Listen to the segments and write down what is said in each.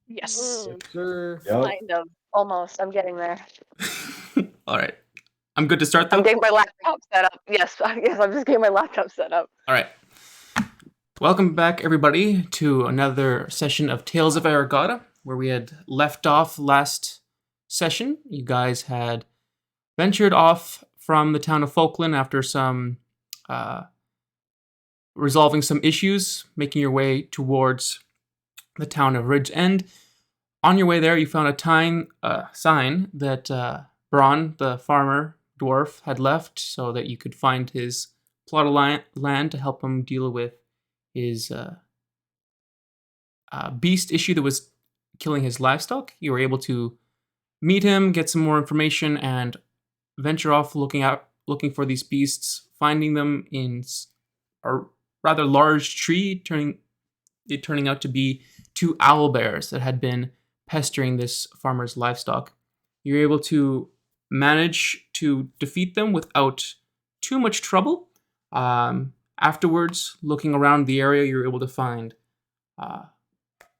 Yes. Yes, sir. Yep. Kind of. Almost. I'm getting there. All right. I'm good to start, though? I'm getting my laptop set up. Yes, yes, I'm just getting my laptop set up. All right. Welcome back, everybody, to another session of Tales of Eragoatta, where we had left off last session. You guys had ventured off from the town of Falkland after resolving some issues, making your way towards the town of Ridge End. On your way there, you found a sign that Braun, the farmer dwarf, had left so that you could find his plot of land to help him deal with his beast issue that was killing his livestock. You were able to meet him, get some more information, and venture off looking for these beasts, finding them in a rather large tree, turning out to be two owl bears that had been pestering this farmer's livestock. You're able to manage to defeat them without too much trouble. Afterwards, looking around the area, you're able to find a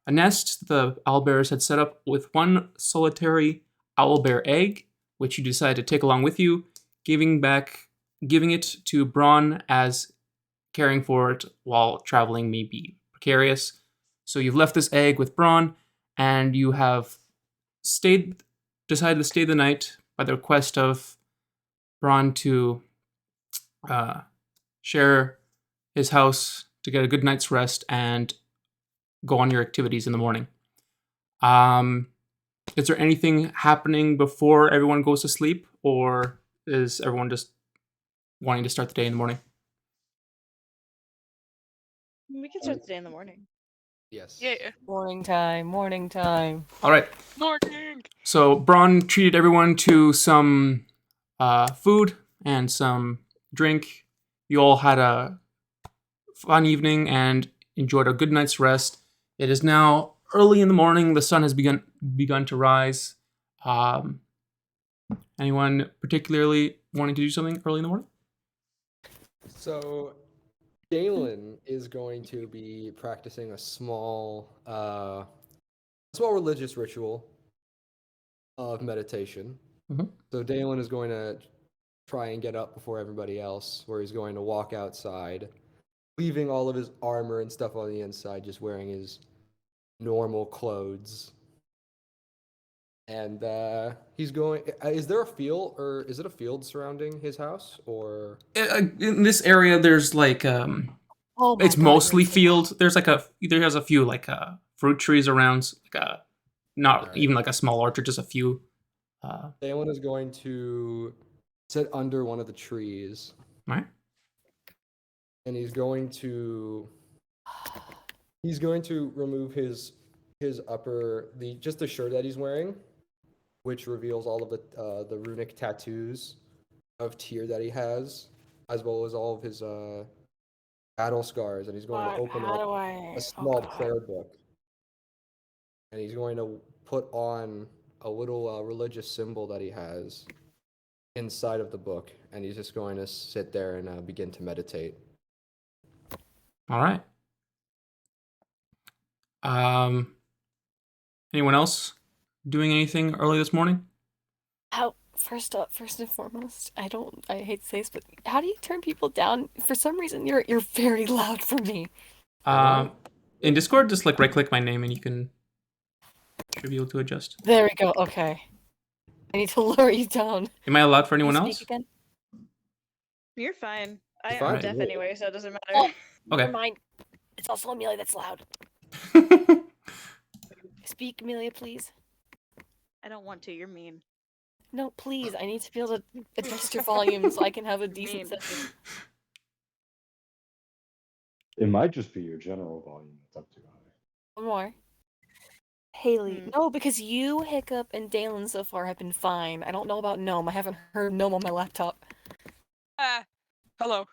nest the owlbears had set up with one solitary owlbear egg, which you decide to take along with you, giving it to Braun as caring for it while traveling may be precarious. So you've left this egg with Braun, and you have decided to stay the night by the request of Braun to share his house to get a good night's rest and go on your activities in the morning. Is there anything happening before everyone goes to sleep, or is everyone just wanting to start the day in the morning? We can start the day in the morning. Yes. Yeah. Morning time. All right. Morning. So Braun treated everyone to some food and some drink. You all had a fun evening and enjoyed a good night's rest. It is now early in the morning. The sun has begun to rise. Anyone particularly wanting to do something early in the morning? So, Dalen is going to be practicing a small religious ritual of meditation. Mhm. So Dalen is going to try and get up before everybody else, where he's going to walk outside, leaving all of his armor and stuff on the inside, just wearing his normal clothes. And he's going. Is there a field, or is it a field surrounding his house, or? In this area, there's like Oh my it's God, mostly you're so field. There's a few like fruit trees around, not Alright. even like a small orchard, just a few. Dalen is going to sit under one of the trees, Right. and he's going to remove his just the shirt that he's wearing, which reveals all of the runic tattoos of Tyr that he has, as well as all of his battle scars, and he's going to open How up do I? a small God. prayer book, and he's going to put on a little religious symbol that he has inside of the book, and he's just going to sit there and begin to meditate. All right. Anyone else doing anything early this morning? First and foremost, I hate to say this, but how do you turn people down? For some reason, you're very loud for me. In Discord, just like right-click my name, and you should be able to adjust. There we go. Okay. I need to lower you down. Am I allowed for Can you anyone speak else? again? You're fine. You're I'm fine? deaf anyway, so it doesn't matter. Oh, Okay. never mind. It's also Amelia that's loud. Speak, Amelia, please. I don't want to. You're mean. No, please. I need to be able to adjust your volume so I can have a decent Mean. session. It might just be your general volume that's up too high. One more. Haley. No, because you, Hiccup, and Dalen so far have been fine. I don't know about Gnome. I haven't heard Gnome on my laptop. Hello.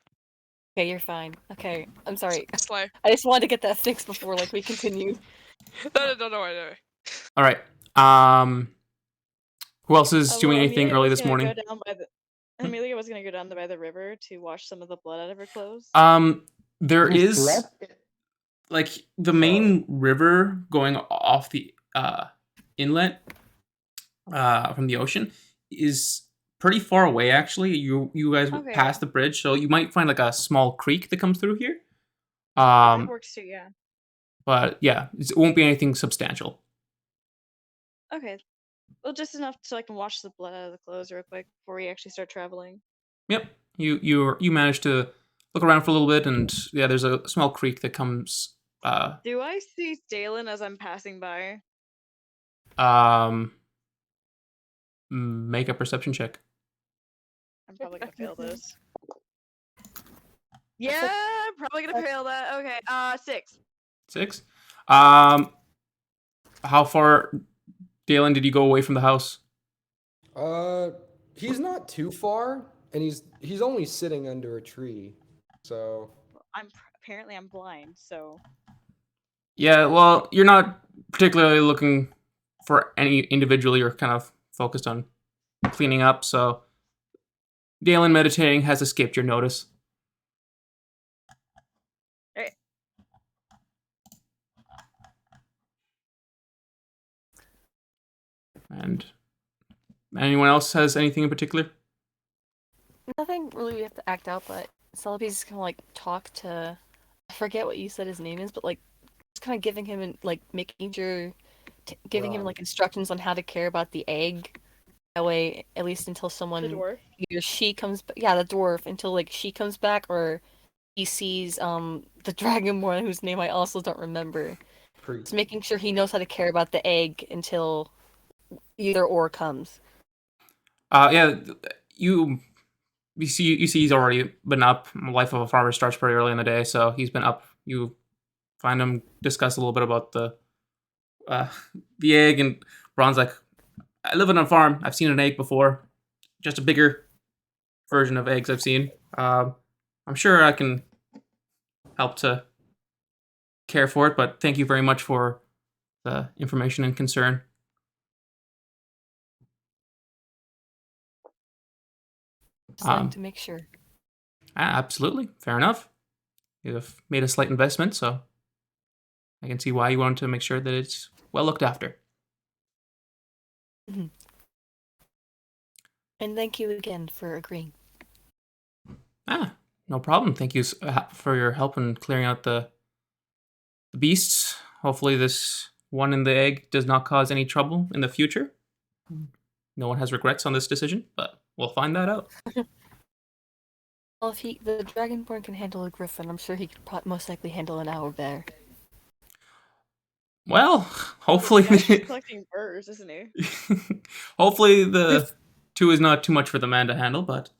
Okay, you're fine. Okay, I'm sorry. Slay. I just wanted to get that fixed before we continued. No. All right. Who else is doing anything early this morning? Amelia was gonna go down by the river to wash some of the blood out of her clothes. There is like the main river going off the inlet from the ocean is pretty far away. Actually, you guys Okay. pass the bridge, so you might find like a small creek that comes through here. That works too, yeah. But yeah, it won't be anything substantial. Okay. Well, just enough so I can wash the blood out of the clothes real quick before we actually start traveling. Yep, you manage to look around for a little bit, and yeah, there's a small creek that comes. Do I see Dalen as I'm passing by? Make a perception check. I'm probably gonna fail this. Yeah, I'm probably gonna fail that. Okay, 6. 6. How far, Dalen, did you go away from the house? He's not too far, and he's only sitting under a tree, so. Apparently I'm blind, so. Yeah, well, you're not particularly looking for any individual. You're kind of focused on cleaning up, so Dalen meditating has escaped your notice. Alright. And anyone else has anything in particular? Nothing really we have to act out, but Celebi's gonna like talk to. I forget what you said his name is, but like just kind of giving him like making sure, giving him like instructions on how to care about the egg. That way, at least until someone The dwarf? either she comes, yeah, the dwarf until like she comes back or he sees the dragonborn whose name I also don't remember. It's making sure he knows how to care about the egg until either or comes. Yeah, you see he's already been up. Life of a farmer starts pretty early in the day, so he's been up. You find him, discuss a little bit about the egg, and Braun's like, I live on a farm. I've seen an egg before, just a bigger version of eggs I've seen. I'm sure I can help to care for it, but thank you very much for the information and concern. Just wanting to make sure. Absolutely, fair enough. You've made a slight investment, so I can see why you want to make sure that it's well looked after. Mm-hmm. And thank you again for agreeing. No problem. Thank you for your help in clearing out the beasts. Hopefully this one in the egg does not cause any trouble in the future. No one has regrets on this decision, but we'll find that out. Well, if the Dragonborn can handle a griffin, I'm sure he could most likely handle an owlbear. Well, hopefully... Yeah, he's collecting birds, isn't he? Hopefully the 2 is not too much for the man to handle, but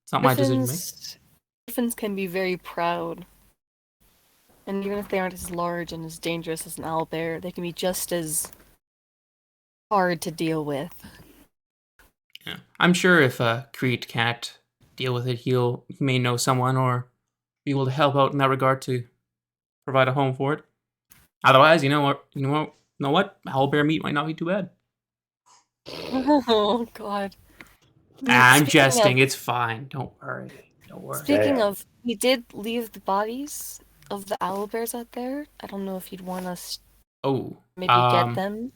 it's not my decision to make. Griffins can be very proud. And even if they aren't as large and as dangerous as an owlbear, they can be just as hard to deal with. Yeah. I'm sure if Creed can't deal with it, he may know someone or be able to help out in that regard to provide a home for it. Otherwise, you know what? Owlbear meat might not be too bad. Oh God! I'm jesting. It's fine. Don't worry. Speaking of, we did leave the bodies of the owlbears out there. I don't know if you'd want us. Maybe get them.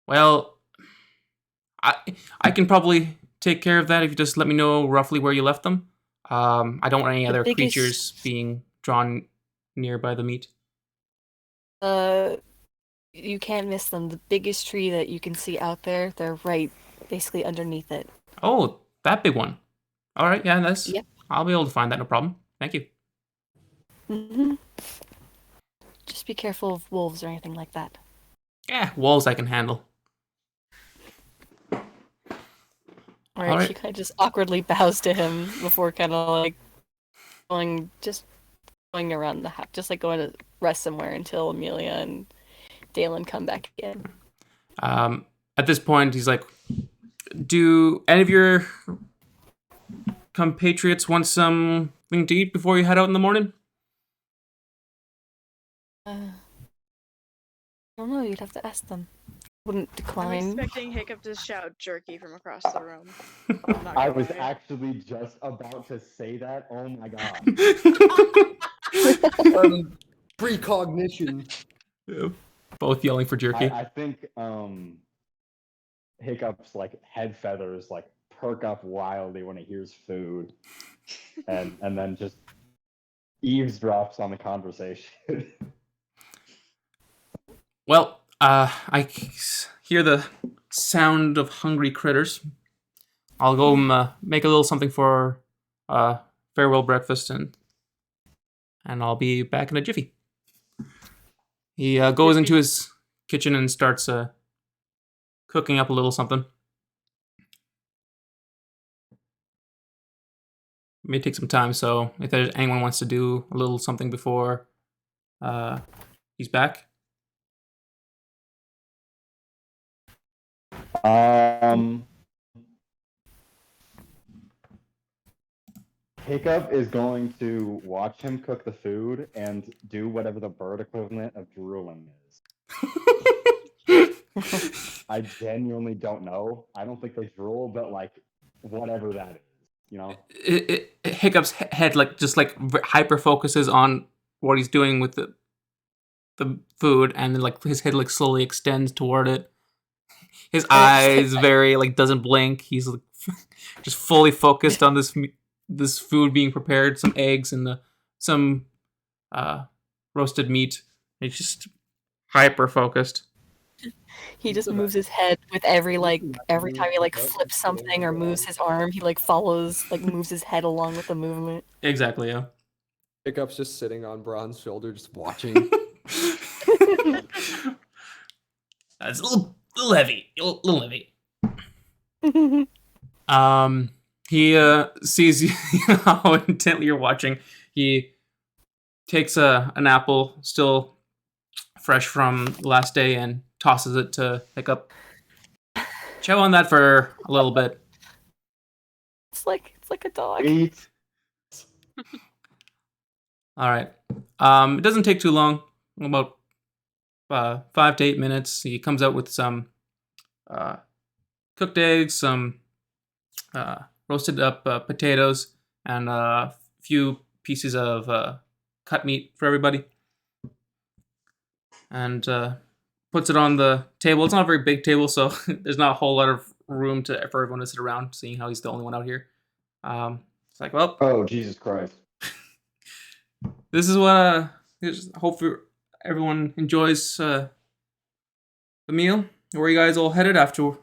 Well, I can probably take care of that if you just let me know roughly where you left them. I don't want any other creatures being drawn near by the meat. You can't miss them. The biggest tree that you can see out there, they're right basically underneath it. Oh, that big one. All right, yeah, Yep. I'll be able to find that, no problem. Thank you. Mm-hmm. Just be careful of wolves or anything like that. Yeah, wolves I can handle. Alright, she kind of just awkwardly bows to him before kind of like going around the house, just like going to rest somewhere until Amelia and Dalen come back in. At this point, he's like, do any of your compatriots want something to eat before you head out in the morning? I don't know, you'd have to ask them. Wouldn't decline. I'm expecting Hiccup to shout jerky from across the room. I was actually just about to say that. Oh my god. Precognition. Yeah. Both yelling for jerky. I think Hiccup's like head feathers like perk up wildly when he hears food, and then just eavesdrops on the conversation. Well, I hear the sound of hungry critters. I'll go make a little something for farewell breakfast, and I'll be back in a jiffy. He goes into his kitchen and starts cooking up a little something. It may take some time, so if there's anyone wants to do a little something before he's back. Hiccup is going to watch him cook the food and do whatever the bird equivalent of drooling is. I genuinely don't know. I don't think they drool, but like whatever that is, you know. Hiccup's head just hyper focuses on what he's doing with the food, and then like his head like slowly extends toward it. His eyes very like doesn't blink. He's like, just fully focused on this food being prepared. Some eggs and some roasted meat. He's just hyper focused. He just moves his head with every time he like flips something or moves his arm, he like follows, like moves his head along with the movement. Exactly, yeah. Hiccup's just sitting on Braun's shoulder, just watching. That's a little heavy. A little heavy. He sees how intently you're watching. He takes an apple, still fresh from last day, and tosses it to Hiccup. Chow on that for a little bit. It's like a dog. Eat. All right. It doesn't take too long. About 5 to 8 minutes. He comes out with some cooked eggs, some roasted up potatoes, and a few pieces of cut meat for everybody. And puts it on the table. It's not a very big table, so there's not a whole lot of room for everyone to sit around, seeing how he's the only one out here. It's like, well, Oh, Jesus Christ. this is what hopefully everyone enjoys the meal. Where are you guys all headed after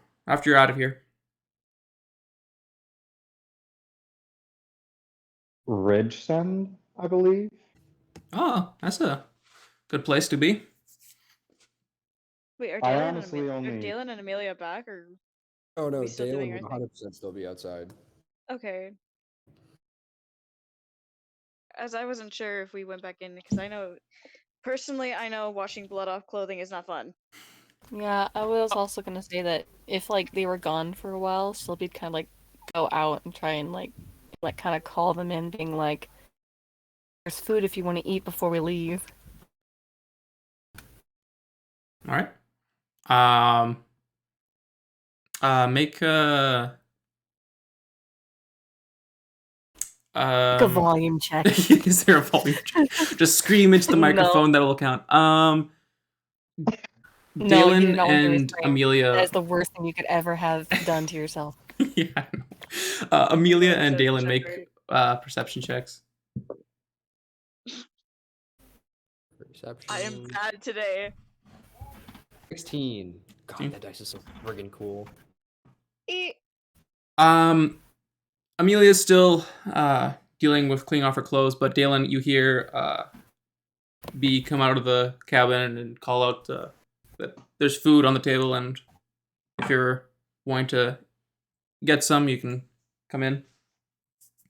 you're out of here? Ridgesend, I believe. Oh, that's a good place to be. Wait, are I Dalen, honestly and, only- are Dalen and Amelia back, or Oh no, We still doing Dalen would our thing? 100% still be outside. okay? As I wasn't sure if we went back in, because I know washing blood off clothing is not fun. Yeah, I was also gonna say that if like they were gone for a while, Sylvie'd kind of like go out and try and like kind of call them in, being like, "There's food if you want to eat before we leave." All right. Make a Like a volume check. Is there a volume check? Just scream into the No. microphone. That will count. No, you Dalen did not want to and restrain. Amelia. That is the worst thing you could ever have done to yourself. Yeah. Amelia and Perception Dalen check, make right? perception checks. Perception. I am bad today. 16. God, 16. that dice is so friggin' cool. Amelia's still dealing with cleaning off her clothes, but Dalen, you hear B come out of the cabin and call out that there's food on the table, and if you're wanting to get some, you can come in.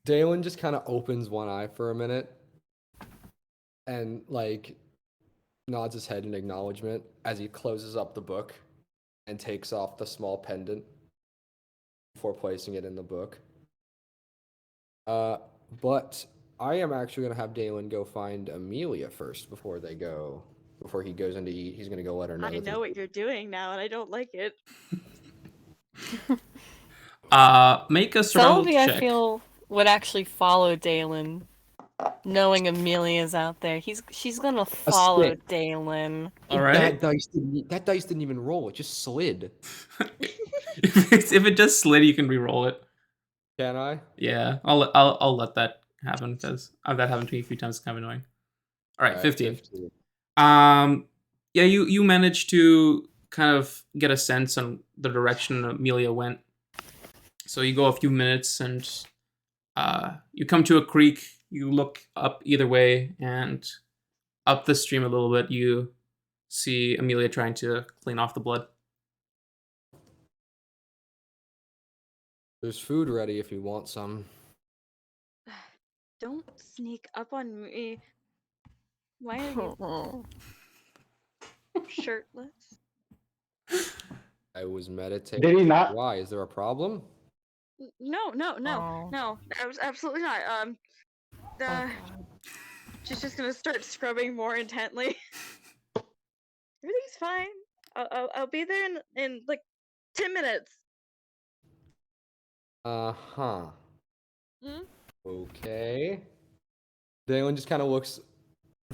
Dalen just kind of opens one eye for a minute and like nods his head in acknowledgement as he closes up the book and takes off the small pendant before placing it in the book. But I am actually going to have Dalen go find Amelia first before he goes in to eat. He's going to go let her know. I that know what you're doing now, and I don't like it. Make a survival Sylvie, check. I feel, would actually follow Dalen Knowing Amelia's out there, she's gonna follow stick. Dalen. All right. That dice didn't even roll. It just slid. If it just slid, you can re-roll it. Can I? Yeah, I'll let that happen because that happened to me a few times. It's kind of annoying. All right, Alright, 15. Yeah, you managed to kind of get a sense on the direction Amelia went. So you go a few minutes and you come to a creek. You look up either way, and up the stream a little bit, you see Amelia trying to clean off the blood. There's food ready if you want some. Don't sneak up on me. Why are you shirtless? I was meditating. Did he not? Why? Is there a problem? No, Oh. no. Absolutely not. God. She's just gonna start scrubbing more intently. Everything's fine. I'll be there in like 10 minutes. Uh-huh. Hmm? Okay. Dalen just kind of looks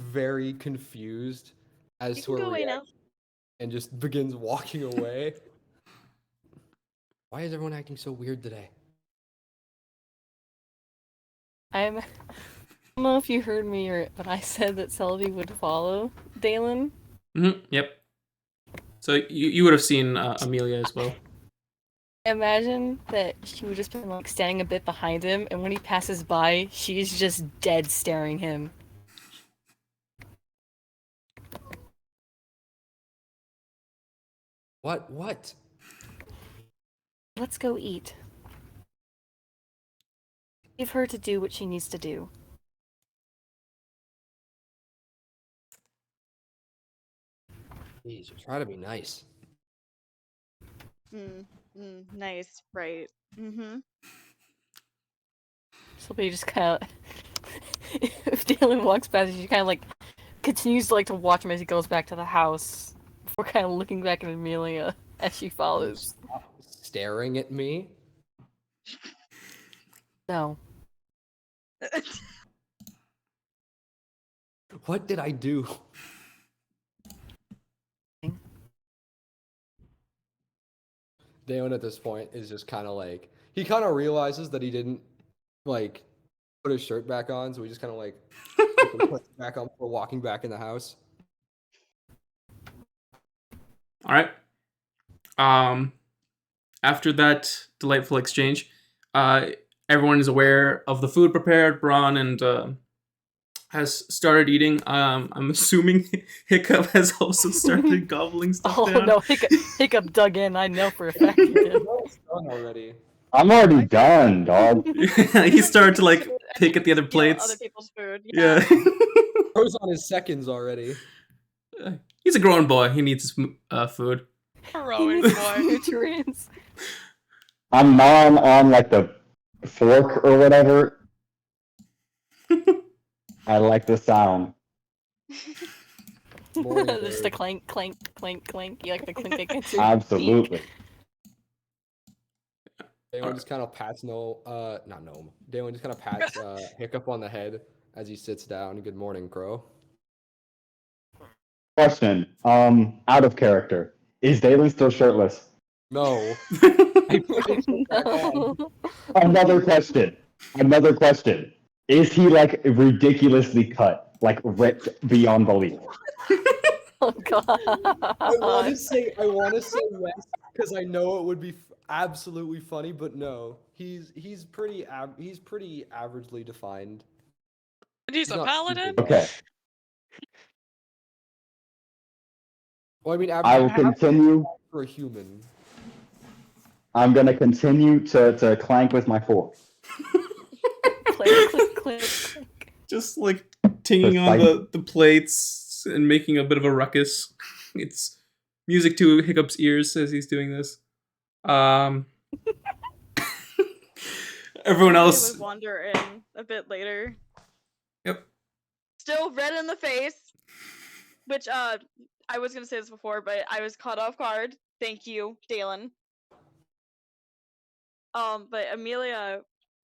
very confused as You to can her go away now. reaction and just begins walking away. Why is everyone acting so weird today? I don't know if you heard me but I said that Selby would follow Dalen. Yep. So you would have seen Amelia as well. Imagine that she would just been like standing a bit behind him, and when he passes by, she's just dead staring him. What? What? Let's go eat. Leave her to do what she needs to do. Jeez, try to be nice. Nice, right. Mm-hmm. Selby just kind of, if Dalen walks past, she kind of like continues to to watch him as he goes back to the house, before kind of looking back at Amelia as she follows. Stop staring at me. No. What did I do? Dalen at this point is just kind of like, he kind of realizes that he didn't like put his shirt back on, so he just kind of like puts it back on before walking back in the house. All right. After that delightful exchange, everyone is aware of the food prepared. Braun and has started eating. I'm assuming Hiccup has also started gobbling stuff Oh down. no, Hiccup dug in. I know for a fact he did. It's done already. I'm already done, dog. He started to like pick at the other Steal plates. other people's food. Yeah. Bro's on his seconds already. He's a grown boy. He needs his food. Growing He needs boy. nutrients. I'm gnawing on like the fork or whatever. I like the sound. Morning Just bird. a clank, clank, clank, clank. You like the clink that gets your Absolutely. Dalen just kind of pats not Gnome. Dalen just kind of pats Hiccup on the head as he sits down. Good morning, Crow. Question. Out of character. Is Dalen still shirtless? No. No. Another question. Another question. Is he like ridiculously cut? Like ripped beyond belief? Oh god. I want to say yes because I know it would be absolutely funny, but no. He's pretty averagely defined. And he's a not paladin? super Okay. Well, I mean, I will continue. for a human. I'm gonna continue to clank with my fork. Click, click, click, click. Just like tinging on the plates and making a bit of a ruckus. It's music to Hiccup's ears as he's doing this. Everyone I else. would wander in a bit later. Yep. Still red in the face. Which I was gonna say this before, but I was caught off guard. Thank you, Dalen. But Amelia,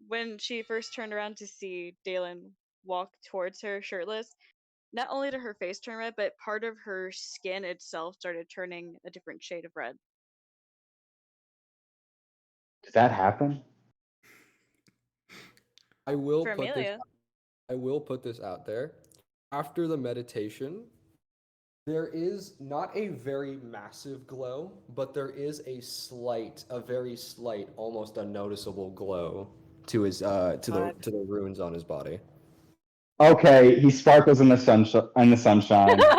when she first turned around to see Dalen, walk towards her shirtless, not only did her face turn red, but part of her skin itself started turning a different shade of red. Did that happen? I will For put this. Amelia, I will put this out there. After the meditation, there is not a very massive glow, but there is a very slight, almost unnoticeable glow to his to the runes on his body. Okay, he sparkles in the sunshine.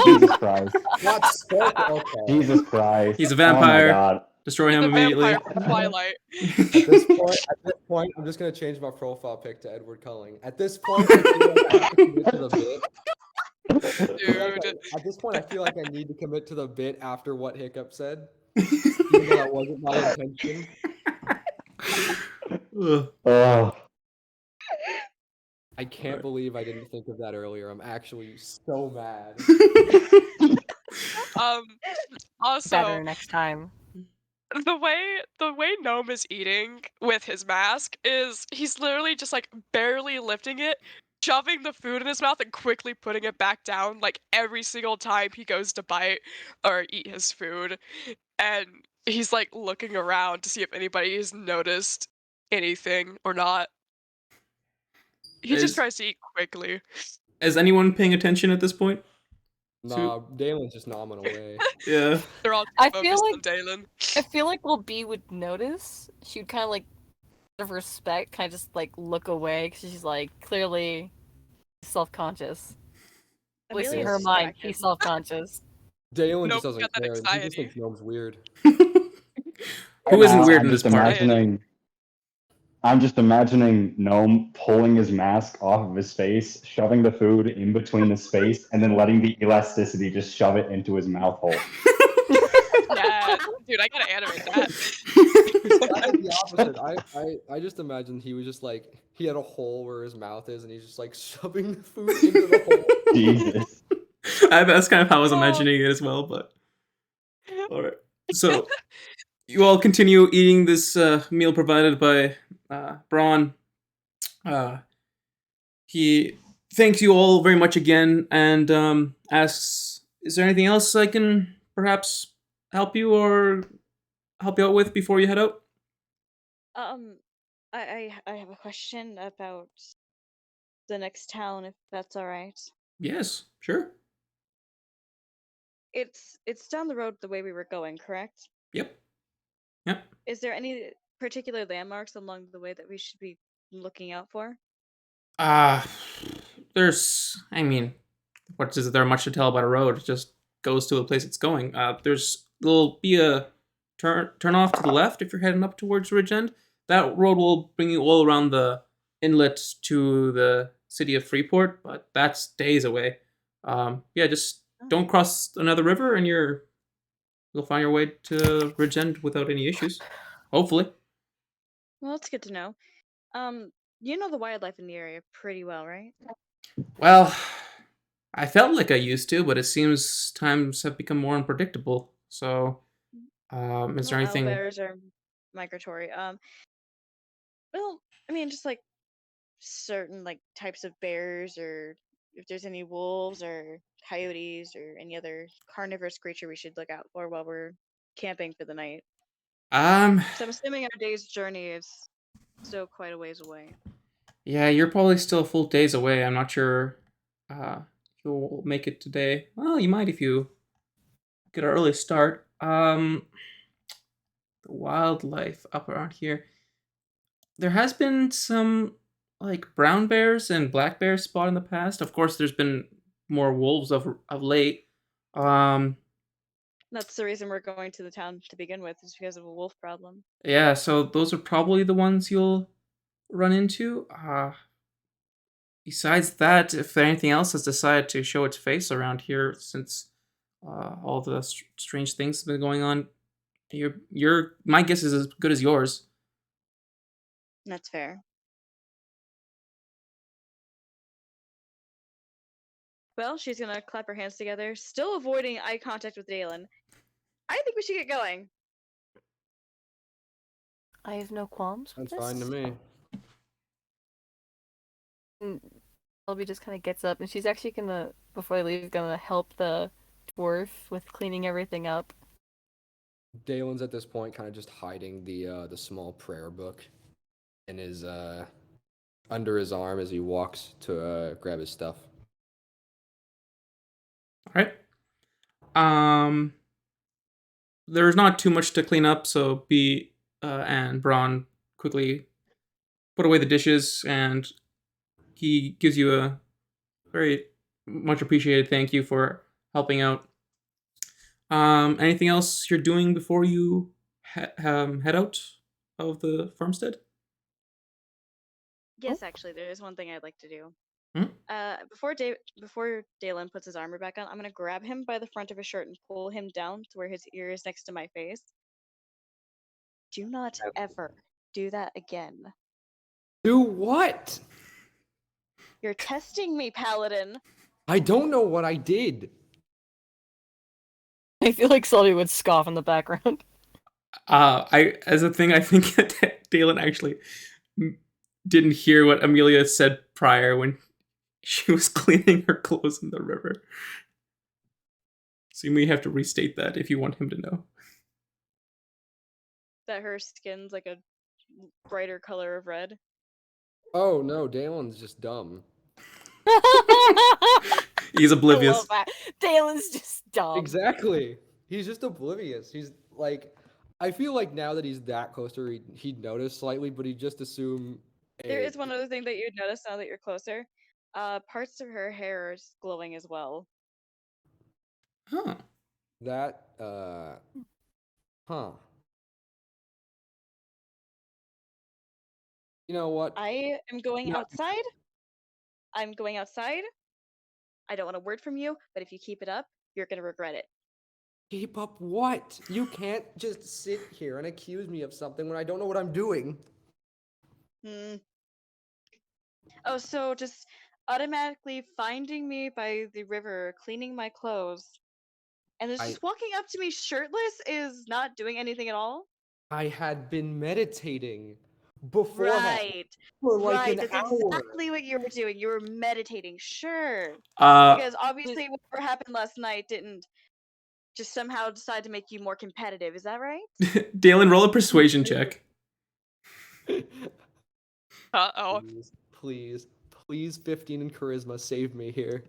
Jesus Christ. Not sparkle. Okay. Jesus Christ. He's a Oh my vampire. God. Destroy him The immediately. vampire from Twilight. At this point, I'm just gonna change my profile pic to Edward Culling. At this point, I feel like I have to commit to the bit. Dude. At this point, I feel like I need to commit to the bit after what Hiccup said, even though that wasn't my intention. Ugh. Oh, I can't believe I didn't think of that earlier. I'm actually so mad. Also, Better next time. the way Gnome is eating with his mask is he's literally just like barely lifting it, shoving the food in his mouth and quickly putting it back down like every single time he goes to bite or eat his food. And he's like looking around to see if anybody has noticed anything or not. He just Is- tries to eat quickly. Is anyone paying attention at this point? Nah, Dalen's just gnawing away. Yeah. They're all I focused feel on like- Dalen. I feel like Lil B would notice. She would kind of like, out of respect, kind of just like look away because she's like clearly self-conscious. At least in Amelia's her mind, distracted. he's self-conscious. Dalen Nope, just doesn't got that care. He just anxiety. thinks Gnome's weird. Who isn't now weird I'm in this just part? I'm just imagining Gnome pulling his mask off of his face, shoving the food in between the space, and then letting the elasticity just shove it into his mouth hole. Yeah, dude, I gotta animate that. Kind of the opposite. I just imagined he was just like he had a hole where his mouth is, and he's just like shoving the food into the hole. Jesus. That's kind of how I was imagining it as well, but alright. So you all continue eating this meal provided by Braun. He thanks you all very much again and asks, is there anything else I can perhaps help you out with before you head out? I have a question about the next town, if that's all right. Yes, sure. It's down the road the way we were going, correct? Yep. Is there any particular landmarks along the way that we should be looking out for? What is there much to tell about a road? It just goes to the place it's going. There'll be a turn off to the left if you're heading up towards Ridge End. That road will bring you all around the inlet to the city of Freeport, but that's days away. Just don't cross another river and you'll find your way to Ridge End without any issues. Hopefully. Well, that's good to know. You know the wildlife in the area pretty well, right? Well, I felt like I used to, but it seems times have become more unpredictable. So, is there Well, anything? owlbears are migratory. Well, I mean, just like certain like types of bears, or if there's any wolves or coyotes or any other carnivorous creature we should look out for while we're camping for the night. So I'm assuming our day's journey is still quite a ways away. Yeah, you're probably still a full days away. I'm not sure you'll make it today. Well, you might if you get an early start. The wildlife up around here. There has been some like brown bears and black bears spotted in the past. Of course, there's been more wolves of late. That's the reason we're going to the town to begin with, is because of a wolf problem. Yeah, so those are probably the ones you'll run into. Besides that, if anything else has decided to show its face around here since all the strange things have been going on, my guess is as good as yours. That's fair. Well, she's gonna clap her hands together, still avoiding eye contact with Dalen. I think we should get going. I have no qualms with That's fine to me. this. Shelby just kind of gets up, and she's actually gonna, before they leave, gonna help the dwarf with cleaning everything up. Dalen's at this point kind of just hiding the small prayer book in his under his arm as he walks to grab his stuff. All right. There's not too much to clean up, so B and Braun quickly put away the dishes, and he gives you a very much appreciated thank you for helping out. Anything else you're doing before you head out of the farmstead? Yes, actually, there is one thing I'd like to do. Hmm? Before Dalen puts his armor back on, I'm gonna grab him by the front of his shirt and pull him down to where his ear is next to my face. Do not ever do that again. Do what? You're testing me, Paladin. I don't know what I did. I feel like Shelby would scoff in the background. As a thing, I think that Dalen actually didn't hear what Amelia said prior when she was cleaning her clothes in the river. So you may have to restate that if you want him to know. That her skin's like a brighter color of red. Oh no, Dalen's just dumb. He's I oblivious. love that. Dalen's just dumb. Exactly. He's just oblivious. He's like, I feel like now that he's that close to her, he'd notice slightly, but he'd just assume. There is one other thing that you'd notice now that you're closer. Parts of her hair is glowing as well. Oh. That, huh. You know what? I am going No. outside. I'm going outside. I don't want a word from you, but if you keep it up, you're gonna regret it. Keep up what? You can't just sit here and accuse me of something when I don't know what I'm doing. Oh, so just automatically finding me by the river, cleaning my clothes, and then just walking up to me shirtless is not doing anything at all? I had been meditating beforehand Right. for like Right. an That's hour. exactly what you were doing. You were meditating, sure. Uh, Because obviously whatever happened last night didn't just somehow decide to make you more competitive. Is that right? Dalen, roll a persuasion check. Uh-oh. Please, 15 in charisma, save me here.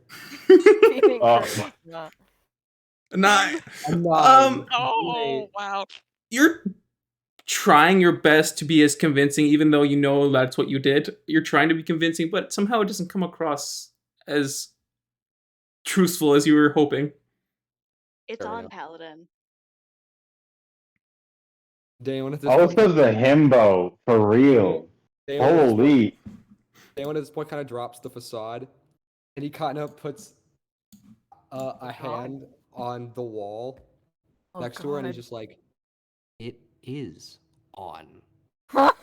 Charisma. 9. A 9. Oh, wow. You're trying your best to be as convincing, even though you know that's what you did. You're trying to be convincing, but somehow it doesn't come across as truthful as you were hoping. It's Fair on, enough. Paladin. Dayon at this Also point, the himbo, for real. Holy. Dayon at this point kind of drops the facade, and he kind of puts a hand on the wall next to her, and he's just like, "It is on." What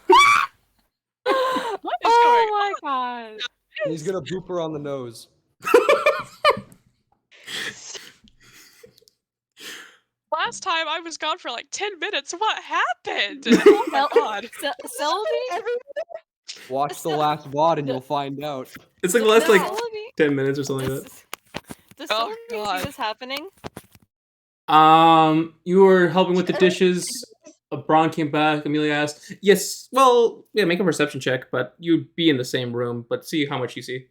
is going Oh my on? god. And he's gonna boop her on the nose. Last time I was gone for like 10 minutes. What happened? Oh my god. Selby? Watch the last VOD and you'll find out. It's like the last like Selby? 10 minutes or something like Does Oh, Selby God. see this happening? that. You were helping with the dishes. Braun came back. Amelia asked, "Yes, well, yeah, make a perception check, but you'd be in the same room, but see how much you see."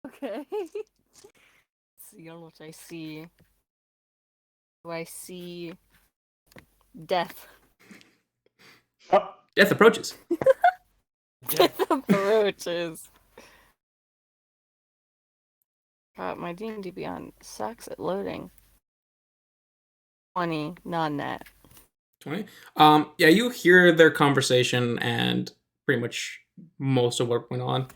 Okay. Let's see on what I see. Do I see death? Oh, Death approaches. Death approaches. God, my D&D Beyond sucks at loading. 20, non-net. 20. Yeah, you hear their conversation and pretty much most of what went on.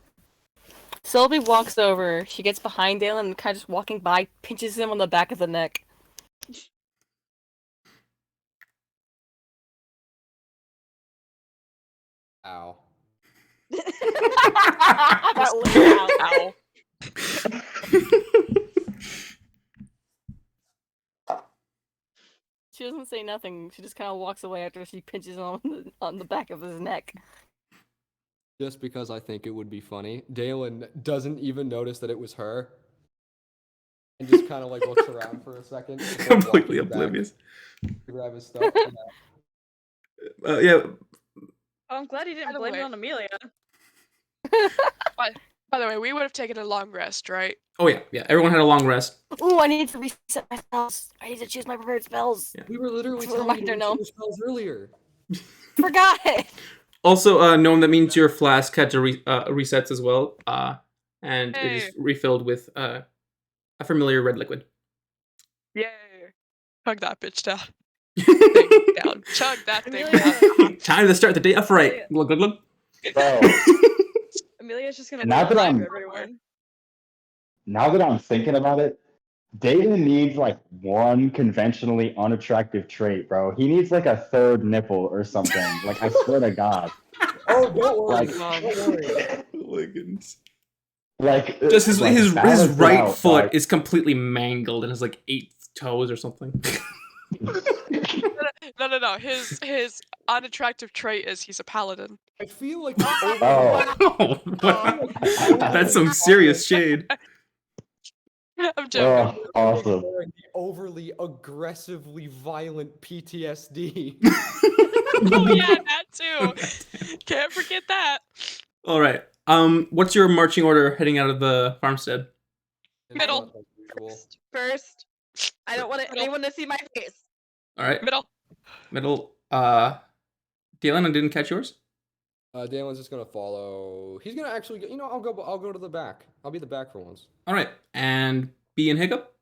Sylvie walks over, she gets behind Dalen and kind of just walking by, pinches him on the back of the neck. Ow. That was Ow. She doesn't say nothing. She just kind of walks away after she pinches him on the back of his neck. just because I think it would be funny. Dalen doesn't even notice that it was her. And just kind of like looks around for a second. before Completely walking back oblivious. To grab his stuff. Yeah. Oh, I'm glad he didn't By the blame it way- on Amelia. By the way, we would have taken a long rest, right? Oh yeah. Everyone had a long rest. Ooh, I need to reset my spells. I need to choose my preferred spells. We were literally That's a telling you to reminder, reset no. your spells earlier. Forgot. Also, Gnome, that means your flask had to resets as well. And it is Hey. refilled with a familiar red liquid. Yay! Chug that bitch down. Thing down. Chug that thing Amelia, down. Time to start the day off right. Amelia- Glug, glug, glug. Bro, Amelia's just gonna And now that remind I'm- everyone. now that I'm thinking about it, Dayton needs like one conventionally unattractive trait, bro. He needs like a third nipple or something. Like I swear to God. Oh, don't worry. Like- Don't worry. Oh my goodness. Like Just his like, his balance it right out, foot dog. is completely mangled and has like 8 toes or something. No. His unattractive trait is he's a paladin. I feel like Oh. Oh, wow. That's some serious shade. I'm joking. Oh, awesome. the overly aggressively violent PTSD. Oh yeah, that too. Can't forget that. All right. What's your marching order heading out of the farmstead? Middle. First, I don't want Middle. anyone to see my face. All right. Middle. Middle. Dylan, I didn't catch yours. Dalen's just gonna follow. He's gonna actually. I'll go to the back. I'll be the back for once. All right. And B and Hiccup.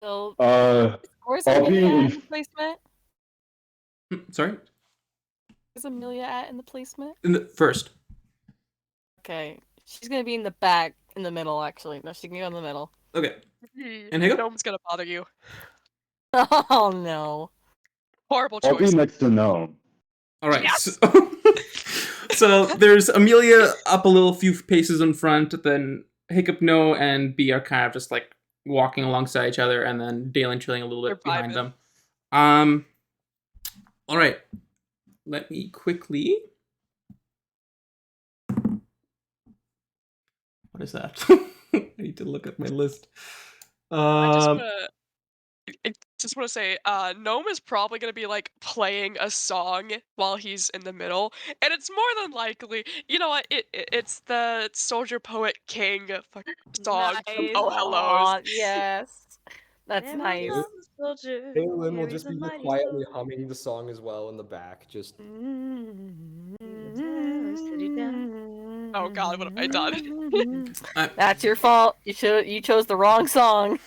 So, where's I'll be Amelia at in- in the placement? Sorry. Where's Amelia at in the placement? In the first. Okay, she's gonna be in the back, in the middle. Actually, no, she can go in the middle. Okay. And Hiccup? No one's gonna bother you. Oh no. Horrible I'll be choice. next to Gnome. All right. Yes! So there's Amelia up a little few paces in front, then Hiccup, No, and B are kind of just like walking alongside each other, and then Dalen trailing a little bit They're behind vibing. them. All right. Let me quickly. What is that? I need to look at my list. I just wanna say, Gnome is probably gonna be like playing a song while he's in the middle, and it's more than likely, you know what? It's the Soldier Poet King fucking song from Nice. Oh Hellos. Aw, yes. That's There nice. comes a soldier, Dalen will carries just a be mighty quietly sword. humming the song as well in the back. Just Oh god, what have I done? That's your fault. You chose the wrong song.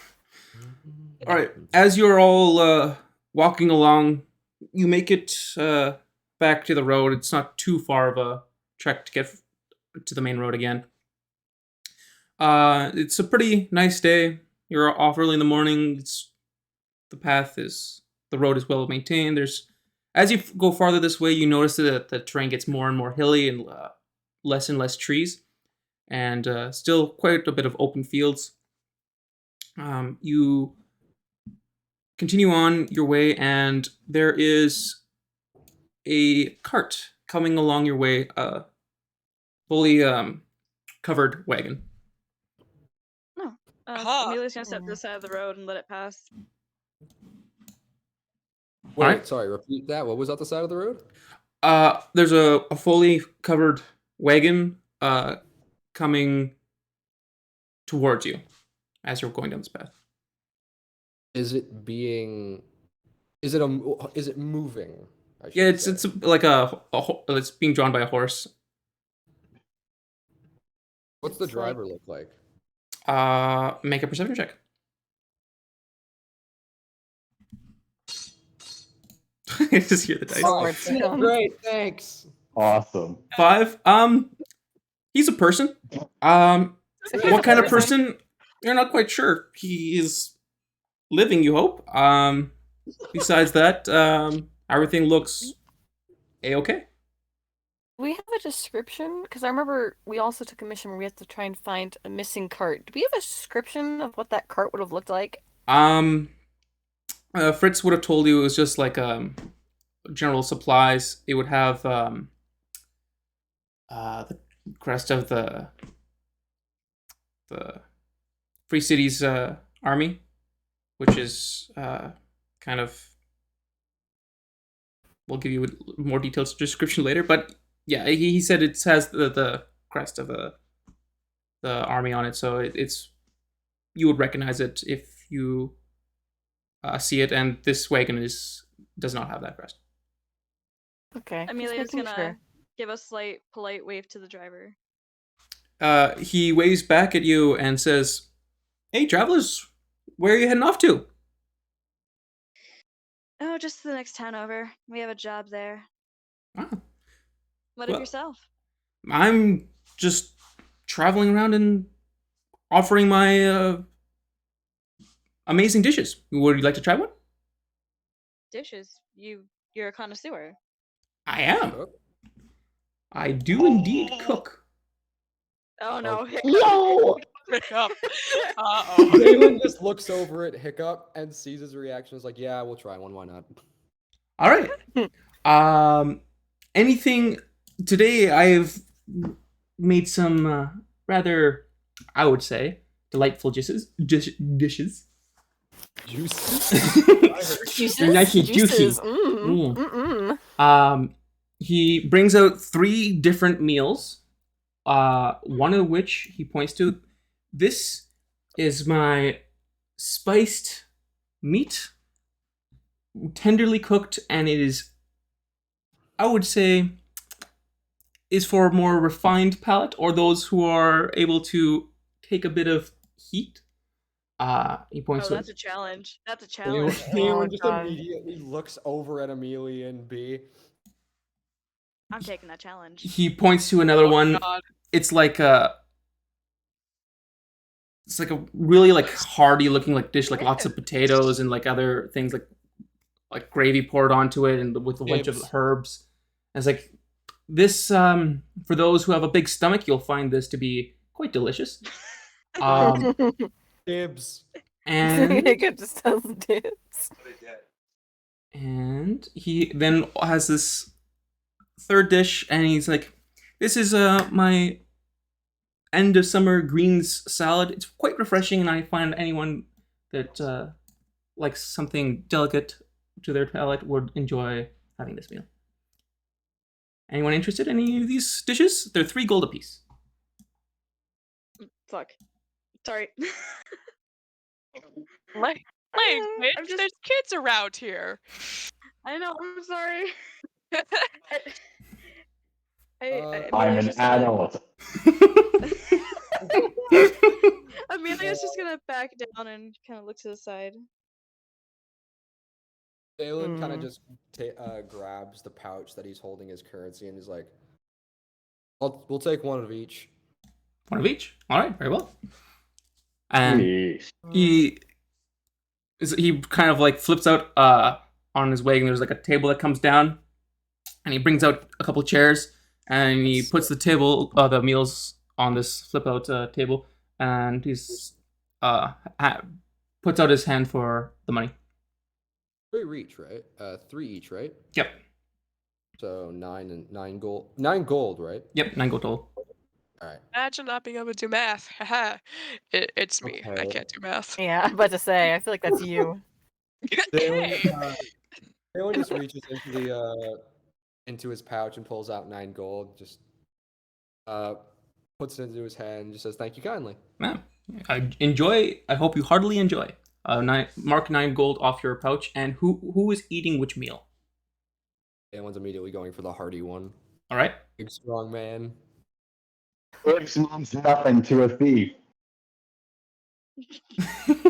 All right. As you're all walking along, you make it back to the road. It's not too far of a trek to get to the main road again. It's a pretty nice day. You're off early in the morning. The road is well maintained. As you go farther this way, you notice that the terrain gets more and more hilly and less trees, and still quite a bit of open fields. You continue on your way, and there is a cart coming along your way, fully covered wagon. Aha. Amelia's gonna step to the side of the road and let it pass. wait. Alright. Sorry, repeat that. What was at the side of the road? There's a fully covered wagon coming towards you as you're going down this path. Is it being? Is it moving? I Yeah, should it's say. like it's being drawn by a horse. What's the it's like- driver look like? Make a perception check. I just hear the dice. Oh, Great, thanks. Awesome. 5. He's a person. What kind of person? You're not quite sure. He is living, you hope. Besides that, everything looks a-okay. Do we have a description? Because I remember we also took a mission where we had to try and find a missing cart. Do we have a description of what that cart would have looked like? Fritz would have told you it was just like general supplies. It would have the crest of the Free Cities army, which is kind of. We'll give you a more detailed description later, but yeah, he said it has the crest of the army on it, so it's you would recognize it if you see it, and this wagon does not have that crest. Okay. just Amelia's making gonna sure. give a slight polite wave to the driver. He waves back at you and says, "Hey, travelers, where are you heading off to?" Oh, just the next town over. We have a job there. Ah, What Well- of yourself? I'm just traveling around and offering my amazing dishes. Would you like to try one? Dishes. You're a connoisseur. I am. Cook? I do indeed cook. Oh no. Okay. Yo! Pick up. Uh-oh. Galen just looks over at Hiccup and sees his reaction. Is like, yeah, we'll try one. Why not? All right. Anything today? I've made some rather, I would say, delightful dishes. Juices. Juices. Nice and juicy. Juices. He brings out 3 different meals. One of which he points to. This is my spiced meat, tenderly cooked, and it is, I would say, is for a more refined palate or those who are able to take a bit of heat. He points Oh, to that's a challenge. That's a Galen, challenge. Galen just God. immediately looks over at Amelia and B. I'm taking that challenge. He points to another one. God. It's like a really like hearty looking like dish, like lots of potatoes and like other things like gravy poured onto it and with a bunch of Dibs. herbs. And it's like this for those who have a big stomach, you'll find this to be quite delicious. Dibs. And Jacob just tells dibs. and he then has this third dish, and he's like, "This is my end of summer greens salad. It's quite refreshing, and I find anyone that likes something delicate to their palate would enjoy having this meal." Anyone interested in any of these dishes? They're 3 gold apiece. Fuck. Sorry. Language? I'm just- There's kids around here. I know. I'm sorry. I'm Amelia's an just gonna- adult. Amelia's just gonna back down and kind of look to the side. Galen kind of just grabs the pouch that he's holding his currency and is like, we'll take one of each. One of each. All right, very well. And Yeesh. he kind of like flips out on his wagon. There's like a table that comes down, and he brings out a couple chairs, and he puts the meals on this flip out table, and he's puts out his hand for the money. 3 each, right? 3 each, right? Yep. So 9 gold. 9 gold, right? Yep. 9 gold total. All right. Imagine not being able to do math. Haha. It's me. I Okay. can't do math. Yeah, I'm about to say. I feel like that's you. Galen, Hey. Galen just reaches into his pouch and pulls out 9 gold. Just puts it into his hand and just says, "Thank you kindly." Yeah. I hope you heartily enjoy. Mark 9 gold off your pouch. And who is eating which meal? Galen's immediately going for the hearty one. All right. Big strong man. Dibs means nothing to a thief.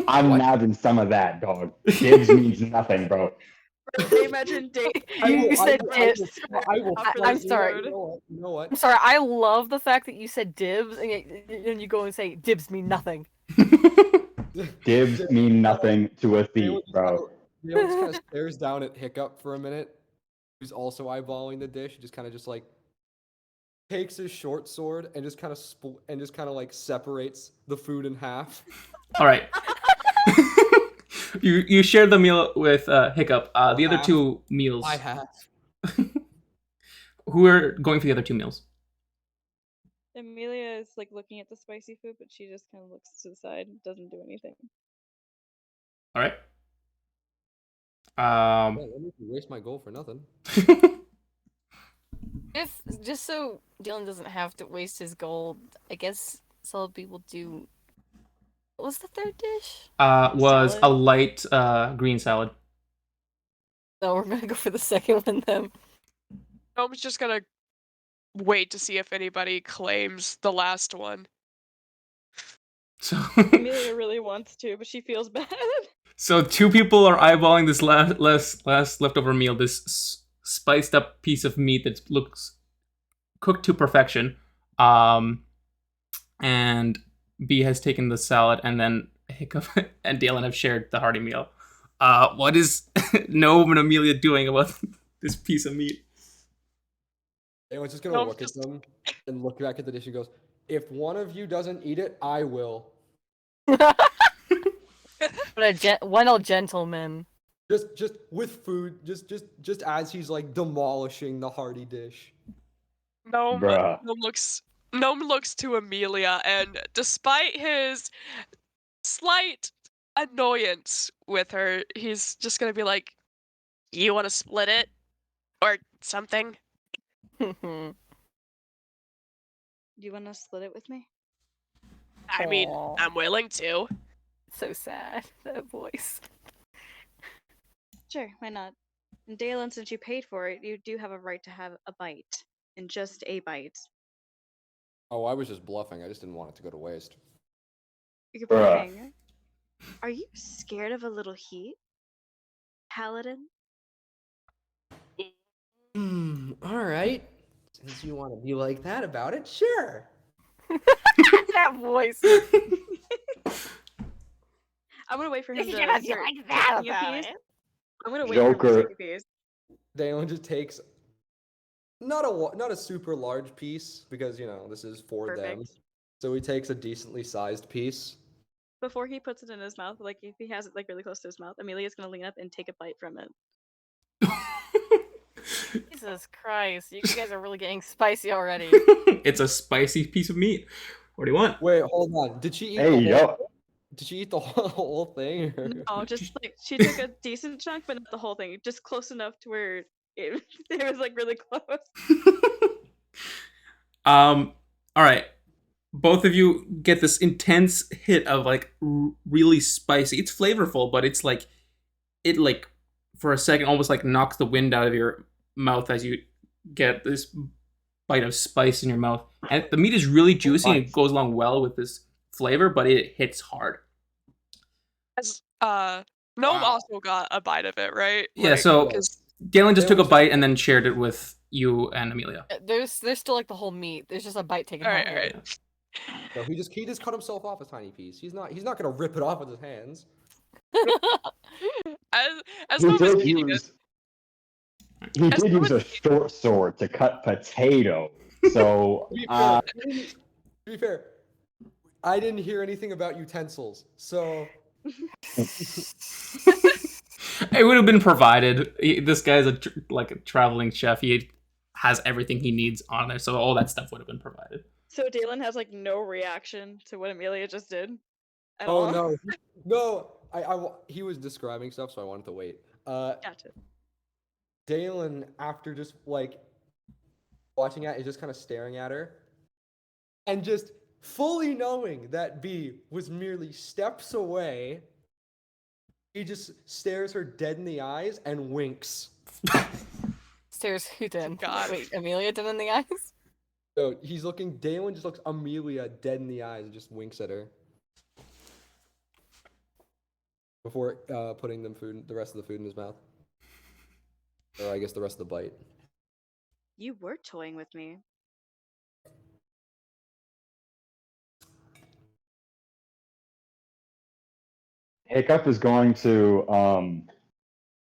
I'm What? having some of that, dog. Dibs means nothing, bro. I imagine date. You said dibs. I'm fight you. sorry. You know what? I'm sorry. I love the fact that you said dibs, and you go and say dibs mean nothing. Dibs mean nothing to a thief, bro. Galen just kind of stares down at Hiccup for a minute, who's also eyeballing the dish. Just kind of like takes his short sword and just kind of like separates the food in half. All right. you share the meal with Hiccup. The other Half. 2 meals. I have. Who are going for the other 2 meals? Amelia is like looking at the spicy food, but she just kind of looks to the side and doesn't do anything. All right. Yeah, let me waste my gold for nothing. If just so Dylan doesn't have to waste his gold, I guess Celebi will do. What was the third dish? Was a Salad. light green salad. No, we're gonna go for the second one then. Gnome's just gonna wait to see if anybody claims the last one. So, Amelia really wants to, but she feels bad. so 2 people are eyeballing this last leftover meal. This spiced up piece of meat that looks cooked to perfection. And B has taken the salad, and then Hiccup and Dalen have shared the hearty meal. What is Gnome and Amelia doing about this piece of meat? Anyone's just gonna No, look just- at them and look back at the dish and goes, "If one of you doesn't eat it, I will." But a gentleman. Just with food, just as he's like demolishing the hearty dish. Gnome Bruh. looks to Amelia, and despite his slight annoyance with her, he's just gonna be like, "You want to split it, or something?" Do you want to split it with me? I mean, Aw. I'm willing to. So sad, that voice. Sure, why not? And Dalen, since you paid for it, you do have a right to have a bite, and just a bite. Oh, I was just bluffing. I just didn't want it to go to waste. You're Bruh. bluffing. Are you scared of a little heat, Paladin? All right. Since you want to be like that about it, sure. That voice. I'm gonna wait for him to start that taking a about piece. it. I'm gonna wait for him to Joker. take a piece. Dalen just takes not a super large piece because this is for them. Perfect. So he takes a decently sized piece. Before he puts it in his mouth, like if he has it like really close to his mouth, Amelia's gonna lean up and take a bite from it. Jesus Christ, you guys are really getting spicy already. It's a spicy piece of meat. What do you want? Wait, hold on. Did she eat Hey, the whole? yo. Did she eat the whole thing? Or? No, just like she took a decent chunk, but not the whole thing. Just close enough to where it was like really close. All right. Both of you get this intense hit of like really spicy. It's flavorful, but it's like it like for a second almost like knocks the wind out of your mouth as you get this bite of spice in your mouth. And the meat is really juicy and it goes along well with this flavor, but it hits hard. As Gnome also got a bite of it, right? Yeah, Like, so 'cause- Galen just They took a were- bite and then shared it with you and Amelia. There's still like the whole meat. There's just a bite taken all out right, of all it. right. No, he just cut himself off a tiny piece. He's not gonna rip it off with his hands. As He Gnome is did eating it, use. He As did use a short sword to cut potato. So To be fair, to be fair, I didn't hear anything about utensils, so It would have been provided. This guy's like a traveling chef. He has everything he needs on there, so all that stuff would have been provided. So Dalen has like no reaction to what Amelia just did. At oh all. no, no. He was describing stuff, so I wanted to wait. Gotcha. Dalen, after just like watching it, is just kind of staring at her, and just fully knowing that B was merely steps away. He just stares her dead in the eyes and winks. Stares who did? God. Wait, Amelia did in the eyes? So he's looking. Dalen just looks Amelia dead in the eyes and just winks at her before putting the rest of the food in his mouth, or I guess the rest of the bite. You were toying with me. Hiccup is going to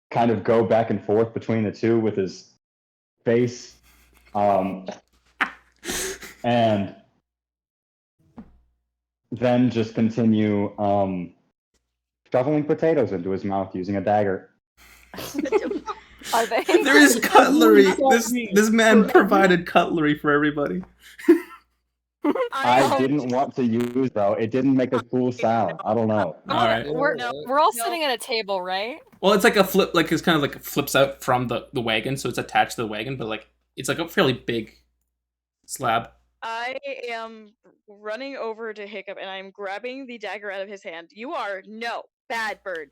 kind of go back and forth between the two with his face, and then just continue shoveling potatoes into his mouth using a dagger. Are they? There is cutlery. This man provided cutlery for everybody. I didn't want to use though. It didn't make a cool sound. I don't know. All right. We're all sitting at a table, right? Well, it's like a flip, like it's kind of like flips out from the wagon, so it's attached to the wagon, but like it's like a fairly big slab. I am running over to Hiccup and I'm grabbing the dagger out of his hand. You are no bad bird.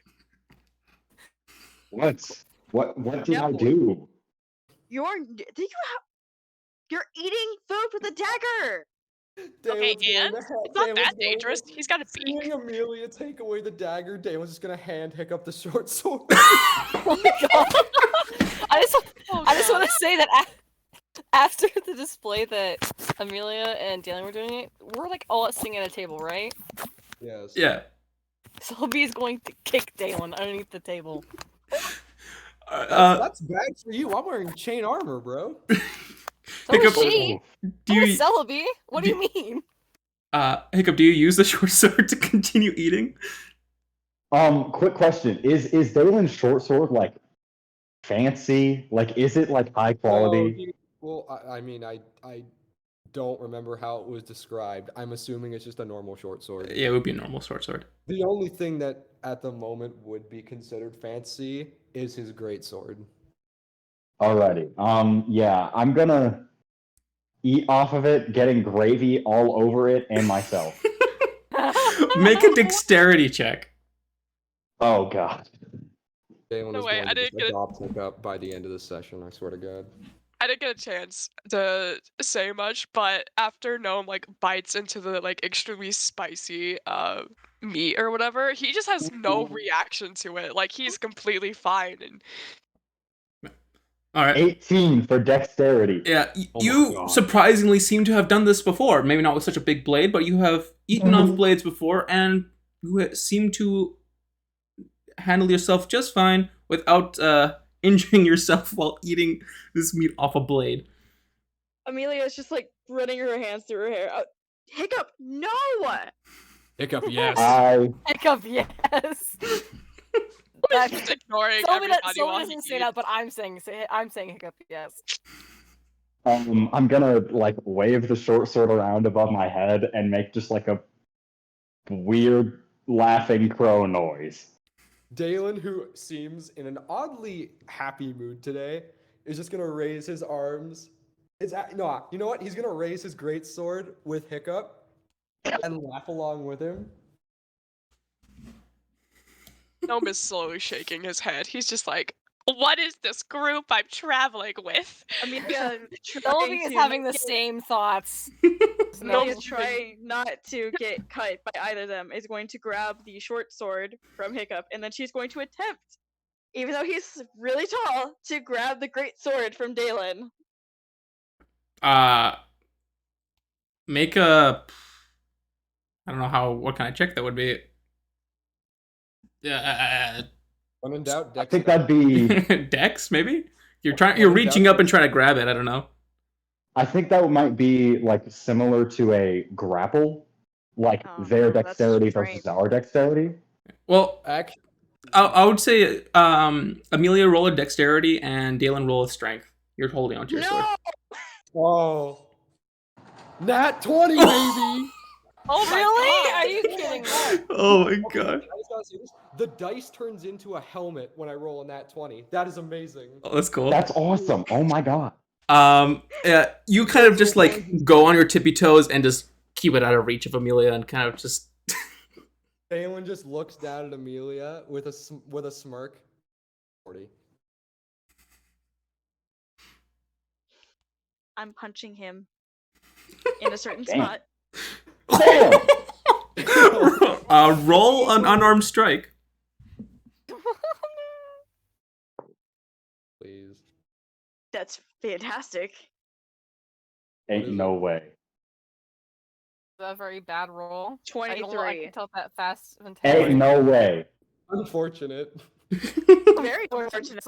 What? What did I do? You're eating food with a dagger. Okay, and it's not that dangerous. He's got a Seeing beak. Amelia take away the dagger, Damon's just gonna hand Hiccup the short sword. Oh my god. I just want to say that after the display that Amelia and Dylan were doing it, we're like all sitting at a table, right? Yes. Yeah. Celebi is going to kick Dalen underneath the table. That's bad for you. I'm wearing chain armor, bro. So Hiccup, is she. do So you is Celebi. What do you mean? Hiccup, do you use the short sword to continue eating? Quick question: Is Dalen's short sword like fancy? Like, is it like high quality? I mean, I don't remember how it was described. I'm assuming it's just a normal short sword. Yeah, it would be a normal short sword. The only thing that at the moment would be considered fancy is his great sword. Alrighty. Yeah, I'm gonna eat off of it, getting gravy all over it and myself. Make a dexterity check. Oh god. Dalen No is way, going I to didn't get it. adopt Hiccup by the end of this session. I swear to God. I didn't get a chance to say much, but after Gnome like bites into the like extremely spicy meat or whatever, he just has no reaction to it. Like he's completely fine and All right. 18 for dexterity. Yeah, Oh my you God. surprisingly seem to have done this before. Maybe not with such a big blade, but you have eaten off blades before, and you seem to handle yourself just fine without injuring yourself while eating this meat off a blade. Amelia is just like running her hands through her hair. Hiccup, no! Hiccup, yes. Hiccup, yes. I'm just ignoring everybody while he doesn't say eats. that, but I'm saying Hiccup, yes. I'm gonna like wave the short sword around above my head and make just like a weird laughing crow noise. Dalen, who seems in an oddly happy mood today, is just gonna raise his arms. No, you know what? He's gonna raise his great sword with Hiccup and laugh along with him. Gnome is slowly shaking his head. He's just like, what is this group I'm traveling with? Amelia Celebi is having the same thoughts. Amelia trying not to get cut by either of them is going to grab the short sword from Hiccup, and then she's going to attempt, even though he's really tall, to grab the great sword from Dalen. Make a. I don't know what kind of check that would be. Yeah. When in doubt, I Dex. think that'd be. Dex, maybe. You're reaching up and trying to grab it. I don't know. I think that might be like similar to a grapple, like their that's dexterity strange. versus our dexterity. Well, Actually, I would say Amelia roll a dexterity and Dalen roll a strength. You're holding onto your sword. oh, nat 20, baby. Oh my Really? God. Are you kidding me? Oh my god. I just gotta say this. The dice turns into a helmet when I roll a nat 20. That is amazing. Oh, that's cool. That's awesome. Oh my god. Yeah, you kind of just like go on your tippy toes and just keep it out of reach of Amelia and kind of just. Dalen just looks down at Amelia with a smirk. 40. I'm punching him in a certain Damn. spot. Roll an unarmed strike. Please. That's fantastic. Ain't no way. A very bad roll. I 23. can tell that fast. Ain't no way. Unfortunate. Very unfortunate.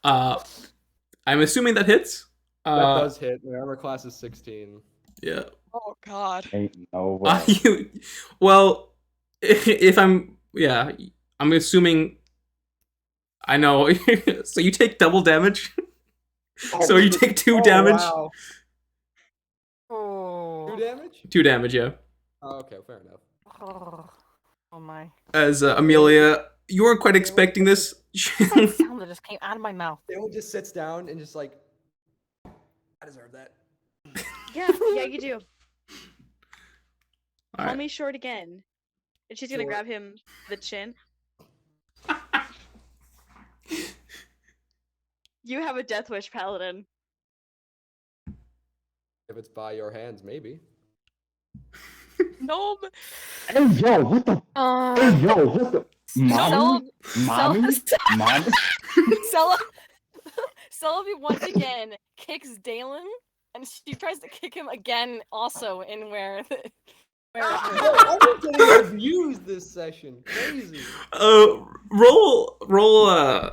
I'm assuming that hits. That does hit. My armor class is 16. Yeah. Oh god. Ain't no way. Well, if I'm assuming. I know. So you take double damage. So you take 2 damage. Wow. Oh. 2 damage? 2 damage, yeah. Oh, okay, fair enough. Oh my. As Amelia, you weren't quite expecting this. What's that sound that just came out of my mouth? Dale just sits down and just like, I deserve that. Yeah, you do. Call Alright. me short again. And she's gonna Short. grab him the chin. You have a death wish, paladin. If it's by your hands, maybe. Gnome. Hey yo, what the? Hey yo, what the? Mommy? Mommy? Mommy? Celebi once again kicks Dalen, and she tries to kick him again, also in where. I'm getting abused this session. Crazy. Roll an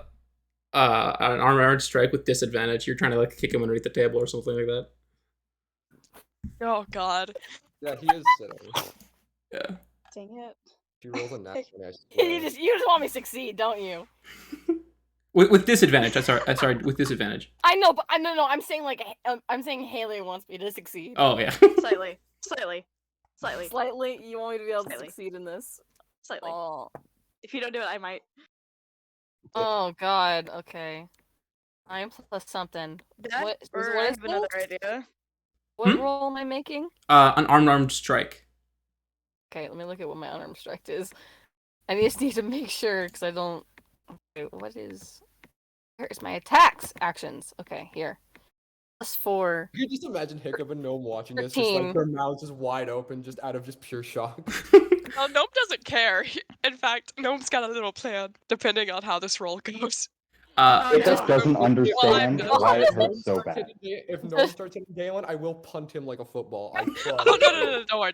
armored strike with disadvantage. You're trying to like kick him underneath the table or something like that. Oh god. Yeah, he is sitting. Yeah. Dang it. She rolls a nat 20, I you swear. just want me to succeed, don't you? With disadvantage. I'm sorry. With disadvantage. I know, but no. I'm saying I'm saying Haley wants me to succeed. Oh yeah. Slightly. Slightly, you want me to be able to Slightly. succeed in this? Slightly. Oh. If you don't do it, I might. Oh God. Okay. 9 plus something. That, What or what I is have another this? idea. What roll am I making? An unarmed strike. Okay, let me look at what my unarmed strike is. I just need to make sure because I don't. Okay, what is? Where's my attacks actions? Okay, here. +4. You can just imagine Hiccup and Gnome watching this, just 13. like their mouths just wide open, just out of just pure shock. Well, Gnome doesn't care. In fact, Gnome's got a little plan, depending on how this roll goes. It just no. doesn't understand Well, why it If Gnome hurts so starts bad. hitting- If Gnome starts hitting Galen, I will punt him like a football. I Oh, no, don't worry.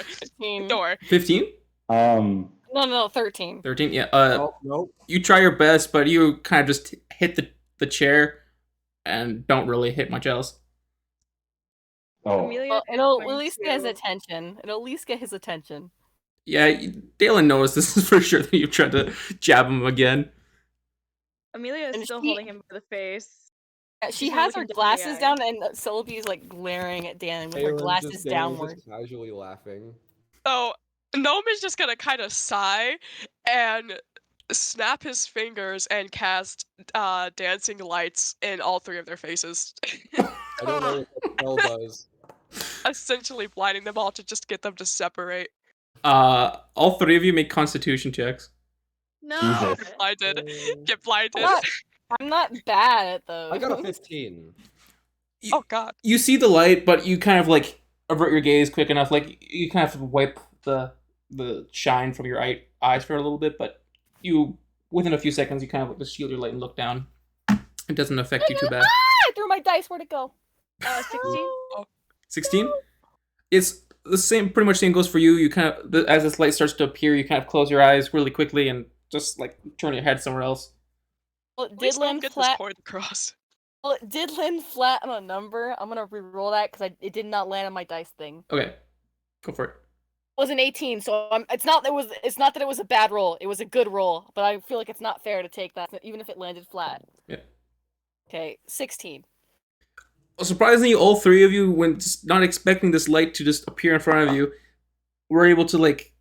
15. Don't worry. 15? No, 13. 13? Yeah. Nope. You try your best, but you kind of just hit the chair and don't really hit much else. Oh, Amelia Well, is it'll going at least get his to- attention. It'll at least get his attention. Yeah, Dalen knows this is for sure that you tried to jab him again. Amelia is And still she- holding him by the face. Yeah, she She's gonna has look her him dead in the glasses eye. down, and Celebi is like glaring at Dan with her glasses downward. Just casually laughing. So, Gnome is just gonna kind of sigh and snap his fingers and cast dancing lights in all three of their faces. I don't know what that spell does. Essentially blinding them all to just get them to separate. All three of you make Constitution checks. No. Jesus. Blinded. Get blinded. I'm not bad at those. I got a 15. Oh god. You see the light, but you kind of like avert your gaze quick enough. Like you kind of wipe the shine from your eyes for a little bit, but you within a few seconds you kind of like just shield your light and look down. It doesn't affect you too bad. I threw my dice. Where'd it go? 16? 16. It's the same. Pretty much same goes for you. You kind of as this light starts to appear, you kind of close your eyes really quickly and just like turn your head somewhere else. Well, it At did least Gnome land get this flat. point across. Well, it did land flat on a number. I'm gonna re-roll that because it did not land on my dice thing. Okay, go for it. It was an 18, so it's not that it was a bad roll. It was a good roll, but I feel like it's not fair to take that even if it landed flat. Yeah. Okay, 16. Well, surprisingly, all three of you, when just not expecting this light to just appear in front of you, were able to like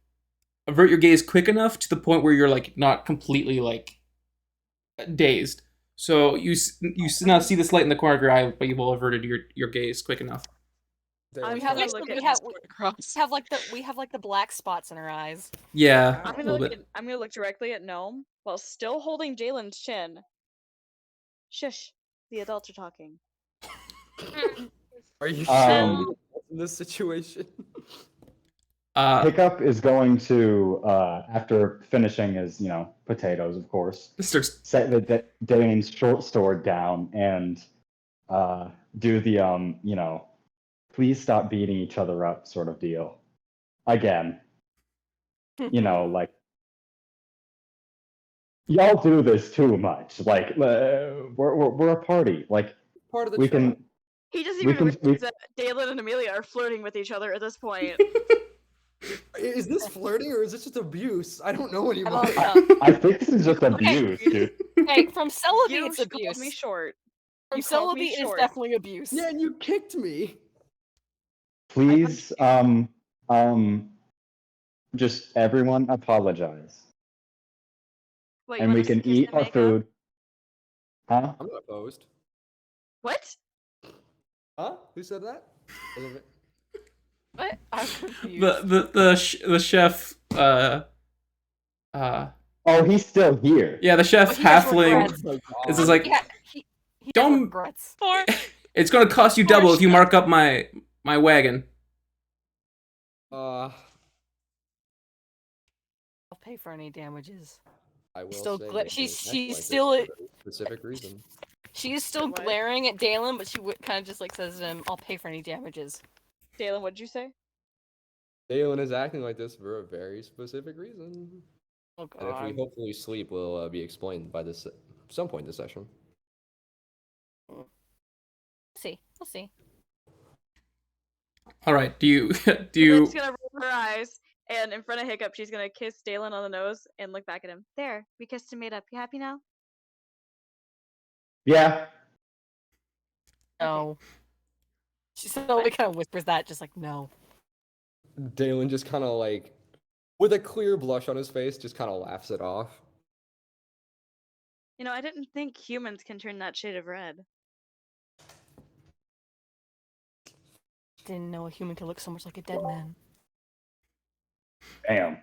avert your gaze quick enough to the point where you're like not completely like dazed. So you now see this light in the corner of your eye, but you've all averted your gaze quick enough. I'm We have gonna like look we at have Point across. we have like the black spots in our eyes. Yeah, I'm a gonna little look bit. at, I'm gonna look directly at Gnome while still holding Jalen's chin. Shush. The adults are talking. Are you sure Um, in this situation? Hiccup is going to, after finishing his, potatoes, of course, Starts. set the Dane's short sword down and do the, please stop beating each other up sort of deal. Again. Like, y'all do this too much. Like, we're a party. Like, Part of the we trial. can. He doesn't We even can- realize that Dalen and Amelia are flirting with each other at this point. Is this flirting or is this just abuse? I don't know I anymore. don't know. I think this is just abuse, dude. Hey, from Celebi, You it's called abuse. me short. From you called me Celebi, it's short. definitely abuse. Yeah, and you kicked me. Please, just everyone apologize. What, you And want we us to can kiss eat and our make up? food. Huh? I'm not opposed. What? Huh? Who said that? What? I'm confused. The chef Oh, he's still here. yeah, the chef He has halfling regrets. is just like, Yeah, he has don't regrets. Poor, it's gonna cost you Poor double if you chef. mark up my wagon. Uh, I'll pay for any damages. I will Still say gla- that she's- they she's act like still this a- for a very specific reason. She is still What? glaring at Dalen, but she kind of just like says to him, "I'll pay for any damages." Dalen, what'd you say? Dalen is acting like this for a very specific reason. Oh And if we god. hopefully sleep, will be explained by this some point in the session. We'll see. We'll see. All right, do you She's gonna roll her eyes, and in front of Hiccup, she's gonna kiss Dalen on the nose and look back at him. There, we kissed and made up. You happy now? Yeah. No. She slowly kind of whispers that, just like, no. Dalen just kind of like, with a clear blush on his face, just kind of laughs it off. You know, I didn't think humans can turn that shade of red. Didn't know a human could look so much like a dead man. Damn.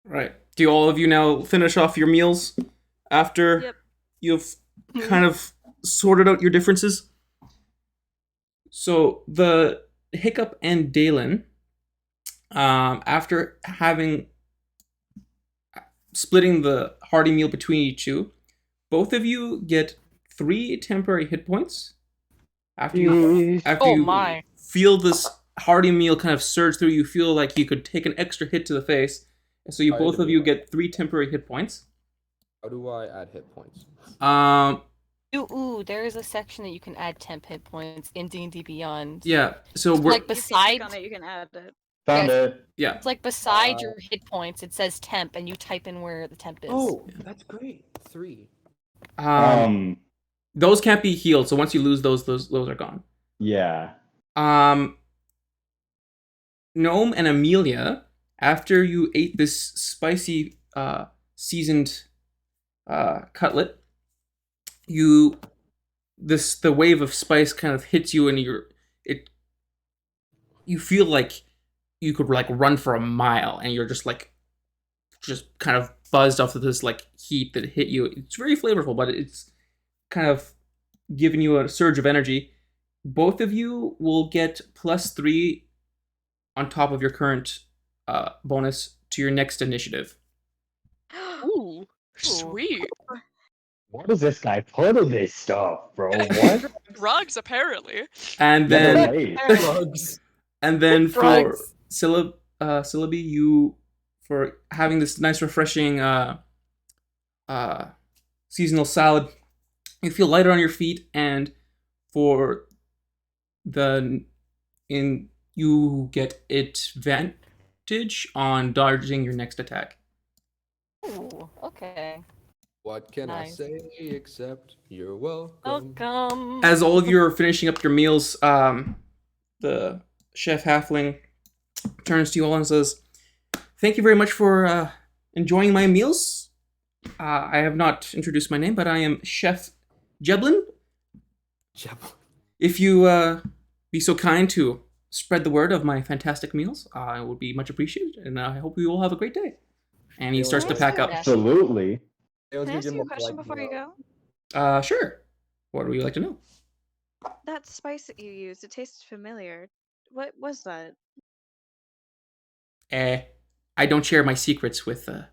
right? Do all of you now finish off your meals after Yep. you've kind of sorted out your differences? So the Hiccup and Dalen, after splitting the hearty meal between you two, both of you get 3 temporary hit points. After you Oh my. feel this hearty meal kind of surge through, you feel like you could take an extra hit to the face, and so How both do of we you know? get 3 temporary hit points. How do I add hit points? Ooh, there is a section that you can add temp hit points in D&D Beyond. Yeah, so we're Like If you beside, click on it, you can add it. Found Yes. it. yeah. it's like beside your hit points, it says temp, and you type in where the temp is. Oh, that's great. 3. Those can't be healed, so once you lose those are gone. Yeah. Gnome and Amelia, after you ate this spicy seasoned cutlet, the wave of spice kind of hits you, and you feel like you could like run for a mile, and you're just kind of buzzed off of this like heat that hit you. It's very flavorful, but it's kind of giving you a surge of energy. Both of you will get +3 on top of your current bonus to your next initiative. Ooh, sweet. What does this guy put in this stuff, bro? What? Drugs, apparently. And Never then made. Drugs. and then for Drugs. Syllabi, you for having this nice refreshing seasonal salad, you feel lighter on your feet, and for you get advantage on dodging your next attack. Ooh, okay. What can I Nice. say except you're welcome? Welcome. As all of you are finishing up your meals, the chef halfling turns to you all and says, "Thank you very much for enjoying my meals. I have not introduced my name, but I am Chef Jeblin. If you be so kind to spread the word of my fantastic meals, I would be much appreciated, and I hope you all have a great day." And he Can I starts to ask pack you up. Absolutely. Dalen's Can I gonna ask give you a him question like, before you go? Sure. What would you like to know? That spice that you used, it tasted familiar. What was that? I don't share my secrets with Fair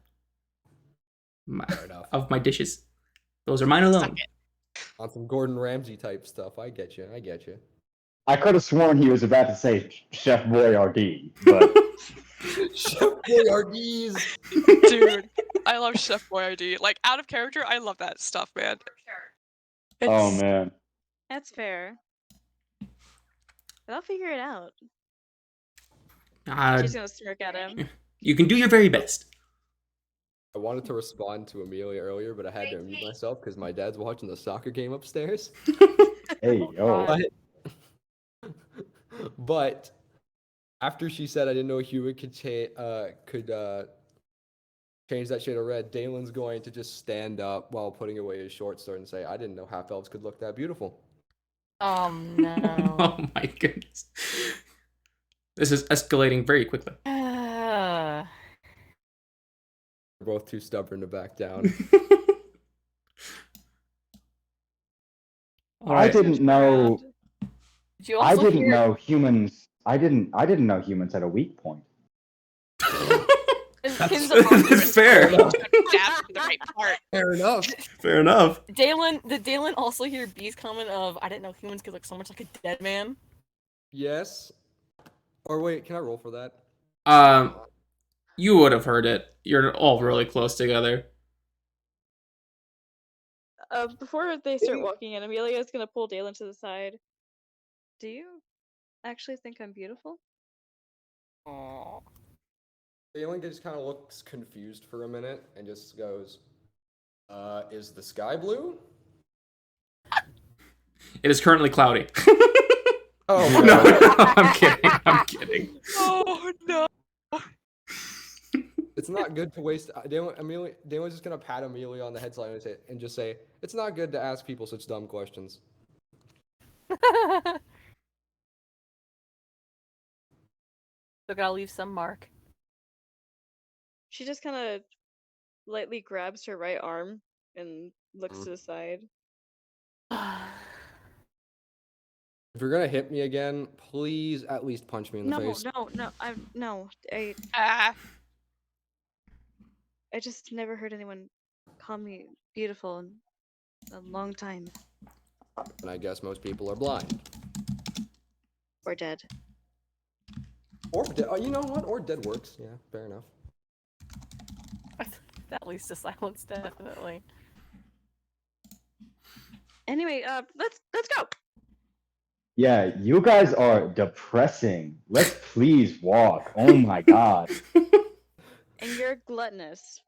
enough. of my dishes. Those are mine alone. On some Gordon Ramsay type stuff. I get you. I could have sworn he was about to say Chef Boyardee, but Chef Boyardee. Dude, I love Chef Boyardee. Like, out of character, I love that stuff, man. oh It's- man. That's fair. But I'll figure it out. She's gonna smirk at him. You can do your very best. I wanted to respond to Amelia earlier, but I had to unmute myself because my dad's watching the soccer game upstairs. Hey, yo. But But after she said, "I didn't know a human could change that shade of red," Dalen's going to just stand up while putting away his short sword and say, "I didn't know half elves could look that beautiful." Oh no. Oh my goodness. This is escalating very quickly. They're both too stubborn to back down. All I right. didn't know. Did you I also didn't hear? know humans. I didn't know humans had a weak point. Kim's That's fair. That's the right part. Fair enough. Fair enough. Did Dalen also hear B's comment of I didn't know humans could look so much like a dead man? Yes. Or wait, can I roll for that? You would have heard it. You're all really close together. Before they start walking in, Amelia's gonna pull Dalen to the side. Do you actually think I'm beautiful? Aww. Dalen just kind of looks confused for a minute and just goes, "Is the sky blue?" It is currently cloudy. Oh, No, no. I'm kidding. I'm kidding. Oh no. It's not good to waste. Dalen's just gonna pat Amelia on the head slightly and just say, "It's not good to ask people such dumb questions." So gotta leave some mark. She just kind of lightly grabs her right arm and looks to the side. If you're gonna hit me again, please at least punch me in the face. I just never heard anyone call me beautiful in a long time. And I guess most people are blind. Or dead. Or dead. Oh, you know what? Or dead works. Yeah, fair enough. That leads to silence, definitely. Anyway, let's go. Yeah, you guys are depressing. Let's please walk. Oh my god. And you're gluttonous.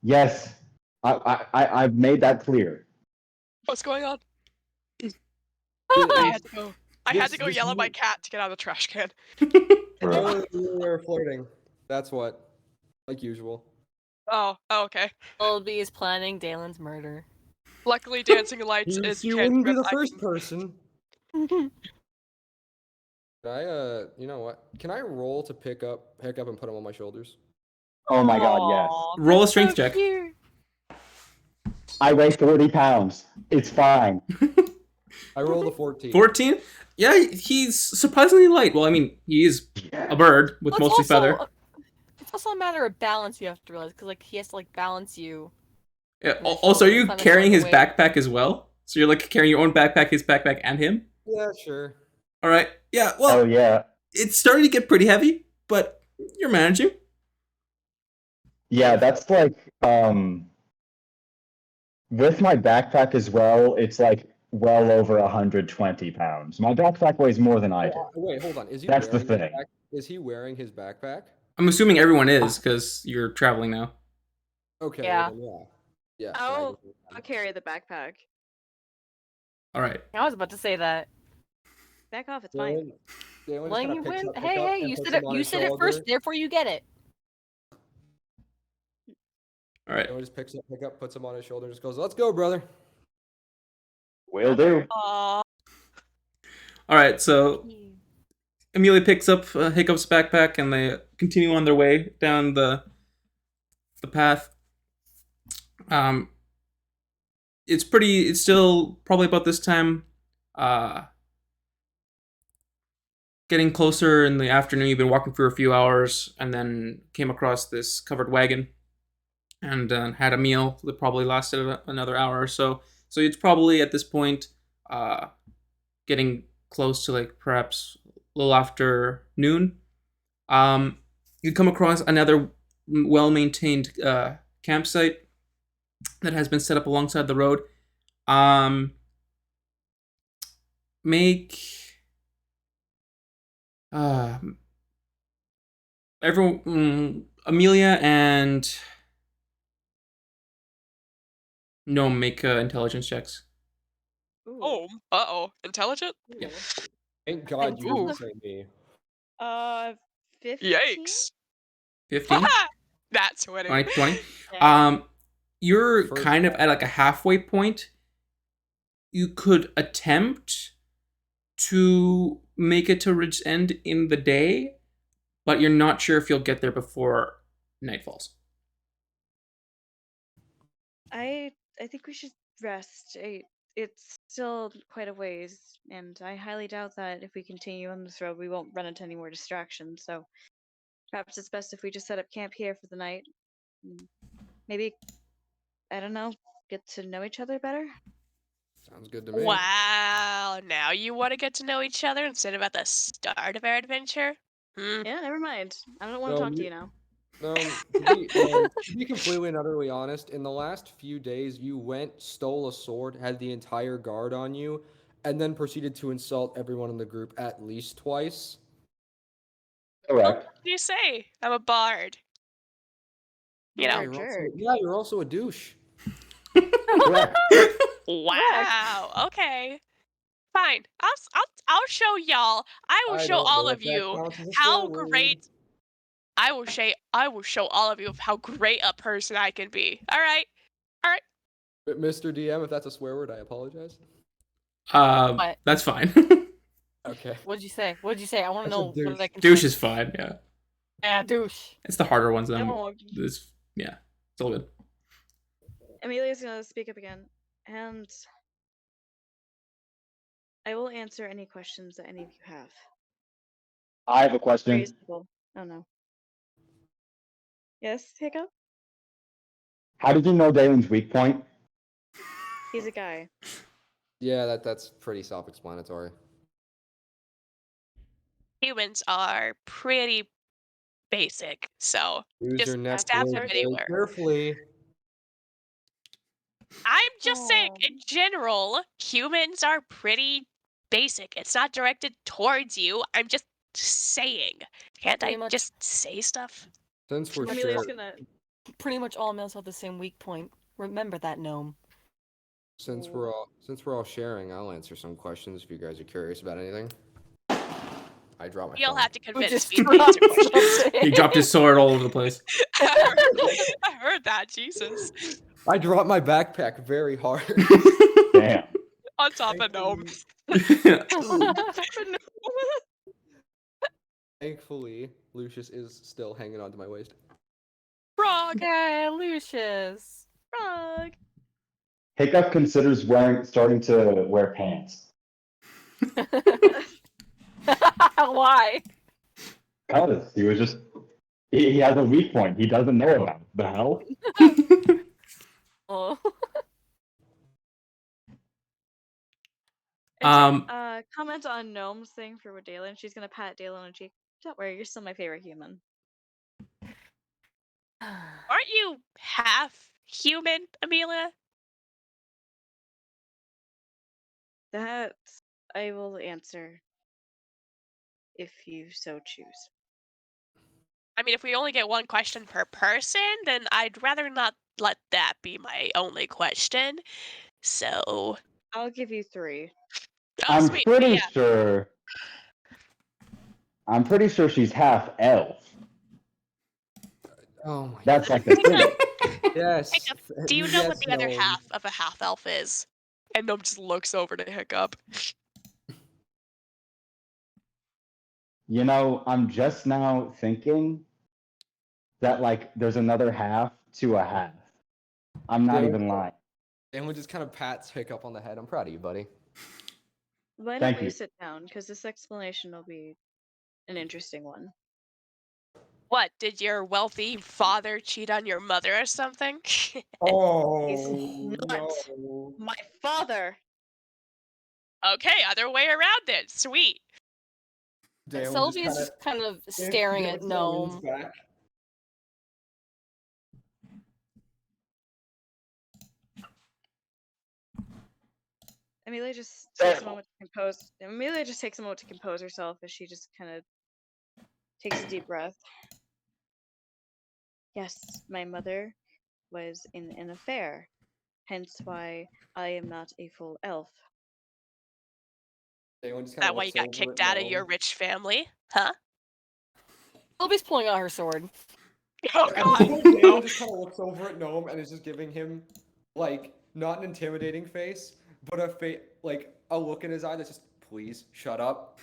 Yes, I've made that clear. What's going on? I This- had to go. I had to go this yell at my new- cat to get out of the trash can. Dalen and you were flirting. That's what. Like usual. Oh, okay. Willoughby is planning Dalen's murder. Luckily, dancing lights is You wouldn't be the cantrip. first person. You know what? Can I roll to pick up and put him on my shoulders? Oh my god, yes. Roll a strength check. Cute. I weigh 40 pounds. It's fine. I rolled a 14. 14? Yeah, he's surprisingly light. Well, I mean, he is a bird with Well, mostly feather. It's also a matter of balance. You have to realize because like he has to like balance you. Yeah, and then also, are she'll you climb a carrying his certain way. backpack as well? So you're like carrying your own backpack, his backpack, and him? Yeah, sure. All right. Yeah, well, Oh yeah. it's starting to get pretty heavy, but you're managing. Yeah, that's like with my backpack as well, it's like well over 120 pounds. My backpack weighs more than I do. Wait, hold on. Is he That's the wearing his thing. Is he wearing his backpack? I'm assuming everyone is because you're traveling now. Okay. Yeah. Well, then, yeah. I'll carry the backpack. All right. I was about to say that. Back off, it's fine. Letting you win. Hey, you said it first, therefore you get it. All right. Dalen just picks up, puts him on his shoulder, and just goes, "Let's go, brother." Will do. Aw. All right. So Amelia picks up Hiccup's backpack and they continue on their way down the path. It's still probably about this time, getting closer in the afternoon. You've been walking for a few hours and then came across this covered wagon and had a meal that probably lasted another hour or so. So it's probably at this point getting close to like perhaps a little after noon. You come across another well-maintained campsite that has been set up alongside the road. Make everyone, Amelia and Gnome make intelligence checks. Ooh. Oh, uh-oh. Intelligent? Ooh. Thank God you Ooh. didn't say me. 15. Yikes. 15? That's 20. 20? 20? Yeah. You're First kind of at like a halfway point. You could attempt to make it to Ridge's End in the day, but you're not sure if you'll get there before night falls. I think we should rest. It's still quite a ways, and I highly doubt that if we continue on this road, we won't run into any more distractions. So perhaps it's best if we just set up camp here for the night. Maybe, I don't know, get to know each other better. Sounds good to me. Wow, now you want to get to know each other instead of at the start of our adventure? Yeah, never mind. I don't want No, to talk to me- you now. To be completely and utterly honest, in the last few days, you went, stole a sword, had the entire guard on you, and then proceeded to insult everyone in the group at least twice. Correct. What do you say? I'm a bard. You know. You're a jerk. You're also a douche. Correct. Wow. Okay. Fine. I'll show y'all. I will I show don't all know of if that you counts as a how swear word. great I will show all of you how great a person I can be. All right. But Mr. DM, if that's a swear word, I apologize. What? That's fine. Okay. What'd you say? What'd you say? I want I to said know what douche. did I can Douche say. is fine, yeah. Yeah, douche. It's the harder ones. Oh, Yeah, it's all good. Amelia's gonna speak up again, and I will answer any questions that any of you have. I have a question. Reasonable. Oh no. Yes, Hiccup? How did you know Dalen's weak point? He's a guy. Yeah, that's pretty self-explanatory. Humans are pretty basic, so Use just your neck stab word them very anywhere. carefully. I'm just saying, Oh. in general, humans are pretty basic. It's not directed towards you. I'm just saying. Can't Pretty I much. just say stuff? Since we're Amelia's sharing, gonna. Pretty much all males have the same weak point. Remember that, gnome. since we're all sharing, I'll answer some questions if you guys are curious about anything. I dropped my You'll phone. have to Who convince just me to answer dropped questions. something? He dropped his sword all over the place. I heard that, Jesus. I dropped my backpack very hard. Damn. On top of gnome. Thankfully, Lucius is still hanging onto my waist. Frog. Yeah, Lucius. Frog. Hiccup considers starting to wear pants. Why? Cause he has a weak point. He doesn't know about it. The hell? Oh. And comment on Gnome's thing for Dalen. She's gonna pat Dalen on the cheek. Don't worry, you're still my favorite human. Aren't you half human, Amelia? That I will answer if you so choose. I mean, if we only get one question per person, then I'd rather not let that be my only question. So, I'll give you 3. oh, I'm sweet. pretty Yeah. sure. I'm pretty sure she's half elf. Oh my That's like the thing. Yes. Hiccup, do you know what Yes, the other Gnome. half of a half elf is? And Gnome just looks over to Hiccup. You know, I'm just now thinking that like there's another half to a half. I'm not Yeah. even lying. And we just kind of pats Hiccup on the head. I'm proud of you, buddy. Why don't Thank we you. sit down? Because this explanation will be an interesting one. What, did your wealthy father cheat on your mother or something? Oh not. no. My father! Okay, other way around then. Sweet. Selby is just kind of staring at Gnome. Amelia just takes a moment to compose. Amelia just takes a moment to compose herself as she just kind of takes a deep breath. Yes, my mother was in an affair, hence why I am not a full elf. Dalen just kind That of why you looks got over kicked at out of your Gnome. rich family? Huh? Sylvie's pulling out her sword. Oh At this god. point, No. Dalen just kind of looks over at Gnome and is just giving him, like, not an intimidating face, but like a look in his eye that's just, please, shut up.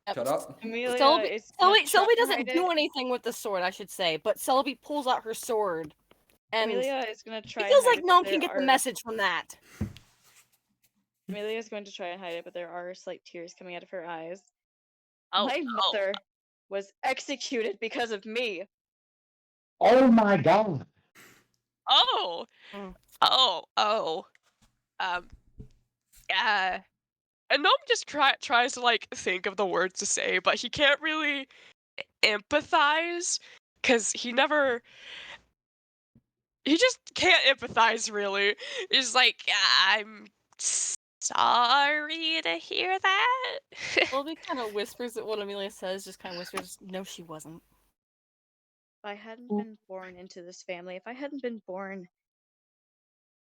Yep. Shut up. Amelia Sylvie, is gonna try Sylvie to doesn't hide do it. anything with the sword, I should say, but Sylvie pulls out her sword, and Amelia is gonna it try and feels hide like it, but Gnome there can get the are- message from that. Amelia is going to try and hide it, but there are slight tears coming out of her eyes. Oh, My oh, mother was executed because of me. Oh my god. oh, Mm. oh. And Gnome just tries to like think of the words to say, but he can't really empathize because he just can't empathize really. He's like, I'm sorry to hear that. Sylvie kind of whispers at what Amelia says, just kind of whispers, no, she wasn't. If I hadn't been born into this family, if I hadn't been born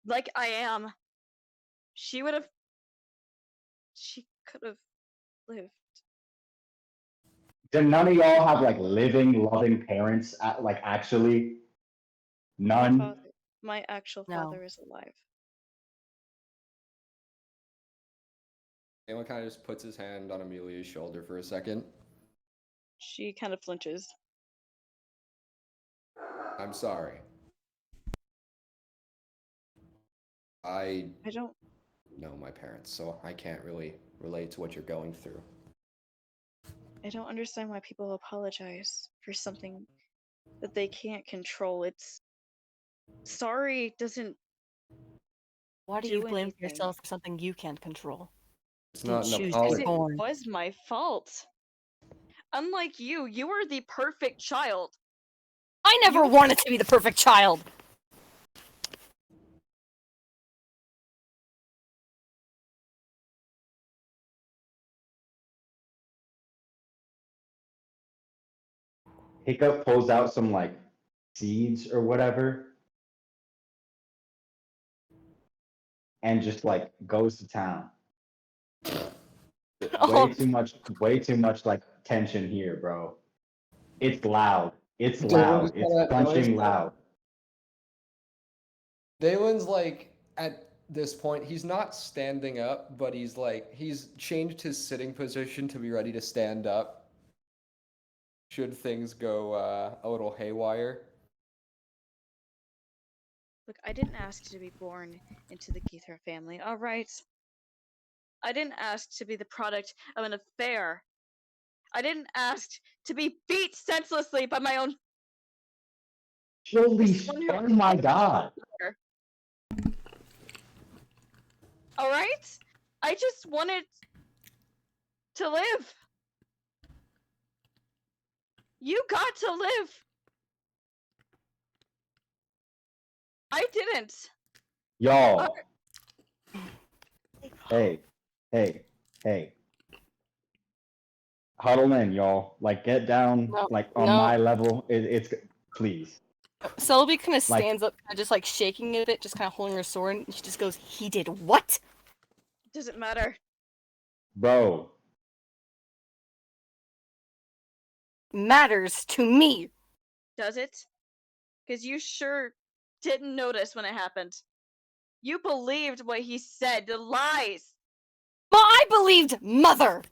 like I am, she could have lived. Do none of y'all have like living, loving parents? Like actually, none. My actual No. father is alive. Dalen kind of just puts his hand on Amelia's shoulder for a second. She kind of flinches. I'm sorry. I don't know my parents, so I can't really relate to what you're going through. I don't understand why people apologize for something that they can't control. It's sorry doesn't Why do do you blame anything. yourself for something you can't control? It's Didn't not an choose to Because be apology. it born. was my fault. Unlike you were the perfect child. I never wanted to be the perfect child. Hiccup pulls out some like seeds or whatever, and just like goes to town. Oh. Way too much like tension here, bro. It's loud. It's Dylan loud. just It's kinda- punching Dylan's- loud. Dalen's like, at this point, he's not standing up, but he's changed his sitting position to be ready to stand up should things go a little haywire. Look, I didn't ask to be born into the Geethra family, alright? I didn't ask to be the product of an affair. I didn't ask to be beat senselessly by my own. Holy Someone who- oh my god. Alright? I just wanted to live. You got to live. I didn't. Y'all. Hey. Huddle in, y'all. Like, get down, No, like, on no. my level. It's please. Sylvie kind of Like- stands up, kind of just like shaking a bit, just kind of holding her sword, and she just goes, he did what? Doesn't matter. Bro. Matters to me. Does it? Because you sure didn't notice when it happened. You believed what he said, the lies. Well, I believed Mother.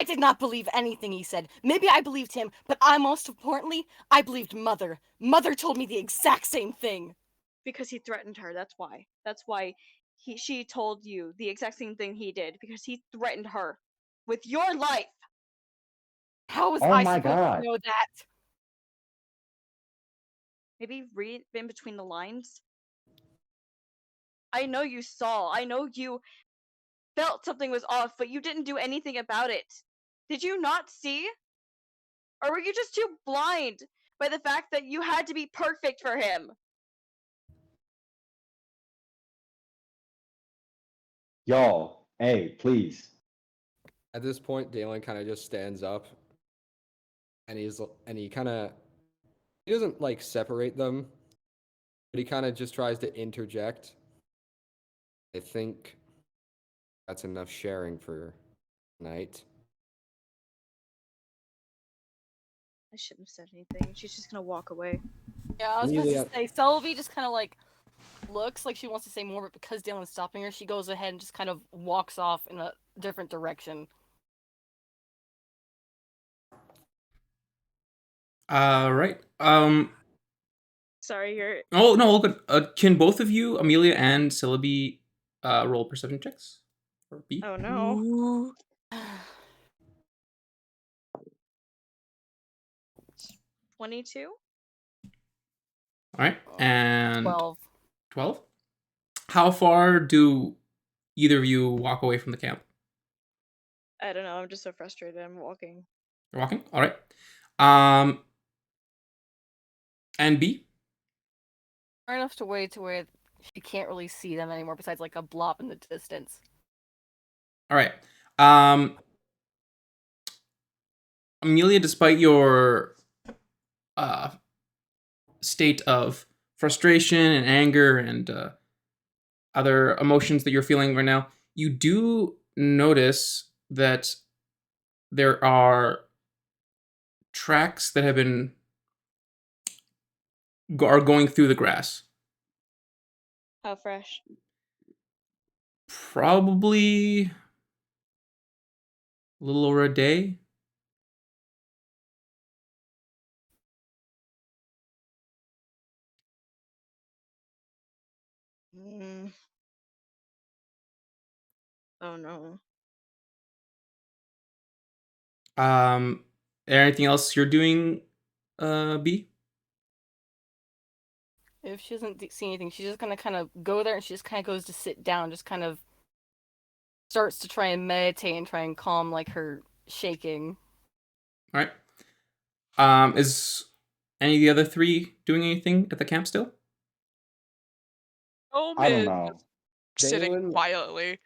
I did not believe anything he said. Maybe I believed him, but most importantly, I believed Mother. Mother told me the exact same thing. Because he threatened her, that's why. That's why she told you the exact same thing he did, because he threatened her with your life. How was Oh I my supposed God. to know that? Maybe read in between the lines. I know you saw, I know you felt something was off, but you didn't do anything about it. Did you not see? Or were you just too blind by the fact that you had to be perfect for him? Y'all. Hey, please. At this point, Dalen kind of just stands up, and he doesn't like separate them, but he kind of just tries to interject. I think that's enough sharing for night. I shouldn't have said anything. She's just gonna walk away. Yeah, I was Amelia- about to say, Selby just kind of like looks like she wants to say more, but because Dylan's stopping her, she goes ahead and just kind of walks off in a different direction. Right. Sorry, you're. Oh no, all good. Can both of you, Amelia and Syllabi, roll perception checks? Or B? Oh no. Ooh. 22? All right. And 12. 12. How far do either of you walk away from the camp? I don't know. I'm just so frustrated. I'm walking. You're walking. All right. And B. Far enough to where she can't really see them anymore, besides like a blob in the distance. All right. Amelia, despite your state of frustration and anger and other emotions that you're feeling right now, you do notice that there are tracks that have been are going through the grass. How fresh? Probably a little over a day. Mm. Oh no. Anything else you're doing, B? If she doesn't see anything, she's just gonna kind of go there, and she just kind of goes to sit down, just kind of starts to try and meditate and try and calm like her shaking. All right. Is any of the other three doing anything at the camp still? Gnome I don't is know. sitting Dalen- quietly.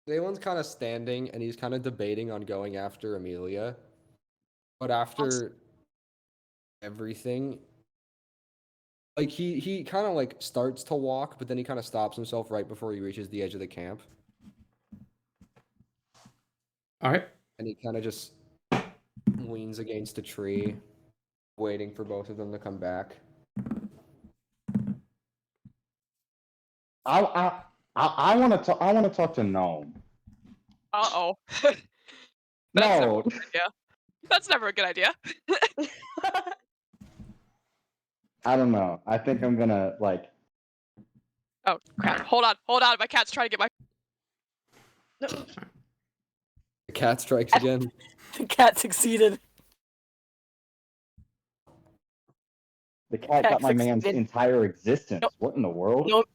Dalen's kind of standing and he's kind of debating on going after Amelia. But after everything, like he kind of like starts to walk, but then he kind of stops himself right before he reaches the edge of the camp. All right. And he kind of just leans against a tree, waiting for both of them to come back. I want to talk. I want to talk to Gnome. Uh-oh. That's never a No, good idea. That's never a good idea. I don't know. I think I'm gonna like. Oh, crap. Hold on. My cat's trying to get my... The cat strikes again. The cat succeeded. The cat Cat got my man's succeeded. entire existence. Nope. What in the world? Nope.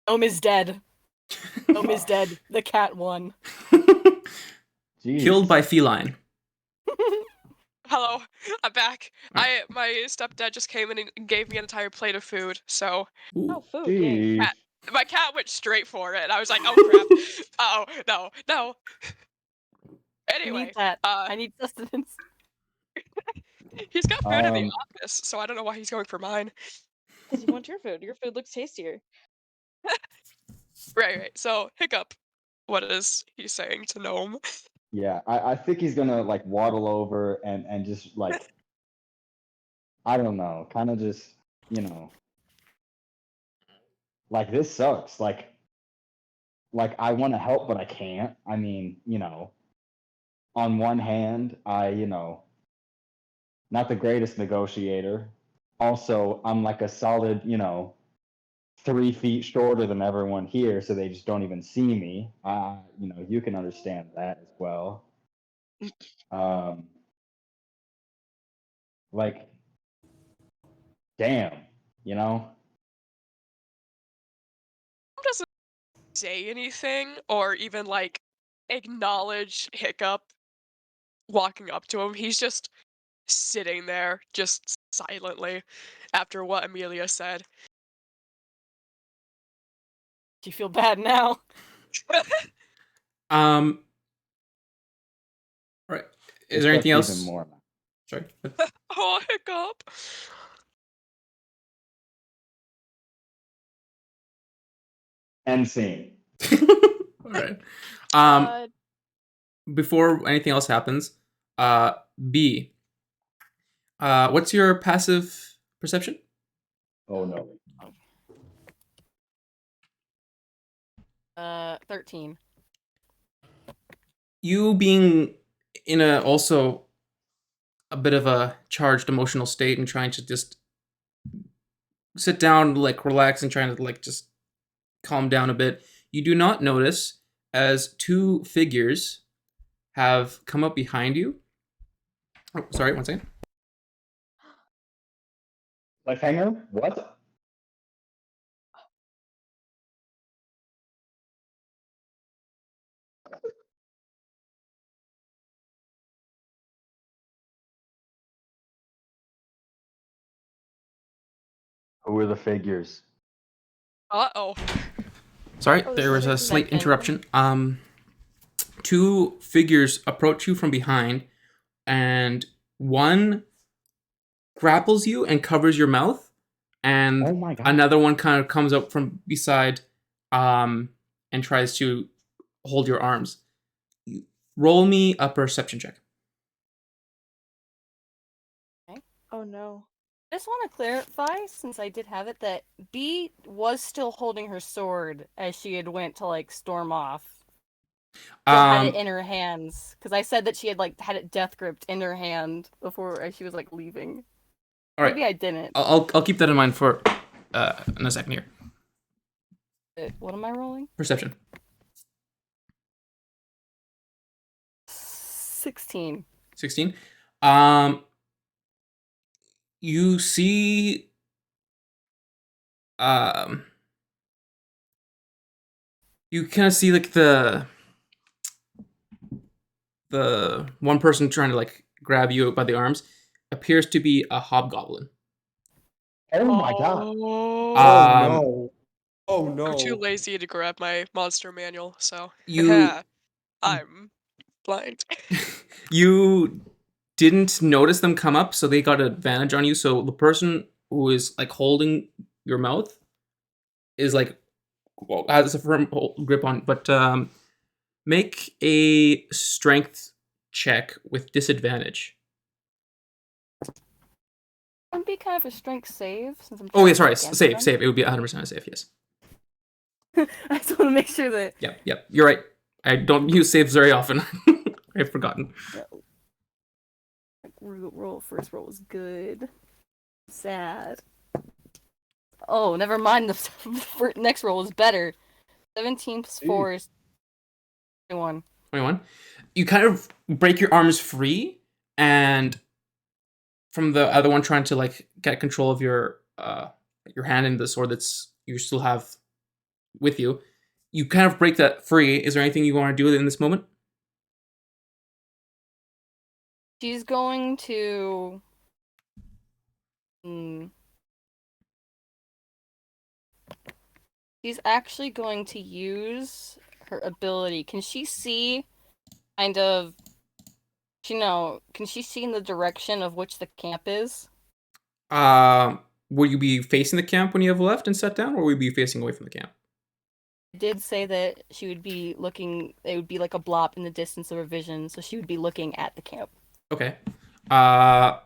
Gnome is dead. Gnome is dead. The cat won. Jeez. Killed by feline. Hello, I'm back. My stepdad just came in and gave me an entire plate of food, so Ooh. Oh, food. Yay. Jeez. my cat went straight for it. I was like, oh crap. Oh no. I Anyway, need that. I need sustenance. he's got food in the Um, office, so I don't know why he's going for mine. Because you want your food. Your food looks tastier. Right. So, Hiccup, what is he saying to Gnome? Yeah, I think he's gonna like waddle over and just like I don't know, kind of just like this sucks. Like I want to help but I can't. I mean, on one hand, not the greatest negotiator. Also, I'm like a solid, 3 feet shorter than everyone here, so they just don't even see me. You can understand that as well. Like, damn, Doesn't say anything or even like acknowledge Hiccup walking up to him. He's just sitting there, just silently, after what Amelia said. Do you feel bad now? All right. Is there anything Even else? more. Sorry. Oh, Hiccup. End scene. All right. before anything else happens, B. What's your passive perception? Oh no. 13. You being in a also a bit of a charged emotional state and trying to just sit down, like relax and trying to like just calm down a bit, you do not notice as two figures have come up behind you. Oh, sorry, one second. Cliffhanger? What? Who are the figures? Uh-oh. Sorry, Oh, there was a this is slight mentioned. interruption. Two figures approach you from behind, and one grapples you and covers your mouth, and Oh my god. another one kind of comes up from beside, and tries to hold your arms. Roll me a perception check. Oh no. I just want to clarify, since I did have it, that B was still holding her sword as she had went to like storm off. Still had it in her hands, because I said that she had like had it death gripped in her hand before as she was like leaving. All right, Maybe I didn't. I'll keep that in mind for in a second here. What am I rolling? Perception. 16. 16. You see you kind of see like the one person trying to like grab you by the arms appears to be a hobgoblin. Oh my god. Oh. Oh no. Oh no. I'm too lazy to grab my monster manual, so You I'm blind. you didn't notice them come up, so they got an advantage on you. So the person who is like holding your mouth is like has a firm grip on. But make a strength check with disadvantage. Would be kind of a strength save since I'm. Oh yeah, sorry, against save, them. save. It would be 100% a save. Yes. I just want to make sure that. Yep. You're right. I don't use saves very often. I've forgotten. First roll was good. Sad. Oh, never mind. The next roll was better. 17 plus 4 is 21. 21. You kind of break your arms free, and from the other one trying to like get control of your hand and the sword that's you still have with you, you kind of break that free. Is there anything you want to do in this moment? She's going to. She's actually going to use her ability. Can she see kind of. Can she see in the direction of which the camp is? Will you be facing the camp when you have left and sat down, or will you be facing away from the camp? It did say that she would be looking. It would be like a blop in the distance of her vision, so she would be looking at the camp. Okay. That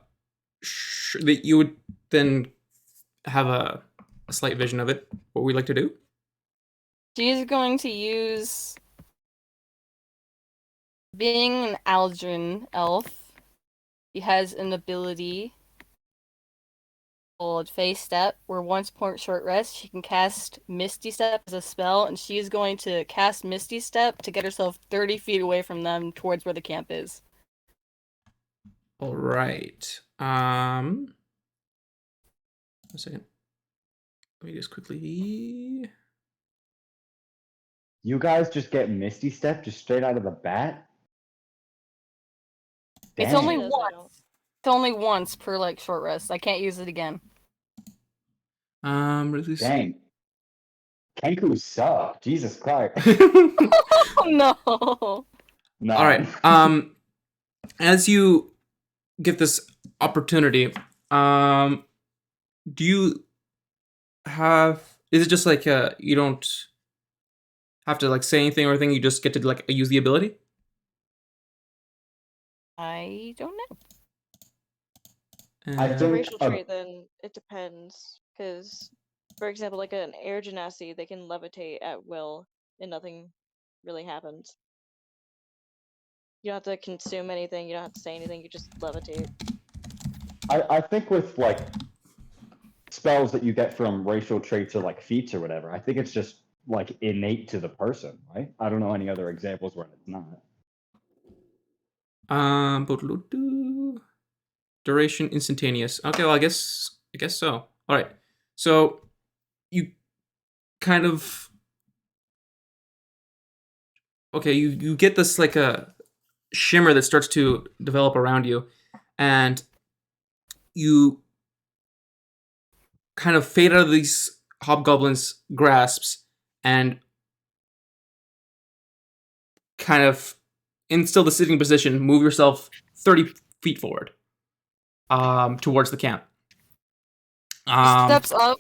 you would then have a slight vision of it. What would we like to do? She is going to use. Being an Aldrin elf, she has an ability called Phase Step, where once per short rest, she can cast Misty Step as a spell, and she is going to cast Misty Step to get herself 30 feet away from them towards where the camp is. All right. A second. Let me just quickly. You guys just get Misty Step just straight out of the bat? It's Dang. only She does, I don't. once. It's only once per like short rest. I can't use it again. Release. Dang. Kenku suck. Jesus Christ. Oh no. No. All right. As you get this opportunity, do you have? Is it just like you don't have to like say anything or anything? You just get to like use the ability? I don't know. I If it's a think racial trait, then it depends. Because, for example, like an air genasi, they can levitate at will, and nothing really happens. You don't have to consume anything. You don't have to say anything. You just levitate. I think with like spells that you get from racial traits or like feats or whatever, I think it's just like innate to the person, right? I don't know any other examples where it's not. Duration instantaneous. Okay, well, I guess so. All right. So you kind of you get this like a shimmer that starts to develop around you, and you kind of fade out of these hobgoblins' grasps and kind of in still the sitting position, move yourself 30 feet forward towards the camp. Steps up,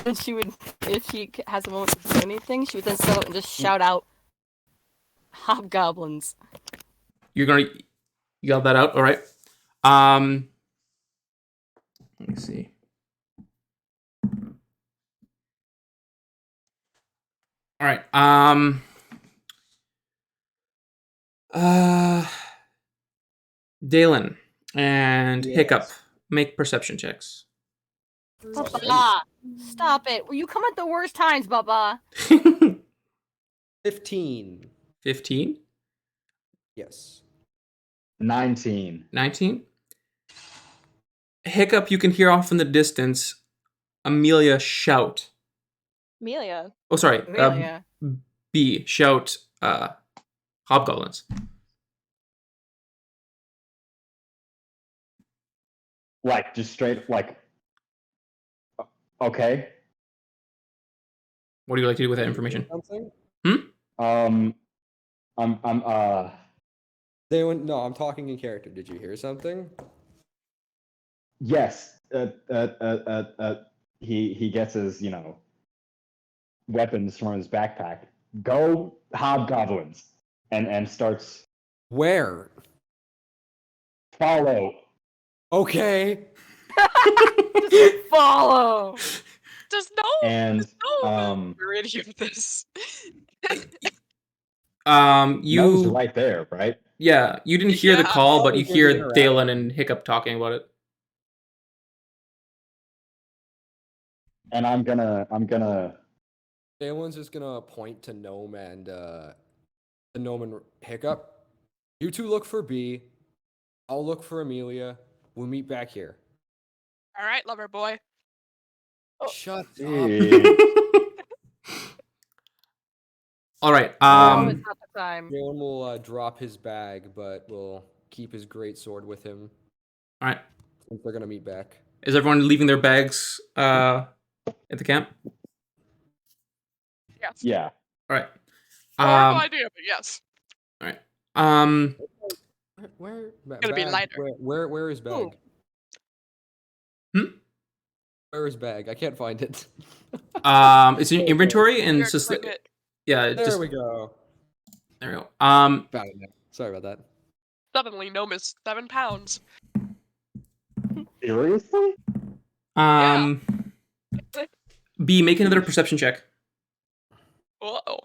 and she would, if she has a moment to do anything, she would then step up and just shout out, "Hobgoblins!" You're gonna yell that out, all right? Let me see. All right. Dalen and Hiccup, make perception checks. Baba, stop it! You come at the worst times, Baba. 15. 15? Yes. 19. 19? Hiccup, you can hear off in the distance Amelia shout. Amelia. Oh, sorry. Amelia. B, shout hobgoblins. Like just straight like okay. What do you like to do with that information? Something? I'm No, I'm talking in character. Did you hear something? yes. He gets his, weapons from his backpack. Go hobgoblins. And starts Where? follow. Okay. Just follow. Does no And know any of this? No's You right there, right? yeah, you didn't hear the Yeah. call, but you Probably hear the hear Dalen and Hiccup talking about it. And I'm gonna Dalen's just gonna point to Gnome and Hiccup. You two look for B. I'll look for Amelia. We'll meet back here. All right, lover boy. Shut up. Hey. All right. Now is not the time. Dalen will drop his bag, but will keep his great sword with him. All right. Since they're gonna meet back. Is everyone leaving their bags at the camp? Yes. Yeah. All right. Horrible idea, but yes. All right. Where? Gonna be lighter. Where is bag? Where is bag? I can't find it. It's in inventory, and it's just yeah. There we go. There we go. Found it now. Sorry about that. Suddenly, Gnome is 7 pounds. Seriously? B, make another perception check. Uh-oh.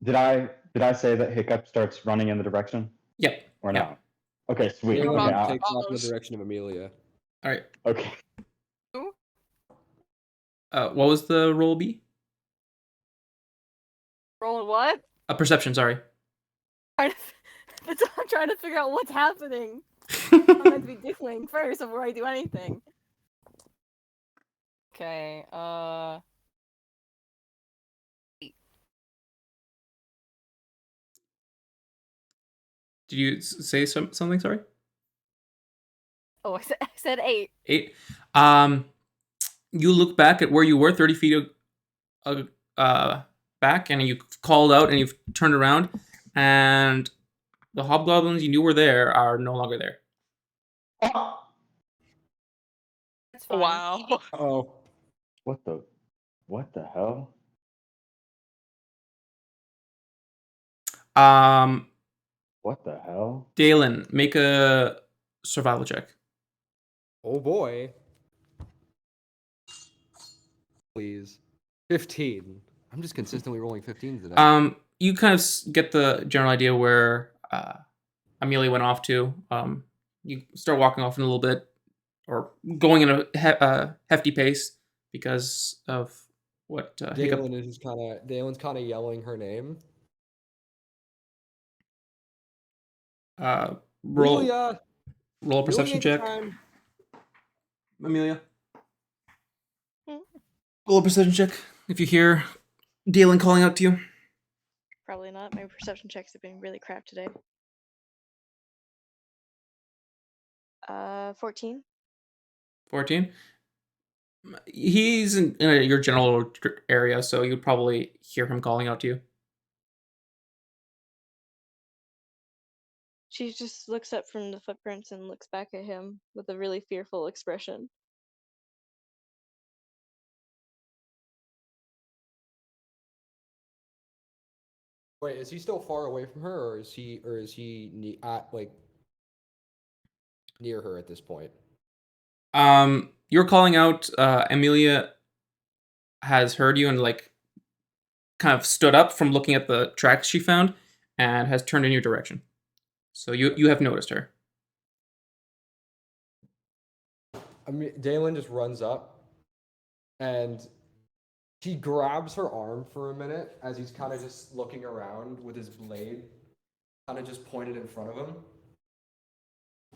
Did I say that Hiccup starts running in the direction? Yep. Or Yep. no? Okay, sweet. Dalen Okay, takes off in the follows. direction of Amelia. All right. okay. What was the roll, B? Rolling what? A perception. Sorry. I'm trying to figure out what's happening. I'm meant to be doing first before I do anything. Okay, Did you say something? Sorry. Oh, I said 8. 8. You look back at where you were 30 feet back, and you called out, and you've turned around, and the hobgoblins you knew were there are no longer there. That's fine. Wow. Oh. What the hell? What the hell? Dalen, make a survival check. Oh boy. Please. 15. I'm just consistently rolling 15s today. You kind of get the general idea where Amelia went off to. You start walking off in a little bit, or going in a hefty pace because of what Hiccup. Dalen's kind of yelling her name. Roll Amelia! roll a perception Amelia check. time. Amelia. Hmm? Roll a perception check if you hear Dalen calling out to you. Probably not. My perception checks have been really crap today. 14. 14. He's in your general area, so you'd probably hear him calling out to you. She just looks up from the footprints and looks back at him with a really fearful expression. Wait, is he still far away from her, or is he near her at this point? You're calling out. Amelia has heard you and like kind of stood up from looking at the tracks she found and has turned in your direction. So you have noticed her. I mean, Dalen just runs up, and he grabs her arm for a minute as he's kind of just looking around with his blade, kind of just pointed in front of him.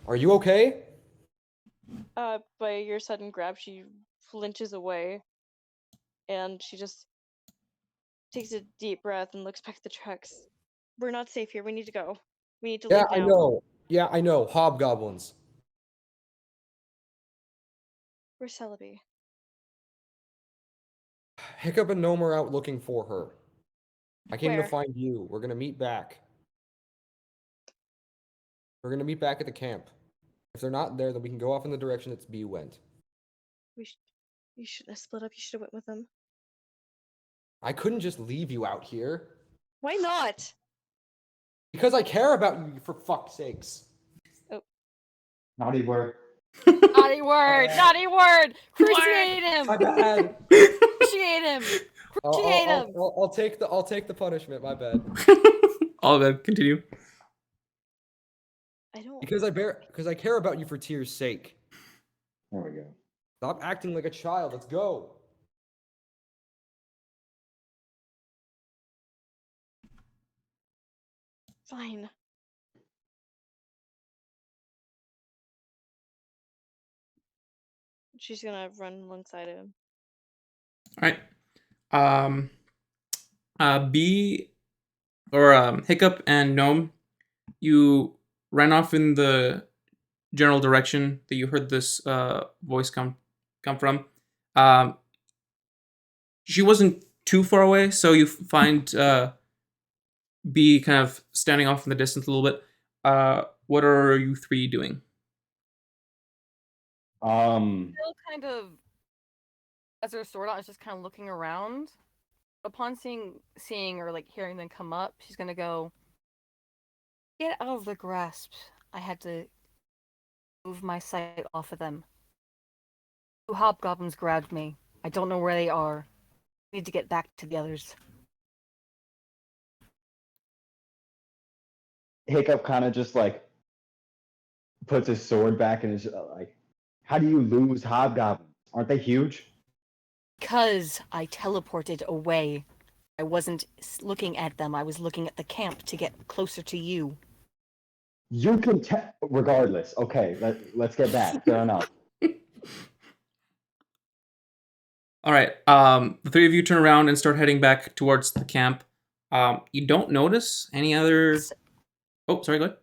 Are you okay? By your sudden grab, she flinches away, and she just takes a deep breath and looks back at the tracks. We're not safe here. We need to go. We need to Yeah, leave I now. know. Yeah, I know. Hobgoblins. Where's Celebi? Hiccup and Gnome are out looking for her. I came to Where? find you. We're gonna meet back. We're gonna meet back at the camp. If they're not there, then we can go off in the direction that B went. You shouldn't have split up. You should have went with them. I couldn't just leave you out here. Why not? Because I care about you, for fuck's sakes. Naughty word. Naughty word! Naughty word! Cruciate him! My bad. Cruciate him! Cruciate him! I'll take the punishment. My bad. All good. Continue. I don't. Because I care about you for Tyr's sake. There we go. Stop acting like a child. Let's go. Fine. She's gonna run alongside him. All right. B or Hiccup and Gnome, you ran off in the general direction that you heard this voice come from. She wasn't too far away, so you find B kind of standing off in the distance a little bit. What are you three doing? Still kind of, as her sword out, is just kind of looking around. Upon seeing or like hearing them come up, she's gonna go, get out of the grasp. I had to move my sight off of them. Two hobgoblins grabbed me. I don't know where they are. I need to get back to the others. Hiccup kind of just like puts his sword back and is like, how do you lose hobgoblins? Aren't they huge? Because I teleported away. I wasn't looking at them. I was looking at the camp to get closer to you. You can regardless. Okay, let's get back. Fair enough. All right. The three of you turn around and start heading back towards the camp. You don't notice any other. Oh, sorry. Go ahead.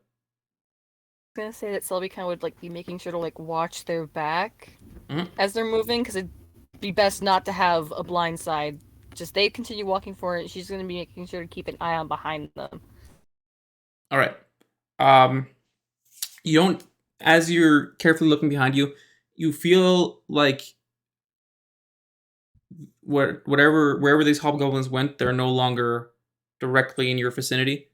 I was gonna say that Selby kind of would like be making sure to like watch their back Mhm. as they're moving, because it'd be best not to have a blind side. Just they continue walking forward. She's gonna be making sure to keep an eye on behind them. All right. You don't. As you're carefully looking behind you, you feel like wherever these hobgoblins went, they're no longer directly in your vicinity.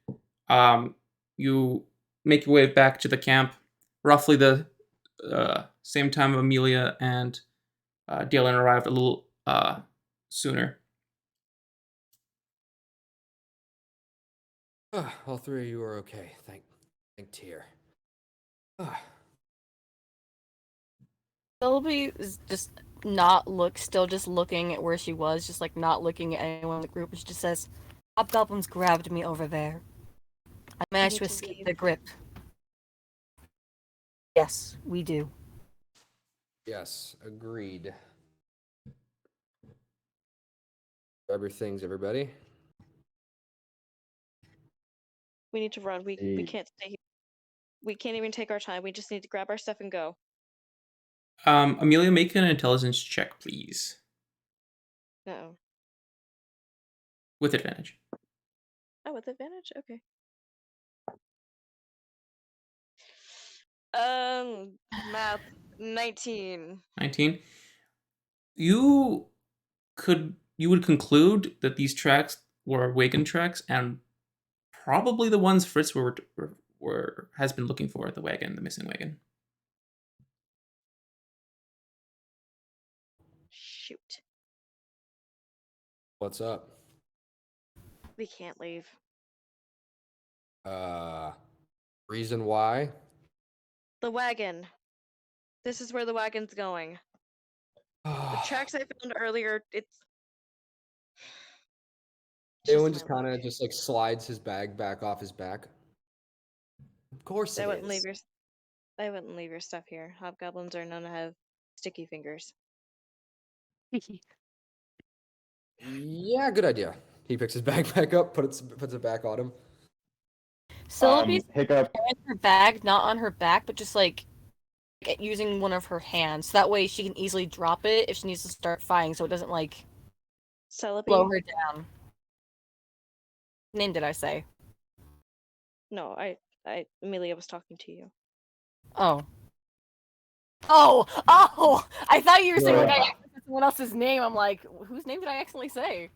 You make your way back to the camp, roughly the same time Amelia and Dalen arrived, a little sooner. All three of you are okay. Thank Tyr. Sylvie is just still just looking at where she was, just like not looking at anyone in the group. She just says, "Hobgoblins grabbed me over there. I managed to need to escape leave. their grip." Yes, we do. Yes, agreed. Grab your things, everybody. We need to run. We Hey. can't stay here. We can't even take our time. We just need to grab our stuff and go. Amelia, make an intelligence check, please, Uh-oh. with advantage. Oh, with advantage? Okay. Math 19. 19. You would conclude that these tracks were wagon tracks, and probably the ones Fritz has been looking for, the missing wagon. Shoot. What's up? We can't leave. Reason why? The wagon. This is where the wagon's going. The tracks I found earlier, it's Dalen just just my kind of luck. just like slides his bag back off his back. Of course I it wouldn't leave is. your I wouldn't leave your stuff here. Hobgoblins are known to have sticky fingers. Yeah, good idea. He picks his bag back up, puts it back on him. Sylvie's Hiccup. carrying her bag, not on her back, but just like using one of her hands. That way she can easily drop it if she needs to start fighting, so it doesn't like Celebi? slow her down. Name did I say? No, Amelia was talking to you. Oh. Oh! I thought you were saying like I Yeah. accidentally said someone else's name. I'm like, whose name did I accidentally say?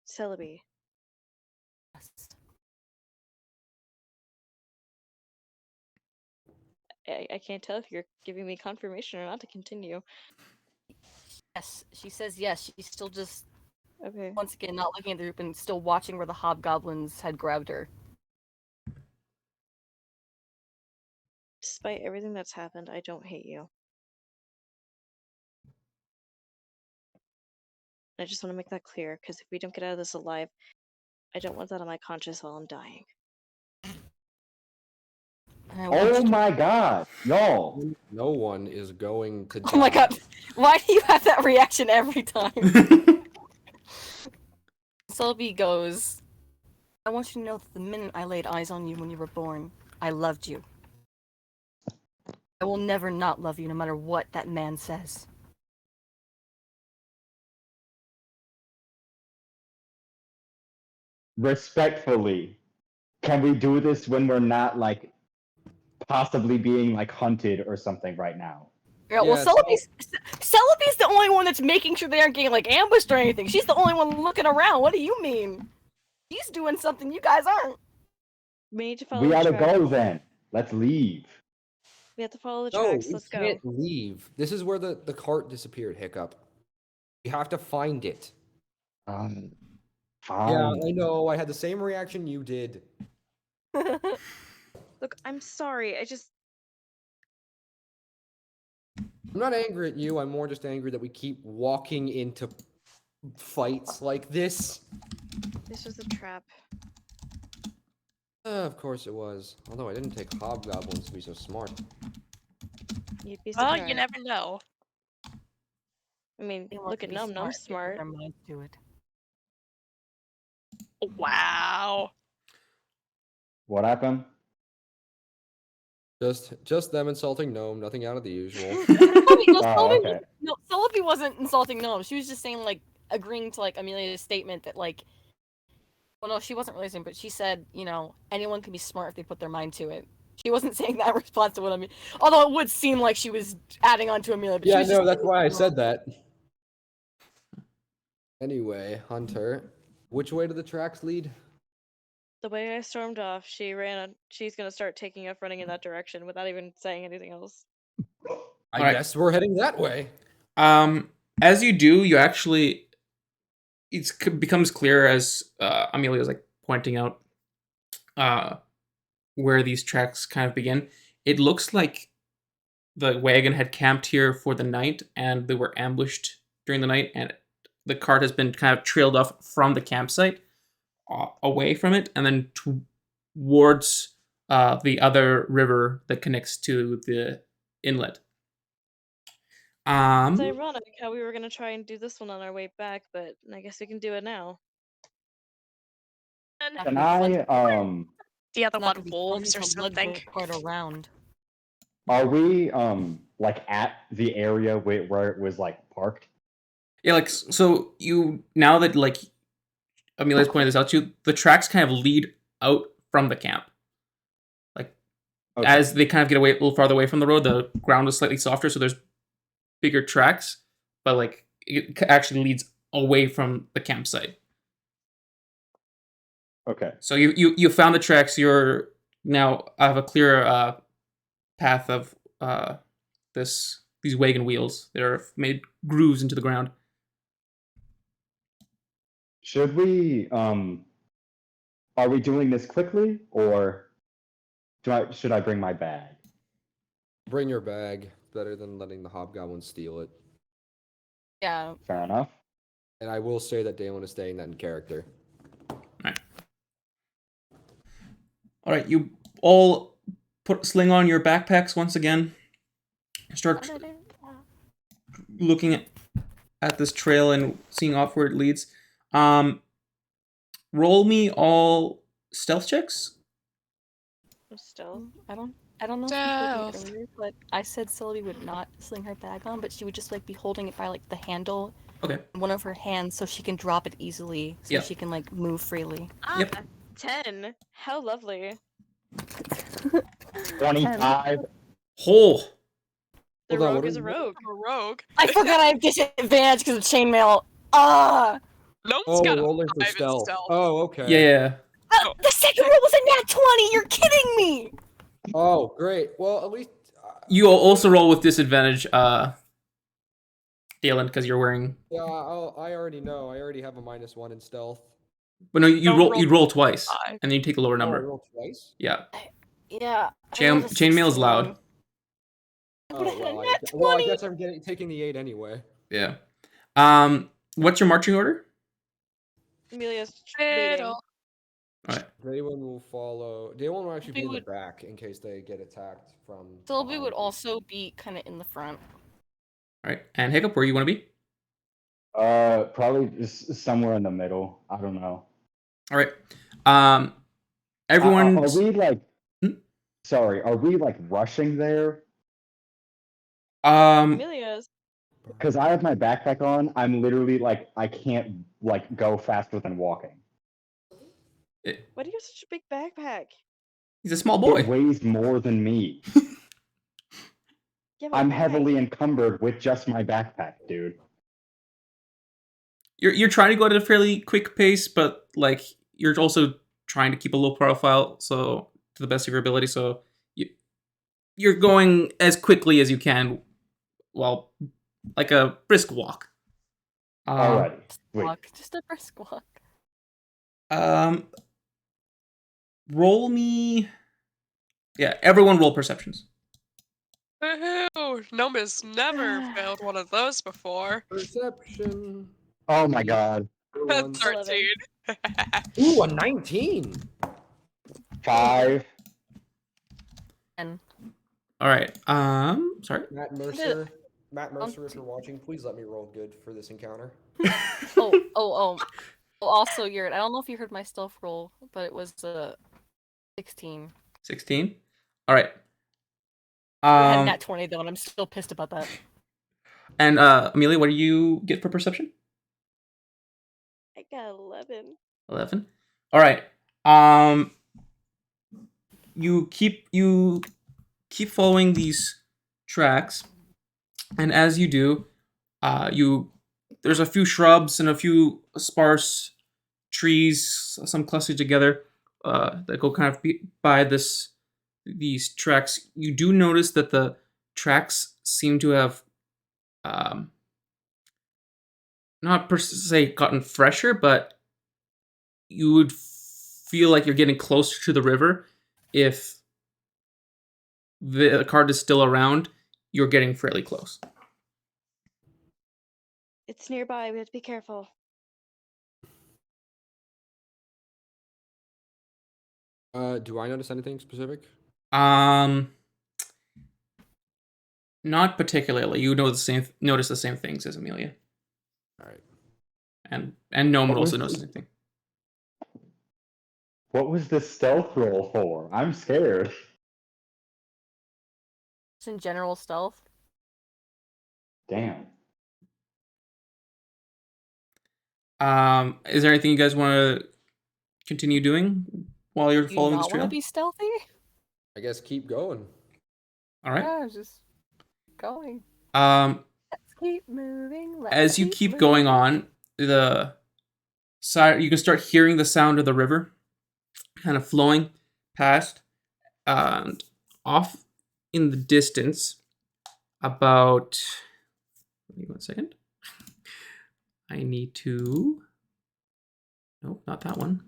Celebi. I can't tell if you're giving me confirmation or not to continue. Yes, she says yes. She's still just Okay. once again not looking at the group and still watching where the hobgoblins had grabbed her. Despite everything that's happened, I don't hate you. I just want to make that clear, because if we don't get out of this alive, I don't want that on my conscience while I'm dying. I want Oh you- my god. No. No one is going to die. Oh my god! Why do you have that reaction every time? Sylvie goes, "I want you to know that the minute I laid eyes on you when you were born, I loved you. I will never not love you, no matter what that man says." Respectfully, can we do this when we're not like possibly being like hunted or something right now? Yeah, well, Yeah, Celebi's the only one that's making sure they aren't getting like ambushed or anything. She's the only one looking around. What do you mean? She's doing something you guys aren't. We need to follow We the gotta tracks. go then. Let's leave. We have to follow the No, tracks. we Let's go. can't leave. This is where the cart disappeared, Hiccup. We have to find it. Fine. Yeah, I know. I had the same reaction you did. Look, I'm sorry. I'm not angry at you. I'm more just angry that we keep walking into fights like this. This was a trap. Of course it was. Although I didn't take hobgoblins to be so smart. You'd be Well, surprised. you never know. I mean, They want look to at be Num Num's They put smart. their minds to it. Wow. What happened? Just them insulting Gnome. Nothing out of the usual. Oh, okay. No, Celebi wasn't insulting Gnome. She was just saying like agreeing to like Amelia's statement that like, well, no, she wasn't really saying, but she said, you know, anyone can be smart if they put their mind to it. She wasn't saying that in response to what I mean. Although it would seem like she was adding on to Amelia. But she Yeah, was no, just that's saying why I it said that. Anyway, Hunter, which way do the tracks lead? The way I stormed off, she's gonna start taking off running in that direction without even saying anything else. I Alright. guess we're heading that way. As you do, you actually becomes clear as Amelia's like pointing out where these tracks kind of begin. It looks like the wagon had camped here for the night, and they were ambushed during the night, and the cart has been kind of trailed off from the campsite away from it, and then towards the other river that connects to the inlet. It's ironic how we were gonna try and do this one on our way back, but I guess we can do it now. Can I The other It's not one gonna be fun wolves or to lug something. the cart around. are we like at the area where it was like parked? Yeah, like so you now that like Amelia's pointed this out to you, the tracks kind of lead out from the camp. Like Okay. as they kind of get away a little farther away from the road, the ground is slightly softer, so there's bigger tracks, but like it actually leads away from the campsite. Okay. So you found the tracks. You're now have a clear path of these wagon wheels. They're made grooves into the ground. Should we are we doing this quickly, or should I bring my bag? Bring your bag. Better than letting the hobgoblin steal it. Yeah. Fair enough. And I will say that Dalen is staying that in character. All right, you all sling on your backpacks once again. Start looking at this trail and seeing off where it leads. Roll me all stealth checks. Still. I don't know if you heard me earlier, but I said Sylvie would not sling her bag on, but she would just like be holding it by like the handle Okay. in one of her hands so she can drop it easily, so Yep. she can like move freely. Yep. 10. How lovely. 25. Oh, The Hold on, rogue what is are a we- rogue. A rogue. I forgot I have disadvantage because of chainmail. Ah! Gnome's Oh, got a rolling for 5 in stealth. stealth. Oh, okay. yeah. The second roll was a nat 20! You're kidding me! Oh, great. Well, at least. You also roll with disadvantage, Dalen, because you're wearing. Yeah, I already know. I already have a -1 in stealth. But no, you Don't roll. You roll twice, 5. and then you take the lower Oh, I number. rolled twice? Yeah. Yeah. Chainmail is loud. I Oh, would've had a well, nat well, I 20! guess I'm taking the 8 anyway. Yeah. What's your marching order? Amelia's waiting. Middle. All right. Dalen will follow. Dalen will actually be in the would- back in case they get attacked from. Sylvie behind. would also be kind of in the front. All right. And Hiccup, where you want to be? Probably just somewhere in the middle. I don't know. All right. Everyone. Are we like? Hmm? Sorry, are we like rushing there? Amelia's. Because I have my backpack on. I'm literally like I can't like go faster than walking. Why do you have such a big backpack? He's a small boy. It weighs more than me. Yeah, but I'm why? heavily encumbered with just my backpack, dude. You're trying to go at a fairly quick pace, but like you're also trying to keep a low profile, so to the best of your ability. So you're going as quickly as you can, well, like a brisk walk. Alrighty. Sweet. Walk. Just a brisk walk. Roll me. Yeah, everyone roll perceptions. Woohoo! Gnome has never failed one of those before. Perception. Oh my god. Everyone- 13. Ooh, a 19. 5. And All right. Sorry. Matt Mercer. Matt Mercer, if you're watching, please let me roll good for this encounter. oh. Also, Yurt, I don't know if you heard my stealth roll, but it was 16. 16. All right. I had nat 20 though, and I'm still pissed about that. And Amelia, what do you get for perception? I got 11. 11. All right. you keep following these tracks, and as you do, there's a few shrubs and a few sparse trees, some clustered together, that go kind of by these tracks. You do notice that the tracks seem to have not per se gotten fresher, but you would feel like you're getting closer to the river. If the cart is still around, you're getting fairly close. It's nearby. We have to be careful. Do I notice anything specific? Not particularly. You notice the same things as Amelia. All right. And Gnome What would also was notice the- anything. What was this stealth roll for? I'm scared. Just in general stealth. Damn. Is there anything you guys want to continue doing while you're Do you following this not want trail? to be stealthy? I guess keep going. All right. Yeah, just going. Let's keep moving. As you keep going on, the side you can start hearing the sound of the river kind of flowing past, and off in the distance, about. Give me 1 second. I need to. Nope, not that one.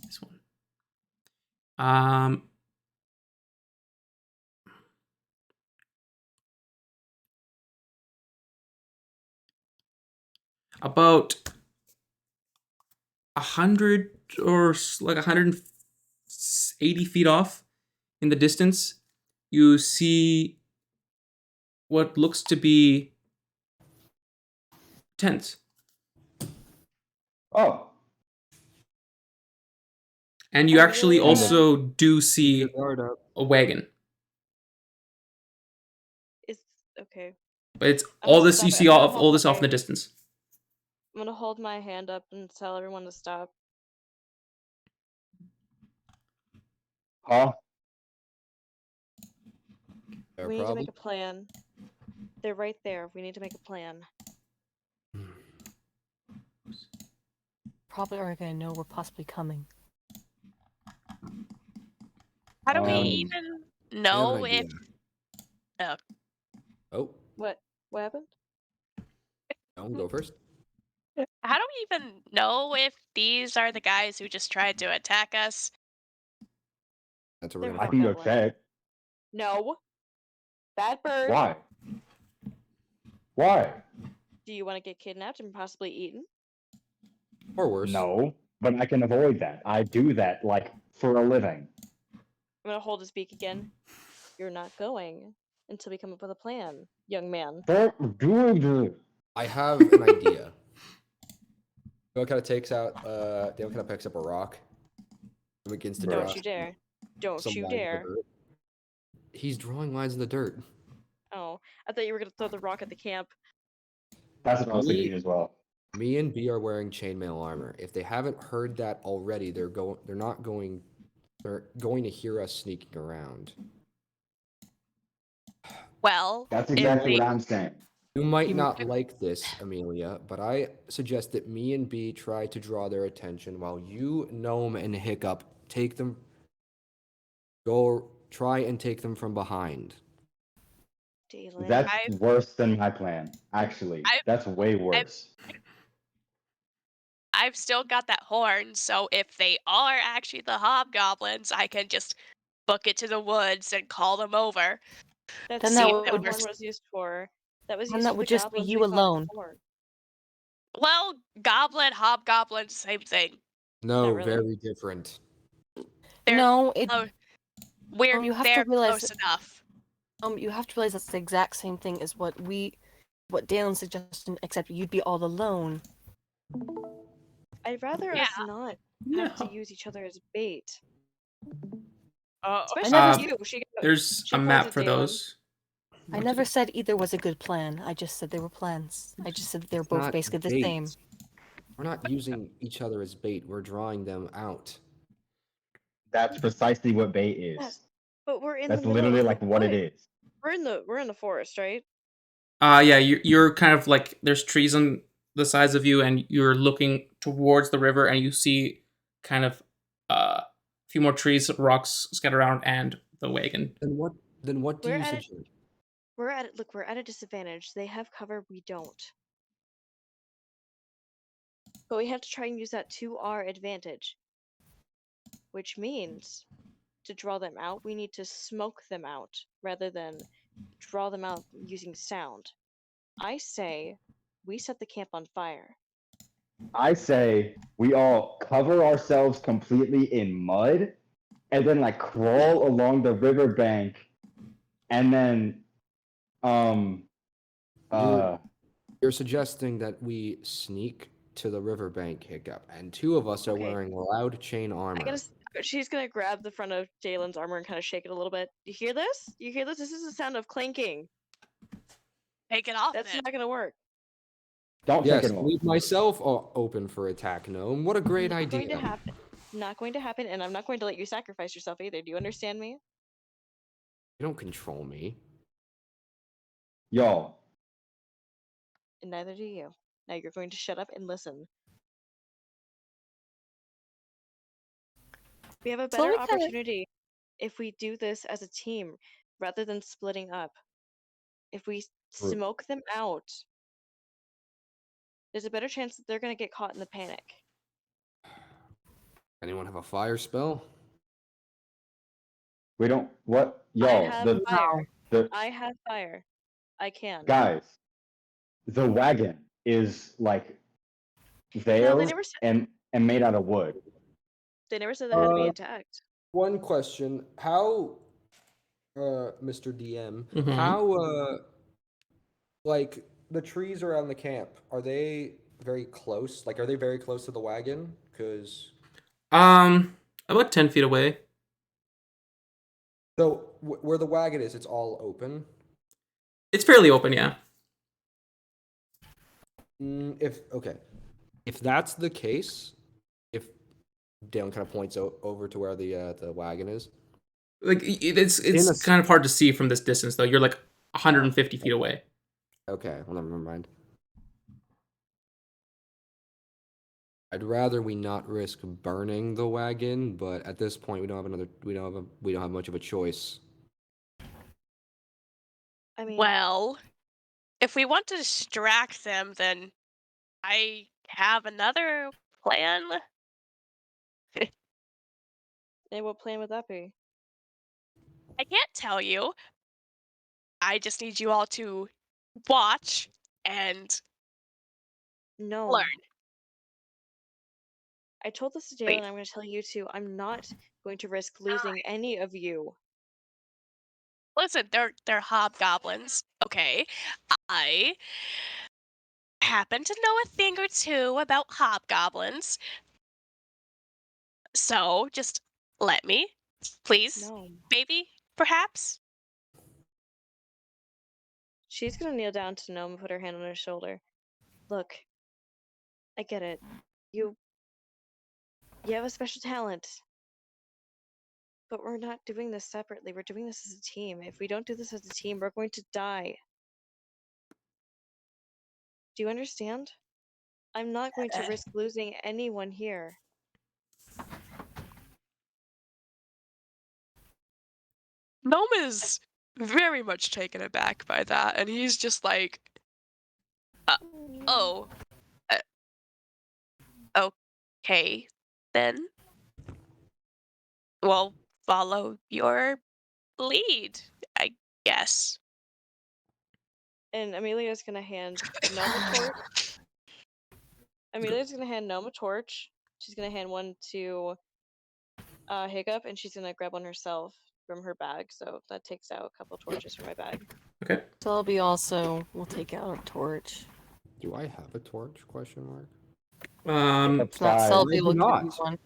This one. About 100 or like 180 feet off in the distance, you see what looks to be tents. Oh, And you actually Amelia. also do see Keep your guard up. a wagon. It's okay. But it's I'm gonna all this stop you it. see I'm gonna all this off in the my- distance. I'm gonna hold my hand up and tell everyone to stop. huh? Fair We need to problem. make a plan. They're right there. We need to make a plan. Probably are gonna know we're possibly coming. How do we Um, even I have know an if idea. Oh, What happened? no, go first. how do we even know if these are the guys who just tried to attack us? That's what we're They're gonna I can go Goblin. check. No. Bad bird. Why? Why? Do you want to get kidnapped and possibly eaten? or worse. No, but I can avoid that. I do that like for a living. I'm gonna hold his beak again. You're not going until we come up with a plan, young man. Stop doing this. I have an idea. Dale kind of takes out. Dale kind of picks up a rock and begins to Don't draw Don't you dare. Don't some you lines in the dare. dirt. He's drawing lines in the dirt. Oh, I thought you were gonna throw the rock at the camp. That's what I was thinking as well. Me and B are wearing chainmail armor. If they haven't heard that already, they're going to hear us sneaking around. Well, That's if exactly we- what I'm saying. You might You- not like this, Amelia, but I suggest that me and B try to draw their attention while you, Gnome, and Hiccup try and take them from behind. Dalen. That's I've- worse than my plan. Actually, I've- that's way worse. I've still got that horn, so if they are actually the hobgoblins, I can just book it to the woods and call them over. That's Then not that what the would horn just- was used for. That was then used that for would the just be goblins you we fought alone. before. Well, goblin, hobgoblin, same thing. No, really. very different. They're No, it. close. We're you have to they're realize close that- enough. You have to realize that's the exact same thing as what Dalen suggested, except you'd be all alone. I'd rather us Yeah. not No. have to use each other as bait. Oh, Especially never- you. There's She a points map at for Dalen. those. I never said either was a good plan. I just said they were plans. I just said they were both Not basically the bait. same. We're not using each other as bait. We're drawing them out. That's precisely what bait is. Yes, but we're in That's the middle literally of like the what it woods. is. We're in the forest, right? Yeah, you're kind of like there's trees on the sides of you, and you're looking towards the river, and you see kind of a few more trees, rocks scattered around, and the wagon. Then what do We're you at it. suggest? We're at a disadvantage. They have cover, we don't. But we have to try and use that to our advantage. Which means to draw them out, we need to smoke them out rather than draw them out using sound. I say we set the camp on fire. I say we all cover ourselves completely in mud and then like crawl along the riverbank and then You're suggesting that we sneak to the riverbank, Hiccup, and two of us are Okay. wearing loud chain I armor. gotta. She's gonna grab the front of Jalen's armor and kind of shake it a little bit. You hear this? You hear this? This is the sound of clanking. Take it off That's then. not gonna work. don't Yes, take it off. leave myself open for attack, Gnome. What a great Not idea. going to happen. Not going to happen, and I'm not going to let you sacrifice yourself either. Do you understand me? You don't control me. Y'all, And neither do you. Now you're going to shut up and listen. We have a So let better me kinda- opportunity if we do this as a team rather than splitting up. If we True. smoke them out, there's a better chance that they're going to get caught in the panic. Anyone have a fire spell? we don't what I y'all have the fire. the I have fire. I can. guys, the wagon is like No, there they never said. and made out of wood. They never said that had to be Uh, intact. One question: How, Mr. DM, Mhm. how, like the trees around the camp, are they very close? Like, are they very close to the wagon? Because About 10 feet away. so where the wagon is, it's all open. It's fairly open, yeah. If that's the case, if Dalen kind of points over to where the wagon is. Like it's In a- kind of hard to see from this distance, though. You're like 150 feet away. Okay, well, never mind. I'd rather we not risk burning the wagon, but at this point we don't have much of a choice. I mean, Well, if we want to distract them, then I have another plan. what plan would that be? I can't tell you. I just need you all to watch and No. learn. I told this to Jalen, Wait. and I'm going to tell you too. I'm not going to risk losing any of you. Listen, they're hobgoblins, okay? I happen to know a thing or two about hobgoblins. So just let me, please, No. maybe, perhaps. She's going to kneel down to Gnome and put her hand on his shoulder. Look, I get it. You have a special talent. But we're not doing this separately. We're doing this as a team. If we don't do this as a team, we're going to die. Do you understand? I'm not going to risk losing anyone here. Gnome is very much taken aback by that, and he's just like, oh, okay, then. Well, follow your lead, I guess. And Amelia's gonna hand Gnome a torch. Amelia's gonna hand Gnome a torch. She's gonna hand one to Hiccup, and she's gonna grab one herself from her bag. So that takes out a couple torches from my bag. Okay. Selby also will take out a torch. Do I have a torch? Question mark. It's not Five. Selby I do will give you not. one.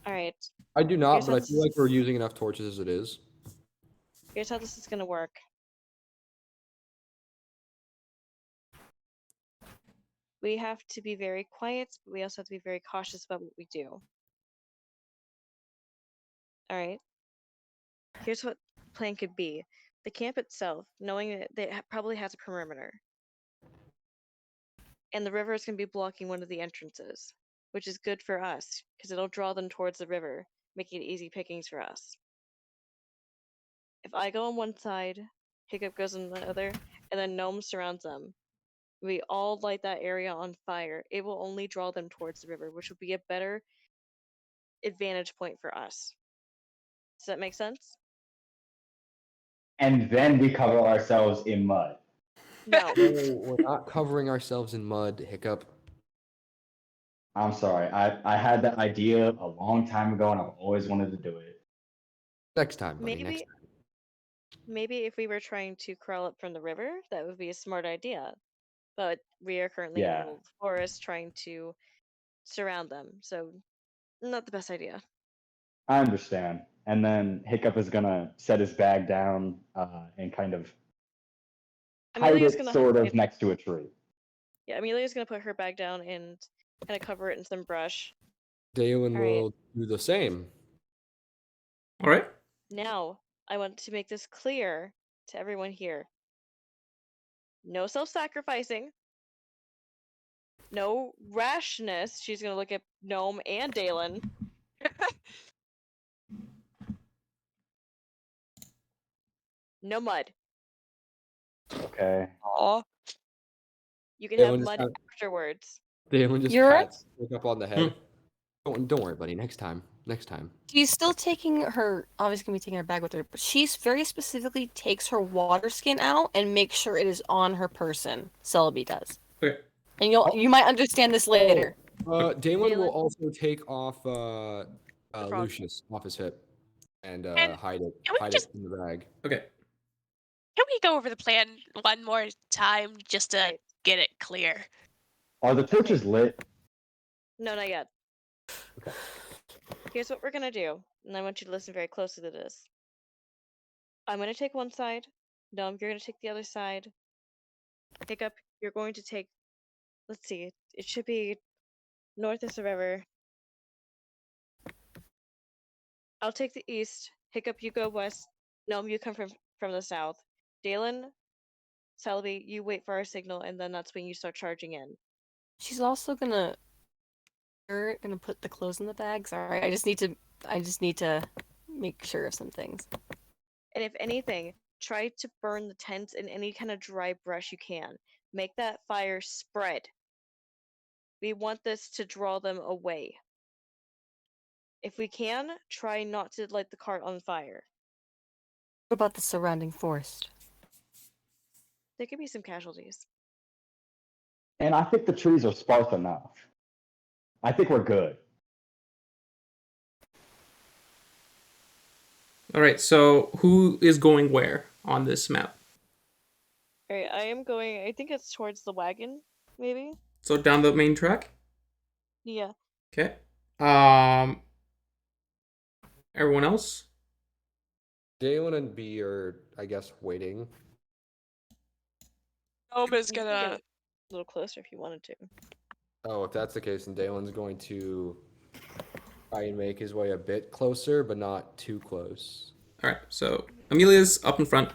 All right. I do not, Here's but how I this feel like we're using enough torches as it is. Here's how this is gonna work. We have to be very quiet, but we also have to be very cautious about what we do. All right. Here's what plan could be. The camp itself, knowing that it probably has a perimeter. And the river is going to be blocking one of the entrances, which is good for us, because it'll draw them towards the river, making it easy pickings for us. If I go on one side, Hiccup goes on the other, and then Gnome surrounds them, we all light that area on fire, it will only draw them towards the river, which will be a better advantage point for us. Does that make sense? And then we cover ourselves in mud. No. No, we're not covering ourselves in mud, Hiccup. I'm sorry. I had that idea a long time ago, and I've always wanted to do it. Next time, buddy. Next Maybe time. maybe if we were trying to crawl up from the river, that would be a smart idea. But we are currently in the Yeah. middle of the forest trying to surround them, so not the best idea. I understand. And then Hiccup is gonna set his bag down and kind of hide Amelia's it gonna sort of hide- next to a tree. Yeah, Amelia's gonna put her bag down and kind of cover it in some brush. Dalen All right. will do the same. All right. Now, I want to make this clear to everyone here. No self-sacrificing. No rashness. She's gonna look at Gnome and Dalen. No mud. Okay. Aw. You can Dalen have just mud kind afterwards. Dalen just You're right. pats Hiccup on the head. Don't worry, buddy. Next time. Next time. She's still taking her, obviously gonna be taking her bag with her, but she's very specifically takes her water skin out and makes sure it is on her person. Celebi does. Okay. And you might understand this later. Dalen Dalen. will also take off frog. Lucius off his hip and And hide it can we just- in the bag. Okay. Can we go over the plan one more time just to Right. get it clear? Are the torches lit? No, not yet. Okay. Here's what we're gonna do, and I want you to listen very closely to this. I'm gonna take one side. Gnome, you're gonna take the other side. Hiccup, you're going to take. Let's see. It should be north of the river. I'll take the east. Hiccup, you go west. Gnome, you come from the south. Dalen, Celebi, you wait for our signal, and then that's when you start charging in. She's also gonna put the clothes in the bags. All right. I just need to make sure of some things. And if anything, try to burn the tents in any kind of dry brush you can. Make that fire spread. We want this to draw them away. If we can, try not to light the cart on fire. What about the surrounding forest? There could be some casualties. And I think the trees are sparse enough. I think we're good. All right. So who is going where on this map? Alright, I am going, I think it's towards the wagon, maybe? So down the main track. Yeah. Okay. Everyone else? Dalen and B are, I guess, waiting. Gnome is You can gonna. get a little closer if you wanted to. Oh, if that's the case, then Dalen's going to try and make his way a bit closer, but not too close. All right. So Amelia's up in front.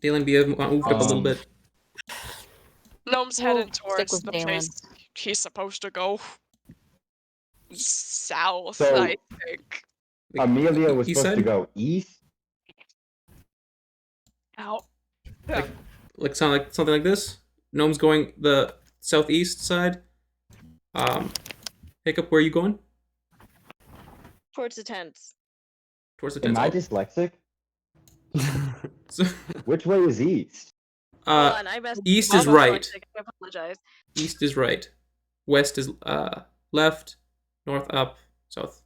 Dalen B moved up a little bit. Gnome's We'll headed stick towards with the Dalen. place he's supposed to go. South, So- I think. Amelia was East supposed to side? go east. Out. Like sound like something like this. Gnome's going the southeast side. Hiccup, where are you going? Towards the tents. Towards the Am I tents. dyslexic? So, Which way is east? Hold on, I messed east I'm is right. dyslexic, I apologize. East is right. West is left. North up. South.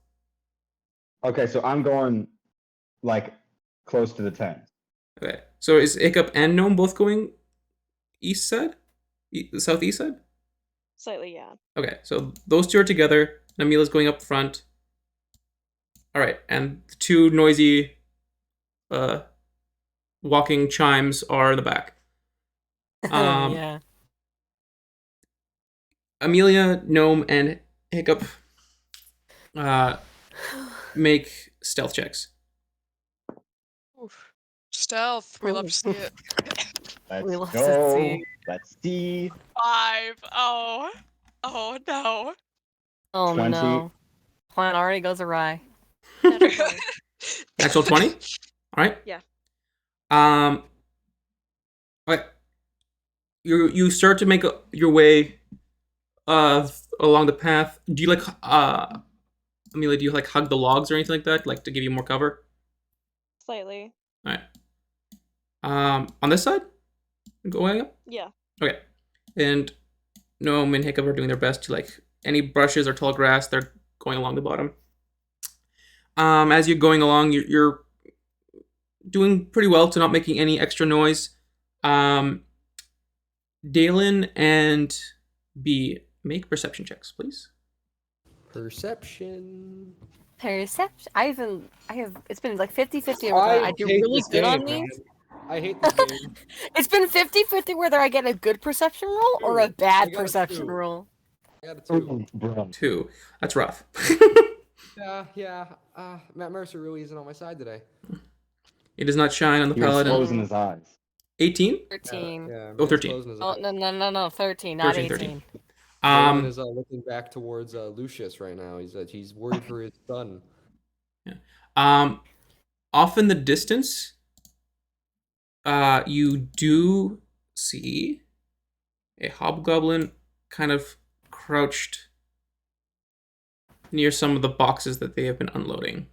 Okay, so I'm going like close to the tent. Okay. So is Hiccup and Gnome both going east side? The southeast side? Slightly, yeah. Okay. So those two are together. Amelia's going up front. All right. And the two noisy walking chimes are in the back. Yeah. Amelia, Gnome, and Hiccup make stealth checks. Oof. Stealth. We love to see it. Let's We love to go. see. Let's see. 5. Oh. Oh no. Oh 20. no. Plan already goes awry. Natural 20. Actual 20? All right. Yeah. Okay. You start to make your way along the path. Do you like Amelia, do you like hug the logs or anything like that, like to give you more cover? Slightly. All right. On this side? Going up? Yeah. Okay. And Gnome and Hiccup are doing their best to like any brushes or tall grass, they're going along the bottom. As you're going along, you're doing pretty well to not making any extra noise. Dalen and B, make perception checks, please. Perception. Perception. I have. It's been like 50-50 whether I do hate really this good on game, these. man. I hate this game. It's been 50-50 whether I get a good perception roll or a Two. bad I got a perception 2. roll. I got a 2. Bro. 2. That's rough. Yeah. Matt Mercer really isn't on my side today. It does not shine on the He was paladin. closing his eyes. 18? 13. Yeah. Oh, Man's 13. closing his Oh eyes. no, 13, not 13, 18. Nolan is looking back towards Lucius right now. He's worried for his son. Off in the distance, you do see a hobgoblin kind of crouched near some of the boxes that they have been unloading.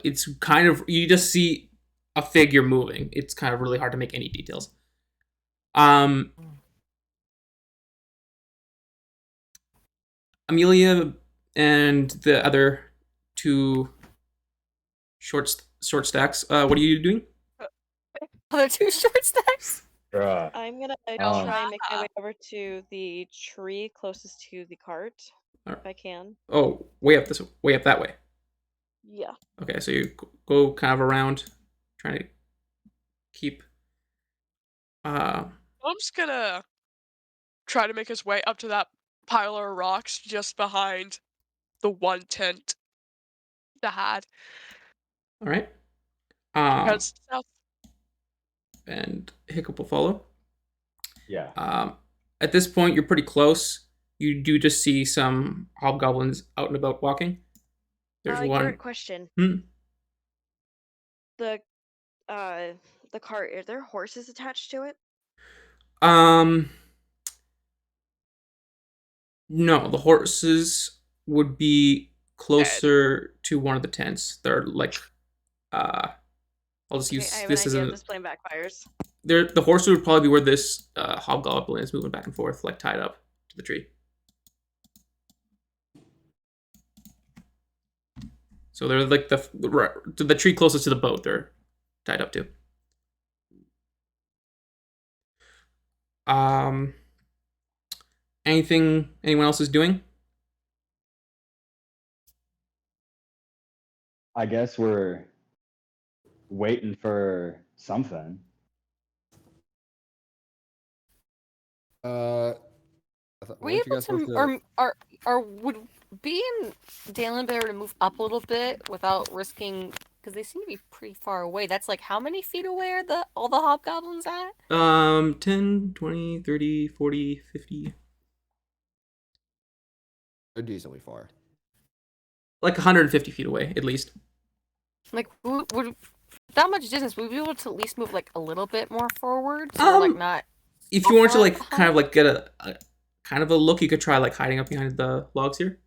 It's kind of, you just see a figure moving. It's kind of really hard to make any details. Amelia and the other two short stacks. What are you doing? Other two short stacks. Bruh. I'm gonna Oh. try and make my way over to the tree closest to the cart, Alright. if I can. Oh, way up that way. Yeah. Okay, so you go kind of around, trying to keep. I'm just gonna try to make his way up to that pile of rocks just behind the one tent that had. All right. Heads south. And Hiccup will follow. Yeah. At this point, you're pretty close. You do just see some hobgoblins out and about walking. There's one. Garrett, question. Hmm? The cart, are there horses attached to it? No, the horses would be closer to one of the tents. They're like, I'll just Okay, use I have this an as idea an. if this plan backfires. The horse would probably be where this hobgoblin is moving back and forth, like tied up to the tree. So they're like the tree closest to the boat. They're tied up to. Anything anyone else is doing? I guess we're waiting for something. Why We don't you able guys both to, or would B and Dalen be able to move up a little bit without risking? Because they seem to be pretty far away. That's like how many feet away are all the hobgoblins at? 10, 20, 30, 40, 50. They're decently far. Like 150 feet away, at least. Like, would that much distance, would we be able to at least move like a little bit more forward? So we're, like not. If you want to like far kind of like get a kind of a look, you could try like hiding up behind the logs here.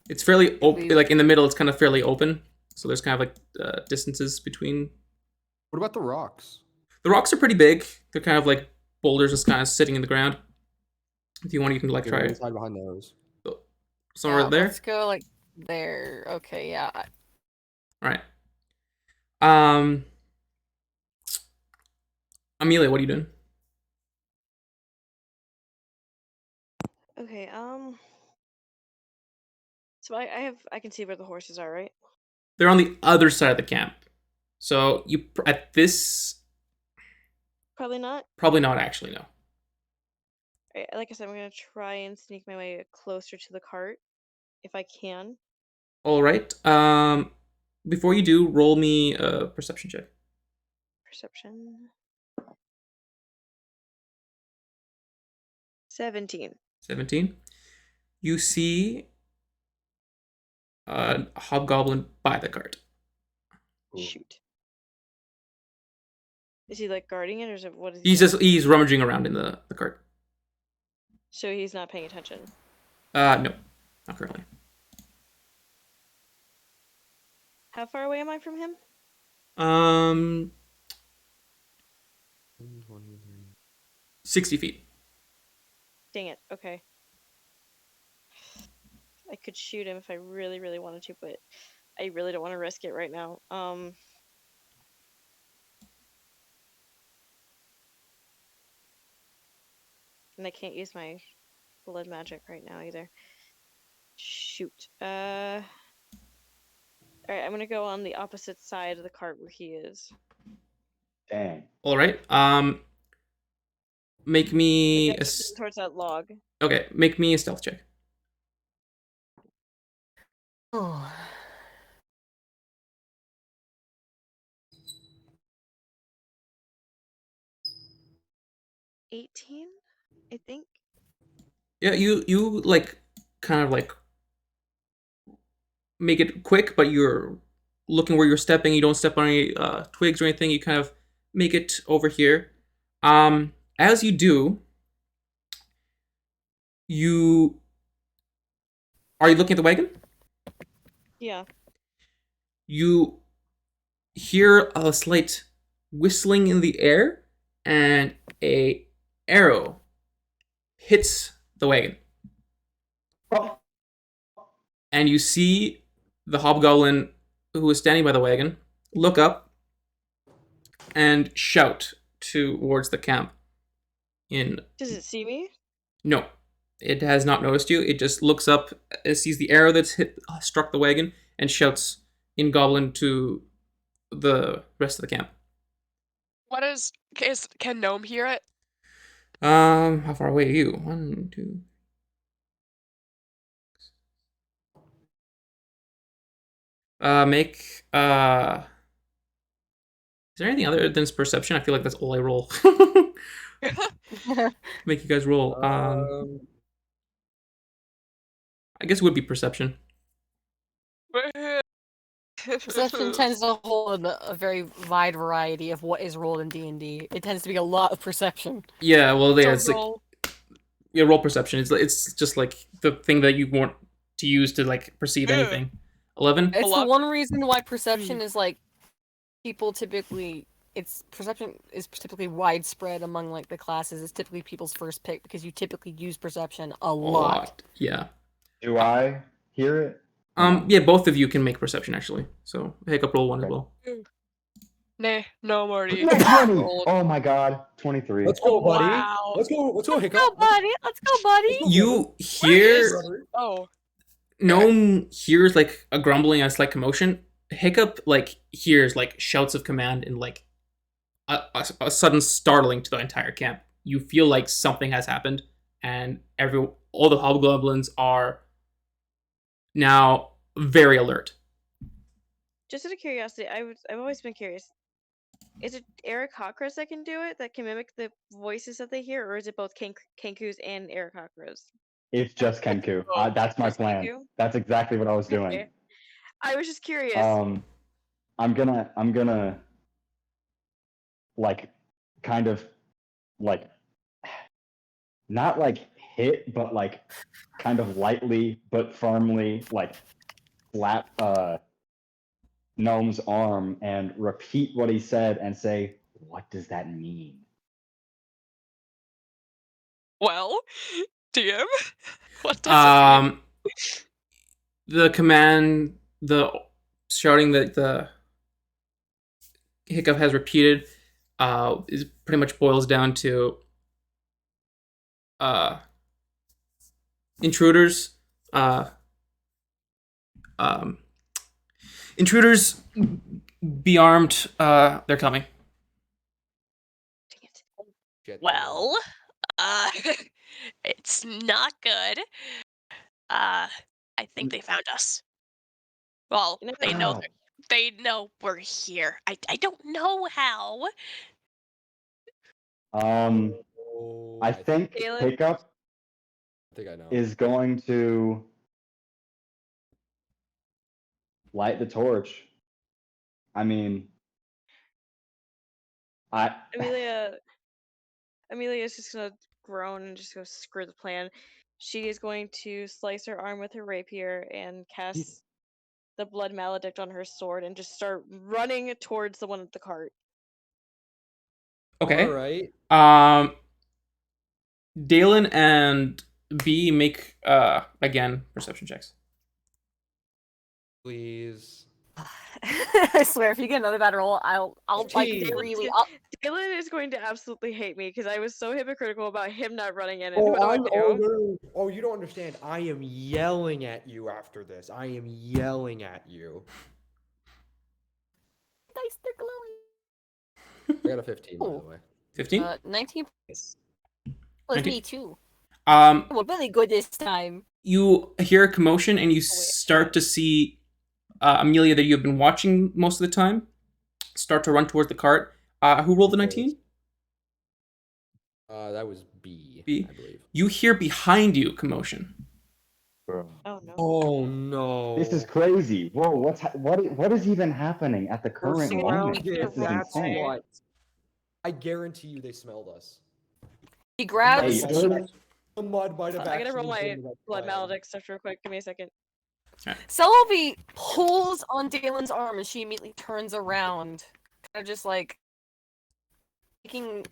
It's fairly open, like in the middle. It's kind of fairly open, so there's kind of like distances between. What about the rocks? The rocks are pretty big. They're kind of like boulders, just kind of sitting in the ground. If you want, you can like try Hide behind those. somewhere there. Let's go like there. Okay, yeah. All right. Amelia, what are you doing? Okay, so I can see where the horses are, right? They're on the other side of the camp. So you at this Probably not. probably not actually no. Alright, like I said, I'm gonna try and sneak my way closer to the cart if I can. All right. Before you do, roll me a perception check. Perception. 17. 17. You see a hobgoblin by the cart. Ooh. Shoot. Is he like guarding it, or is it what is he He's doing? he's rummaging around in the cart. So he's not paying attention. No, not currently. How far away am I from him? 60 feet. Dang it. Okay. I could shoot him if I really, really wanted to, but I really don't want to risk it right now. And I can't use my blood magic right now either. Shoot. Alright, I'm gonna go on the opposite side of the cart where he is. Dang. All right. Make me Like, a towards that log. okay. Make me a stealth check. Oh. 18, I think. Yeah, you like kind of like make it quick, but you're looking where you're stepping. You don't step on any twigs or anything. You kind of make it over here. As you do, are you looking at the wagon? Yeah. You hear a slight whistling in the air, and a arrow hits the wagon. Oh. And you see the hobgoblin who is standing by the wagon look up and shout towards the camp. Does it see me? No, it has not noticed you. It just looks up, it sees the arrow that's struck the wagon, and shouts in Goblin to the rest of the camp. What can Gnome hear it? How far away are you? 1, 2. Make is there anything other than perception? I feel like that's all I roll. Make you guys roll. I guess it would be perception. Perception tends to hold a very wide variety of what is rolled in D&D. It tends to be a lot of perception. Yeah, well, yeah, it's roll. like yeah, roll perception. It's just like the thing that you want to use to like perceive anything. 11. It's the 11. one reason why perception is like people typically. Perception is typically widespread among like the classes. It's typically people's first pick because you typically use perception a lot. Yeah. Do I hear it? Yeah, both of you can make perception actually. So Hiccup roll 1 as well. Nah, no, Marty. Nat 20! Oh my god, 23. Let's go, buddy. Wow. Let's go, Hiccup. Let's go, buddy! Let's go, buddy! You hear Oh, Gnome hears like a grumbling and a slight commotion. Hiccup like hears like shouts of command and like a sudden startling to the entire camp. You feel like something has happened, and all the hobgoblins are now very alert. Just out of curiosity, I've always been curious. Is it Eragoattas that can do it? That can mimic the voices that they hear, or is it both Kenkus and Eragoattas? It's just Kenku. That's my Just plan. Kenku? That's exactly what I was doing. Okay. I was just curious. I'm gonna like kind of like not like hit, but like kind of lightly but firmly like slap Gnome's arm and repeat what he said and say, "What does that mean?" well, DM, what does it mean? The command, the shouting that the Hiccup has repeated, is pretty much boils down to intruders. Intruders, be armed. They're coming. Dang it. Shit. Well, It's not good. I think they found us. Well, You know they what? know Oh. they know we're here. I don't know how. Oh, I think Galen? Pickup I think I know. is going to light the torch. I mean, I Amelia is just gonna groan and just go screw the plan. She is going to slice her arm with her rapier and cast the blood maledict on her sword and just start running towards the one at the cart. Okay. All right. Dalen and B make again perception checks. Please. I swear, if you get another bad roll, I'll like 15. really. Dalen is going to absolutely hate me because I was so hypocritical about him not running in. And Oh, what do I I'm. do? Oh, no. Oh, you don't understand. I am yelling at you after this. I am yelling at you. Dice, they're glowing. I got a 15, by the Oh. way. 15? 19 Yes. was 19. me too. Um, Well, really good this time. you hear a commotion and you Oh, wait. start to see Amelia that you've been watching most of the time start to run towards the cart. Who rolled the 19? That was B, B. I believe. You hear behind you commotion. Oh no. Oh no. this is crazy. Whoa, what is even happening at the We're current moment? surrounded. This is That's insane. what. I guarantee you they smelled us. He grabs. Hey, The there's- mud might have I gotta roll actually my been that blood fire. maledict stuff real quick. Give me a second. Selby pulls on Dalen's arm and she immediately turns around, kind of just like taking,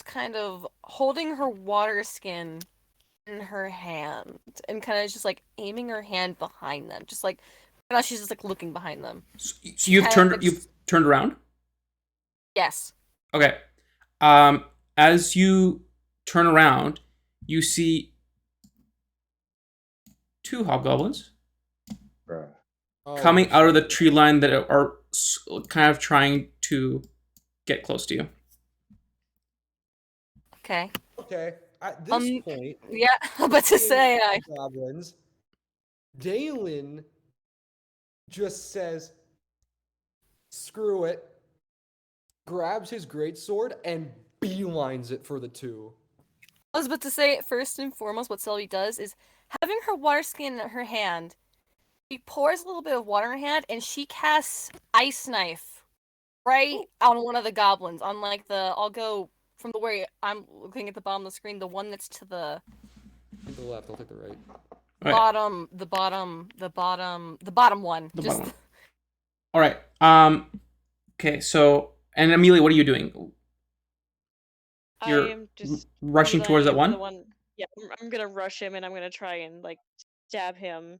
kind of holding her water skin in her hand and kind of just like aiming her hand behind them, just like now she's just like looking behind them. So She you've kind turned of- around? Yes. Okay. As you turn around, you see two hobgoblins Bruh. Oh, coming shit. out of the tree line that are kind of trying to get close to you. Okay. Okay. At this point, Yeah, I'm about to say goblins, Dalen just says, "Screw it," grabs his greatsword and beelines it for the two. I was about to say, first and foremost, what Selby does is having her water skin in her hand, she pours a little bit of water in her hand and she casts Ice Knife right on one of the goblins. On like I'll go from the way I'm looking at the bottom of the screen, the one that's to the Take the left, I'll take the right. Right. bottom one. The bottom one. All right. Okay. So, and Amelia, what are you doing? You're I am just rushing towards that beelining one. for the one. Yeah, I'm gonna rush him and I'm gonna try and like stab him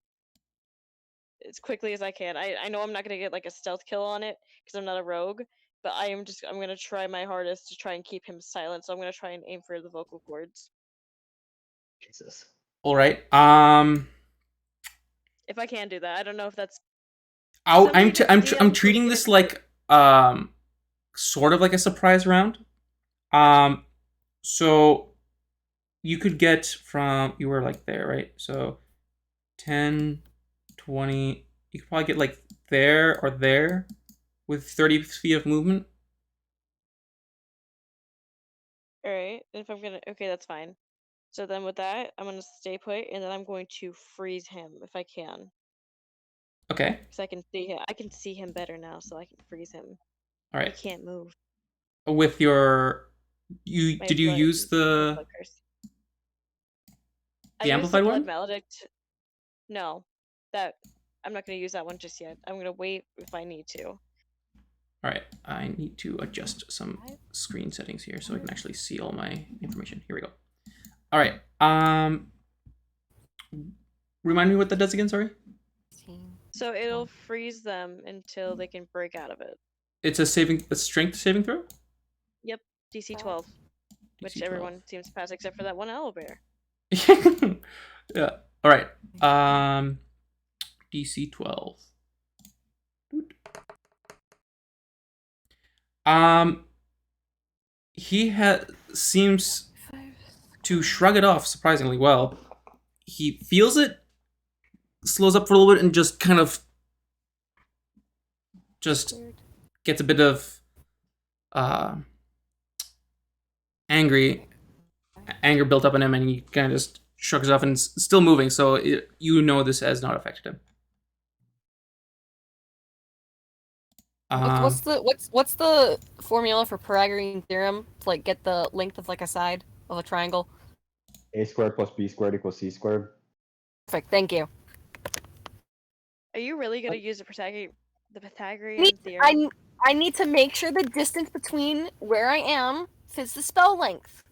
as quickly as I can. I know I'm not gonna get like a stealth kill on it because I'm not a rogue, but I'm gonna try my hardest to try and keep him silent. So I'm gonna try and aim for the vocal cords. Jesus. All right. If I can do that, I don't know if that's. I'm Somebody I'm just I'm DM treating please this get like sort of like a surprise round. So you could get from you were like there, right? So 10, 20, you could probably get like there or there with 30 feet of movement. All right, if I'm gonna, okay, that's fine. So then with that, I'm gonna stay put, and then I'm going to freeze him if I can, Okay. because I can see him. I can see him better now, so I can freeze him. All He right. can't move. With your My did you blood- use my the blood curse. the I used amplified the blood one? maledict. No, that I'm not gonna use that one just yet. I'm gonna wait if I need to. All right, I need to adjust some screen settings here so I can actually see all my information. Here we go. All right. Remind me what that does again. Sorry. So it'll freeze them until they can break out of it. It's a strength saving throw. Yep, DC 12, which DC 12. everyone seems to pass except for that one owlbear. Yeah. All right. DC 12. He seems to shrug it off surprisingly well. He feels it, slows up for a little bit, and just kind of just gets a bit of anger built up in him, and he kind of just shrugs it off and is still moving. So you know this has not affected him. What's the formula for Pythagorean theorem to like get the length of like a side of a triangle? A squared plus B squared equals C squared. Perfect. Thank you. Are you really gonna use the Pythagorean theorem? I need to make sure the distance between where I am fits the spell length.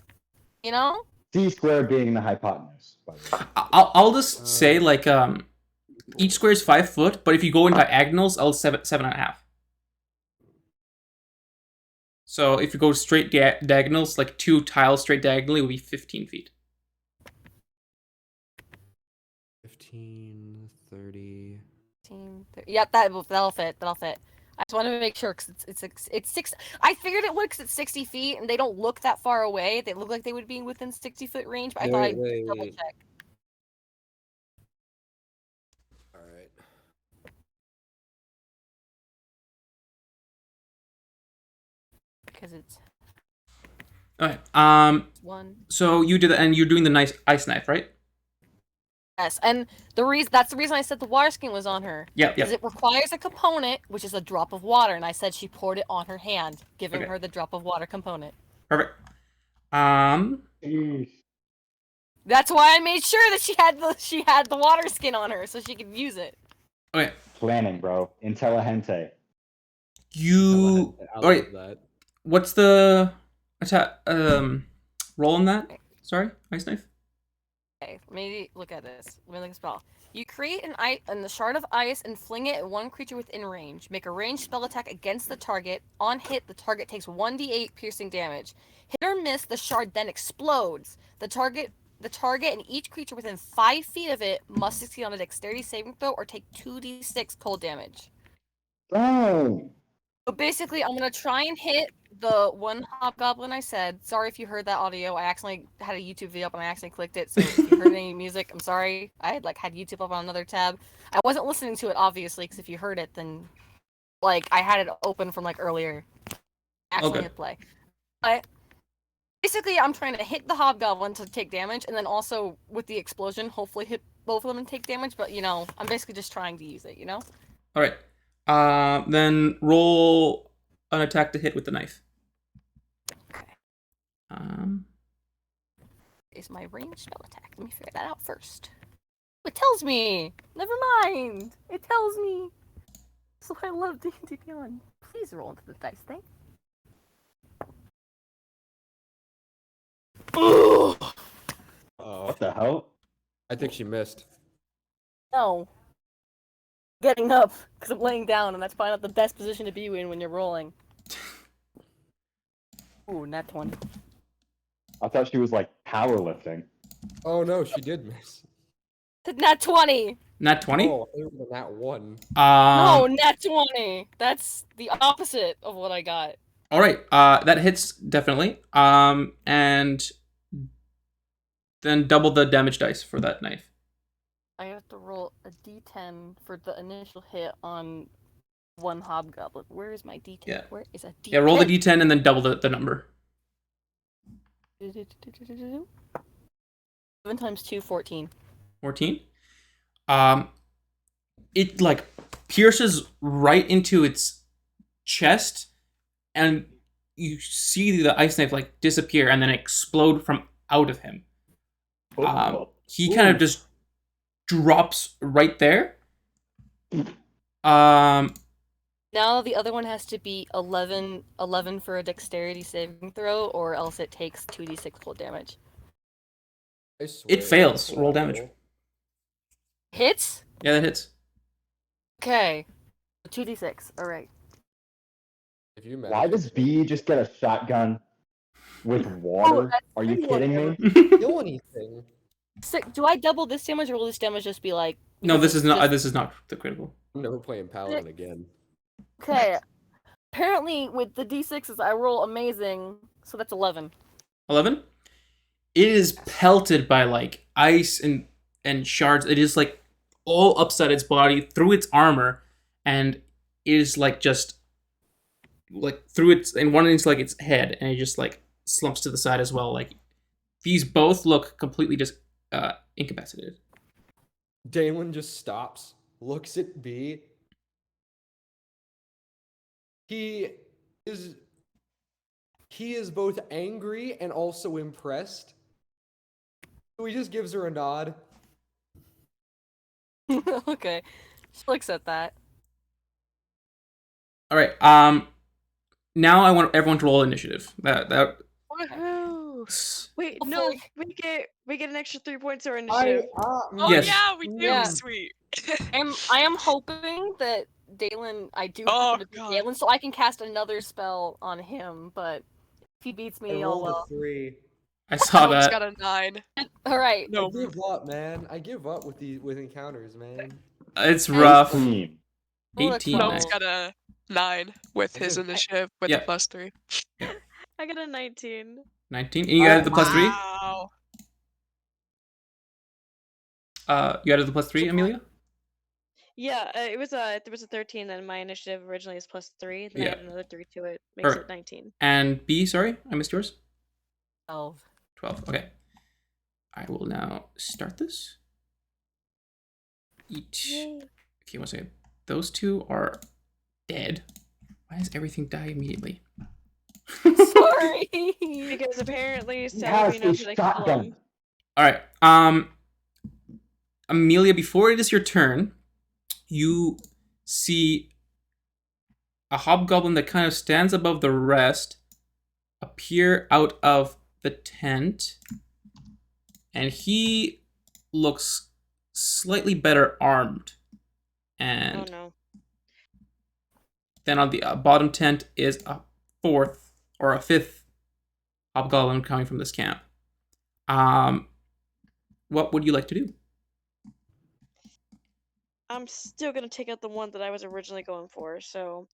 You know? C squared being the hypotenuse, by the way. I'll just say like each square is 5 foot, but if you go in diagonals, I'll 7.5. So if you go straight diagonals, like 2 tiles straight diagonally, would be 15 feet. 15, 30. 15, 30. Yep, that'll fit. That'll fit. I just wanted to make sure because it's 6. I figured it would because it's 60 feet and they don't look that far away. They look like they would be within 60-foot range, but I thought I'd double check. All right. Because it's All right. 1. So you did that, and you're doing the nice ice knife, right? Yes, and that's the reason I said the water skin was on her. Yeah. Because it requires a component, which is a drop of water, and I said she poured it on her hand, giving her the drop of water component. Perfect. That's why I made sure that she had the water skin on her so she could use it. Okay. Planning, bro. Intelligente. All right. That. What's the attack? Roll on that. Sorry, ice knife. Okay, maybe look at this. Let me look at the spell. You create a shard of ice and fling it at one creature within range. Make a ranged spell attack against the target. On hit, the target takes 1d8 piercing damage. Hit or miss, the shard then explodes. The target and each creature within 5 feet of it must succeed on a dexterity saving throw or take 2d6 cold damage. Oh. So basically, I'm gonna try and hit the one hobgoblin I said. Sorry if you heard that audio. I accidentally had a YouTube video up and I accidentally clicked it. So if you heard any music, I'm sorry. I had had YouTube up on another tab. I wasn't listening to it obviously, because if you heard it, then I had it open from earlier. Actually hit play. But basically, I'm trying to hit the hobgoblin to take damage, and then also with the explosion, hopefully hit both of them and take damage. But I'm basically just trying to use it. All right. Then roll an attack to hit with the knife. Okay. Is my ranged spell attack? Let me figure that out first. It tells me. Never mind. It tells me. So I love D&D Beyond. Please roll into the dice thing. Oh. What the hell? I think she missed. No. Getting up because I'm laying down, and that's probably not the best position to be in when you're rolling. Ooh, nat 20. I thought she was powerlifting. Oh no, she did miss. Nat 20. Nat 20? Oh, it was nat 1. No, nat 20. That's the opposite of what I got. All right. That hits definitely. And then double the damage dice for that knife. I have to roll a d10 for the initial hit on one hobgoblin. Where is my d10? Yeah. Where is a d10? Yeah, roll the d10 and then double the number. 7 times 2, 14. 14. It pierces right into its chest, and you see the ice knife disappear and then explode from out of him. He kind of just drops right there. Now the other one has to be 11 for a dexterity saving throw, or else it takes 2d6 cold damage. I swear. It fails. Roll damage. Hits? Yeah, that hits. Okay. 2d6. Alright. If you Why does B just get a shotgun with water? Are you kidding me? kill anything? Do I double this damage, or will this damage just be No, this is not. This is not the critical. I'm never playing Paladin again. Okay. Apparently, with the d6s, I roll amazing, so that's 11. 11. it is pelted by like ice and shards. It is like all upside its body through its armor, and it is like just like through its and one into like its head, and it just like slumps to the side as well. Like these both look completely just incapacitated. Dalen just stops, looks at B. He is both angry and also impressed. So he just gives her a nod. Okay. She looks at that. All right. Now I want everyone to roll initiative. That Woohoo! Wait, no, Hopefully. we get an extra 3 points to our initiative. Oh Yes. yeah, we do. Yeah. Sweet. I am hoping that Dalen, I do Oh, happen to beat God. Dalen, so I can cast another spell on him, but if he beats I me, oh rolled well. a 3. I saw Nome's that. got a 9. Alright. No. I give up, man. I give up with encounters, man. It's rough. 18. Roll a 18. Nome's 12. got a 9 with his Okay. initiative with Yeah. a +3. I got a 19. 19. And you added the +3. Wow. You added the +3, Amelia. Yeah, it was there was a 13. Then my initiative originally is +3. Then I Yeah. added another 3 to it, makes Alright. it 19. And B, sorry, I missed yours. 12. 12. Okay. I will now start this. Each. Yay. Okay, one second. Those two are dead. Why does everything die immediately? Sorry! Because apparently He Celebi has a knows that I kill shotgun. him. All right. Amelia, before it is your turn, you see a hobgoblin that kind of stands above the rest appear out of the tent, and he looks slightly better armed. And Oh no. then on the bottom tent is a fourth or a fifth hobgoblin coming from this camp. What would you like to do? I'm still gonna take out the one that I was originally going for. So,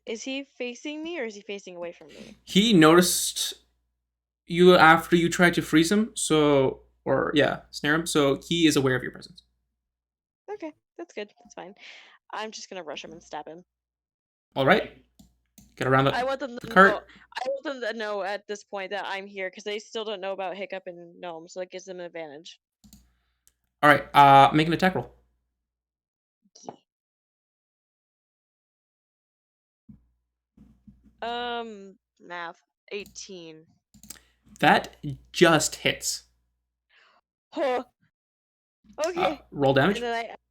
is he facing me or is he facing away from me? He noticed you after you tried to freeze him, so snare him. So he is aware of your presence. Okay, that's good. That's fine. I'm just gonna rush him and stab him. All right, get around I the want them to the know. cart. I want them to know at this point that I'm here because they still don't know about Hiccup and Gnome, so that gives them an advantage. All right, make an attack roll. Math 18. That just hits. Huh. Okay. Roll damage. And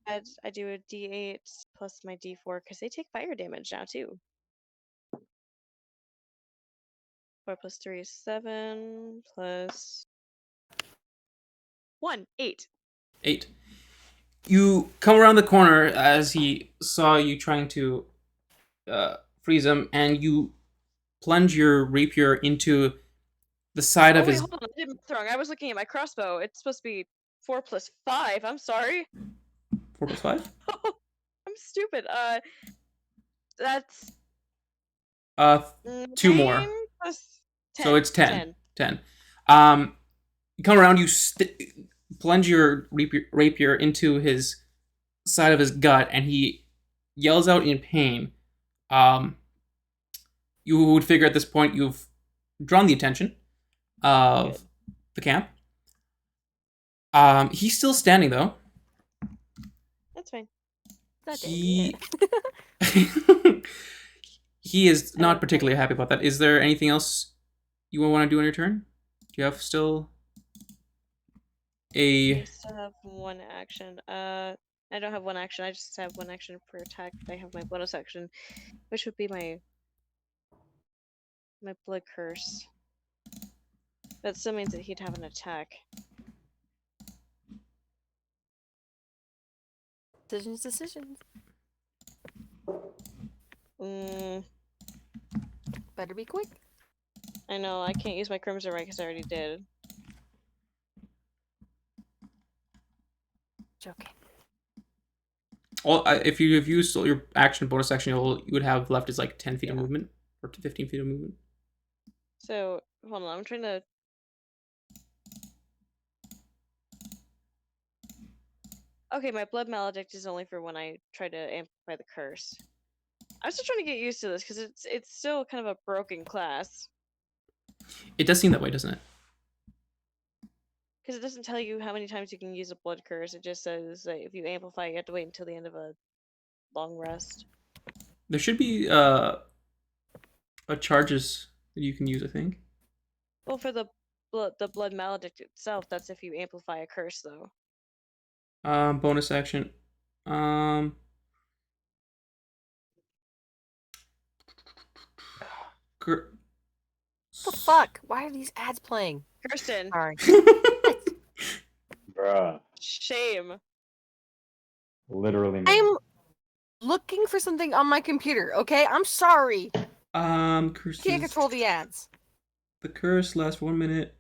then I do a D8 plus my D4 because they take fire damage now too. 4 plus 3 is 7 plus 1, 8. 8. You come around the corner as he saw you trying to freeze him, and you plunge your rapier into the side Oh of wait, his. hold on. I did math wrong. I was looking at my crossbow. It's supposed to be 4 plus 5. I'm sorry. 4 plus 5? I'm stupid. That's 2 more. 9 plus 10. So it's 10. 10. You come around, you plunge your rapier into his side of his gut, and he yells out in pain. You would figure at this point you've drawn the attention of the camp. He's still standing though. That's fine. That He did he is not particularly happy about that. Is there anything else you want to do on your turn? Do you have still a? I still have one action. I don't have one action. I just have one action for attack. I have my bonus action, which would be my blood curse. That still means that he'd have an attack. Decisions. Better be quick. I know. I can't use my Crimson Ray because I already did. Joking. Well, if you've used all your action, bonus action, you would have left is like 10 feet of movement or 15 feet of movement. So hold on. I'm trying to Okay, my blood maledict is only for when I try to amplify the curse. I'm still trying to get used to this because it's still kind of a broken class. It does seem that way, doesn't it? Because it doesn't tell you how many times you can use a blood curse. It just says that if you amplify, you have to wait until the end of a long rest. There should be charges that you can use, I think. Well, for the blood maledict itself, that's if you amplify a curse, though. Bonus action. Gr- What the fuck? Why are these ads playing? Kirsten, Sorry. Bruh. shame. Literally me. I'm looking for something on my computer, okay? I'm sorry. Curse. Can't control the ads. The curse lasts 1 minute.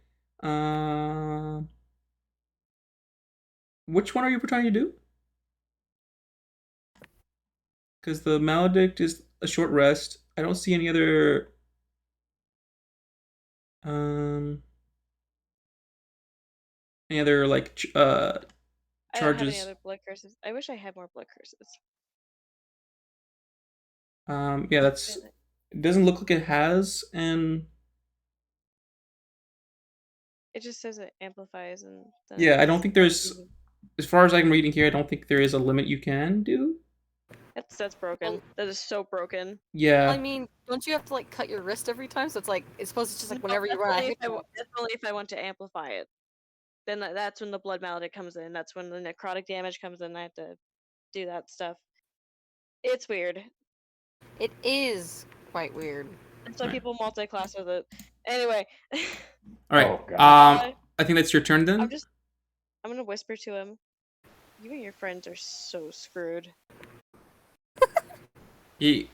Which one are you trying to do? Because the maledict is a short rest. I don't see any other. Any other like I don't have any charges? other blood curses. I wish I had more blood curses. Yeah, that's. It doesn't look like it has, and It just says it amplifies and. Then yeah, I don't it's think not there's. using- As far as I'm reading here, I don't think there is a limit you can do. That's broken. Well- That is so broken. Yeah. I mean, don't you have to like cut your wrist every time? So it's like it's supposed to just like No, whenever you that's run out of only hit if I points. that's only if I want to amplify it. Then that's when the blood maledict comes in. That's when the necrotic damage comes in. I have to do that stuff. It's weird. It is quite weird. That's why Right. people multi-class with it. Anyway, All right. Oh, God. I think that's your turn then. I'm gonna whisper to him. You and your friends are so screwed. He,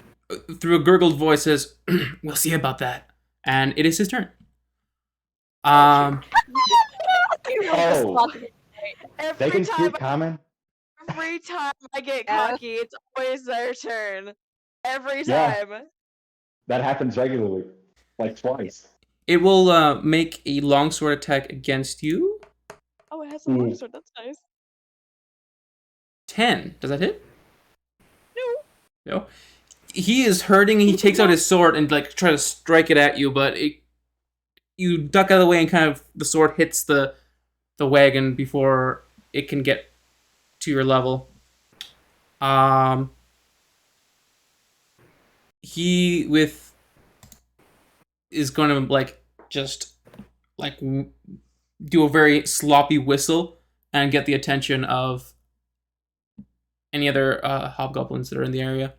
through a gurgled voice, says, "We'll see about that." And it is his turn. Oh. Every They can time, speak common? every time I get Yeah. cocky, it's always their turn. Every Yeah. time. That happens regularly. Like twice. It will make a longsword attack against you. Oh, it has a longsword. That's nice. 10. Does that hit? No. No. He is hurting. He takes out his sword and like try to strike it at you, but you duck out of the way and kind of the sword hits the wagon before it can get to your level. He is going to like just like do a very sloppy whistle and get the attention of any other hobgoblins that are in the area.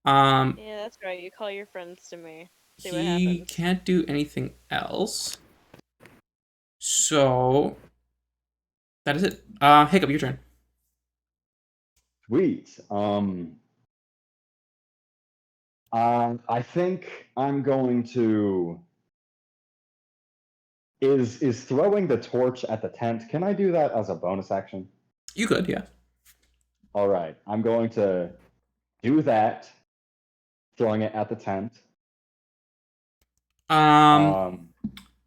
Yeah, that's right. You call your friends to me. See what He happens. can't do anything else. So that is it. Hiccup, your turn. Sweet. I think I'm going to. Is throwing the torch at the tent? Can I do that as a bonus action? You could, yeah. All right. I'm going to do that. Throwing it at the tent.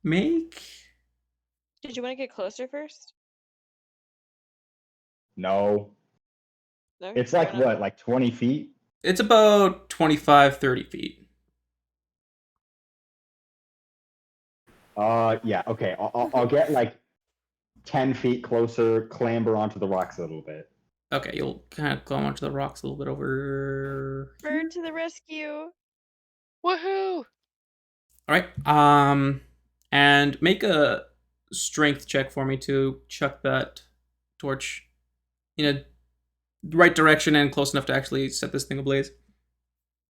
Make. Did you want to get closer first? No. No. It's Fair like enough. what? Like 20 feet? It's about 25, 30 feet. Yeah. Okay. I'll get like 10 feet closer. Clamber onto the rocks a little bit. Okay, you'll kind of climb onto the rocks a little bit over. Bird to the rescue. Woohoo! All right. And make a strength check for me to chuck that torch in a right direction and close enough to actually set this thing ablaze.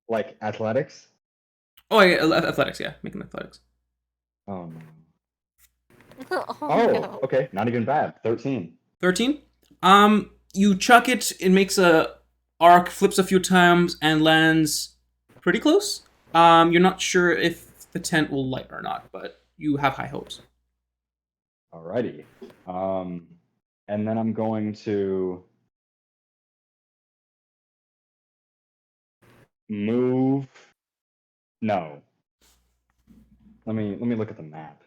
Like athletics? Oh, yeah, athletics. Yeah, making athletics. Oh no. Oh, no. Okay. Not even bad. 13. 13. You chuck it. It makes a arc, flips a few times, and lands pretty close. You're not sure if the tent will light or not, but you have high hopes. Alrighty. And then I'm going to move. No. Let me look at the map.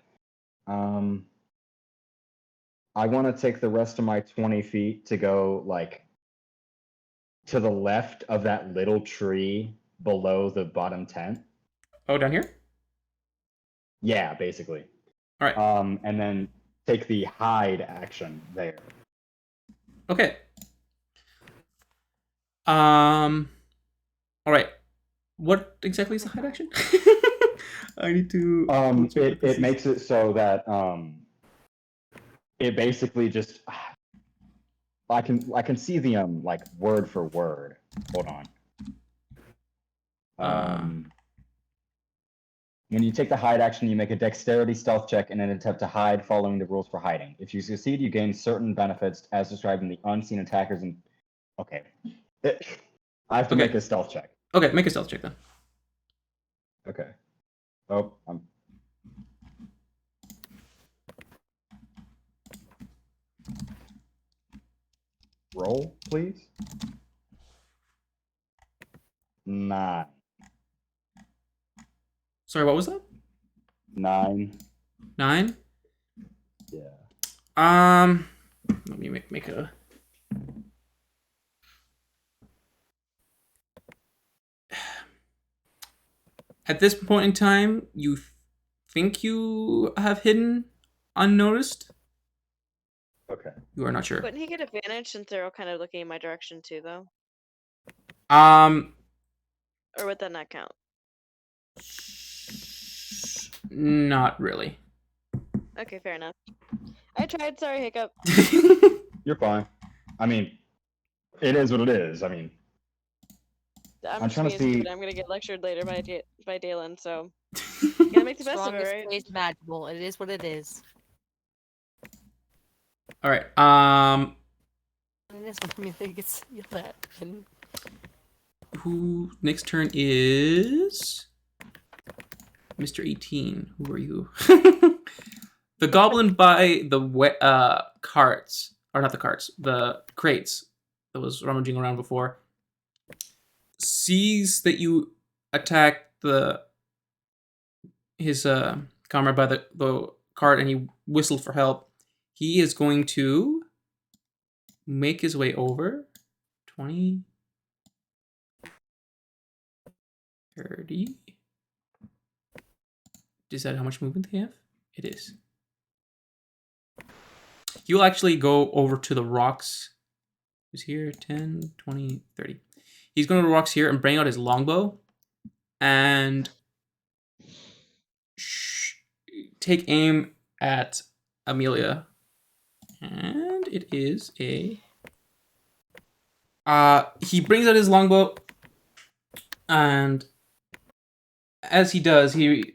I want to take the rest of my 20 feet to go like to the left of that little tree below the bottom tent. Oh, down here? Yeah, basically. All right. And then take the hide action there. Okay. All right. What exactly is the hide action? I need to. It makes it so that it basically just I can see the like word for word. Hold on. When you take the hide action, you make a dexterity stealth check in an attempt to hide following the rules for hiding. If you succeed, you gain certain benefits as described in the unseen attackers and okay. I have to Okay. make a stealth check. Okay, make a stealth check then. Okay. Oh, roll, please. 9. Sorry, what was that? 9. 9? Yeah. Let me make a. At this point in time, you think you have hidden unnoticed? Okay. You are not sure. Wouldn't he get advantage since they're all kind of looking in my direction too, though? Or would that not count? Not really. Okay, fair enough. I tried. Sorry, Hiccup. You're fine. I mean, it is what it is. I mean, I'm I'm just trying to being see. stupid. I'm gonna get lectured later by Dalen, so gotta make the best of it, Strongest right? page imaginable. It is what it is. All right. And this one he gets yelled at. And Who next turn is Mr. 18. Who are you? The goblin by the carts, or not the carts, the crates that was rummaging around before, sees that you attack his comrade by the cart, and he whistled for help. He is going to make his way over. 20, 30. Is that how much movement they have? It is. You'll actually go over to the rocks. Who's here? 10, 20, 30. He's going to the rocks here and bring out his longbow and take aim at Amelia. And it is a... he brings out his longbow, and as he does, he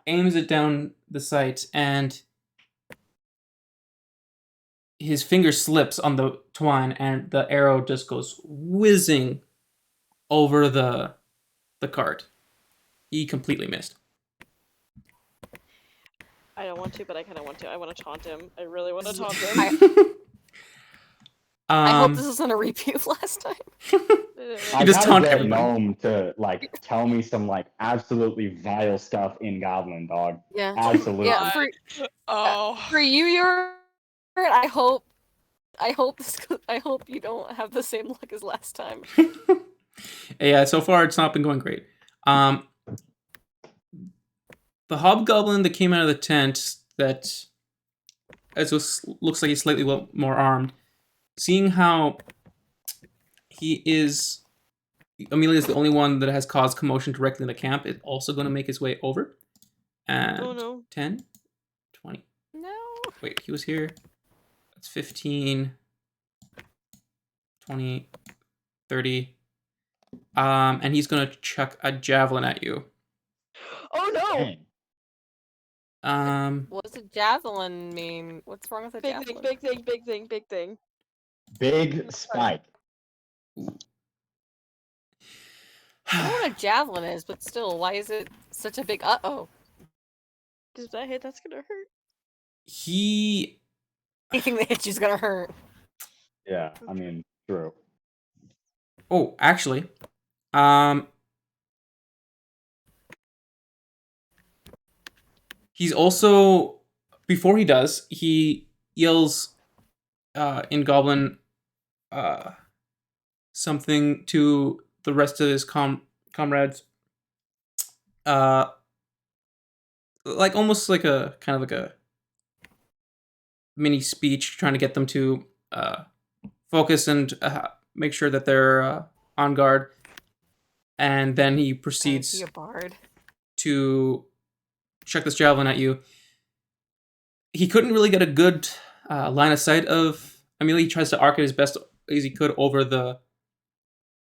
aims it down the sight, and his finger slips on the twine, and the arrow just goes whizzing over the cart. He completely missed. I don't want to, but I kind of want to. I want to taunt him. I really want to taunt him. I hope this isn't a repeat of last time. I just gotta taunt get everybody. Gnome to like tell me some like absolutely vile stuff in Goblin, dog. Yeah. Absolutely. Yeah. Oh. Uh, For you, I hope you don't have the same luck as last time. Yeah, so far it's not been going great. The hobgoblin that came out of the tent that looks like he's slightly more armed, seeing how Amelia is the only one that has caused commotion directly in the camp, is also going to make his way over. And Oh no. 10, 20. No. Wait, he was here. That's 15, 20, 30. And he's going to chuck a javelin at you. Oh no! Dang. What does a javelin mean? What's wrong with a Big thing, javelin? big thing, big thing, big thing. Big spike. I don't know what a javelin is, but still, why is it such a big uh-oh? Does that hit? That's gonna hurt. He... Anything that hits you's gonna hurt. Yeah, I mean, true. Oh, actually, he's also, before he does, he yells in Goblin something to the rest of his comrades. Like almost like a kind of like a mini speech, trying to get them to focus and make sure that they're on guard. And then he proceeds Be a bard. to chuck this javelin at you. He couldn't really get a good line of sight of Amelia. He tries to arc it as best as he could over the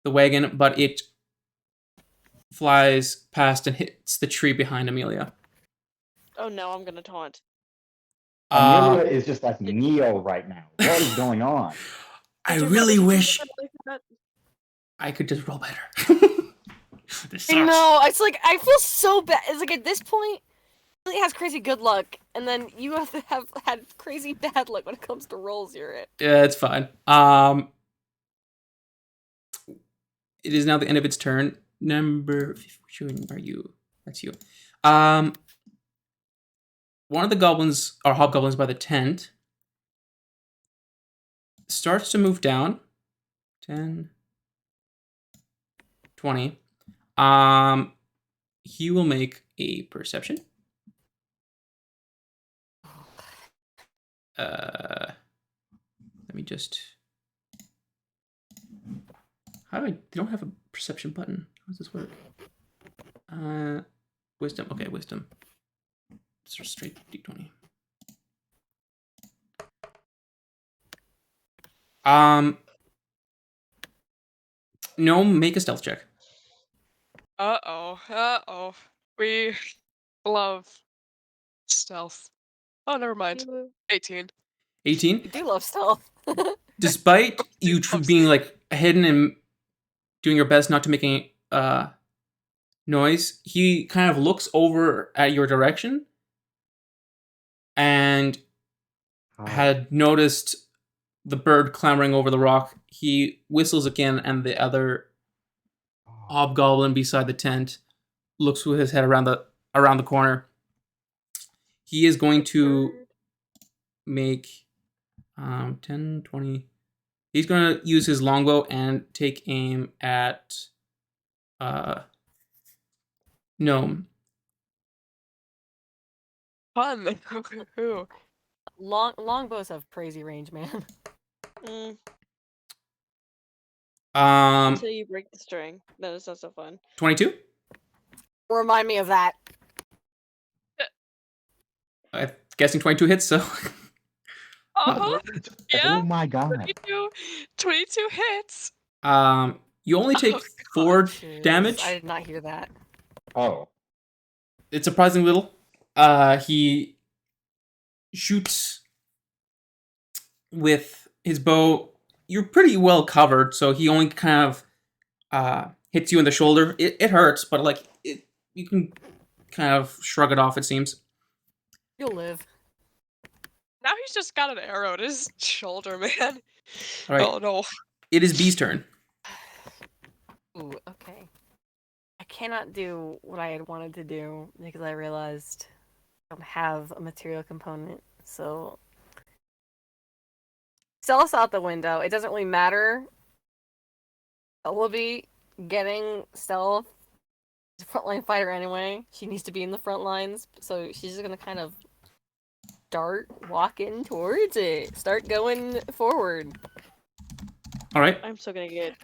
wagon, but it flies past and hits the tree behind Amelia. Oh no, I'm gonna taunt. Amelia is just like Neo right now. What is going on? I Did you really really wish like that? I could just roll better. This I sucks. know. It's like I feel so bad. It's like at this point, he has crazy good luck, and then you have to have had crazy bad luck when it comes to rolls you're in. Yeah, it's fine. It is now the end of its turn. Number 15, are you? That's you. One of the goblins, or hobgoblins by the tent, starts to move down. 10, 20. He will make a perception. Let me just. How do I? They don't have a perception button. How does this work? Wisdom. Okay, wisdom. Just straight d20. No, make a stealth check. Uh-oh. We love stealth. Oh, never mind. 18. 18. You do love stealth. Despite you being like hidden and doing your best not to make any noise, he kind of looks over at your direction and had noticed the bird clambering over the rock. He whistles again, and the other hobgoblin beside the tent looks with his head around the corner. He is going to make 10, 20. He's going to use his longbow and take aim at Gnome. Fun. Ooh. Longbows have crazy range, man. Until you break the string, then it's not so fun. 22. Remind me of that. I'm guessing 22 hits, so. Uh-huh. Yeah. Oh my god. 22 hits. You only take Oh, 4 Jeez, damage. I did not hear that. Oh. It's surprisingly little. He shoots with his bow. You're pretty well covered, so he only kind of hits you in the shoulder. It hurts, but like you can kind of shrug it off, it seems. You'll live. Now he's just got an arrow in his shoulder, man. All right. Oh no. It is B's turn. Ooh, okay. I cannot do what I had wanted to do because I realized I don't have a material component, so stealth's out the window. It doesn't really matter. We'll be getting stealth. She's a frontline fighter anyway. She needs to be in the front lines, so she's just gonna kind of start walking towards it. Start going forward. All right. I'm still gonna get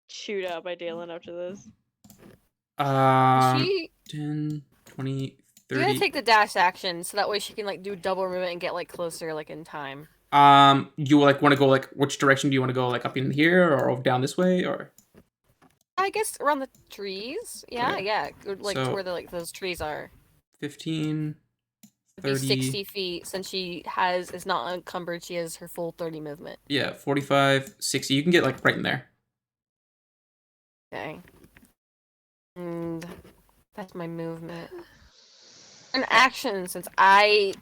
chewed out by Dalen after this. She 10, 20, You're gonna 30. take the dash action, so that way she can like do double movement and get like closer, like in time. You like want to go like which direction do you want to go? Like up in here or down this way or? I guess around the trees. Yeah, Okay. yeah, like to So- where the those trees are. 15, It'd be 30. 60 feet since she is not encumbered. She has her full 30 movement. Yeah, 45, 60. You can get like right in there. Okay. And that's my movement. An action, since I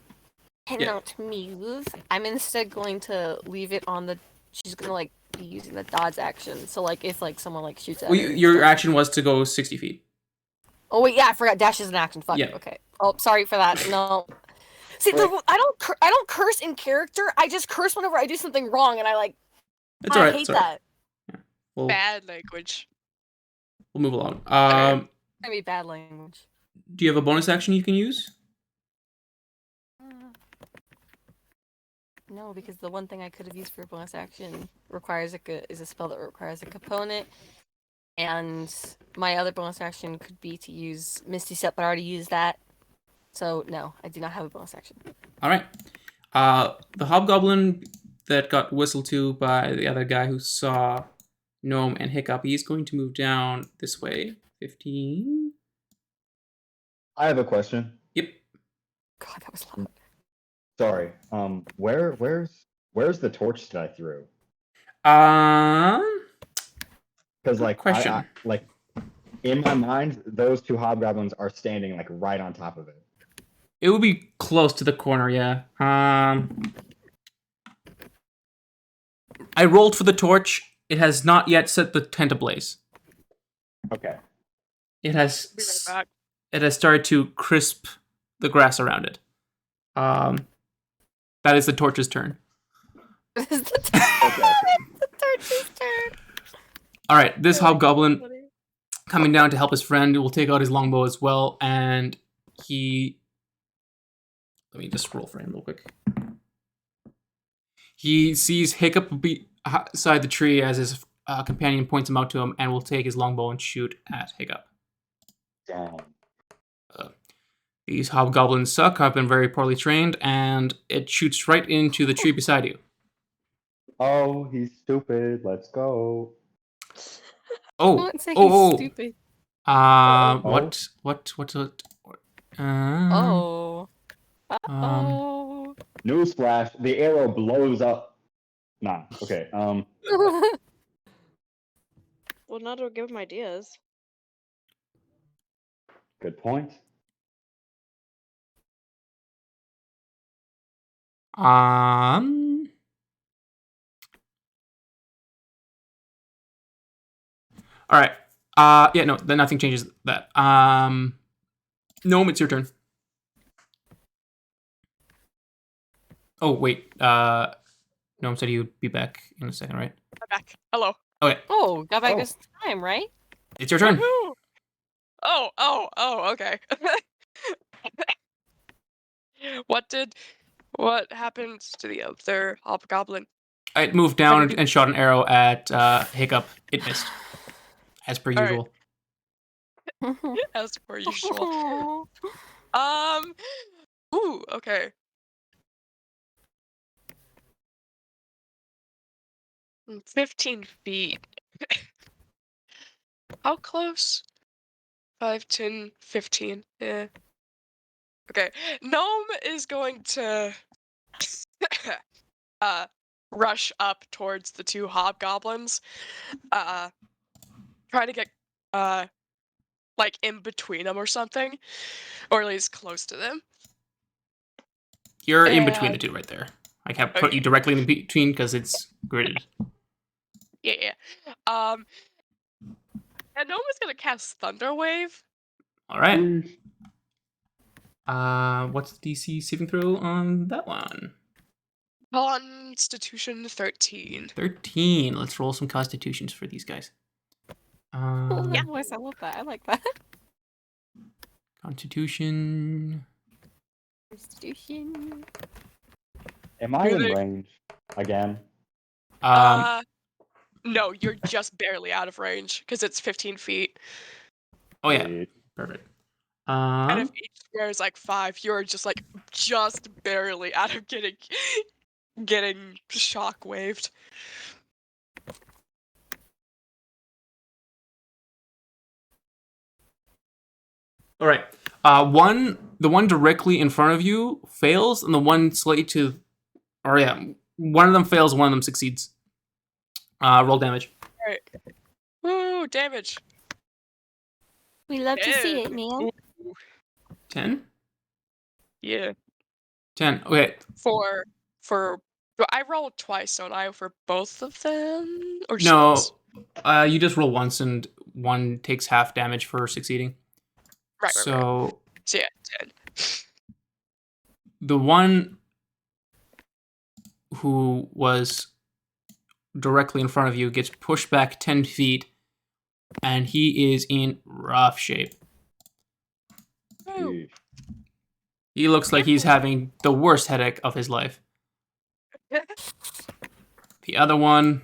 cannot move, I'm instead going to leave it on the. She's gonna like be using the dodge action. So like if like someone like shoots at Well, her. and your stuff. action was to go 60 feet. Oh wait, yeah, I forgot. Dash is an action. Fuck. Yeah. Okay. Oh, sorry for that. No. See, Wait. I don't curse in character. I just curse whenever I do something wrong, and I It's alright. hate It's alright. that. We'll Bad language. move along. It's gonna be bad language. Do you have a bonus action you can use? No, because the one thing I could have used for a bonus action is a spell that requires a component, and my other bonus action could be to use Misty Step, but I already used that. So no, I do not have a bonus action. All right. The hobgoblin that got whistled to by the other guy who saw Gnome and Hiccup, he's going to move down this way. 15. I have a question. Yep. God, that was loud. Sorry. Where's the torch that I threw? Because Good question. like in my mind, those two hobgoblins are standing like right on top of it. It would be close to the corner, yeah. I rolled for the torch. It has not yet set the tent ablaze. Okay. It Be has right back. it has started to crisp the grass around it. That is the torch's turn. This is the Okay. the torch's turn. All right, this hobgoblin coming down to help his friend will take out his longbow as well, and he. Let me just roll for him real quick. He sees Hiccup beside the tree as his companion points him out to him, and will take his longbow and shoot at Hiccup. Damn. These hobgoblins suck. I've been very poorly trained, and it shoots right into the tree beside you. Oh, he's stupid. Let's go. Oh, Don't say oh, he's stupid. what? Oh. Oh. Newsflash: the arrow blows up. Nah. Okay. Well, now to give him ideas. Good point. All right. Yeah, no, then nothing changes that. Gnome, it's your turn. Oh, wait. Gnome said he would be back in a second, right? I'm back. Hello. Okay, Oh, got back Oh. this time, right? it's your turn. Woohoo! Oh, okay. What happened to the other hobgoblin? It moved down and shot an arrow at Hiccup. It missed, as per All right. usual. As per usual. Ooh, okay. Mm, 15 feet. How close? 5, 10, 15. Yeah. Okay. Gnome is going to rush up towards the two hobgoblins. Try to get like in between them or something. Or at least close to them. You're in between the two right there. I can't put Okay. you directly in between because it's gridded. Yeah. And Gnome is gonna cast Thunder Wave. All right. What's the DC saving throw on that one? Constitution 13. 13. Let's roll some constitutions for these guys. Oh, that voice, I love that. I like that. Constitution. Constitution. Am I in Really? range again? No, you're just barely out of range because it's 15 feet. Oh yeah, Sweet. perfect. And if each square is like 5, you're just barely out of getting shock waved. All right. The one directly in front of you fails, and the one slightly to, or yeah, one of them fails, one of them succeeds. Roll damage. All right. Woo, damage. We love to see it, Ooh. man. 10. Yeah. 10. Okay. For I rolled twice, don't I, for both of them? Or just No. once? You just roll once, and one takes half damage for succeeding. Right. So So yeah, 10. the one who was directly in front of you gets pushed back 10 feet, and he is in rough shape. Woo. Jeez. He looks like he's having the worst headache of his life. The other one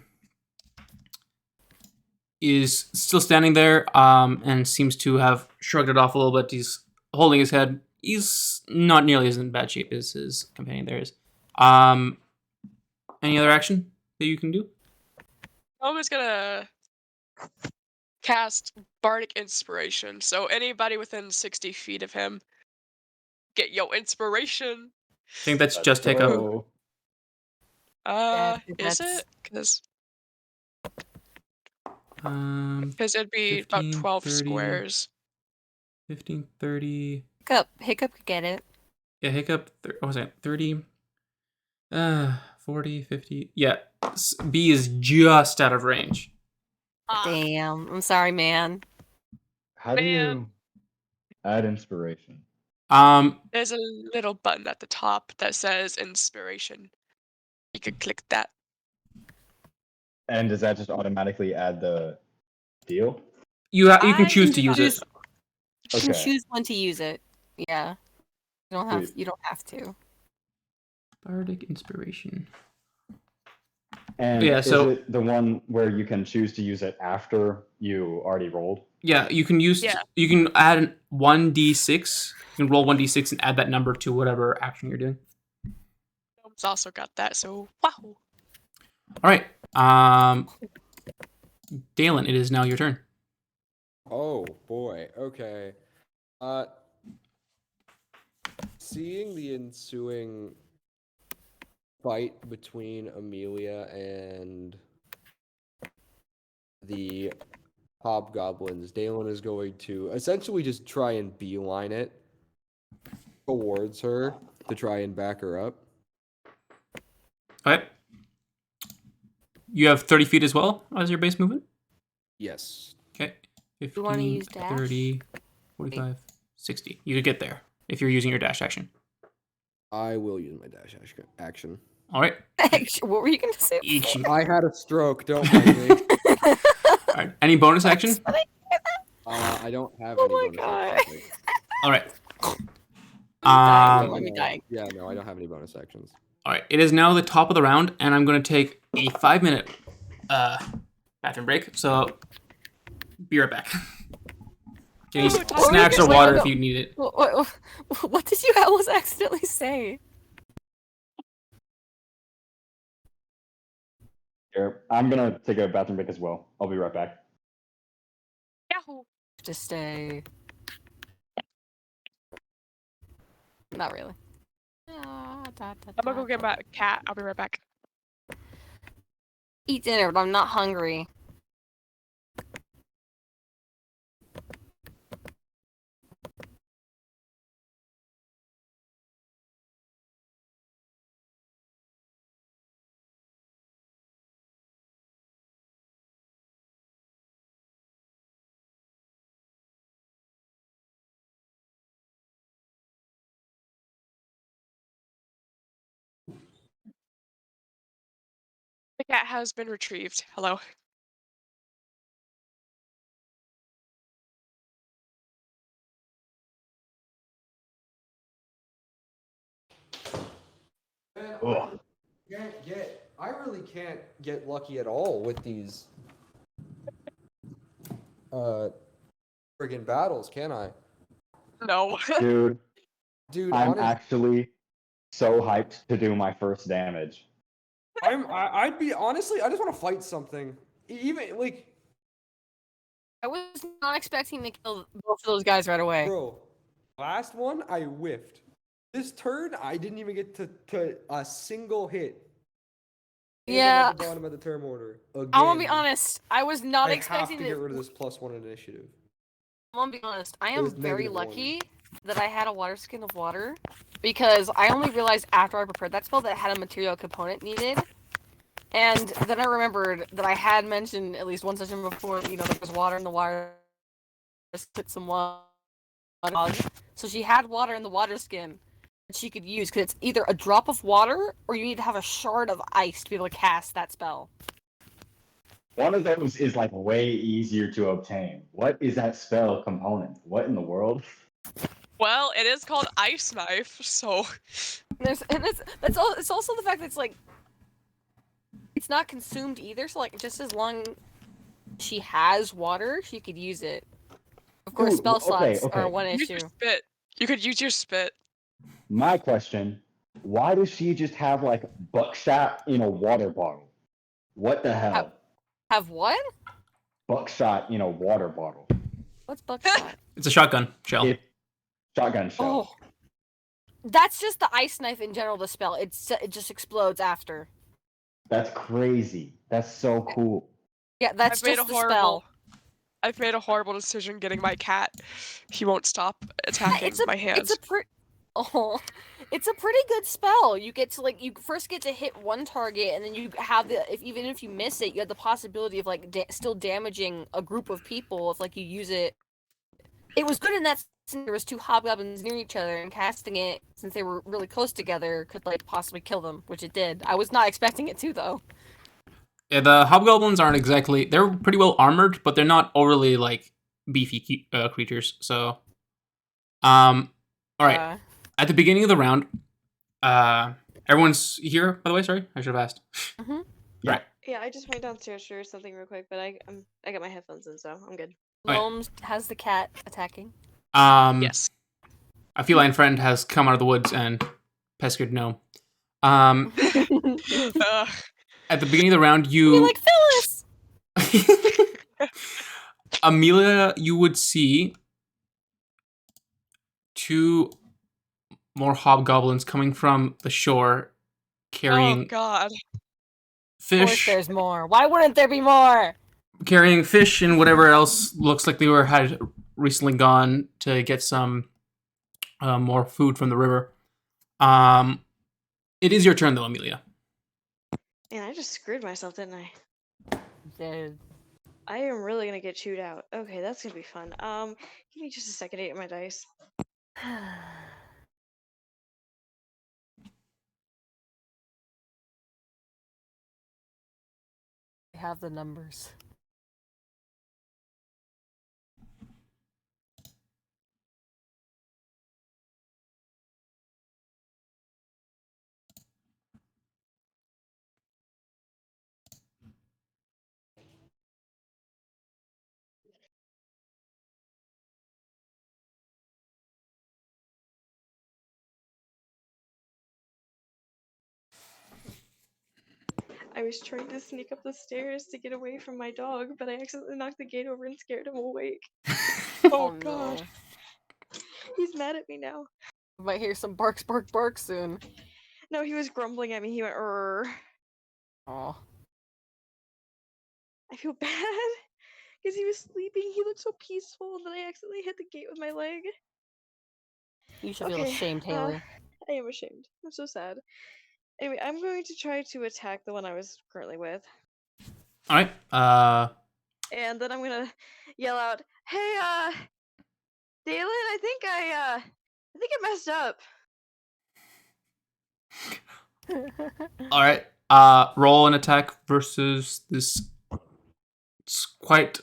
is still standing there, and seems to have shrugged it off a little bit. He's holding his head. He's not nearly as in bad shape as his companion there is. Any other action that you can do? Gnome is gonna cast Bardic Inspiration. So anybody within 60 feet of him, get your inspiration. I think that's Let's just Hiccup. go. Is that's- it? Because Um, it'd be about 15, 12 30. squares. 15, 30. Hiccup could get it. Yeah, Hiccup. What was that? 30. 40, 50. Yeah, B is just out of range. Damn. I'm sorry, man. How do Man. you add inspiration? There's a little button at the top that says inspiration. You could click that. And does that just automatically add the deal? You I can choose can to use it. choose- You can Okay. choose when to use it. Yeah. Sweet. You don't have to. Bardic Inspiration. And Yeah, so- is it the one where you can choose to use it after you already rolled? Yeah, you can use. Yeah. You can add 1d6. You can roll 1d6 and add that number to whatever action you're doing. Gnome's also got that, so wow. All right. Dalen, it is now your turn. Oh boy. Okay. Seeing the ensuing fight between Amelia and the hobgoblins, Dalen is going to essentially just try and beeline it towards her to try and back her up. All right. You have 30 feet as well as your base movement? Yes. Okay. 15, You wanna use dash? 30, 45, 60. You could get there if you're using your dash action. I will use my dash action. All right. What were you going to say? Each. I had a stroke, don't mind me. All right. Any bonus action? I don't have Oh any my bonus God. actions. All right. dying. No, me dying. Yeah, no, I don't have any bonus actions. All right. It is now the top of the round, and I'm going to take a 5-minute bathroom break. So be right back. Get any Ooh, what were you snacks or gonna say? water No. if you need it. What did you almost accidentally say? Here, I'm gonna take a bathroom break as well. I'll be right back. Yahoo! To stay. Not really. I'm gonna go get my cat. I'll be right back. Eat dinner, but I'm not hungry. The cat has been retrieved. Hello. Man, Ugh. I really can't get lucky at all with these friggin' battles, can I? No. Dude, Dude, I'm honest, actually so hyped to do my first damage. I'd be honestly, I just want to fight something. Even like, I was not expecting to kill both of those guys right away. bro, last one I whiffed. This turn I didn't even get to a single hit. And I'm Yeah. at the bottom of the term order. Again. I'm gonna be honest. I was not I expecting have to get rid of this +1 initiative. I'm gonna be honest. I It am was very -1. lucky that I had a water skin of water, because I only realized after I prepared that spell that it had a material component needed, and then I remembered that I had mentioned at least one session before, there was water in the water. Just put some water. So she had water in the water skin. she could use, because it's either a drop of water or you need to have a shard of ice to be able to cast that spell. One of those is like way easier to obtain. What is that spell component? What in the world? Well, it is called Ice Knife, so It's also the fact that it's like it's not consumed either. So like just as long she has water, she could use it. Of course, Ooh, spell slots okay. are one use your issue. spit. You could use your spit. My question, why does she just have like buckshot in a water bottle? What the hell? Have what? Buckshot in a water bottle. What's buckshot? It's a shotgun shell. Shotgun shell. Oh, that's just the ice knife in general. The spell, it just explodes after. That's crazy. That's so cool. Yeah, that's just the spell. I've made a horrible decision getting my cat. He won't stop attacking my hand. It's a pretty good spell. You get to you first get to hit one target, and then you have even if you miss it, you have the possibility of still damaging a group of people if you use it. It was good in that there was two hobgoblins near each other, and casting it since they were really close together could possibly kill them, which it did. I was not expecting it to though. Yeah, the hobgoblins aren't exactly. They're pretty well armored, but they're not overly beefy creatures. So, all right. At the beginning of the round, everyone's here. By the way, sorry, I should have asked. Mm-hmm. Yeah. Right. Yeah, I just went downstairs for something real quick, but I got my headphones in, so I'm good. Gnomes has the cat attacking. Yes. A feline friend has come out of the woods and pestered Gnome. At the beginning of the round, You're like Phyllis. Amelia, you would see two more hobgoblins coming from the shore, carrying Oh God. Of course fish. there's more. Why wouldn't there be more? Carrying fish and whatever else looks like they had recently gone to get some more food from the river. It is your turn though, Amelia. Man, I just screwed myself, didn't I? Dude. I am really gonna get chewed out. Okay, that's gonna be fun. Give me just a second to get my dice. I have the numbers. I was trying to sneak up the stairs to get away from my dog, but I accidentally knocked the gate over and scared him awake. Oh God. No. He's mad at me now. We might hear some barks, bark, bark soon. No, he was grumbling at me. He went, "Rrr." Aw. I feel bad because he was sleeping. He looked so peaceful, and then I accidentally hit the gate with my leg. You should feel ashamed, Haley. I am ashamed. I'm so sad. Anyway, I'm going to try to attack the one I was currently with. All right. And then I'm gonna yell out, "Hey, Dalen, I think I messed up." All right. Roll an attack versus this quite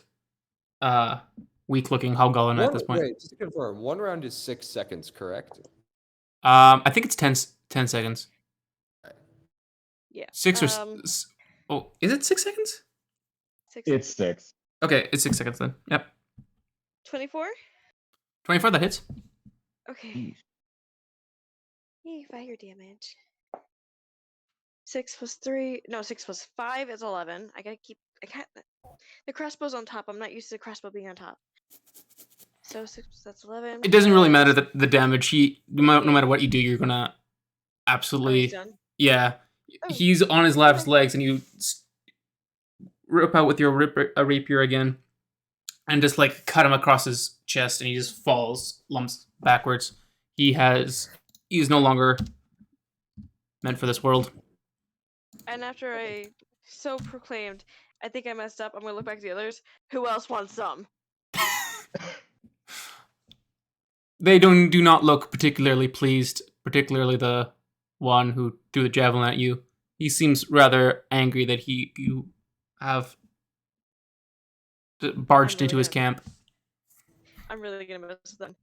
weak-looking hobgoblin at this point. Wait, just to confirm, 1 round is 6 seconds, correct? I think it's 10 seconds. Yeah. 6 or oh, is it 6 seconds? 6. It's 6. Okay, it's 6 seconds then. Yep. 24. 24. That hits. Okay. Yay, fire damage. 6 plus 3. No, 6 plus 5 is 11. I can't. The crossbow's on top. I'm not used to the crossbow being on top. So 6, that's 11. It doesn't really matter the damage. No matter what you do, you're gonna absolutely. He's done. Yeah. Oh, He's on his last okay. legs, and you rip out with your rapier again, and just cut him across his chest, and he just falls, lumps backwards. He's no longer meant for this world. And after I so proclaimed, I think I messed up. I'm gonna look back at the others. Who else wants some? They do not look particularly pleased, particularly the one who threw the javelin at you. He seems rather angry that you have barged into his camp. I'm really gonna mess with them.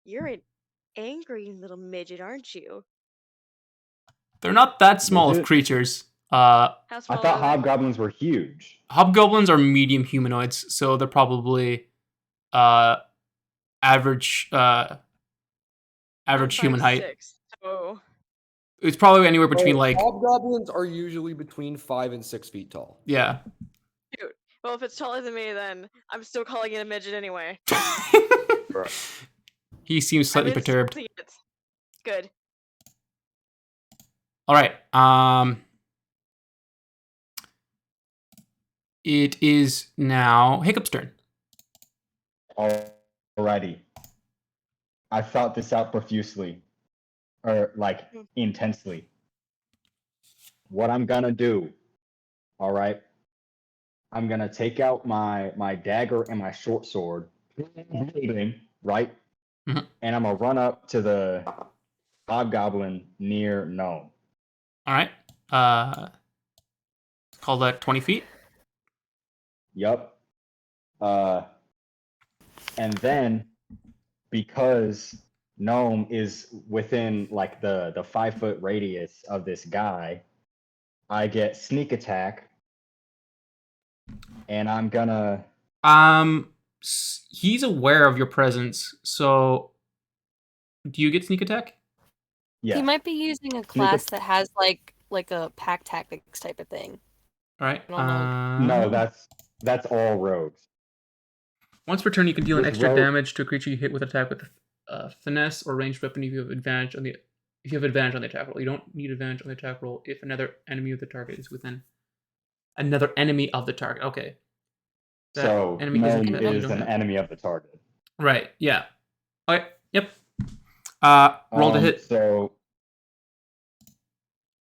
You're an angry little midget, aren't you? They're not that small of Midget? creatures. How I small thought are they? hobgoblins were huge. Hobgoblins are medium humanoids, so they're probably average average human height. 5'6", so It's probably anywhere between like Hobgoblins are usually between 5 and 6 feet tall. yeah. cute. Well, if it's taller than me, then I'm still calling it a midget anyway. He seems slightly I'm perturbed. insulting it. Good. All right. It is now Hiccup's turn. Alrighty. I thought this out profusely. Or, like, intensely. What I'm gonna do, alright? I'm gonna take out my dagger and my short sword, right? Mhm. And I'm gonna run up to the hobgoblin near Gnome. All right. Call that 20 feet. Yup. And then, because Gnome is within like the 5-foot radius of this guy, I get sneak attack, and I'm gonna. He's aware of your presence, so do you get sneak attack? Yeah. He might be using a class that has like a pack tactics type of thing. All right. I don't know. No, that's all rogues. Once per turn, you can deal an With extra rogue- damage to a creature you hit with an attack with finesse or ranged weapon if you have advantage on the attack roll. You don't need advantage on the attack roll if another enemy of the target is within another enemy of the target. Okay. That So enemy Gnome isn't you is don't an have. enemy of the target. Right. Yeah. Okay. Yep. Roll to hit. So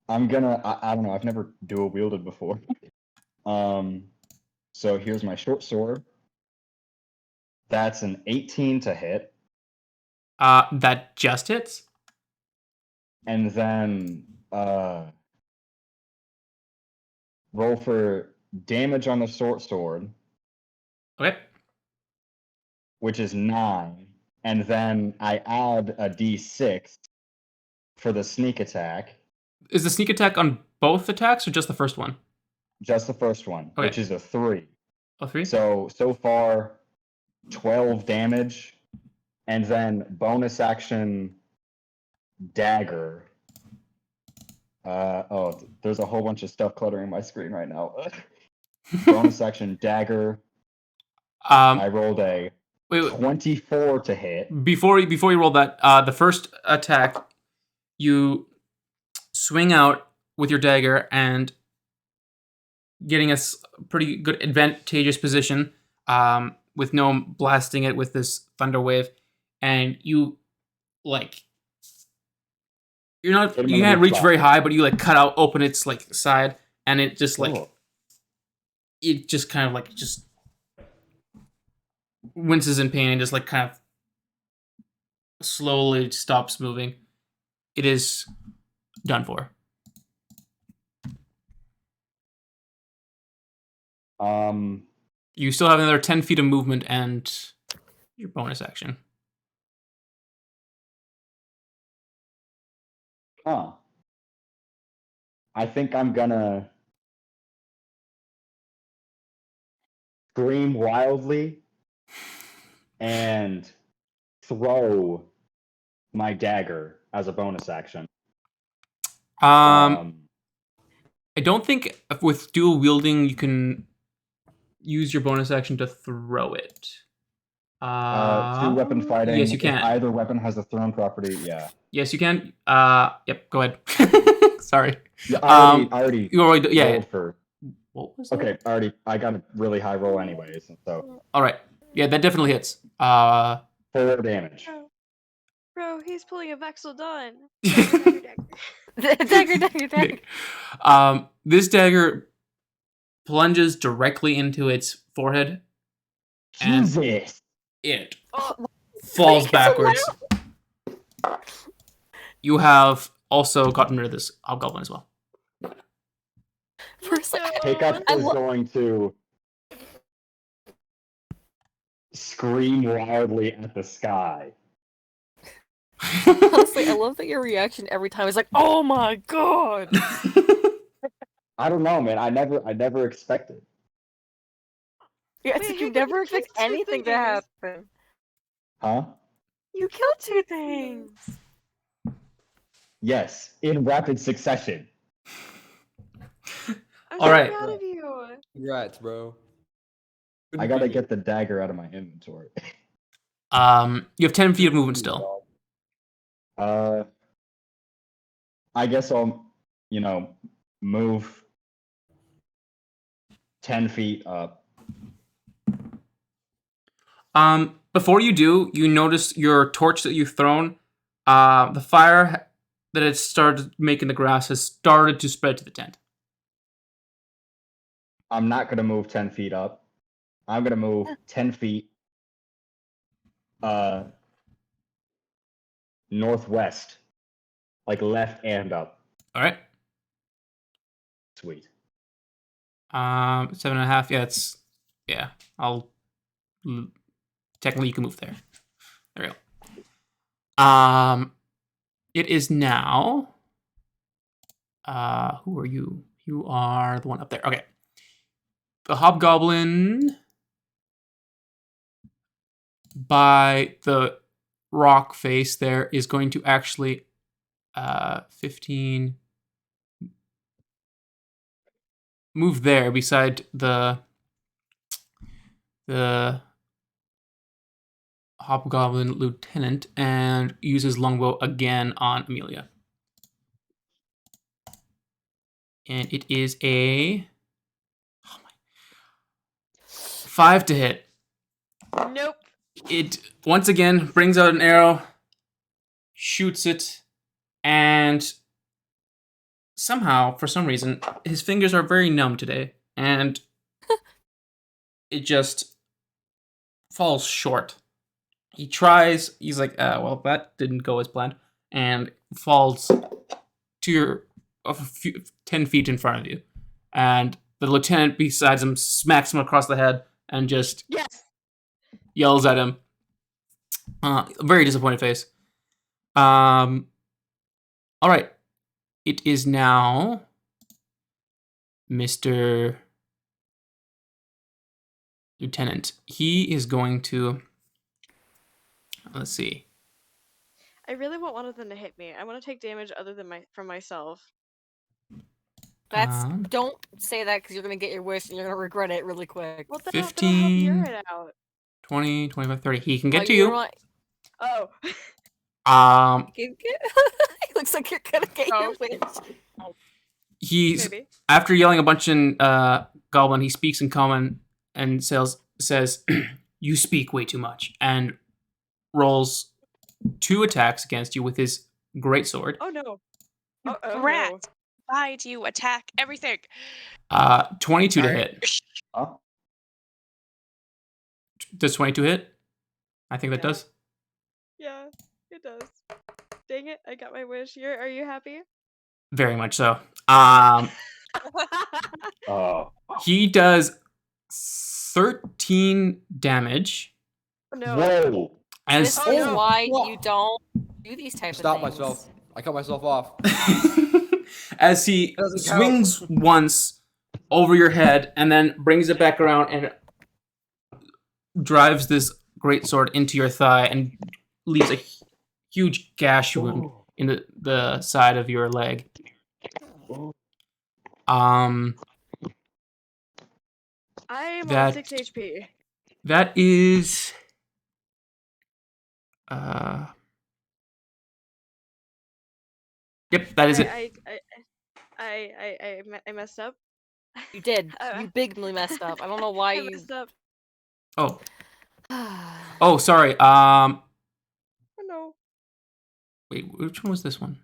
I'm gonna. I don't know. I've never dual wielded before. So here's my short sword. That's an 18 to hit, That just hits. and then roll for damage on the short sword, Okay. which is 9, and then I add a d6 for the sneak attack. Is the sneak attack on both attacks or just the first one? Just the first one, Okay. which is a 3. Oh, 3? So far, 12 damage, and then bonus action dagger. There's a whole bunch of stuff cluttering my screen right now. Bonus action dagger. I rolled a Wait, 24 to hit. before you roll that, the first attack, you swing out with your dagger and getting a pretty good advantageous position, with Gnome blasting it with this thunder wave, and you like you can't reach very high, but you like cut out open its like side, and it just like it just kind of like just winces in pain and just like kind of slowly stops moving. It is done for. You still have another 10 feet of movement and your bonus action. Huh. I think I'm gonna scream wildly and throw my dagger as a bonus action. I don't think with dual wielding you can use your bonus action to throw it. 2-weapon fighting. Yes, you can. If either weapon has a thrown property, yeah. Yes, you can. Yep, go ahead. Sorry. Yeah, I already you already yeah. rolled for. What was that? Okay, I got a really high roll anyways, so. All right. Yeah, that definitely hits. 4 damage. Bro, he's pulling a Vexel Dawn. Dagger. This dagger plunges directly into its forehead, and Jesus! it falls backwards. you have also gotten rid of this hobgoblin as well. For a second, Hiccup I is lo- going to scream wildly at the sky. honestly, I love that your reaction every time is like, "Oh my god!" I don't know, man. I never expected. Yeah, it's Wait, like you Hiccup, never you expect killed two anything to things. happen. Huh? You killed 2 things. Yes, in rapid succession. I'm All so right. proud of you. Congrats, bro. I gotta get the dagger out of my inventory. You have 10 feet of movement still. I guess I'll, move 10 feet up. Before you do, you notice your torch that you've thrown. The fire that had started making the grass has started to spread to the tent. I'm not gonna move 10 feet up. I'm gonna move 10 feet northwest, like left and up. All right. Sweet. 7.5. Yeah. Technically you can move there. There we go. It is now. Who are you? You are the one up there. Okay. The hobgoblin by the rock face there is going to actually 15 move there beside the hobgoblin lieutenant and use his longbow again on Amelia. And it is a 5 to hit. Nope. It once again brings out an arrow, shoots it, and somehow, for some reason, his fingers are very numb today, and it just falls short. He tries, he's like, well, that didn't go as planned, and falls to your 10 feet in front of you. And the lieutenant beside him smacks him across the head and just yells at him. Very disappointed face. All right. It is now Mr. Lieutenant. He is going to... Let's see. I really want one of them to hit me. I want to take damage other than from myself. That's don't say that because you're gonna get your wish and you're gonna regret it really quick. Well, then 15, I'll help it out. 20, 25, 30. He can get to you. you. Right. Oh. It looks like you're gonna get your wish. He's Maybe. After yelling a bunch in Goblin, he speaks in common and says, "You speak way too much," and rolls 2 attacks against you with his greatsword. Oh no! Rat! Why do you attack everything? 22 to hit. Huh? Does 22 hit? I think that does. Yeah, it does. Dang it! I got my wish. Are you happy? Very much so. He does 13 damage. No. Whoa! This is why you don't do these types of things. Stop myself. I cut myself off. As he swings once over your head and then brings it back around and drives this greatsword into your thigh and leaves a huge gash wound in the side of your leg. I'm on 6 HP. That is Yep, that is it. I messed up. You did. You bigly messed up. I don't know why you messed up. Oh, sorry. Oh no. Wait, which one was this one?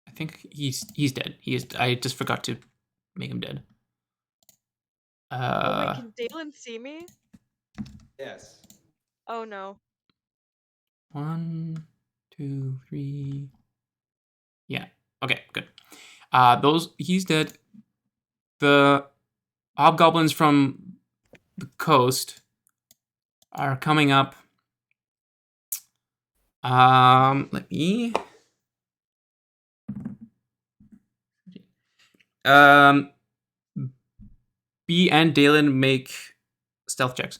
I think he's dead. I just forgot to make him dead. Oh wait, can Dalen see me? Yes. Oh no. 1, 2, 3. Yeah. Okay, good. He's dead. The hobgoblins from the coast are coming up. Let me. B and Dalen make stealth checks.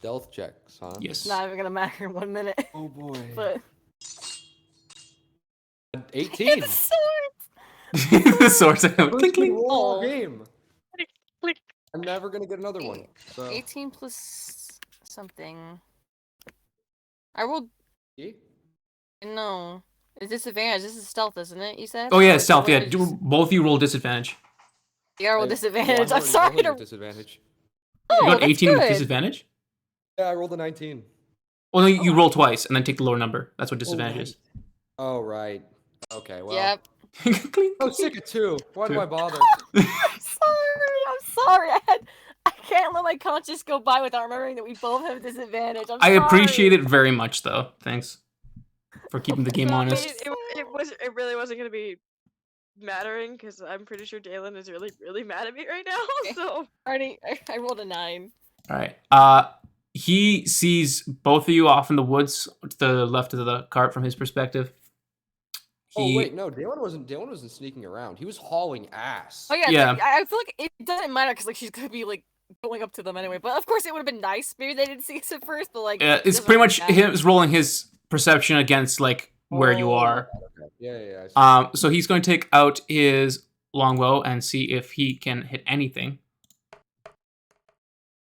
Stealth checks, huh? Yes. Not even gonna matter in 1 minute. Oh boy. But 18. the sword. The swords are First clink, good clink. roll all Oh. game. Click, click. I'm never gonna get another one. So 18 plus something. I rolled See? no. It's disadvantage. This is stealth, isn't it? You said. Oh yeah, Or stealth. what Yeah, did you s- both of you roll disadvantage. Yeah, I rolled Well, disadvantage. I'm I'm sorry already to. at disadvantage. You Oh, got that's 18 with good. disadvantage. Yeah, I rolled a 19. Well, no, you Oh, roll twice and then take the lower number. That's what disadvantage right. is. Oh right. Okay, well. Yep. Clink, clink, Oh, clink. sick of 2. Why do Two. I bother? I'm sorry. I can't let my conscience go by without remembering that we both have disadvantage. I'm I sorry. appreciate it very much, though. Thanks for keeping the game No, I mean, honest. it really wasn't gonna be mattering because I'm pretty sure Dalen is really, really mad at me right now. Okay. So I rolled a 9. All right. He sees both of you off in the woods to the left of the cart from his perspective. Oh wait, no, Dalen wasn't sneaking around. He was hauling ass. Oh yeah, Yeah. I feel like it doesn't matter because like she's gonna be like going up to them anyway. But of course, it would have been nice. Maybe they didn't see us at first, but like it It's doesn't pretty really much matter. him rolling his perception against like where you Oh, are. Okay. Yeah, I see. So he's going to take out his longbow and see if he can hit anything.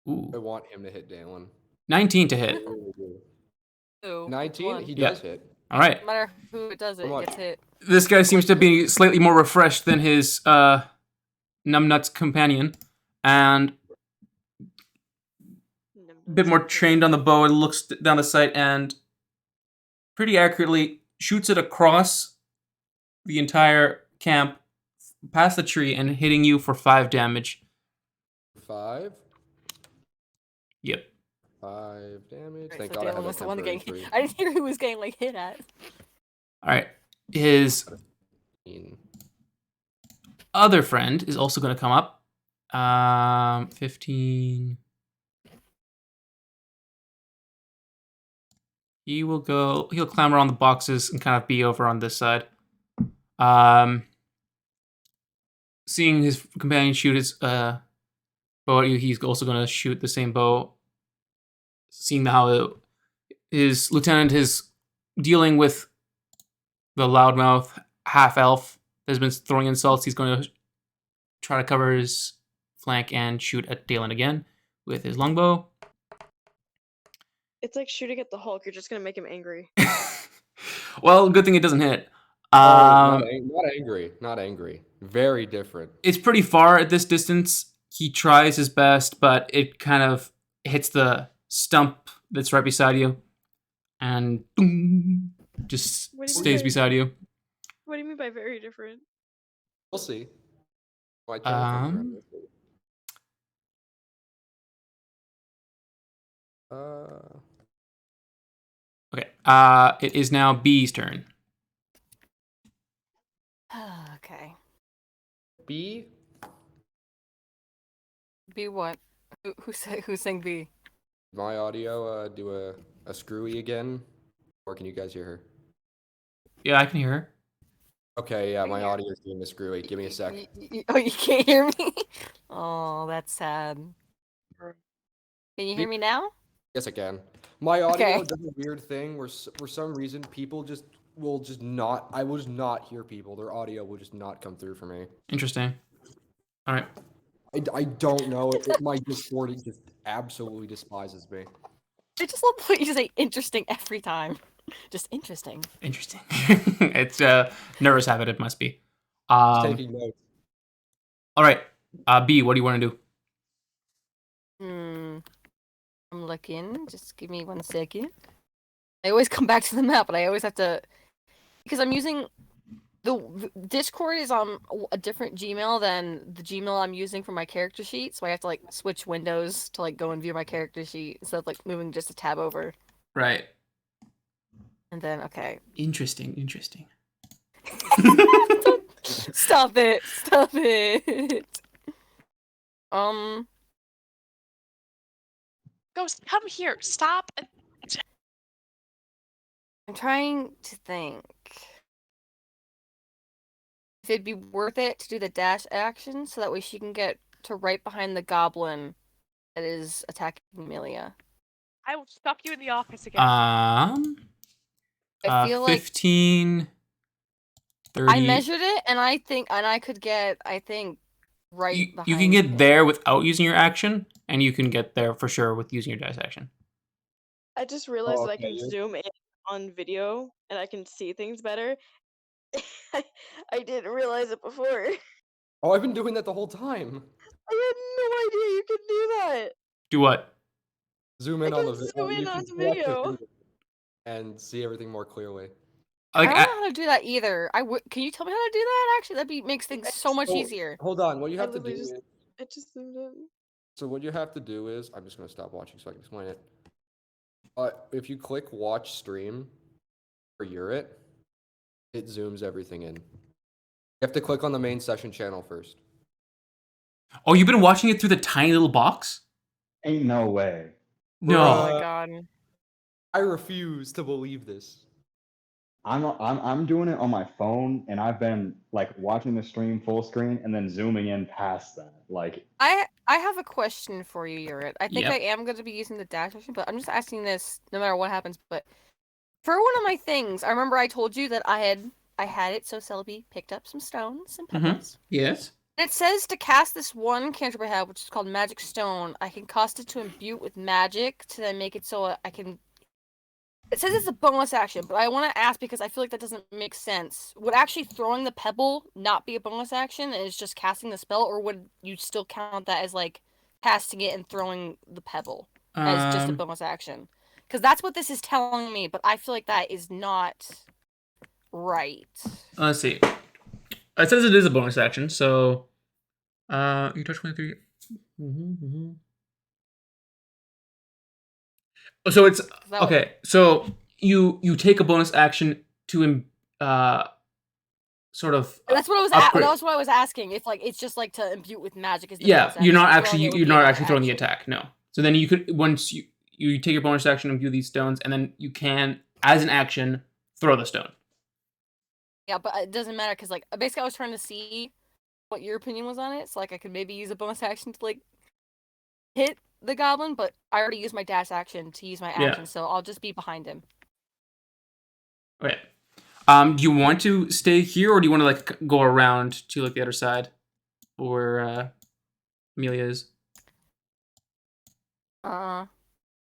I Ooh, want him to hit Dalen. 19 to hit. I really do. Ooh, 19? one. He Yeah. does hit. All right. No matter who it does, it Come on. gets hit. This guy seems to be slightly more refreshed than his numbnuts companion, and a bit more trained on the bow, and looks down the sight and pretty accurately shoots it across the entire camp, past the tree, and hitting you for 5 damage. 5. Yep. 5 damage. Right, Thank so God I Dalen have was a the one temporary getting. 3. I didn't hear who was getting like hit at. All right. His other friend is also going to come up. 15. He'll clamber on the boxes and kind of be over on this side. Seeing his companion shoot his bow at you, he's also going to shoot the same bow. Seeing how his lieutenant is dealing with the loudmouth half-elf that has been throwing insults, he's going to try to cover his flank and shoot at Dalen again with his longbow. it's like shooting at the Hulk. You're just gonna make him angry. Well, good thing it doesn't hit. Not angry. Not angry. Very different. It's pretty far at this distance. He tries his best, but it kind of hits the stump that's right beside you and boom, just What do you stays mean? beside you. What do you mean by very different? We'll see. My turn comes around. Okay. It is now B's turn. Okay. B. B what? Who's saying B? My audio do a screwy again, or can you guys hear her? Yeah, I can hear her. Okay, yeah, my Yeah. audio is doing the screwy. Give me a sec. Oh, you can't hear me? Oh, that's sad. Can you hear me now? Yes, I can. My audio Okay. does a weird thing where for some reason people will just not. I will just not hear people. Their audio will just not come through for me. Interesting. All right. I don't know. My Discord just absolutely despises me. I just love the way you say interesting every time. Just interesting. Interesting. It's nervous habit. It must be. Just taking notes. All right. B, what do you want to do? I'm looking. Just give me 1 second. I always come back to the map, but I always have to because I'm using the Discord is on a different Gmail than the Gmail I'm using for my character sheet, so I have to like switch windows to like go and view my character sheet instead of like moving just a tab over. Right. And then, okay. Interesting. Stop it! Stop it! Ghost, come here. Stop. I'm trying to think if it'd be worth it to do the dash action so that way she can get to right behind the goblin that is attacking Amelia. I will stop you in the office again. I feel like 15, 30. I measured it, and I could get, right behind. You can get him. there without using your action, and you can get there for sure with using your dash action. I just realized that I okay, can zoom in on video and I can see things better. I didn't realize it before. Oh, I've been doing that the whole time. I had no idea you could do that. Do what? Zoom I in on can the zoom in you on can the watch video. and see everything more clearly. I Like, don't know how to do that either. Can you tell me how to do that? Actually, makes things so much easier. Hold on, what you I have to do literally is, I just zoomed in. so what you have to do is, I'm just gonna stop watching so I can explain it. If you click watch stream for Urit, it zooms everything in. You have to click on the main session channel first. oh, you've been watching it through the tiny little box? Ain't no way. No. Oh my god. I refuse to believe this. I'm doing it on my phone, and I've been like watching the stream full screen and then zooming in past that. Like, I have a question for you, Yurit. I think Yep. I am going to be using the dash action, but I'm just asking this no matter what happens. But for one of my things, I remember I told you that I had it so Celebi picked up some stones and pebbles. Yes. And it says to cast this one cantrip I have, which is called Magic Stone. I can cast it to imbue it with magic to then make it so I can. It says it's a bonus action, but I want to ask because I feel like that doesn't make sense. Would actually throwing the pebble not be a bonus action and it's just casting the spell, or would you still count that as like casting it and throwing the pebble as just a bonus action? Because that's what this is telling me, but I feel like that is not right. Let's see. It says it is a bonus action, so you touch 23. So it's okay. So you take a bonus action to sort of That's what I was. That's what I was asking. If like it's just like to imbue it with magic. Is the bonus you're not action. actually you're not actually throwing the attack. No. So then you could once you take your bonus action and imbue these stones, and then you can as an action throw the stone. Yeah, but it doesn't matter because like basically I was trying to see what your opinion was on it, so like I could maybe use a bonus action to like hit the goblin, but I already used my dash action to use my action, so I'll just be behind him. Okay. Do you want to stay here, or do you want to like go around to like the other side, where Amelia is?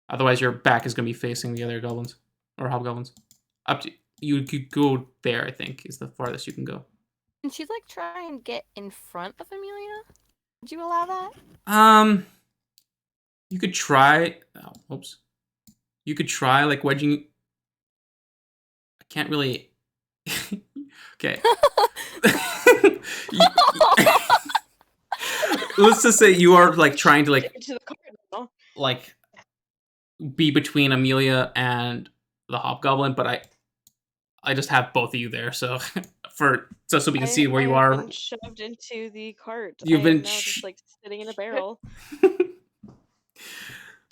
Otherwise, your back is gonna be facing the other goblins or hobgoblins. Up to you. Could go there. I think is the farthest you can go. Can she like try and get in front of Amelia? Would you allow that? You could try. Oh, oops. You could try like wedging. I can't really. Okay. Let's just say you are like trying to like be between Amelia and the hobgoblin, but I just have both of you there, so so we can see where you are. I've been shoved into the cart. You've been now just like sitting in a barrel.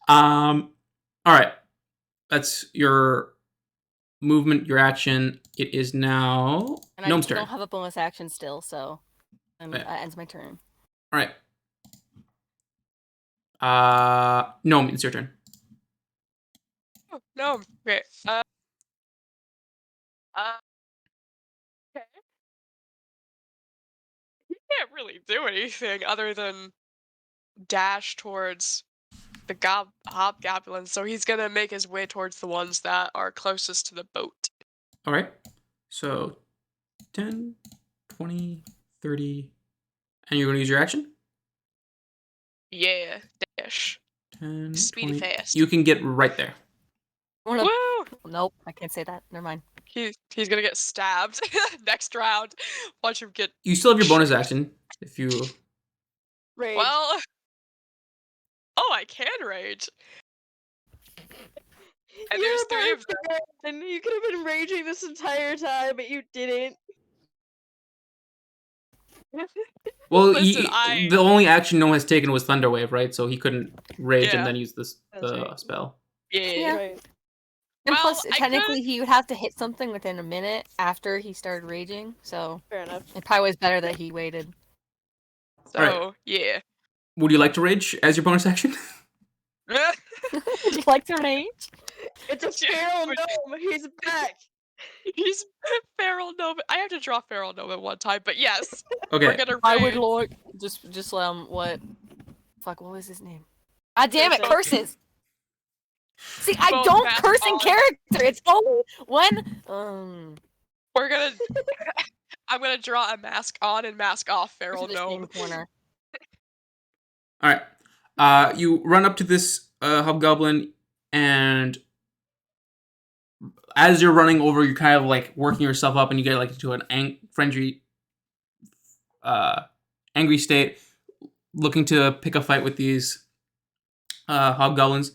All right. That's your movement, your action. It is now and Gnome's I turn. don't have a bonus action still, so that ends my turn. All right. Gnome, it's your turn. Oh, no. Okay. Okay. He can't really do anything other than dash towards the hobgoblins, so he's gonna make his way towards the ones that are closest to the boat. All right. So 10, 20, 30, and you're going to use your action? Yeah, dash. 10, Speedy 20. fast. You can get right there. Woo! Nope, I can't say that. Never mind. He's gonna get stabbed next round. Watch him get. You still have your bonus action if you. Rage. Well. Oh, I can rage. And there's You're three of them. my friend. You could have been raging this entire time, but you didn't. Well, Listen, the only action no one has taken was Thunder Wave, right? So he couldn't rage and Yeah. then use this That's the right. spell. Yeah. Right. And Well, plus, I technically, he would have to hit something within a minute after he started raging, so Fair enough. it probably was better that he waited. So, Alright. yeah. Would you like to rage as your bonus action? Would you like to rage? It's a feral gnome. He's back. He's feral gnome. I have to draw feral gnome at one time, but yes, we're Okay. gonna I would rage. like just what? Fuck, what was his name? Ah, damn it, Curses. curses. See, I Both don't mask curse in on. character. It's only when We're gonna. I'm gonna draw a mask on and mask off feral this game gnome. corner. All right. You run up to this hobgoblin, and as you're running over, you're kind of like working yourself up, and you get like into an angry state, looking to pick a fight with these hobgoblins.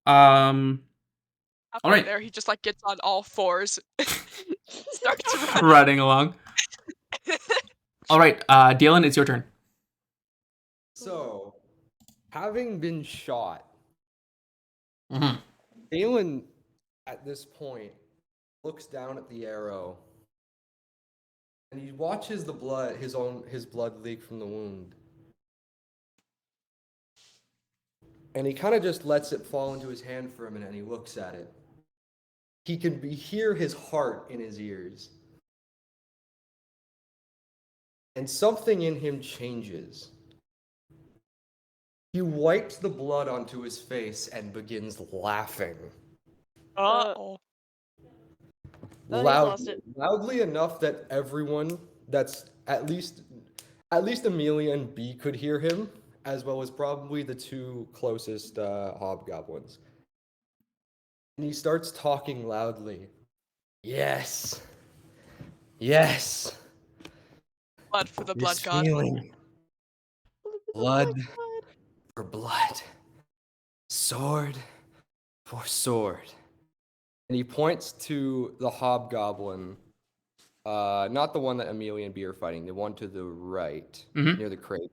Up All right. there, he just like gets on all fours, starts running. Running along. All right, Dalen, it's your turn. So, having been shot, Mm-hmm. Dalen, at this point, looks down at the arrow, and he watches the blood, his blood leak from the wound. And he kind of just lets it fall into his hand for a minute, and he looks at it. He can hear his heart in his ears. And something in him changes. He wipes the blood onto his face and begins laughing. Oh. Oh, he lost it. Loudly enough that everyone that's at least Amelia and B could hear him, as well as probably the two closest hobgoblins. And he starts talking loudly. Yes. Yes. Blood for the blood This god. feeling. Blood for blood. Sword for sword. And he points to the hobgoblin. Not the one that Amelia and B are fighting, the one to the right, Mhm. near the crate.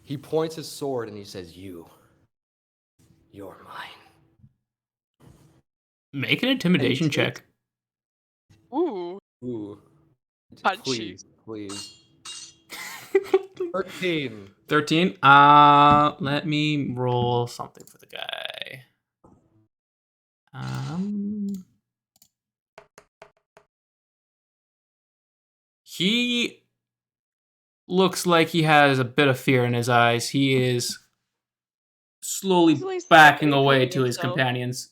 He points his sword and he says, you're mine. Make an intimidation And he check. Ooh. Ooh. Punchy. Please. 13. 13. Let me roll something for the guy. He looks like he has a bit of fear in his eyes. He is slowly He's backing slightly away peeing to his himself. companions.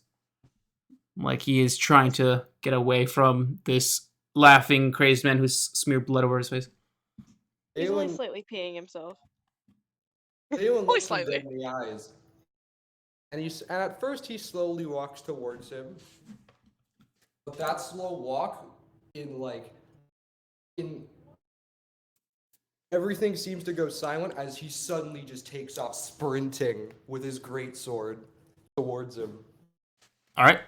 Like he is trying to get away from this laughing, crazed man who's smeared blood over his face. He's only Dalen slightly peeing himself. looks him slightly. dead in the eyes. And at first he slowly walks towards him. But that slow walk, everything seems to go silent as he suddenly just takes off sprinting with his great sword towards him. All right.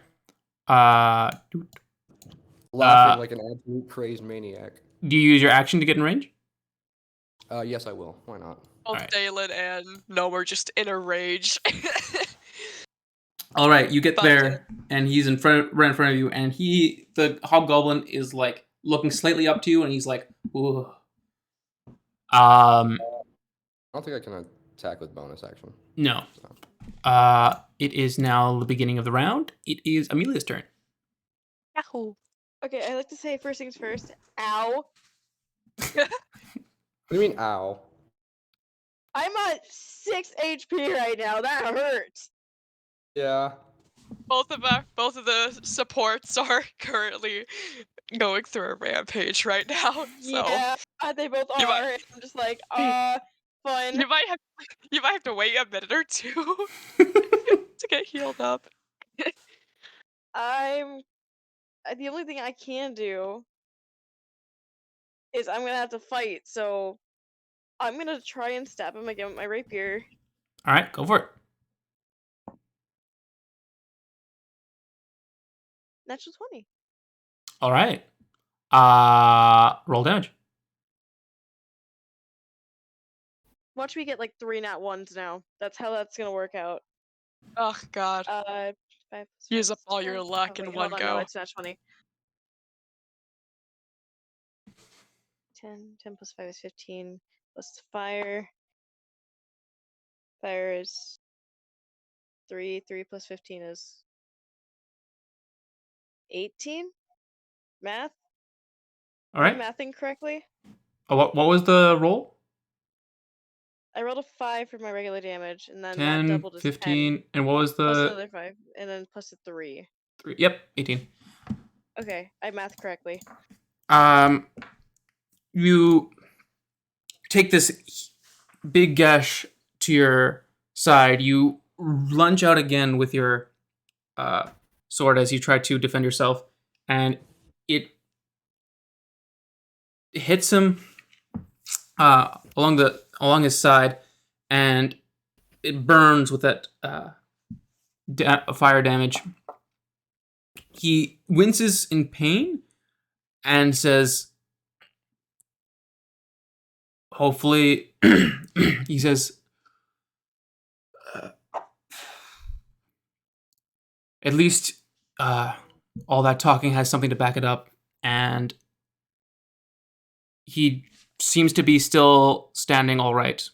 Laughing like an absolute crazed maniac. Do you use your action to get in range? Yes, I will. Why not? Both Alright. Dalen and Gnome are just in a rage. All right, you get But, there, and he's right in front of you, and the hobgoblin is like looking slightly up to you, and he's like, "Ooh." I don't think I can attack with bonus action. No. It is now the beginning of the round. It is Amelia's turn. Yahoo. Okay, I like to say first things first. Ow. What do you mean, ow? I'm at 6 HP right now. That hurts. Yeah. Both of the supports are currently going through a rampage right now. So Yeah, they both You are. might- I'm just like, fun. you might have to wait a minute or two to get healed up. The only thing I can do is I'm gonna have to fight. So I'm gonna try and stab him again with my rapier. All right, go for it. natural 20. All right. Roll damage. Watch me get like 3 nat 1s now. That's how that's gonna work out. Oh god. 5 plus Use 5 up is all your 10. luck Oh, in wait, one hold on, no, go. it's not 20. 10 plus 5 is 15. Plus fire. Fire is 3. 3 plus 15 is 18? Math? All Am I right. mathing correctly? Oh, what was the roll? I rolled a 5 for my regular damage, and then that 10, doubled as 10. 15, and what was Plus the another 5, and then plus a 3. 3? Yep, 18. Okay, I math correctly. You take this big gash to your side. You lunge out again with your sword as you try to defend yourself, and it hits him along his side, and it burns with that fire damage. He winces in pain and says, hopefully, he says, at least all that talking has something to back it up, and he seems to be still standing all right.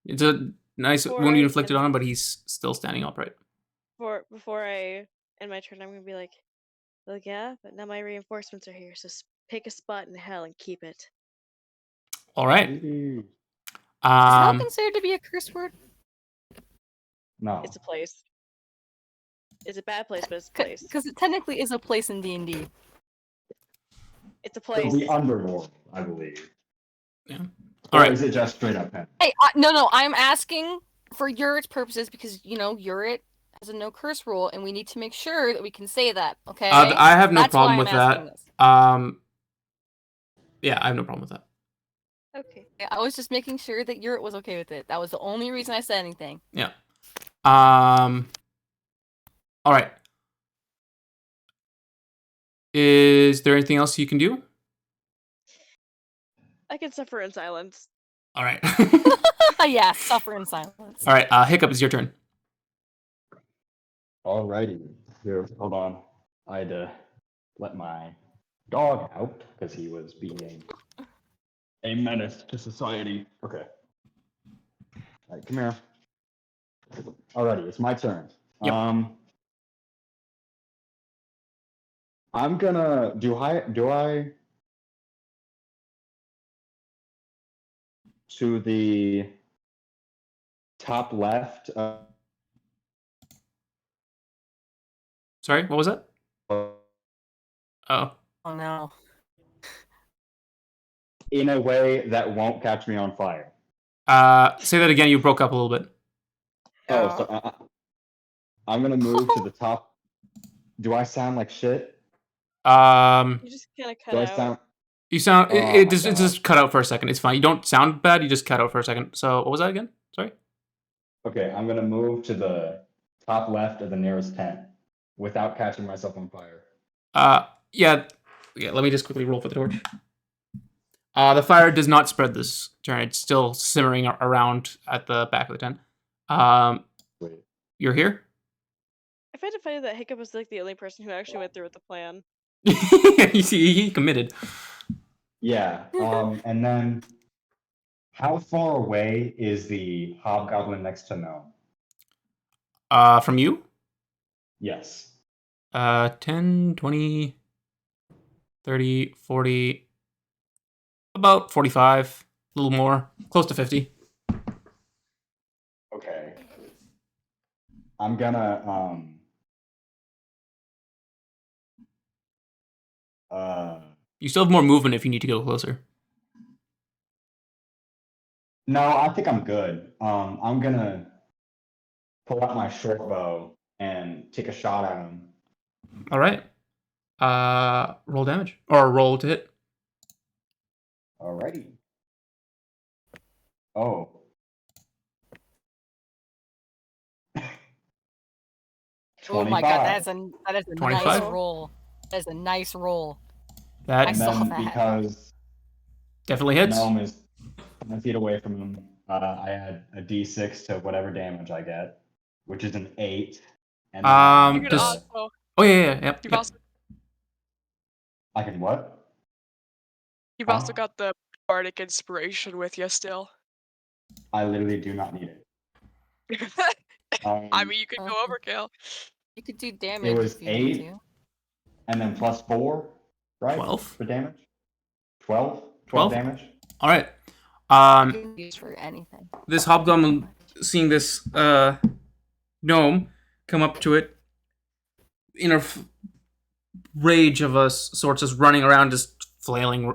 It's a nice wound you inflicted on him, but he's still standing upright. Before I end my turn, I'm gonna be like, yeah, but now my reinforcements are here, so pick a spot in hell and keep it. All right. Ooh. Is hell Um, considered to be a curse word? No. It's a place. It's a bad place, but it's a place. Because it technically is a place in D&D. It's a It'll place. be underworld, I believe. yeah. Or All right. is it just straight up heaven? Hey, no, I'm asking for Yurit's purposes because, Yurit has a no curse rule, and we need to make sure that we can say that, okay? I have no That's problem why with I'm asking that. this. Yeah, I have no problem with that. Okay. I was just making sure that Yurit was okay with it. That was the only reason I said anything. Yeah. All right. Is there anything else you can do? I can suffer in silence. All right. Yeah, suffer in silence. All right. Hiccup, is your turn. Alrighty. Here, hold on. I had to let my dog out because he was being a menace to society. Okay. Alright, come here. Alrighty, it's my turn. Yep. I'm gonna do I to the top left Sorry, what was that? Oh. Oh no. in a way that won't catch me on fire. Say that again. You broke up a little bit. Oh, so I'm gonna move to the top. Do I sound like shit? You just kind of cut Do I out. sound? You sound. Oh It my just God. cut out for a second. It's fine. You don't sound bad. You just cut out for a second. So what was that again? Sorry. Okay, I'm gonna move to the top left of the nearest tent without catching myself on fire. Yeah. Let me just quickly roll for the torch. The fire does not spread this turn. It's still simmering around at the back of the tent. Wait. You're here. I find it funny that Hiccup was like the only person who actually went through with the plan. You see, he committed. Yeah. And then, how far away is the hobgoblin next to Gnome? From you? Yes. 10, 20, 30, 40, about 45, a little more, close to 50. Okay. I'm gonna You still have more movement if you need to go closer. No, I think I'm good. I'm gonna pull out my short bow and take a shot at him. All right. Roll damage or roll to hit. Alrighty. Oh. Oh my god, 25. that is a 25? nice roll. That's a nice roll. That I And saw then that. because definitely hits. Gnome is 10 feet away from him, I add a d6 to whatever damage I get, which is an 8. And then I You add could does- also, Oh yeah, yep. you've yep. also, I can what? you've Huh? also got the bardic inspiration with you still. I literally do not need it. I mean, you could go Uh-huh. overkill. You could do It damage was if you need 8, to. and then plus 4, right? 12? For damage? 12? 12? Damage? All right. You can use for anything. This hobgoblin, seeing this gnome come up to it in a rage of a sorts, just running around, just flailing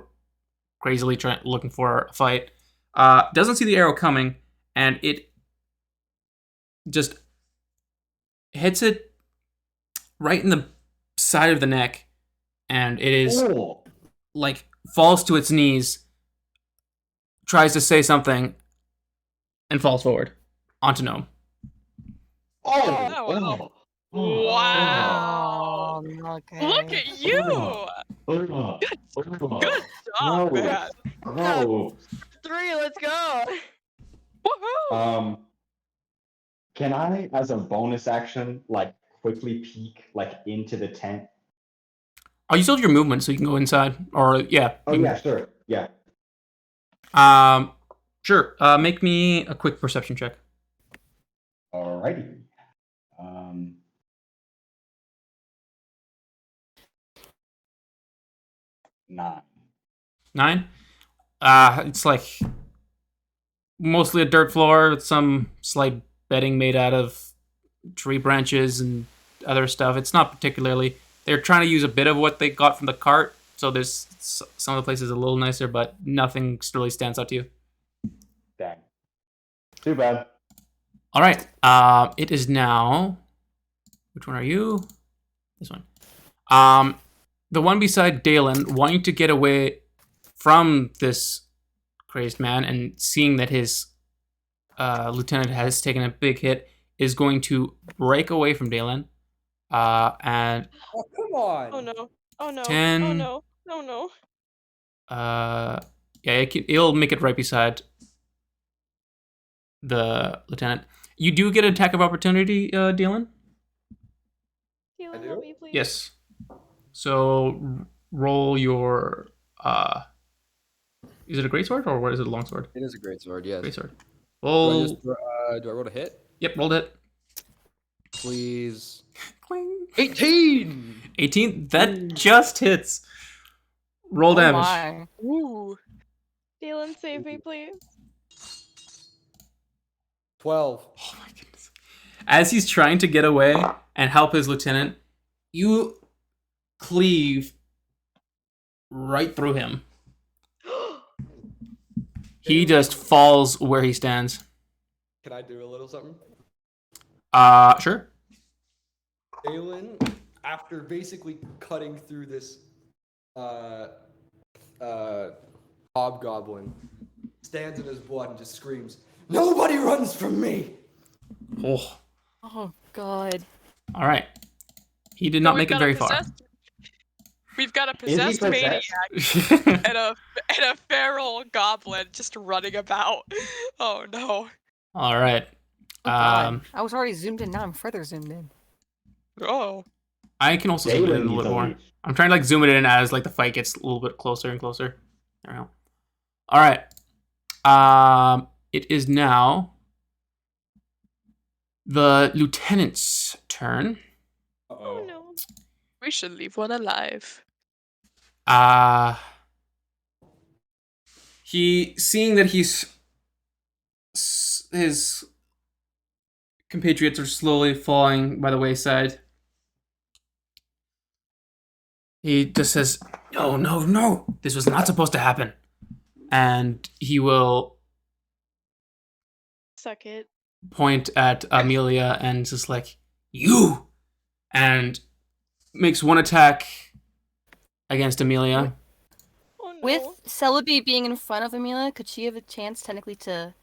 crazily, looking for a fight. Doesn't see the arrow coming, and it just hits it right in the side of the neck, and it is Oh! like falls to its knees, tries to say something, and falls forward onto gnome. Oh, wow. Wow. Okay. Look at you! Good job, man. No. 3, let's go. Woohoo! Can I, as a bonus action, like quickly peek like into the tent? Oh, you still have your movement, so you can go inside. Or yeah. Oh you can- yeah, sure. Yeah. Sure. Make me a quick perception check. Alrighty. 9. 9. It's like mostly a dirt floor with some slight bedding made out of tree branches and other stuff. It's not particularly. They're trying to use a bit of what they got from the cart, so there's some of the places a little nicer, but nothing really stands out to you. Dang. Too bad. All right. It is now. Which one are you? This one. The one beside Dalen, wanting to get away from this crazed man and seeing that his lieutenant has taken a big hit, is going to break away from Dalen. And Oh, come on. Oh no. Oh no. 10. Oh no. Oh no. Yeah, it'll make it right beside the lieutenant. You do get an attack of opportunity, Dalen? Healing, do? help me, please. Yes. So roll your. Is it a greatsword or what is it? A longsword? It is a great sword, yes. Greatsword. Do Roll. I roll a hit? Yep, rolled it. Please. Cling. 18! 18. That just hits. Roll damage. My. Ooh. Dylan, save me, please. 12. Oh my goodness. As he's trying to get away and help his lieutenant, you cleave right through him. He just falls where he stands. Can I do a little something? Sure. Dalen, after basically cutting through this hobgoblin, stands in his blood and just screams, "Nobody runs from me!" Oh. Oh God. All right. He did So not we've make it got a very far. We've got a Is he possessed maniac possessed? and a feral goblin just running about. Oh no. All right. Oh God. I was already zoomed in. Now I'm further zoomed in. Oh. I can also zoom it in a Dalen little needs bit a more. leash. I'm trying to like zoom it in as like the fight gets a little bit closer and closer. There we go. All right. It is now the lieutenant's turn. Oh no. We should leave one alive. He seeing that his compatriots are slowly falling by the wayside. He just says, "No, no, no! This was not supposed to happen." And he will Suck it. point at Amelia and just like, "You!" and makes one attack against Amelia. Oh no. With Celebi being in front of Amelia, could she have a chance technically to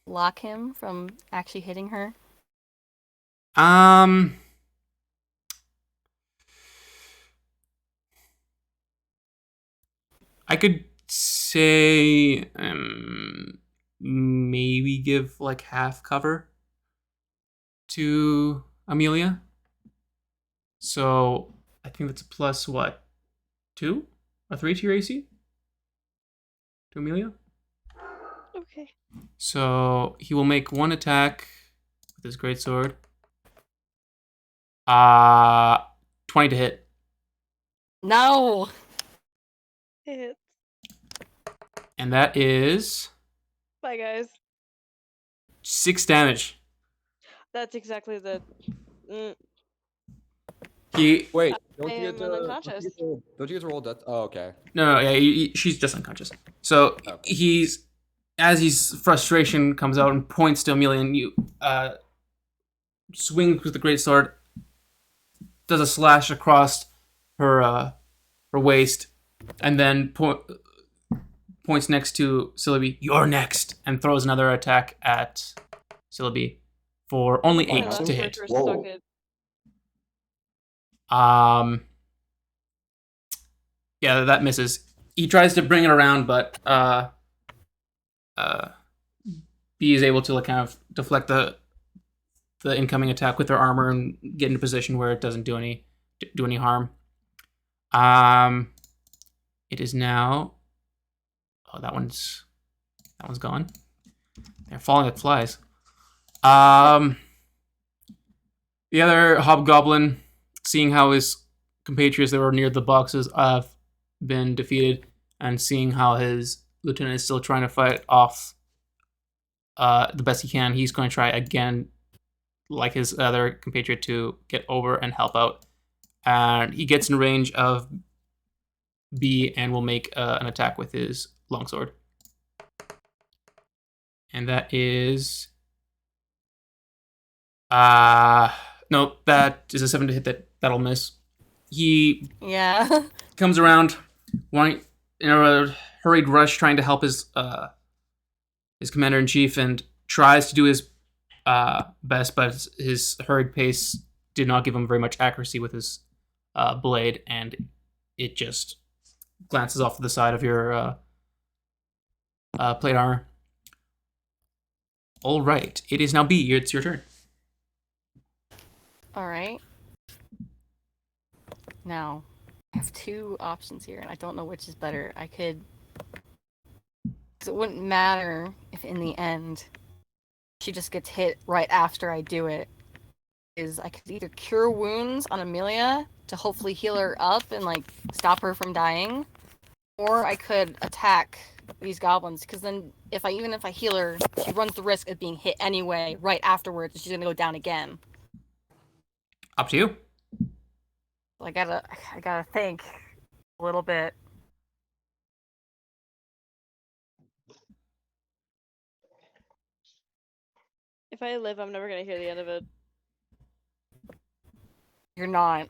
block him from actually hitting her? I could say maybe give like half cover to Amelia. So I think that's a plus what? 2 or 3 to your AC? To Amelia? Okay. So he will make one attack with his greatsword. 20 to hit. No. Hit. And that is Bye, guys. 6 damage. That's exactly the. He Wait, I am unconscious. don't you get to roll death? Oh, okay. No, yeah, she's just unconscious. So Okay. as his frustration comes out and points to Amelia, and you swings with the greatsword, does a slash across her waist, and then points next to Syllabi. You're next, and throws another attack at Syllabi for only 8 Wow. to hit. Whoa. Yeah, that misses. He tries to bring it around, but B is able to like kind of deflect the incoming attack with her armor and get into a position where it doesn't do any harm. It is now. Oh, that one's gone. They're falling like flies. The other hobgoblin, seeing how his compatriots that were near the boxes have been defeated, and seeing how his lieutenant is still trying to fight off the best he can, he's going to try again, like his other compatriot, to get over and help out. And he gets in range of B and will make an attack with his longsword. And that is... no, that is a 7 to hit. That'll miss. He comes around, in a hurried rush, trying to help his commander-in-chief, and tries to do his best, but his hurried pace did not give him very much accuracy with his blade, and it just glances off to the side of your plate armor. All right, it is now B. It's your turn. All right. Now, I have 2 options here, and I don't know which is better. I could... Because it wouldn't matter if in the end she just gets hit right after I do it. I could either cure wounds on Amelia to hopefully heal her up and, like, stop her from dying, or I could attack these goblins, because then even if I heal her, she runs the risk of being hit anyway right afterwards, and she's gonna go down again. Up to you. I gotta think a little bit. If I live, I'm never gonna hear the end of it. You're not.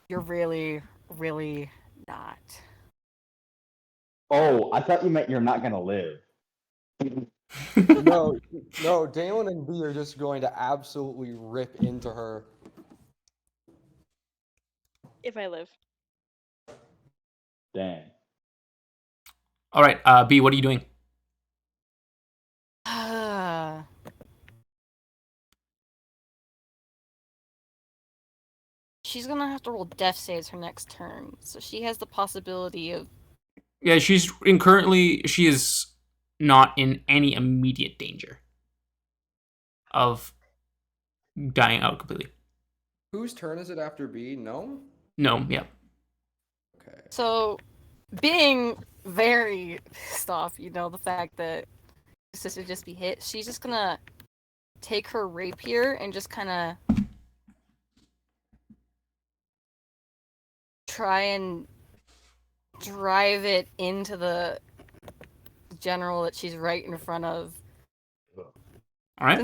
You're really, really not. Oh, I thought you meant you're not gonna live. No, Dalen and B are just going to absolutely rip into her. If I live. Dang. All right, B, what are you doing? She's gonna have to roll death saves her next turn, so she has the possibility of... Yeah, she is not in any immediate danger of dying out completely. Whose turn is it after B? No? No, yeah. Okay. So, being very pissed off, the fact that her sister just be hit, she's just gonna take her rapier and just kind of try and drive it into the general that she's right in front of. All right.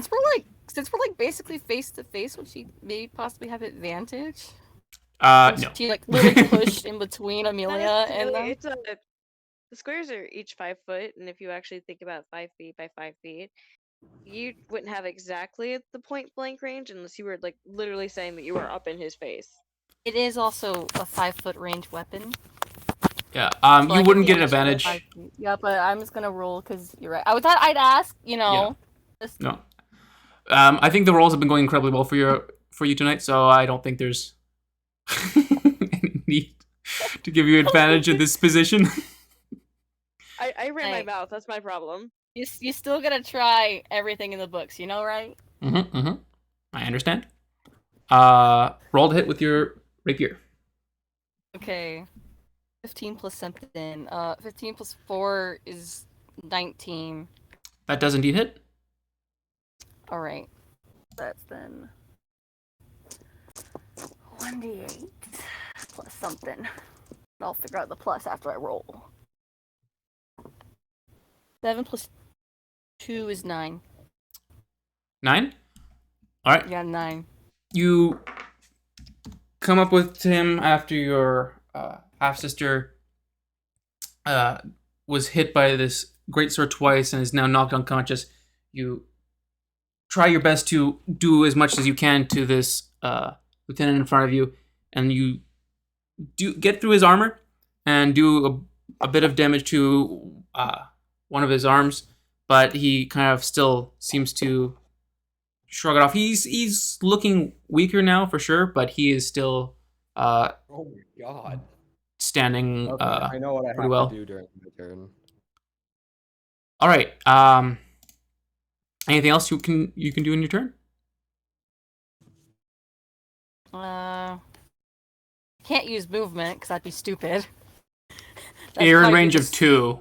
Since we're basically face to face, would she maybe possibly have advantage? No. She literally pushed in between Amelia and them. The squares are each 5 foot, and if you actually think about 5 feet by 5 feet, you wouldn't have exactly the point blank range unless you were literally saying that you were up in his face. It is also a 5-foot range weapon. Yeah. So You I wouldn't can get an reach advantage. 5 feet. Yeah, but I'm just gonna roll because you're right. I thought I'd ask. You know. Just... No. I think the rolls have been going incredibly well for you tonight, so I don't think there's any need to give you advantage in this position. I ran my Hey. mouth. That's my problem. You still gotta try everything in the books. You know, right? I understand. Roll to hit with your rapier. Okay. 15 plus something. 15 plus 4 is 19. That does indeed hit. All right. That's then 1d8 plus something. I'll figure out the plus after I roll. 7 plus 2 is 9. 9. All right. Yeah, 9. You come up with him after your half sister was hit by this great sword twice and is now knocked unconscious. You try your best to do as much as you can to this lieutenant in front of you, and you do get through his armor and do a bit of damage to one of his arms, but he kind of still seems to shrug it off. He's looking weaker now for sure, but he is still Oh my god. standing Okay, I know what I pretty have well. to do during my turn. All right. Anything else you can do in your turn? Can't use movement because that'd be stupid. You're in probably range of just- 2.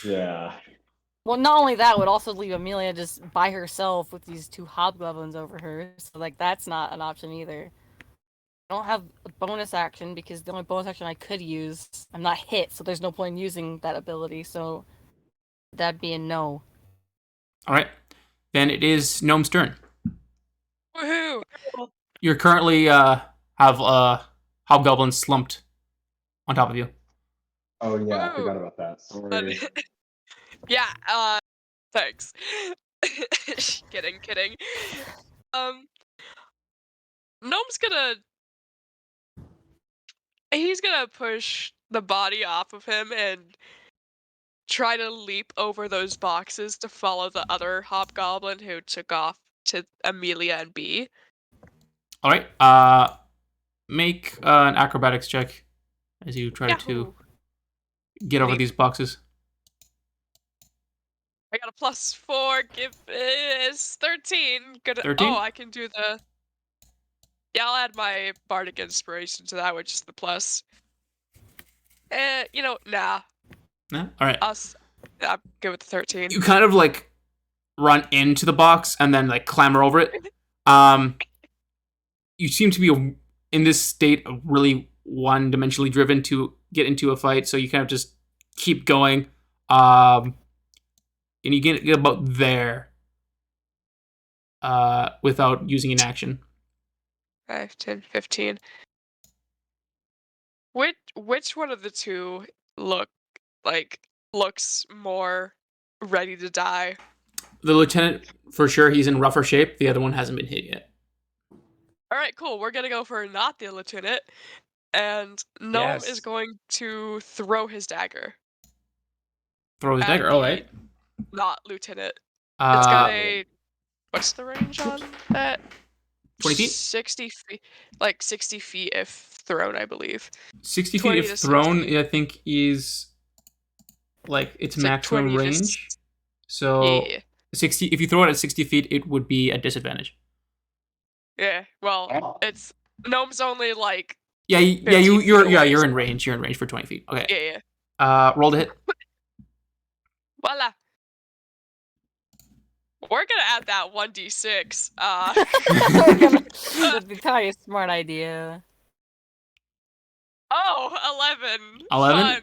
Yeah. Well, not only that, would also leave Amelia just by herself with these 2 hobgoblins over her. So, like, that's not an option either. I don't have a bonus action because the only bonus action I could use, I'm not hit, so there's no point in using that ability. So, that'd be a no. All right. Then it is Gnome's turn. Woohoo! You're currently have hobgoblins slumped on top of you. Oh yeah, I Woo. forgot about that. Sorry. Yeah, thanks. Kidding. Gnome's he's gonna push the body off of him and try to leap over those boxes to follow the other hobgoblin who took off to Amelia and B. All right. Make an acrobatics check as you try to Ooh. get over these boxes. I got a +4, give is 13. Good. 13? Oh, I can do the. Yeah, I'll add my bardic inspiration to that, which is the plus. Nah. Yeah. All right. I'm good with the 13. You kind of like run into the box and then like clamber over it. You seem to be in this state of really one-dimensionally driven to get into a fight, so you kind of just keep going. And you get about there without using an action. 5, 10, 15. Which one of the two looks more ready to die? The lieutenant, for sure, he's in rougher shape. The other one hasn't been hit yet. All right, cool. We're gonna go for not the lieutenant, and Gnome is going to throw his dagger. Throw his at dagger. All the right. Not lieutenant. It's got Uh, a. What's the range on that? 20 feet? 60 feet. Like 60 feet if thrown, I believe. 60 feet 20 if to thrown, 60. I think, is like its It's like maximum 20 to range. So Yeah. 60. If you throw it at 60 feet, it would be a disadvantage. Yeah. Well, it's Gnome's only like. Yeah, 15 feet you're away, in so- range. You're in range for 20 feet. Okay. Yeah. Roll to hit. Voila. We're gonna add that 1d6. That'd be probably a smart idea. Oh, 11. 11? Fun.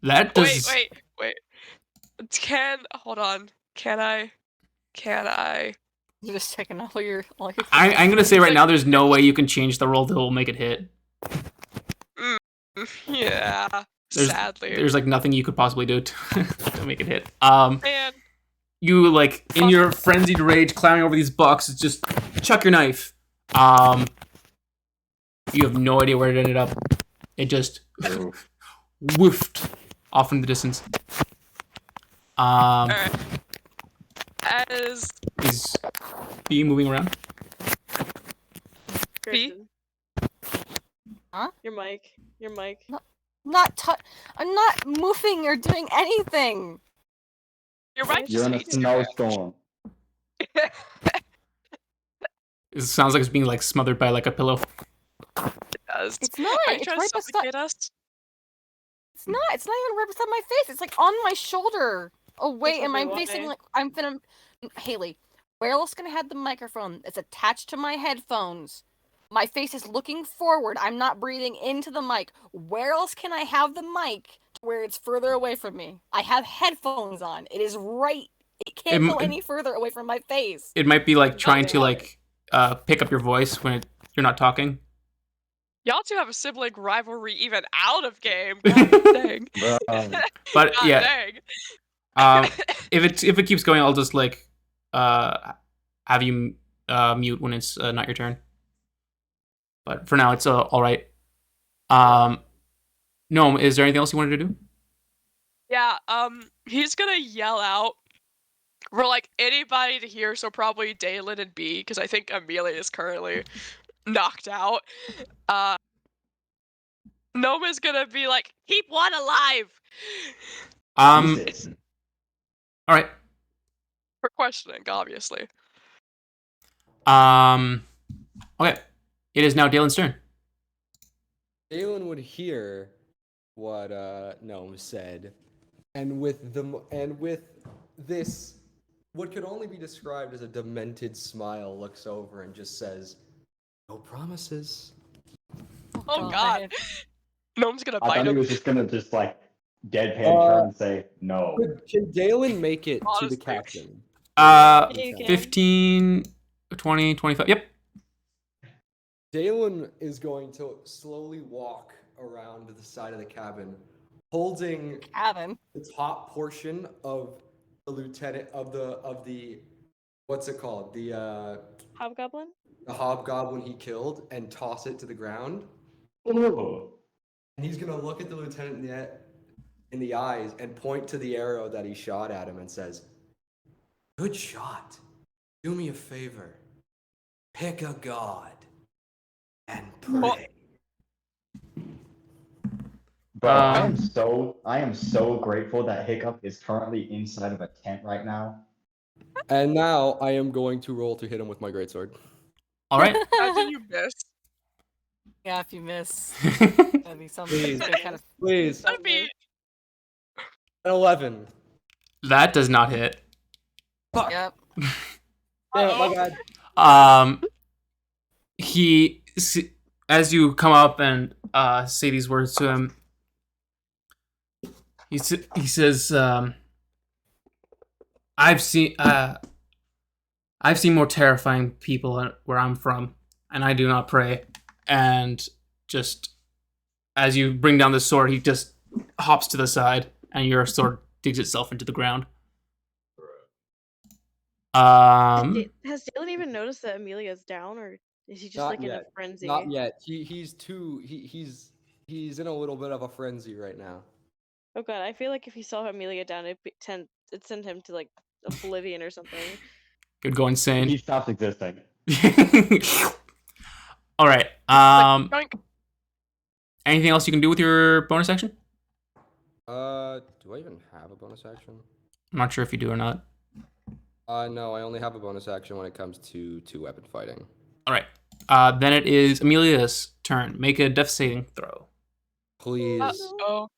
That does. Wait. Hold on. Can I? You're just checking all your. I'm gonna say right now, there's no way you can change the roll that will make it hit. Yeah. Sadly. There's like nothing you could possibly do to make it hit. Man. You like in your frenzied rage, climbing over these boxes, just chuck your knife. You have no idea where it ended up. It just Ooh. woofed off in the distance. Alright. As Is B moving around? B? Kristen. Huh? Your mic. Your mic. I'm not moving or doing anything. You're right. You're in a Just hates you, man. snowstorm. It sounds like it's being like smothered by like a pillow. It does. It's not. Are you It's trying right to beside. suffocate us? It's not. It's not even right beside my face. It's like on my shoulder. Oh wait, am I probably facing why. like I'm finna? Haley, where else can I have the microphone? It's attached to my headphones. My face is looking forward. I'm not breathing into the mic. Where else can I have the mic where it's further away from me? I have headphones on. It is right. It can't It- go any further away from my face. It might be like trying to Okay. like pick up your voice when you're not talking. Y'all two have a sibling rivalry even out of game. God dang. Bro. But God yeah, dang. if it keeps going, I'll just like have you mute when it's not your turn. But for now, it's all right. Gnome, is there anything else you wanted to do? Yeah, he's gonna yell out for like anybody to hear, so probably Dalen and B, because I think Amelia is currently knocked out. Noma's gonna be like, keep one alive! Jesus. All right. For questioning, obviously. Okay. It is now Dalen's turn. Dalen would hear what Gnome said, and with this, what could only be described as a demented smile, looks over and just says, "No promises." Oh god. Gnome's gonna I bite thought he him. was just gonna just like deadpan turn and say no. Can Dalen make it to Honestly. the captain? You can. 15, 20, 25. Yep. Dalen is going to slowly walk around to the side of the cabin, holding Cabin. the top portion of the lieutenant of the what's it called? The Hobgoblin? hobgoblin he killed, and toss it to the ground. Ooh. And he's gonna look at the lieutenant in the eyes and point to the arrow that he shot at him and says, "Good shot. Do me a favor. Pick a god and pray." Bro, I am so grateful that Hiccup is currently inside of a tent right now. And now I am going to roll to hit him with my greatsword. All right. Imagine you miss. Yeah, if you miss, that'd be something. Please. It's kind of. Please, That'd be an 11. That does not hit. Fuck. Yep. Damn it, Uh-oh. my bad. He, as you come up and say these words to him, he says, I've seen more terrifying people where I'm from, and I do not pray. And just as you bring down the sword, he just hops to the side, and your sword digs itself into the ground. Has Dalen even noticed that Amelia's down, or is he just Not like in a yet. frenzy? Not yet. He's in a little bit of a frenzy right now. Oh god, I feel like if he saw Amelia down, it'd send him to like oblivion or something. Could go He insane. stops existing. All right. yoink. Anything else you can do with your bonus action? Do I even have a bonus action? I'm not sure if you do or not. No, I only have a bonus action when it comes to two-weapon fighting. All right. Then it is Amelia's turn. Make a death saving throw. Please. Oh,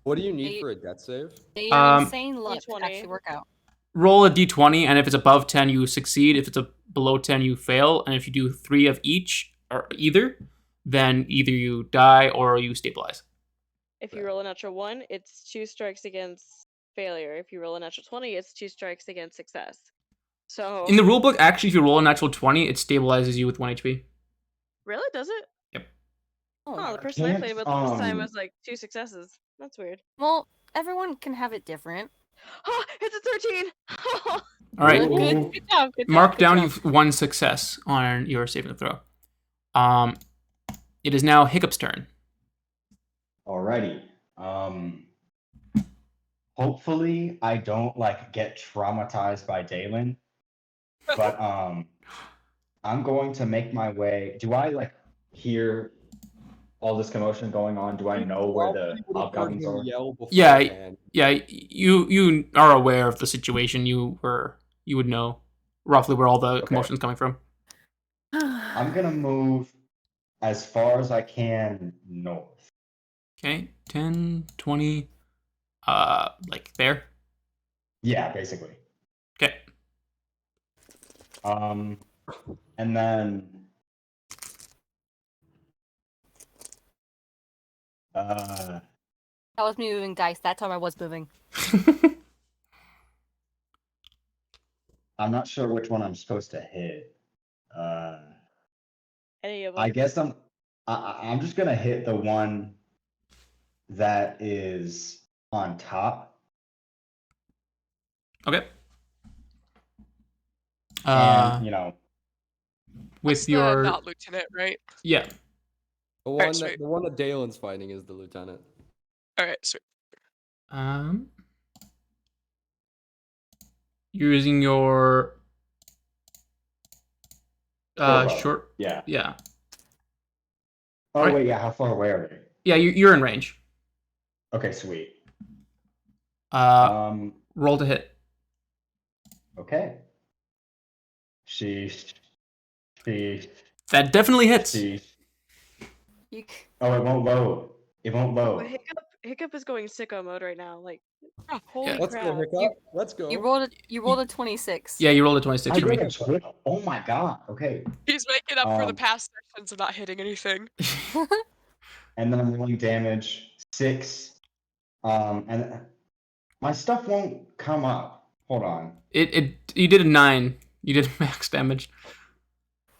What do you need for a death save? Your insane luck D20. actually work out. Roll a d20, and if it's above 10, you succeed. If it's below 10, you fail. And if you do 3 of each, or either, then either you die or you stabilize. If you roll a natural 1, it's 2 strikes against failure. If you roll a natural 20, it's 2 strikes against success. So In the rulebook, actually, if you roll a natural 20, it stabilizes you with 1 HP. really, does it? Yep. Oh, the person I played with last time um, was like 2 successes. That's weird. Well, everyone can have it different. Oh, it's a 13. All right. Ooh. Good job. Good Mark job, down good you've 1 success on your saving throw. It is now Hiccup's turn. Alrighty. Hopefully I don't like get traumatized by Dalen, but I'm going to make my way. Do I like hear all this commotion going on? Do I know where the Probably would have heard hobgoblins him are? yell Yeah, beforehand. yeah. You are aware of the situation. You would know roughly where all the commotion is coming from. I'm gonna move as far as I can north. Okay, 10, 20, like there. Yeah, basically. Okay. And then That was me moving dice. That time I was moving. I'm not sure which one I'm supposed to hit. Any of them. I guess I'm just gonna hit the one that is on top. Okay. And with That's your the not lieutenant, right? yeah. The Alright, one sweet. the one that Dalen's fighting is the lieutenant. Alright, sweet. You're using your Short bow. short. Yeah. Oh Right. wait, yeah. How far away are they? Yeah, you're in range. Okay, sweet. Roll to hit. Okay. That definitely hits. Oh, it won't load. It won't But load. Hiccup is going sicko mode right now. Like, Oh, holy Let's crap. go, Hiccup. Let's go. You rolled a 26. Yeah, you rolled a 26 I for me. rolled a 20. Oh my god. Okay. He's making up for the Um, past sessions of not hitting anything. And then I'm rolling damage 6. And my stuff won't come up. Hold on. You did a 9. You did max damage.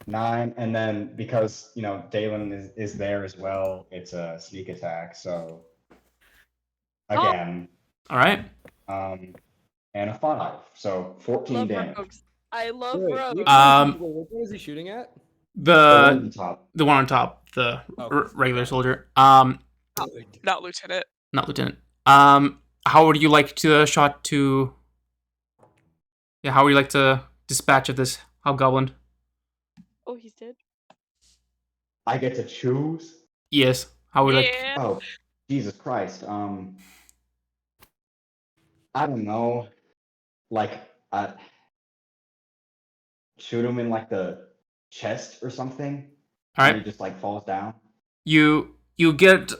9, and then because Dalen is there as well, it's a sneak attack. So again, All right. and a 5, so 14 Love damage. rogues. I love Wait, rogues. which one is he shooting at? The one at The the top. one on top, the Oh. regular soldier. Not lieutenant. Not lieutenant. How would you like to shot to? Yeah, how would you like to dispatch of this hobgoblin? Oh, he's dead. I get to choose. Yes. How would you like? Yeah. Oh, Jesus Christ. I don't know. Like, shoot him in like the chest or something. All And right. he just like falls down. You get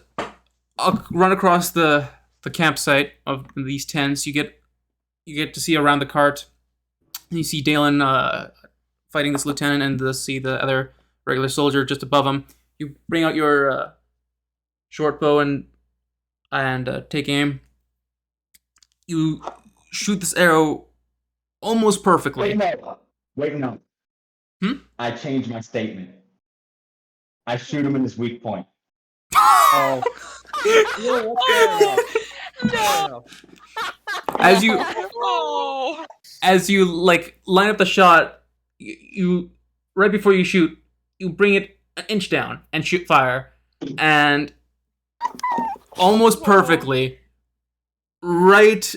run across the campsite of these tents. You get to see around the cart. And you see Dalen fighting this lieutenant, and see the other regular soldier just above him. You bring out your short bow and take aim. You shoot this arrow almost perfectly. Wait, no. I changed my statement. I shoot him in his weak point. Oh. No. As you like line up the shot, you right before you shoot, you bring it an inch down and shoot fire, and almost perfectly, right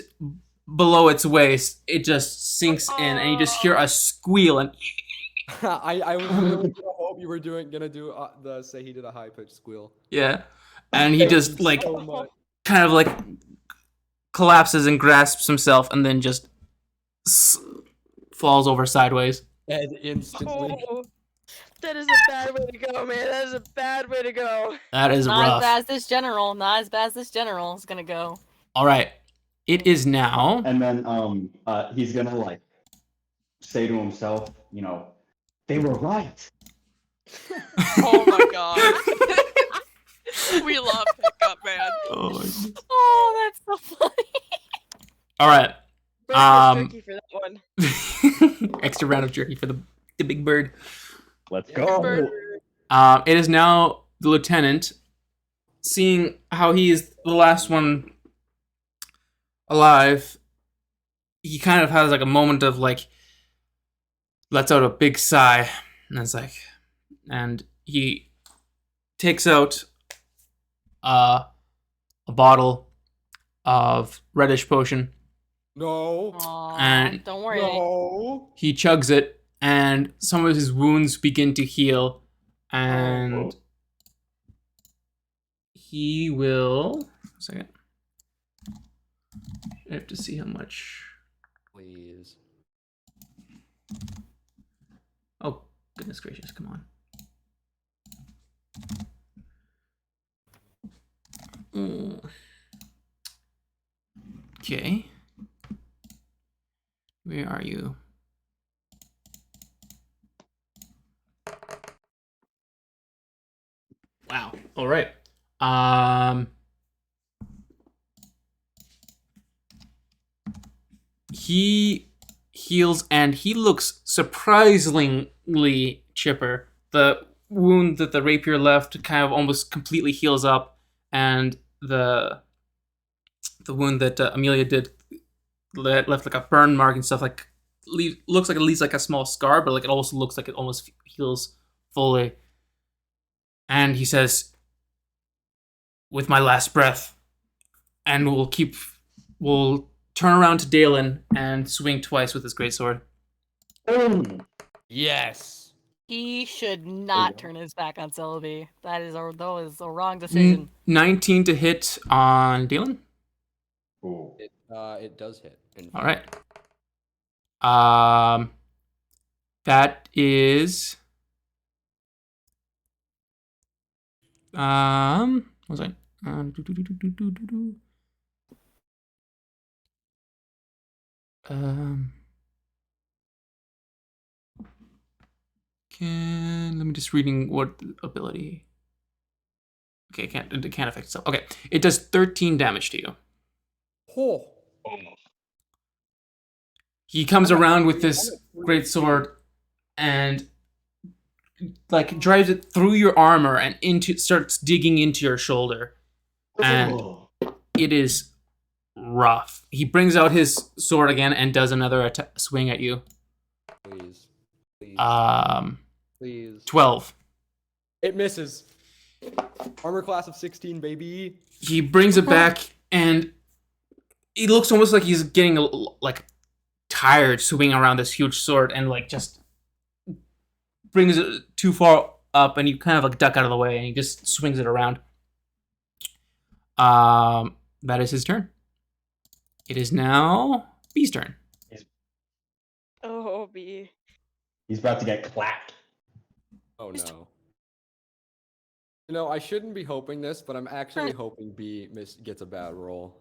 below its waist, it just sinks in, and you just hear a squeal, and I was really gonna hope you were gonna do the say he did a high pitched squeal. yeah, and he just like So much. kind of like collapses and grasps himself, and then just falls over sideways. And instantly. Oh, that is a bad way to go, man. That is a bad way to go. That is Not as rough. bad as this general. Not as bad as this general is gonna go. All right, it is now. And then he's gonna like say to himself, they were right. Oh my god. We love Hiccup, man. Oh, that's so funny. All right. Breakfast jerky for that one. Extra round of jerky for the big bird. Let's Yeah. go. It is now the lieutenant, seeing how he is the last one alive. He kind of has like a moment of like, lets out a big sigh, and it's like, and he takes out a bottle of reddish potion. No. Aw, And- don't worry. No. He chugs it, and some of his wounds begin to heal. And he will. A second. I have to see how much. Please. Oh, goodness gracious, come on. Okay. Where are you? Wow. All right. He heals and he looks surprisingly chipper. The wound that the rapier left kind of almost completely heals up, and the wound that Amelia did left like a burn mark and stuff. Like looks like it leaves like a small scar, but like it also looks like it almost heals fully. And he says, "With my last breath, and we'll turn around to Dalen and swing twice with his greatsword." Yes. He should you not go. turn his back on Celebi. That is a wrong decision. 19 to hit on Dalen. Ooh. It does hit. In All fact. right. That is what was I? Let me just reading what ability. Okay, it can't affect itself. Okay, it does 13 damage to you. Oh. He comes I'm at around with three- this I'm at three great sword and like drives it through your armor and starts digging into your shoulder, and it is rough. He brings out his sword again and does another swing at you. Please. Please. Please. 12. It misses. Armor class of 16, baby. He brings it back, and it looks almost like he's getting like tired swinging around this huge sword, and like just brings it too far up, and you kind of like duck out of the way, and he just swings it around. That is his turn. It is now B's turn. Oh, B. He's about to get clapped. Oh no. You know, I shouldn't be hoping this, but I'm actually hoping B gets a bad roll.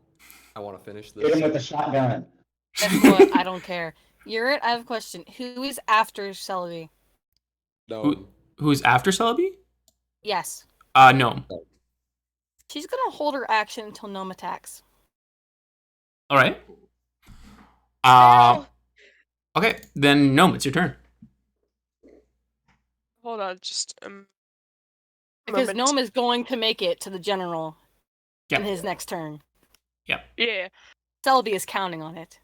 I want to finish Hit him this. with a shotgun. Guess what? I don't care. You're it. I have a question. Who is after Celebi? No. Who's after Celebi? Yes. Gnome. She's gonna hold her action until Gnome attacks. All right. No! Okay, then Gnome, it's your turn. Hold on, just Because moment. Gnome is going to make it to the general Yeah. in his next turn. Yeah. Celebi is counting on it.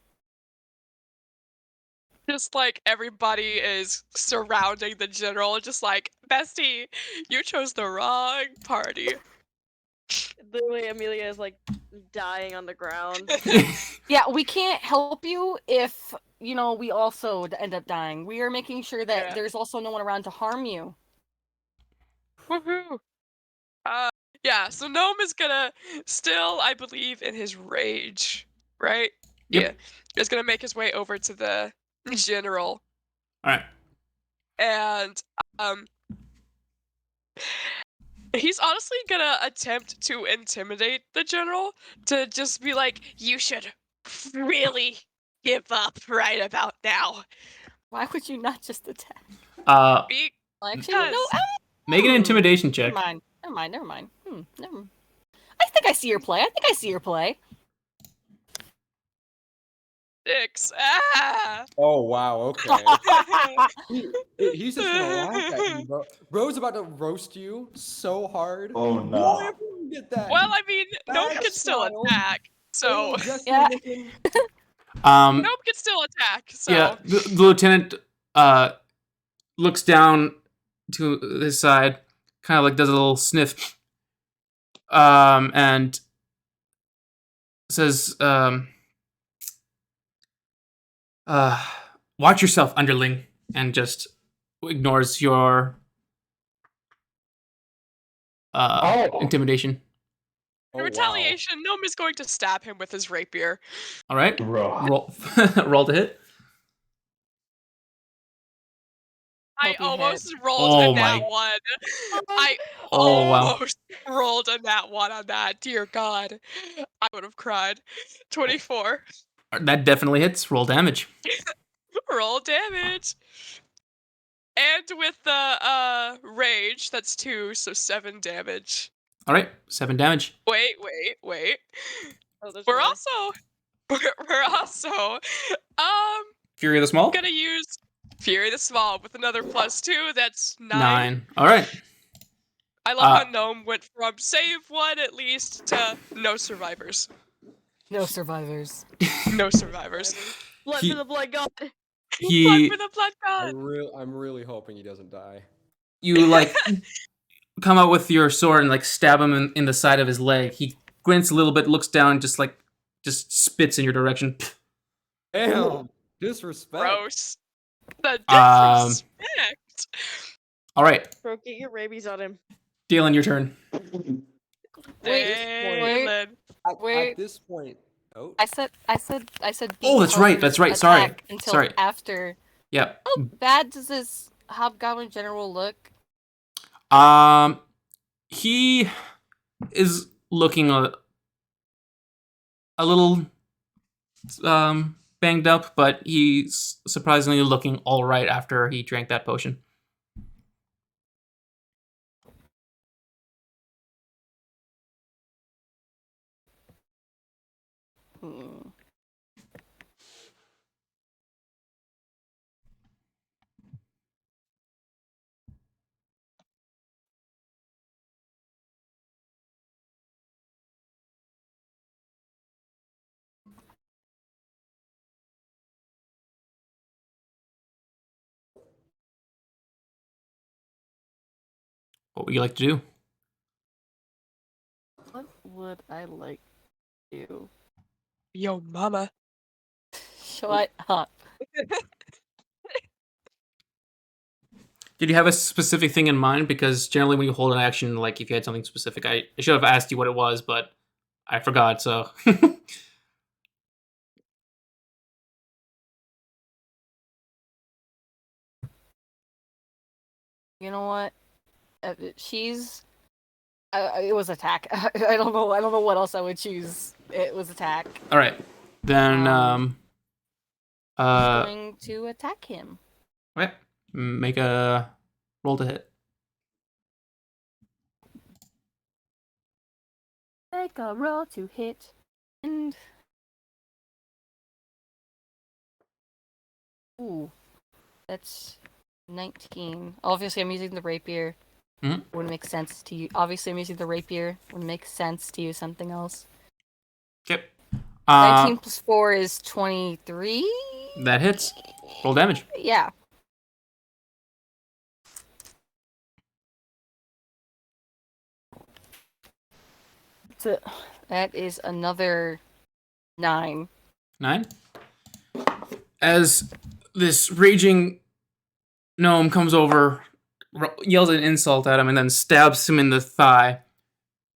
Just like everybody is surrounding the general, just like, bestie, you chose the wrong party. Literally, Amelia is like dying on the ground. Yeah, we can't help you if, we also end up dying. We are making sure that Yeah. there's also no one around to harm you. Woohoo! Yeah, so Gnome is gonna still, I believe, in his rage, right? Yep. Yeah. Is gonna make his way over to the general. All right. And he's honestly gonna attempt to intimidate the general, to just be like, you should really give up right about now. Why would you not just attack? Be- Actually, no. Because- Make an intimidation check. Never mind. Never mind. I think I see your play. 6. Ah! Oh wow. Okay. He's just gonna laugh at you, bro. Bro's about to roast you so hard. Oh no. Why didn't you get that? Well, I mean, Gnome Bad can still style. attack, so... Oh, just Yeah. looking- Gnome can still attack, so... Yeah, the lieutenant looks down to his side, kind of like does a little sniff, and says, "Watch yourself, underling," and just ignores your intimidation. In Oh, wow. retaliation, Gnome is going to stab him with his rapier. All right, Bro. roll to hit. I Hope you almost hit. rolled Oh a nat my- 1. I Oh, wow. almost rolled a nat 1 on that. Dear God. I would have cried. 24. That definitely hits. Roll damage. Roll damage. And with the rage, that's 2, so 7 damage. All right, 7 damage. Wait. Oh, there's We're more. also we're also Fury of the Small? gonna use Fury the Small with another +2. That's 9. 9. All right. I love how Gnome went from save 1 at least to no survivors. No survivors. No survivors. Blood He- for the blood god. Blood He, for the blood god. I'm really hoping he doesn't die. you like come out with your sword and like stab him in the side of his leg. He grins a little bit, looks down, just spits in your direction. Damn! Disrespect. Gross. The Um, disrespect. All right, Bro, get your rabies on him. Dylan, your turn. Wait, Dalen. Wait. At this point, oh, I said. Oh, that's right, that's right, sorry, attack Until sorry. after. Yeah. How bad does this hobgoblin general look? He is looking a little banged up, but he's surprisingly looking all right after he drank that potion. Hmm. What would you like to do? What would I like to do? Yo, mama. Shut up. Did you have a specific thing in mind? Because generally when you hold an action, like if you had something specific, I should have asked you what it was, but I forgot, so. You know what? She's. It was attack. I don't know. I don't know what else I would choose. It was attack. All right. Then, Going to attack him. okay. Make a roll to hit. Make a roll to hit. And. Ooh. That's 19. Obviously, I'm using the rapier. Mhm. Wouldn't make sense to you. Obviously, I'm using the rapier. Wouldn't make sense to use something else. Okay. 19 plus 4 is 23? That hits. Roll damage. Yeah. So, that is another 9. 9. As this raging gnome comes over, yells an insult at him, and then stabs him in the thigh.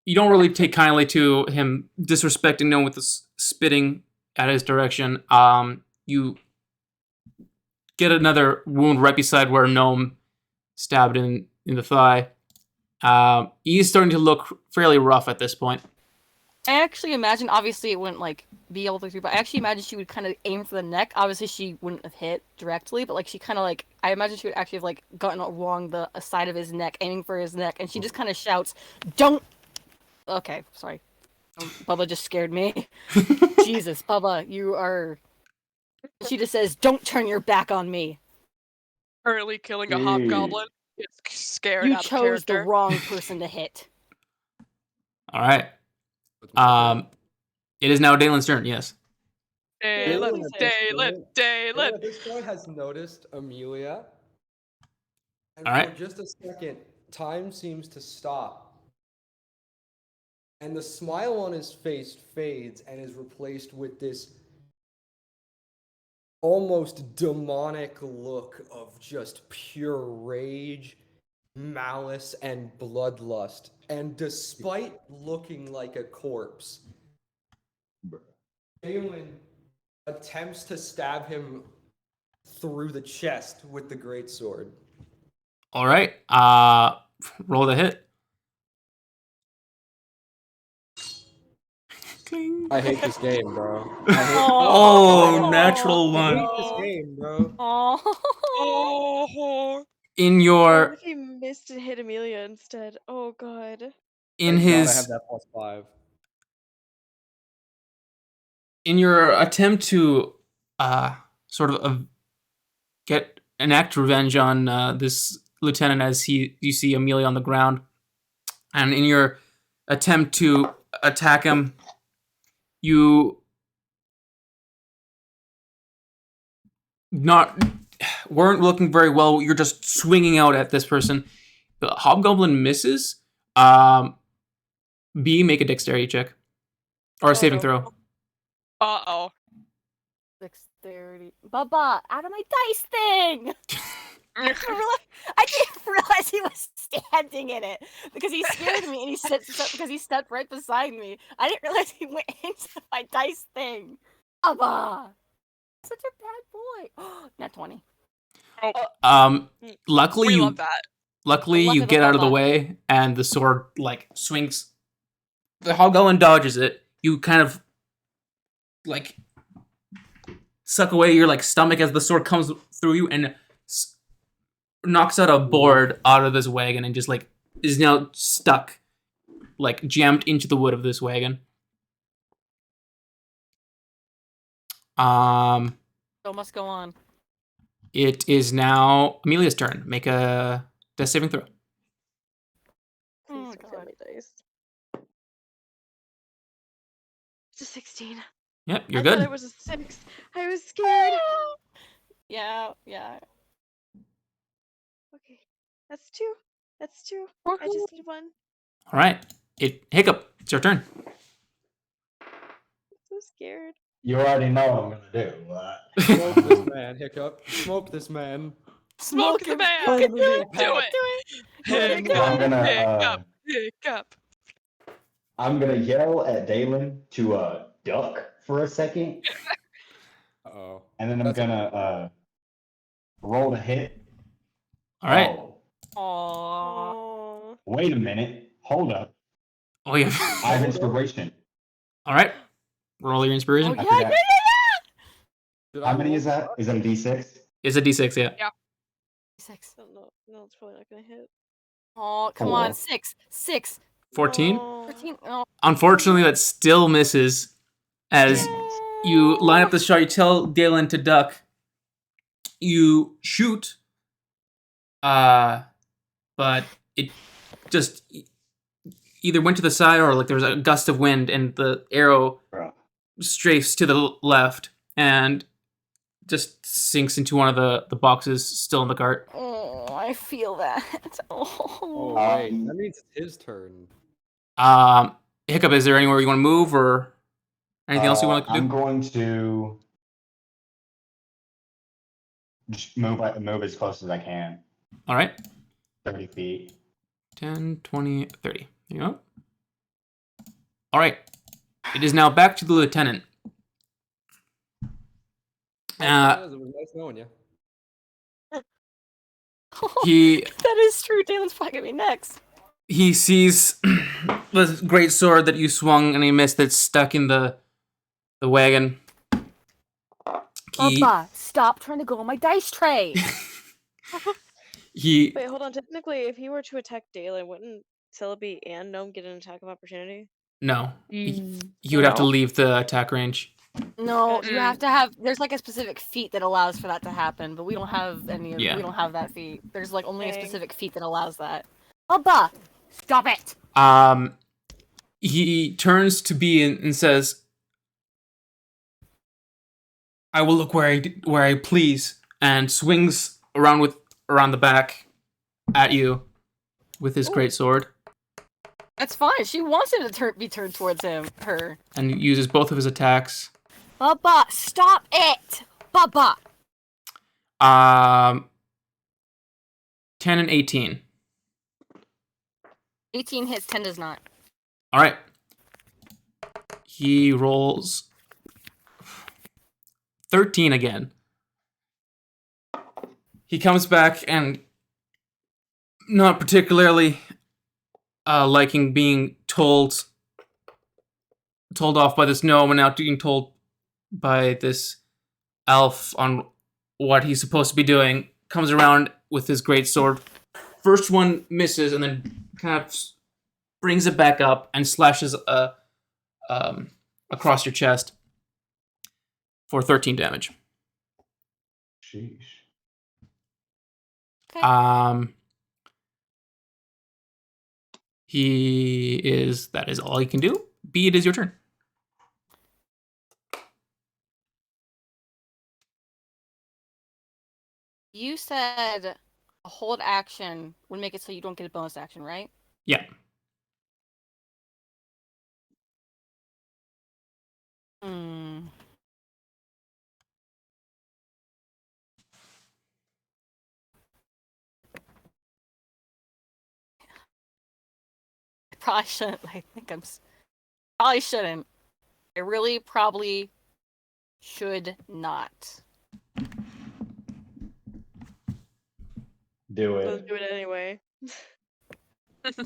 You don't really take kindly to him disrespecting gnome with the spitting at his direction. You get another wound right beside where gnome stabbed in the thigh. He's starting to look fairly rough at this point. I actually imagine, obviously it wouldn't like be all the way through, but I actually imagine she would kind of aim for the neck. Obviously she wouldn't have hit directly, but like she kind of like, I imagine she would actually have like gotten along the side of his neck, aiming for his neck, and she just kind of shouts, "Don't!" Okay, sorry. Bubba just scared me. Jesus, Bubba, you are... She just says, "Don't turn your back on me. Currently killing a hobgoblin. It's scared You out of chose the character. wrong person to hit." All right. It's my turn. It is now Dalen's turn. Yes. Dalen, Dalen Dalen. at this point has noticed Amelia. And All right. for just a second, time seems to stop. and the smile on his face fades and is replaced with this almost demonic look of just pure rage, malice, and bloodlust. And despite looking like a corpse, Galen attempts to stab him through the chest with the greatsword. All right. Roll the hit. Cling. I hate this game, bro. Oh, natural I one. hate this game, bro. Oh. Oh. In What your if he missed and hit Amelia instead? Oh god. in Thank God I have his that +5. in your attempt to sort of enact revenge on this lieutenant as you see Amelia on the ground, and in your attempt to attack him, you weren't looking very well. You're just swinging out at this person. The hobgoblin misses. B, make a dexterity check or a saving no. throw. Uh-oh. Dexterity. Baba, out of my dice thing! I didn't realize he was standing in it because he scared me and he stepped right beside me. I didn't realize he went into my dice thing. Baba, such a bad boy. Nat 20. Luckily We you love that. luckily Luck you of the get out of the Baba. way and the sword like swings. The hobgoblin dodges it. You kind of like suck away your like stomach as the sword comes through you and knocks out a board out of this wagon and just like is now stuck, like jammed into the wood of this wagon. So must go on. It is now Amelia's turn. Make a death saving throw. Please Oh, don't fail God. my dice. It's a 16. Yep, you're I good. thought it was a 6. I was scared. Yeah. Okay. That's 2. That's 2. I just need 1. All right. Hiccup. It's your turn. I'm so scared. You already know what I'm gonna do. Smoke this man, Hiccup. Smoke this man. Smoke the him. man. You can do it. Do You it. can do it. I'm gonna Hiccup. I'm gonna yell at Dalen to duck for a second, Uh-oh. and then I'm That's a- gonna roll to hit. All right. Oh, Aww. Oh. wait a minute. Hold up. Oh yeah. I have inspiration. All right. Roll your inspiration. Oh, I yeah, forgot. Did How I many roll? is that? Is that a D6? It's a d6, yeah. 6. No, it's probably not gonna hit. Oh, come on. Four. 6. 14. No. 13. Oh. Unfortunately, that still misses. As you line up the shot, you tell Dalen to duck. You shoot, but it just either went to the side or like there was a gust of wind and the arrow Bro. strafes to the left and just sinks into one of the boxes still in the cart. Oh, I feel that. Oh, Oh. wait. That means it's his turn. Hiccup, is there anywhere you want to move or anything else you want to I'm do? going to just move as close as I can. All right. 30 feet. 10, 20, 30. There you go. All right. It is now back to the lieutenant. It was nice knowing you. He That is true. Dalen's probably gonna be next. he sees the great sword that you swung and he missed that's stuck in the wagon. He Baba, stop trying to go on my dice tray. he Wait, hold on. Technically, if he were to attack Dalen, wouldn't Celebi and Gnome get an attack of opportunity? no. He would have to leave the attack range. No, you have to have. There's like a specific feat that allows for that to happen, but we don't have any. Yeah. We don't have that feat. There's like only a Dang. specific feat that allows that. Baba, stop it. He turns to B and says, "I will look where I please," and swings around the back at you with his great sword. That's fine. She wants him to be turned towards her. and uses both of his attacks. Bubba, stop it! Bubba! 10 and 18. 18 hits, 10 does not. All right. He rolls 13 again. He comes back and not particularly liking being told off by this gnome and now being told by this elf on what he's supposed to be doing. Comes around with his great sword. First one misses and then kind of brings it back up and slashes across your chest for 13 damage. Sheesh. Okay. That is all he can do. B, it is your turn. You said a hold action would make it so you don't get a bonus action, right? Yeah. Hmm. I probably shouldn't. Probably shouldn't. I really probably should not. Do Let's it. do it anyway.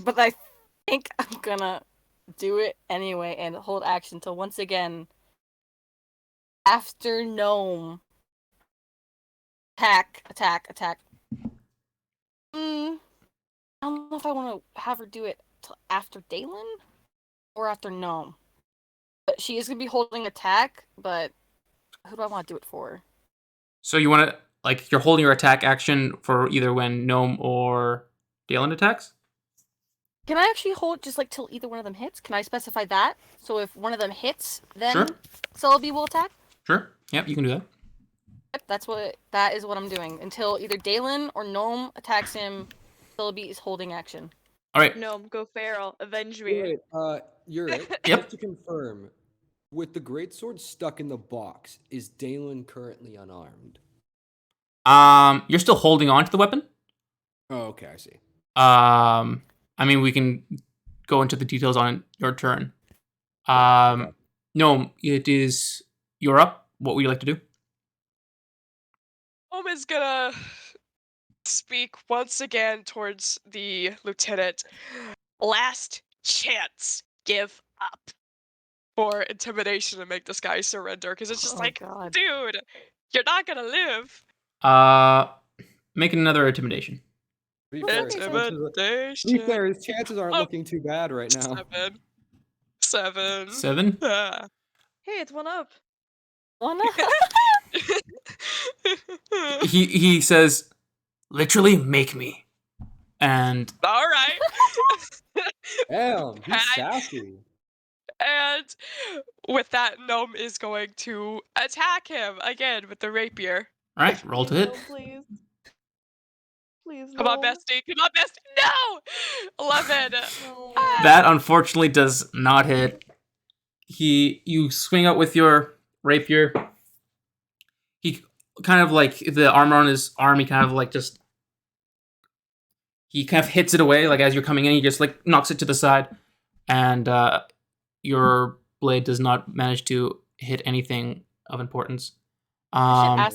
But I think I'm gonna do it anyway and hold action till once again, after gnome, attack. I don't know if I want to have her do it till after Dalen or after gnome. But she is gonna be holding attack. But who do I want to do it for? So you want to, like, you're holding your attack action for either when Gnome or Dalen attacks? Can I actually hold just like till either one of them hits? Can I specify that? So if one of them hits, then Sure. Celebi will attack? Sure. Yep, you can do that. Yep, that is what I'm doing. Until either Dalen or Gnome attacks him, Celebi is holding action. All right. Gnome, go feral. Avenge me. Wait, you're it. Yep. Just to confirm, with the greatsword stuck in the box, is Dalen currently unarmed? You're still holding on to the weapon. Oh, okay, I see. I mean, we can go into the details on your turn. Okay. Gnome, you're up. What would you like to do? Gnome is gonna speak once again towards the lieutenant. Last chance, give up for intimidation to make this guy surrender, because it's just Oh, like, God. dude, you're not gonna live. Make another intimidation. To be What's fair, that Intimidation. his chances aren't Oh. looking too bad right now. 7. 7. Ah. Hey, it's 1 up. Wanna? He says, "Literally make me," and All right. Damn, he's And- sassy. And with that, Gnome is going to attack him again with the rapier. all right, roll to hit. No, please. Please, Come on, no. bestie. Come on, bestie. No! 11. No. That unfortunately does not hit. You swing out with your rapier. He kind of like the armor on his arm. He kind of hits it away. Like as you're coming in, he just like knocks it to the side, and your blade does not manage to hit anything of importance. I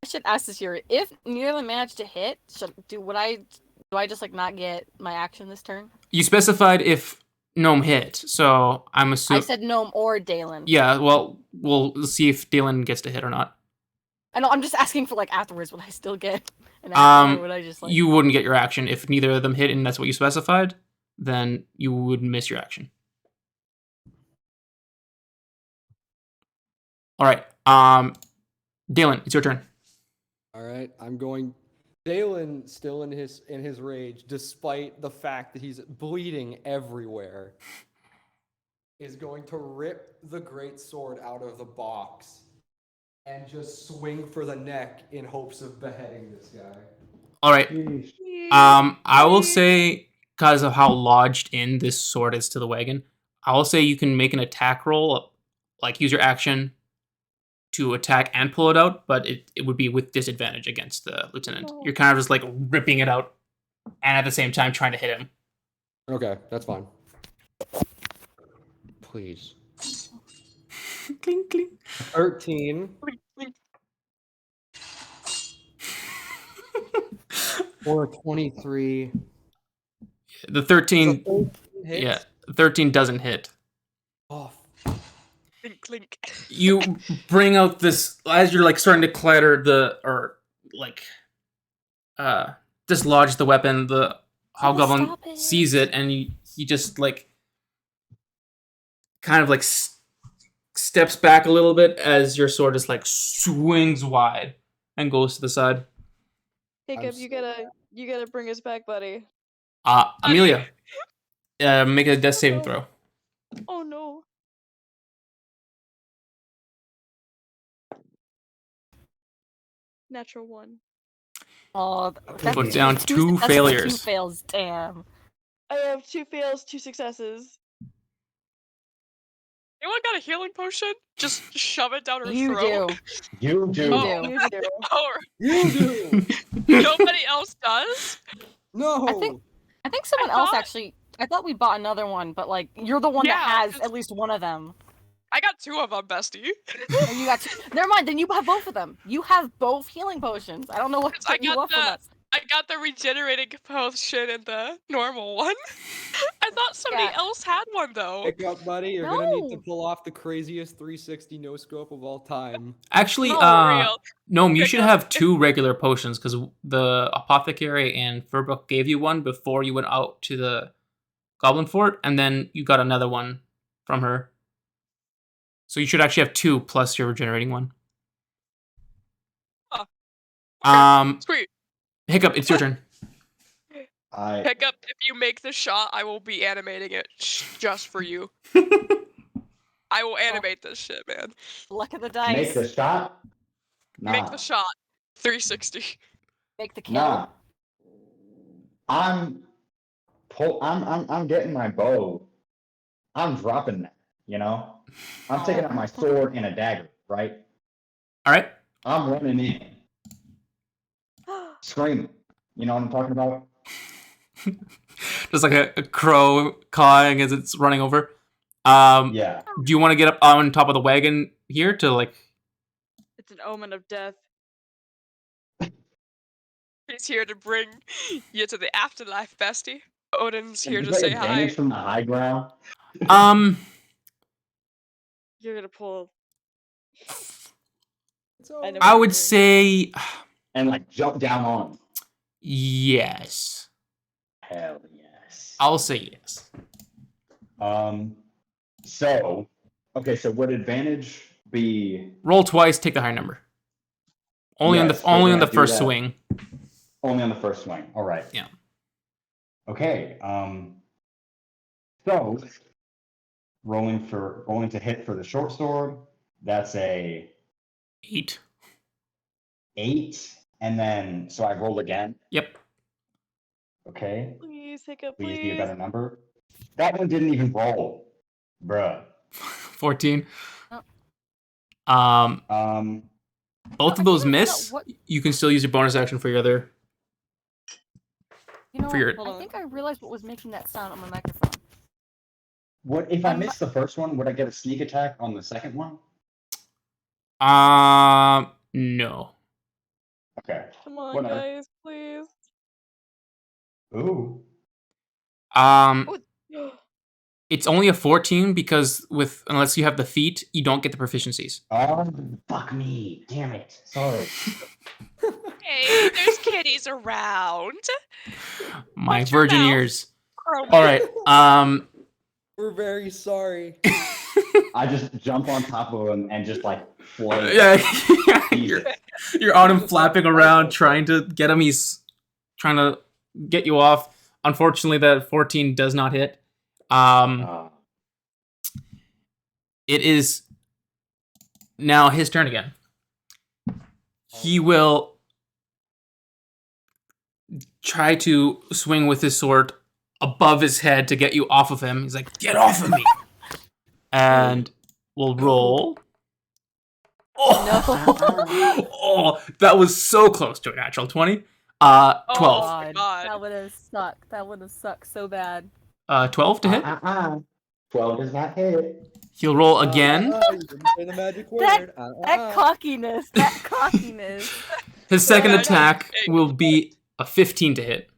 should ask this here. If neither of them manage to hit, do I just like not get my action this turn? You specified if Gnome hit, so I'm assuming. I said Gnome or Dalen. Yeah, well, we'll see if Dalen gets to hit or not. I know. I'm just asking for like afterwards. Would I still get an action, or would I just like? You wouldn't get your action if neither of them hit, and that's what you specified. Then you would miss your action. All right, Dalen, it's your turn. All right, I'm going. Dalen, still in his rage, despite the fact that he's bleeding everywhere, is going to rip the great sword out of the box and just swing for the neck in hopes of beheading this guy. All right. Sheesh. I will say because of how lodged in this sword is to the wagon, I'll say you can make an attack roll, like use your action to attack and pull it out, but it would be with disadvantage against the lieutenant. No. You're kind of just like ripping it out and at the same time trying to hit him. Okay, that's fine. Please. Clink, clink. 13 or 23. The 13, So 13 hits? yeah, 13 doesn't hit. Oh, Clink, clink. You bring out this as you're like starting to clatter dislodge the weapon. The hobgoblin stop it. sees it, and he just like kind of like steps back a little bit as your sword just like swings wide and goes to the side. Jacob, I'm you gotta bring us back, buddy. Amelia, make a death saving throw. Oh no. Natural 1. Oh, Put down two that's failures. 2 fails. Damn. I have 2 fails, 2 successes. Anyone got a healing potion? Just shove it down her You throat. do. You do. You Oh. do. You do. Oh, you do. nobody else does? No. I think someone else actually. I thought we bought another one, but like you're the one that Yeah, has at least one of them. I got 2 of them, bestie. Oh, you got 2. Never mind. Then you have both of them. You have both healing potions. I don't know what I took you got off from the- us. I got the regenerating potion and the normal one. I thought somebody Yeah. else had one though. Pick up, buddy. You're gonna need to No. pull off the craziest 360 no scope of all time. Actually, No, for real. Gnome, you Pick should up- have 2 regular potions because the apothecary and Furbrook gave you one before you went out to the Goblin Fort, and then you got another one from her. So you should actually have 2 plus your regenerating one. Okay, sweet. Hiccup, it's your turn. Pick up. If you make the shot, I will be animating it just for you. I will animate this shit, man. Luck of the Make dice. the shot. Nah. Make the shot. 360. Make the kill. Nah. I'm getting my bow. I'm dropping that, you know? I'm taking out my sword and a dagger, right? All right. I'm running in. Screaming. You know what I'm talking about? Just like a crow cawing as it's running over. Yeah. Do you want to get up on top of the wagon here to like? It's an omen of death. He's here to bring you to the afterlife, bestie. Odin's here Is to there say hi. advantage from the high ground? You're gonna pull. It's I know I what would you're say And like jump down on him. yes. Hell yes. I'll say yes. So would advantage be Roll twice, take the higher number. Only Yes, on we're the gonna do first that. swing. only on the first swing? All right. Yeah. Okay. So rolling to hit for the short sword. That's a 8. 8, and then so I roll again. Yep. Okay. Please, Hiccup, Please be a please. better number. That one didn't even roll, bruh. 14. Um. Both of those miss. You can still use your bonus action for your other. You know, For your- what? I think I realized what was making that sound on my microphone. What if I miss the first one? Would I get a sneak attack on the second one? No. Okay. Come on, Whatever. guys, please. Ooh. It's only a 14 because unless you have the feat, you don't get the proficiencies. Oh, fuck me. Damn it. Sorry. Hey, there's kitties around. My Watch your virgin mouth. ears. Crowbar. All right. We're very sorry. I just jump on top of him and just like float. Yeah, Jesus. you're on him flapping around trying to get him. He's trying to get you off. Unfortunately, that 14 does not hit. It is now his turn again. He will try to swing with his sword above his head to get you off of him. He's like, "Get off of me!" And we'll roll. Oh, oh, that was so close to a natural 20. 12. Oh my god. That would have sucked. That would have sucked so bad. 12 to hit. 12 does not hit. He'll roll again. You didn't say the magic word. That cockiness. That cockiness. His second Yeah, attack will be a 15 to hit.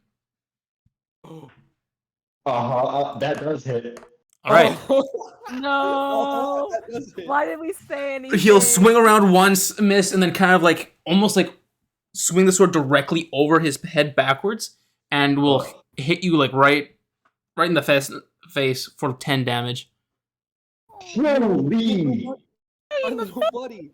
That does hit. All right. No. That does hit. Why did we say anything? He'll swing around once, miss, and then kind of like almost like swing the sword directly over his head backwards, and will hit you like right in the face for 10 damage. Holy! My little buddy.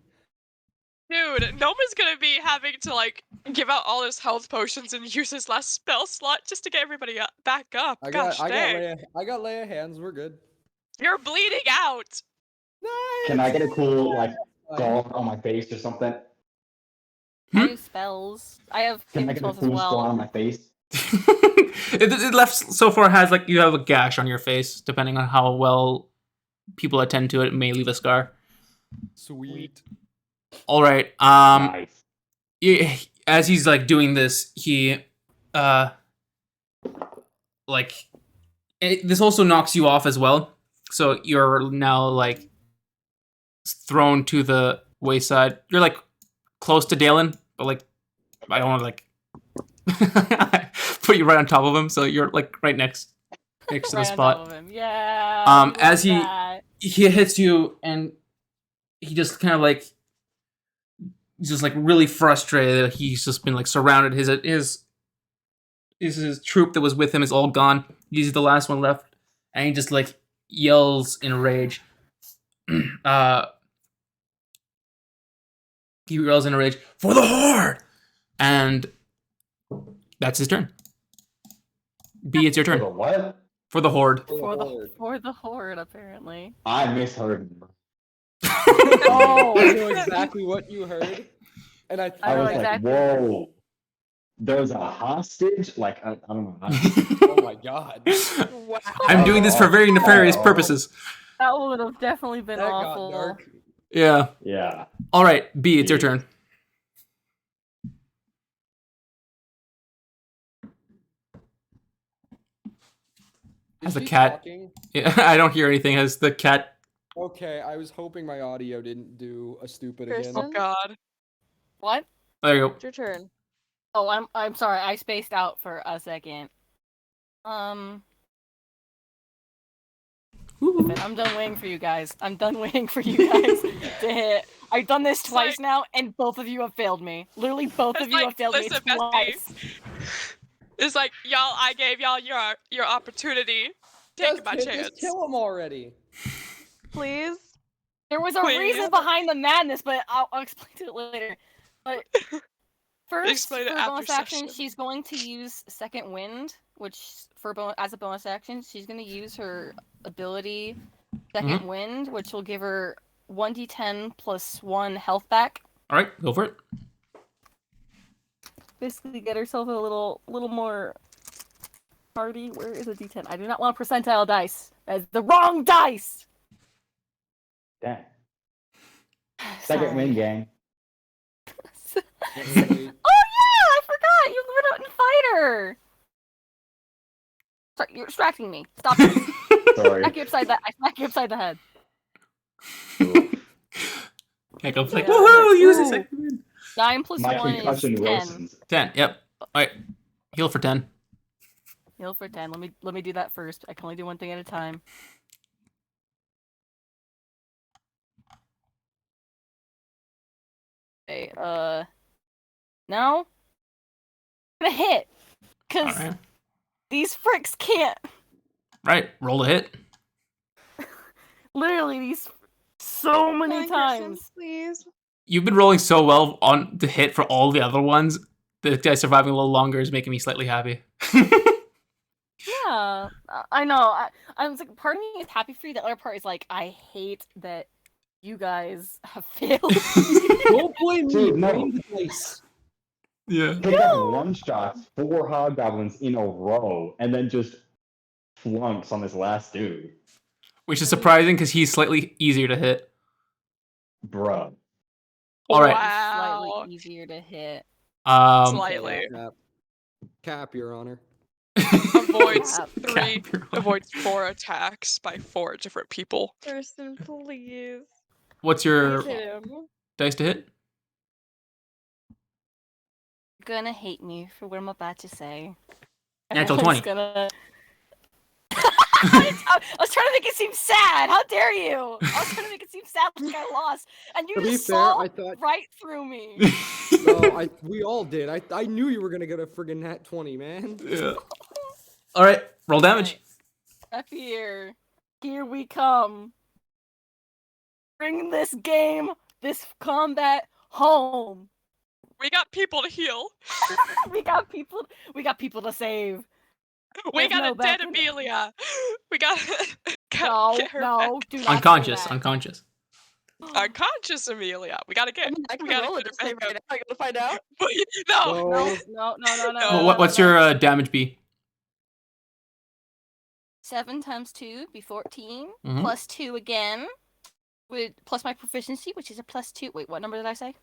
Dude, Noma's gonna be having to like give out all his health potions and use his last spell slot just to get everybody back up. I Gosh dang. got lay of hands. We're good. You're bleeding out. Nice. Can I get a cool like scar on my face or something? I do spells. I have Can I get a spells as cool scar on well. my face? it left so far has like you have a gash on your face, depending on how well people attend to it. It may leave a scar. Sweet. All right. Nice. As he's like doing this, he this also knocks you off as well. So you're now like thrown to the wayside. You're like close to Dalen, but like I don't want to like put you right on top of him. So you're like right next to the Right on spot. top of him. Yeah. As love he that. he hits you and he just kind of like just like really frustrated. He's just been like surrounded. His troop that was with him is all gone. He's the last one left, and he just like yells in rage. He yells in rage for the horde, and that's his turn. B, it's your For the turn. what? For the horde. For the horde, apparently. I misheard. Oh, I know exactly what you heard. And I I know was like, exactly. whoa. There's a hostage? Like, I don't know. oh my god. Wow. I'm doing this for very nefarious purposes. That would have definitely been That awful. got dark. Yeah. Yeah. All right, B, it's your B. turn. Has Is the he cat- talking? Yeah, I don't hear anything. Has the cat? Okay, I was hoping my audio didn't do a stupid Kristen? again. Oh god. What? There you go. It's your turn. Oh, I'm sorry. I spaced out for a second. Ooh. I'm done waiting for you guys. I'm done waiting for you guys to hit. I've done this It's twice like- now, and both of you have failed me. Literally, both It's of you like, have failed me listen, bestie. twice. It's like y'all. I gave y'all your opportunity. Take my chance. Just kill him already. Please. There was a Please. reason behind the madness, but I'll explain it later. But first, Explain it for after bonus action, session. she's going to use Second Wind, which as a bonus action, she's going to use her ability Second Wind, which will give her 1d10 plus 1 health back. All right, go for it. Basically, get herself a little more party. Where is a d10? I do not want a percentile dice. That's the wrong dice. Dang. Second win, gang. Wait, Oh yeah, I forgot. You were out in fighter. Sorry, you're distracting me. Stop it. Sorry. I smack you upside the head. Can't go like Yeah, woohoo! Use ooh. it. 9 plus My 1 is concussion 10. Wilson's. 10. Yep. All right. Heal for 10. Heal for 10. Let me do that first. I can only do one thing at a time. Okay, now I'm gonna hit. All Cause right. these fricks can't. Right. Roll a hit. Literally these so many Fine, Kristen, times. please. You've been rolling so well on the hit for all the other ones. This guy surviving a little longer is making me slightly happy. Yeah, I know. I was like, part of me is happy for you. The other part is like, I hate that you guys have failed. don't blame me. Dude, no. Blame the dice. Yeah. Pick up one shots, 4 hobgoblins in a row, and then just flunks on this last dude. Which is surprising because he's slightly easier to hit. Bruh. All right. Wow. Slightly easier to hit. Slightly. Cap, Your Honor. Avoids Cap. 3, Cap, Your Honor. avoids 4 attacks by 4 different people. Person, please. What's your Please hit him. dice to hit? You're gonna hate me for what I'm about to say. Natural Everyone's 20. Gonna... I was trying to make it seem sad. How dare you? I was trying to make it seem sad like I lost, and you To be just fair, saw I thought- right through me. No, we all did. I knew you were gonna get a friggin' nat 20, man. Yeah. All right, roll damage. Up here. Here we come. Bring this game, this combat home. We got people to heal. we got people to save. We There's got no a dead backing. Amelia. We got No, get her no, do not Unconscious, do that. unconscious. unconscious Amelia. We gotta get. I We can gotta roll get it her to save back right up. now. I gotta find out. No. No. What's your damage be? 7 times 2 be 14. Mhm. Plus 2 again. With plus my proficiency, which is a plus 2. Wait, what number did I say?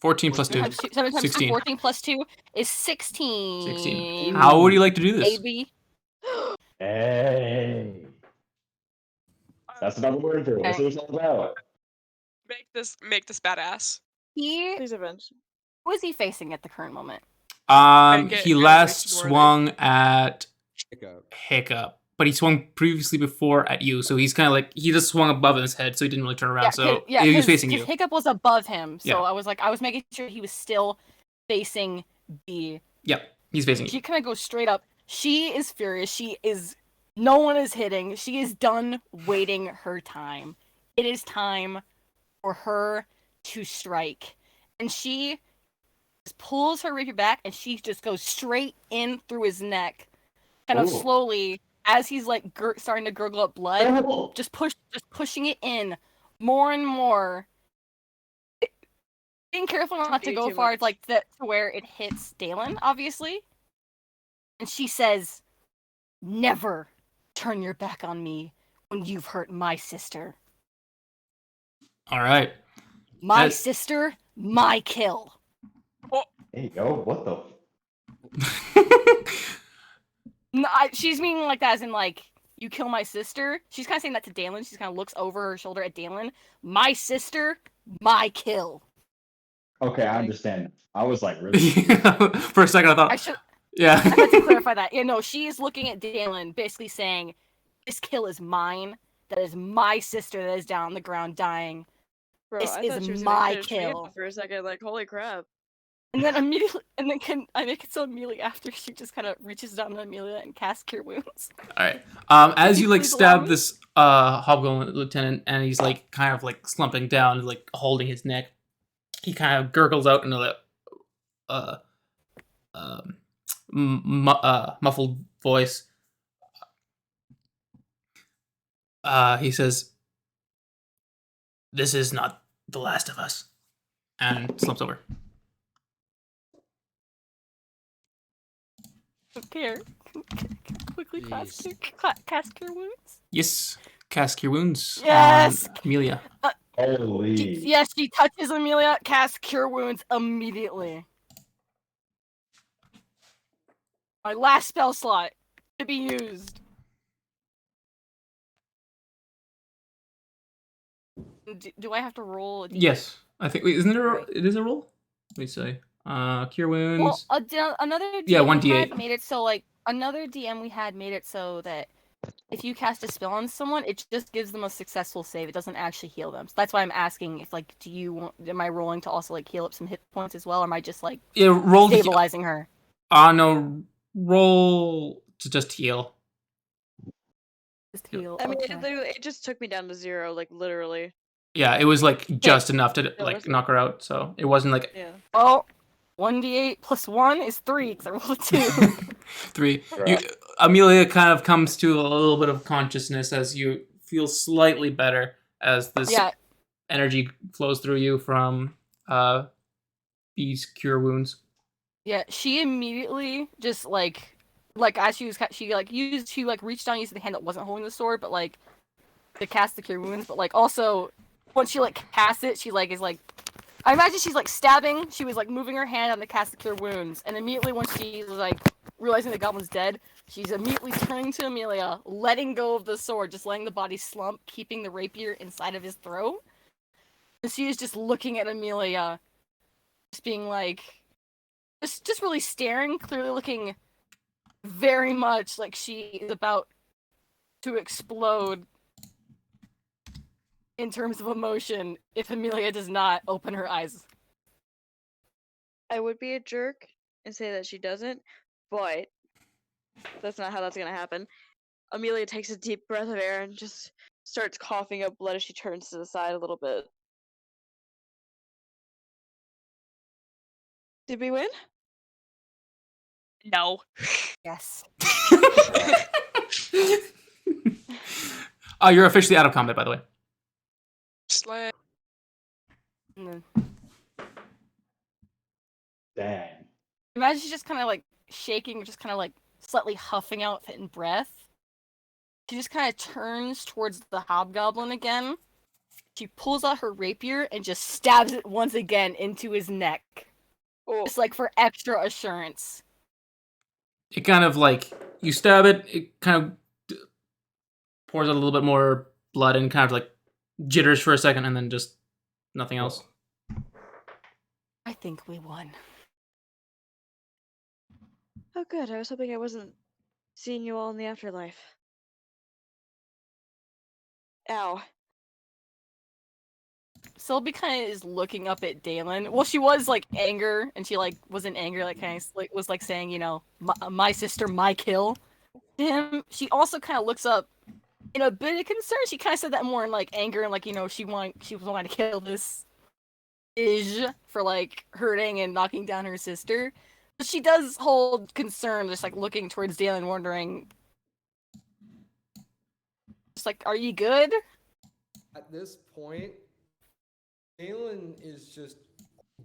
14 plus 2. 7 times 2, 16. 14 plus 2 is 16. 16. How would you like to do this? Maybe. Hey. That's another word for it. That's what it's all about. Make this badass. He Please avenge. who is he facing at the current moment? He last swung at Hiccup. Hiccup, but he swung previously before at you, so he's kind of like he just swung above his head, so he didn't really turn around. So he was facing you. Hiccup was above him, so Yeah. I was making sure he was still facing B. Yep, he's facing you. She kind of goes straight up. She is furious. No one is hitting. She is done waiting her time. It is time for her to strike. And she just pulls her rapier back and she just goes straight in through his neck. Kind of Ooh. slowly, as he's like starting to gurgle up blood, just pushing it in more and more. Being careful not to Way go too far, much. like to where it hits Dalen, obviously. And she says, "Never turn your back on me when you've hurt my sister. All right. My As- sister, my kill." There you go. What the? No, she's meaning like that as in like, you kill my sister. She's kind of saying that to Dalen. She kind of looks over her shoulder at Dalen. My sister, my kill. Okay, I understand. I was like, really? For a second, I thought. I Yeah. meant to clarify that. Yeah, no, she is looking at Dalen, basically saying, "This kill is mine. That is my sister that is down on the ground dying." Bro, This I is thought she was my gonna finish me kill. off for a second. Like, holy crap. And then immediately, I make it so immediately after she just kind of reaches down on Amelia and casts Cure Wounds. All right. As you like Please allow stab me? this hobgoblin lieutenant, and he's like kind of like slumping down, like holding his neck, he kind of gurgles out into the muffled voice. He says, "This is not the last of us," and slumps over. Here, quickly cast Cure Wounds. Yes, cast Cure Wounds. Yes! On Amelia. Holy. Yes, she touches Amelia, cast Cure Wounds immediately. My last spell slot to be used. Do I have to roll a d8? Yes, I think. Wait, isn't there? Right. It is a roll. Let me say. Cure Wounds. Well, another DM Yeah, we 1d8. had made it so like another DM we had made it so that if you cast a spell on someone, it just gives them a successful save. It doesn't actually heal them. So that's why I'm asking if like, am I rolling to also like heal up some hit points as well, or am I just like Yeah, roll. stabilizing her? No, roll to just heal. Just heal. I mean, okay. it just took me down to 0, like, literally. Yeah, it was like just enough to Yeah, like that's- knock her out. So it wasn't like Yeah. Well, 1d8 plus 1 is 3 because I rolled a 2. 3. Right. Amelia kind of comes to a little bit of consciousness as you feel slightly better as this Yeah, energy flows through you from these Cure Wounds. yeah. She immediately just like like as she reached down using the hand that wasn't holding the sword, but like to cast the cure wounds, but like also once she like casts it, she like is like I imagine she's like stabbing, she was like moving her hand on the cast the cure wounds, and immediately when she's like realizing the goblin's dead, she's immediately turning to Amelia, letting go of the sword, just letting the body slump, keeping the rapier inside of his throat. And she is just looking at Amelia, just being like just really staring, clearly looking very much like she is about to explode in terms of emotion if Amelia does not open her eyes. I would be a jerk and say that she doesn't, but that's not how that's gonna happen. Amelia takes a deep breath of air and just starts coughing up blood as she turns to the side a little bit. Did we win? No. Yes. You're officially out of combat, by the way. Slay. Dang. Imagine she's just kind of like shaking, just kind of like slightly huffing out in breath. She just kind of turns towards the hobgoblin again. She pulls out her rapier and just stabs it once again into his neck. Oh, Just like for extra assurance. It kind of like you stab it, it kind of pours out a little bit more blood and kind of like jitters for a second, and then just nothing else. I think we won. oh, good. I was hoping I wasn't seeing you all in the afterlife. Ow. Sylvie kind of is looking up at Dalen. Well, she was like anger, and she like was in anger, like kind of like was like saying, you know, my sister, my kill. To him, she also kind of looks up in a bit of concern. She kind of said that more in like anger and like, you know, she was wanting to kill this Ij for like hurting and knocking down her sister. But she does hold concern, just like looking towards Dalen, wondering, just like, are you good? At this point, Galen is just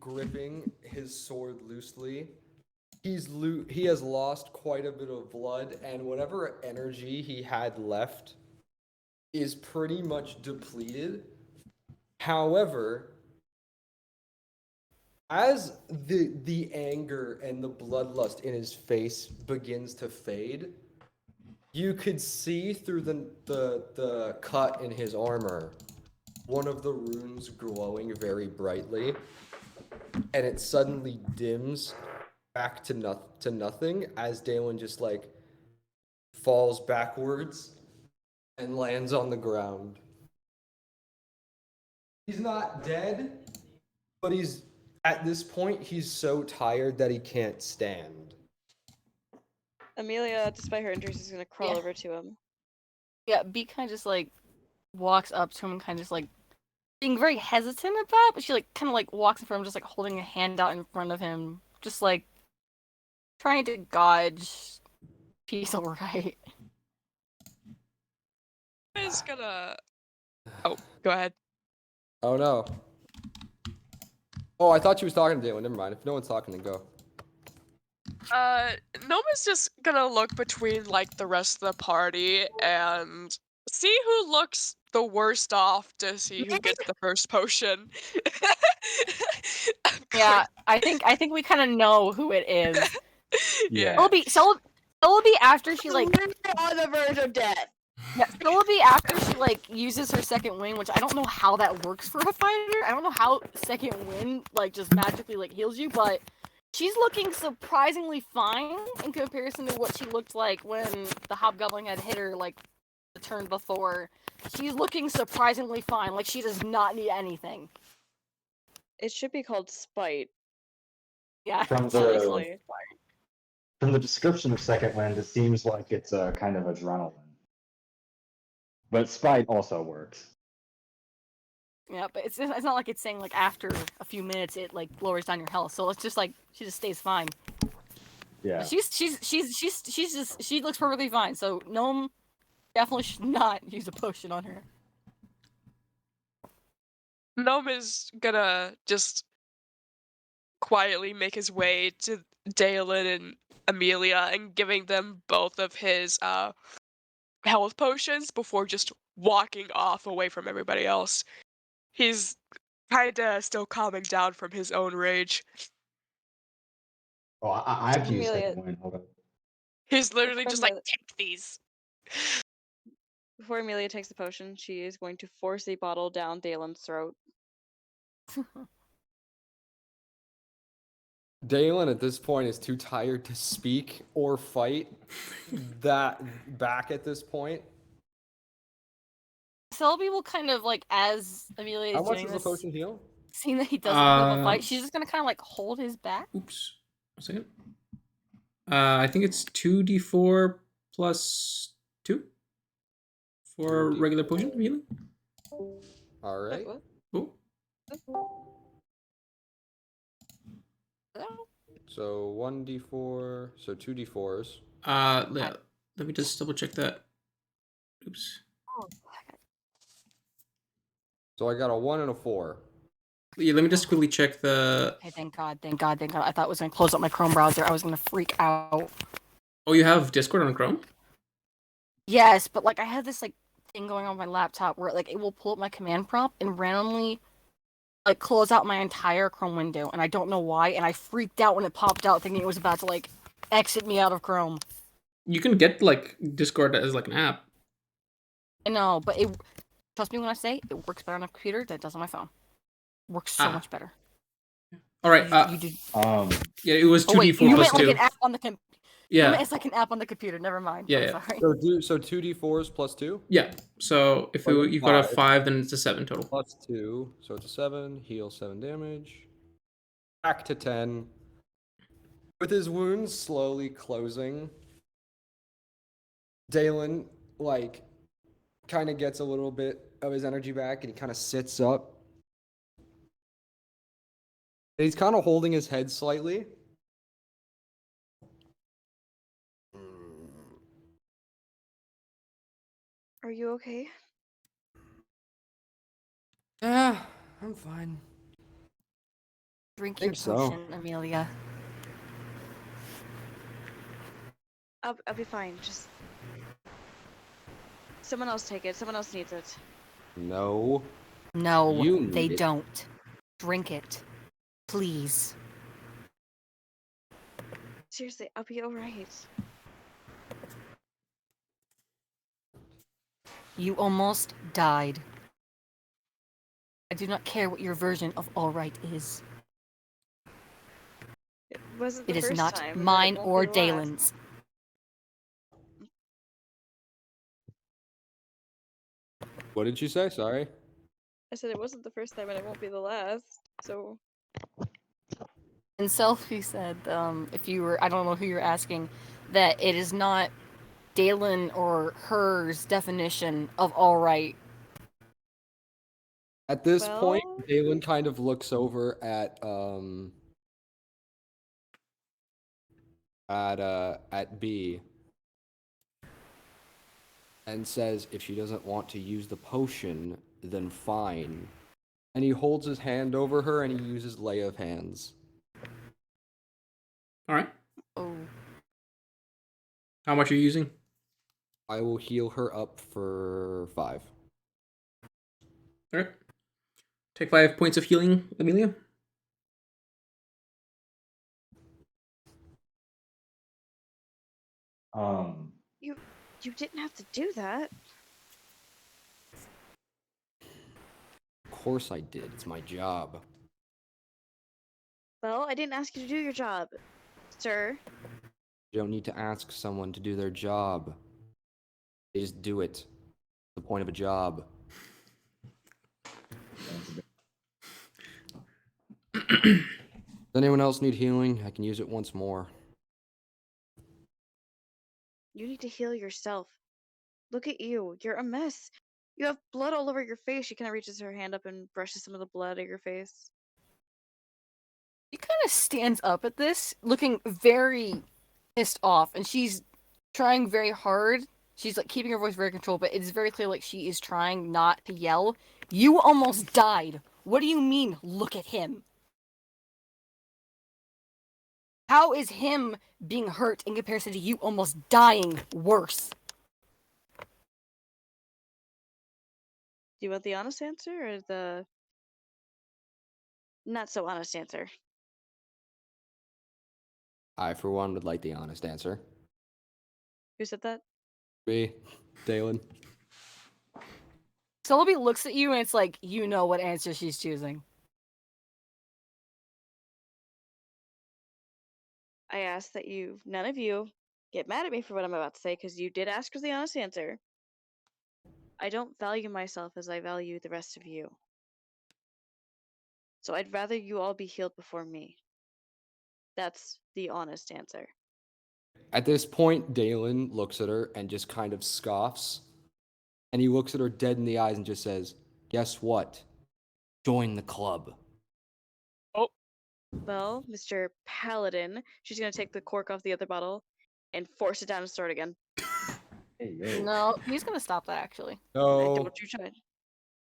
gripping his sword loosely. He has lost quite a bit of blood, and whatever energy he had left is pretty much depleted. However, as the anger and the bloodlust in his face begins to fade, you could see through the cut in his armor one of the runes glowing very brightly, and it suddenly dims back to nothing as Dalen just like falls backwards and lands on the ground. He's not dead, but he's at this point he's so tired that he can't stand. Amelia, despite her injuries, is gonna crawl over to him. Yeah, B kind of just like walks up to him, kind of just like being very hesitant about, but she like kind of like walks in front of him, just like holding a hand out in front of him, just like trying to gauge peace all right. Is gonna. Oh, go ahead. Oh no. Oh, I thought she was talking to Dalen. Never mind. If no one's talking, then go. Noma's just gonna look between like the rest of the party and see who looks the worst off to see who gets the first potion. Yeah, I think we kind of know who it is. Yeah. It'll be after she like on the verge of death. yeah, it'll be after she like uses her second wind, which I don't know how that works for a fighter. I don't know how second wind like just magically like heals you, but she's looking surprisingly fine in comparison to what she looked like when the hobgoblin had hit her like the turn before. She's looking surprisingly fine, like she does not need anything. It should be called spite. Yeah, From Seriously. the description of second wind, it seems like it's a kind of adrenaline. But spite also works. Yeah, but it's not like it's saying like after a few minutes it like lowers down your health. So it's just like she just stays fine. Yeah. She looks perfectly fine. So Gnome definitely should not use a potion on her. Gnome is gonna just quietly make his way to Dalen and Amelia and giving them both of his health potions before just walking off away from everybody else. He's kinda still calming down from his own rage. Oh, I have to use Amelia, second wind. Hold up. He's literally before just like, Amelia, take these. before Amelia takes the potion, she is going to force a bottle down Dalen's throat. Dalen at this point is too tired to speak or fight that back at this point. Celebi will kind of like, as Amelia How is much doing does the this, potion heal? seeing that he doesn't have a fight, she's just gonna kind of like hold his back. Oops. 1 second. I think it's 2d4 plus 2 for 2d4. regular potion healing. All right. Oh. So 1d4, so 2d4s. Yeah. Let me just double check that. Oops. So I got a 1 and a 4. Yeah, let me just quickly check the. Okay, thank God. I thought it was gonna close up my Chrome browser. I was gonna freak out. Oh, you have Discord on Chrome? Yes, but like I had this like thing going on my laptop where like it will pull up my command prompt and randomly like close out my entire Chrome window, and I don't know why, and I freaked out when it popped out thinking it was about to like exit me out of Chrome. You can get like Discord as like an app. I know, but it trust me when I say it works better on a computer than it does on my phone. Works so much better. All right. You did. Yeah, it was 2d4 wait, you plus meant 2. like an app on the Yeah. it's like an app on the computer. Never mind. Yeah. Sorry. So 2d4s plus 2? Yeah. So if So you got a 5. 5, then it's a 7 total. Plus 2, so it's a 7. Heal 7 damage. Back to 10. With his wounds slowly closing, Dalen, like, kind of gets a little bit of his energy back and he kind of sits up. And he's kind of holding his head slightly. Are you okay? Yeah, I'm fine. Drink your potion, Amelia. I'll be fine. Just someone else take it. Someone else needs it. No. No, You they need it. don't. Drink it. Please. Seriously, I'll be alright. You almost died. I do not care what your version of alright is. It wasn't the It is first not time, and mine it won't or be the last. Dalen's. What did you say? Sorry. I said it wasn't the first time, and it won't be the last. So And Selfie said, if you were, I don't know who you're asking, that it is not Dalen or her's definition of alright. At this point, Well- Dalen kind of looks over at B and says, if she doesn't want to use the potion, then fine. And he holds his hand over her and he uses lay of hands. All right. Oh. How much are you using? I will heal her up for 5. All right. Take 5 points of healing, Amelia. you didn't have to do that. Of course I did. It's my job. Well, I didn't ask you to do your job, sir. You don't need to ask someone to do their job. They just do it. The point of a job. Does anyone else need healing? I can use it once more. You need to heal yourself. Look at you. You're a mess. You have blood all over your face. She kind of reaches her hand up and brushes some of the blood out of your face. She kind of stands up at this, looking very pissed off, and she's trying very hard. She's like keeping her voice very controlled, but it's very clear like she is trying not to yell. You almost died. What do you mean, look at him? How is him being hurt in comparison to you almost dying worse? Do you want the honest answer or the not so honest answer? I, for one, would like the honest answer. Who said that? Me, Dalen. Celebi looks at you and it's like, you know what answer she's choosing. I ask that none of you get mad at me for what I'm about to say, because you did ask for the honest answer. I don't value myself as I value the rest of you. So I'd rather you all be healed before me. That's the honest answer. At this point, Dalen looks at her and just kind of scoffs. And he looks at her dead in the eyes and just says, "Guess what? Join the club." Well, Mr. Paladin, she's gonna take the cork off the other bottle and force it down his throat again. Hey, yo. No, he's gonna stop that actually. No. Don't you try.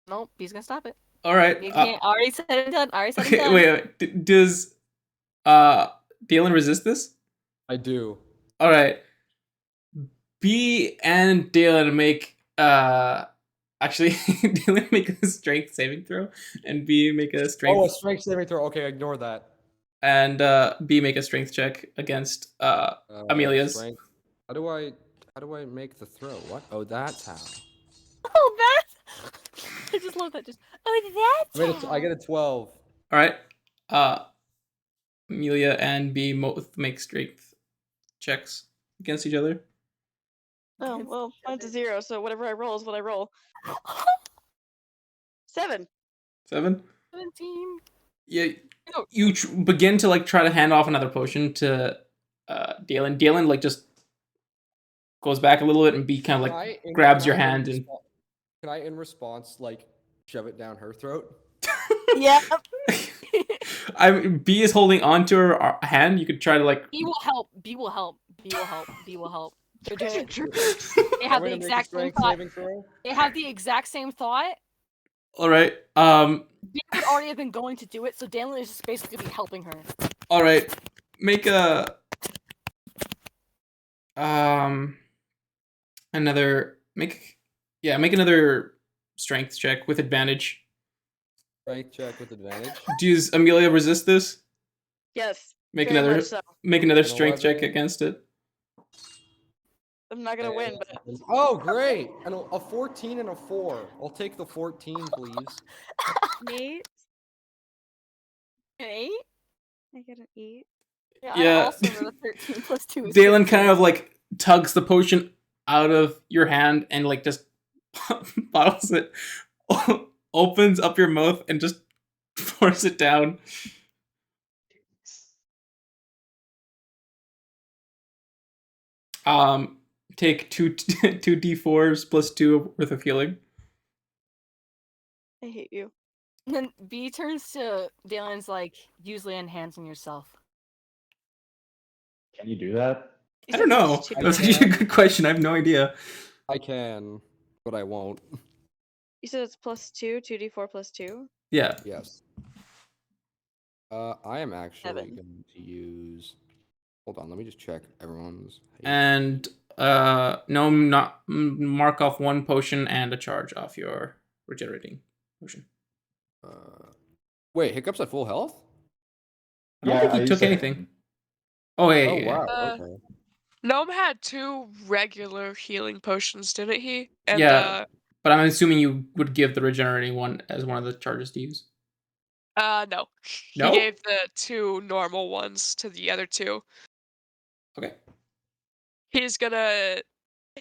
Nope, he's gonna stop it. All right. You can't. Already said and done. Already said and Okay, done. wait. Does Dalen resist this? I do. All right. B and Dalen make actually Dalen make a strength saving throw, and B make a strength. Oh, a strength saving throw. Okay, ignore that. And B make a strength check against Amelia's. Strength. How do I make the throw? What? Oh, that's how. Oh, that! I just love that. I get a 12. All right. Amelia and B both make strength checks against each other. Oh, well, mine's a 0, so whatever I roll is what I roll. 7. 7. 17. Yeah. You begin to like try to hand off another potion to Dalen. Dalen like just goes back a little bit, and B kind of like grabs your hand and. Can I, in response, like shove it down her throat? Yep. B is holding onto her hand. You could try to like. B will help. B will help. B will help. B will help. They're doing it. They I'm have the gonna make a exact same strength thought. saving throw. They have the exact same thought. All right. B would already have been going to do it, so Dalen is just basically gonna be helping her. All right. Make a make another strength check with advantage. Strength check with advantage. Does Amelia resist this? Yes. Make very another much so. make another An strength check 11. against it. I'm not gonna win, but Oh, great! And a 14 and a 4. I'll take the 14, please. me, An 8? I get an 8. Yeah. Yeah. I also rolled a 13 plus 2 is Dalen 15. kind of like tugs the potion out of your hand and like just bottles it, opens up your mouth and just pours it down. Take two 2d4s plus 2 worth of healing. I hate you. And then B turns to Dalen's like, usually enhancing yourself. Can you do that? I don't know. That's actually a good question. I have no idea. I can, but I won't. You said it's plus 2, 2d4 plus 2? Yeah. Yes. I am actually 7. going to use. Hold on, let me just check everyone's. And not mark off 1 potion and a charge off your regenerating potion. Wait, Hiccup's at full health? I don't think he took anything. Oh, yeah. Oh Yeah. wow. Okay. Gnome had 2 regular healing potions, didn't he? And Yeah. But I'm assuming you would give the regenerating one as one of the charges to use. no. No? He gave the 2 normal ones to the other 2. Okay. He's gonna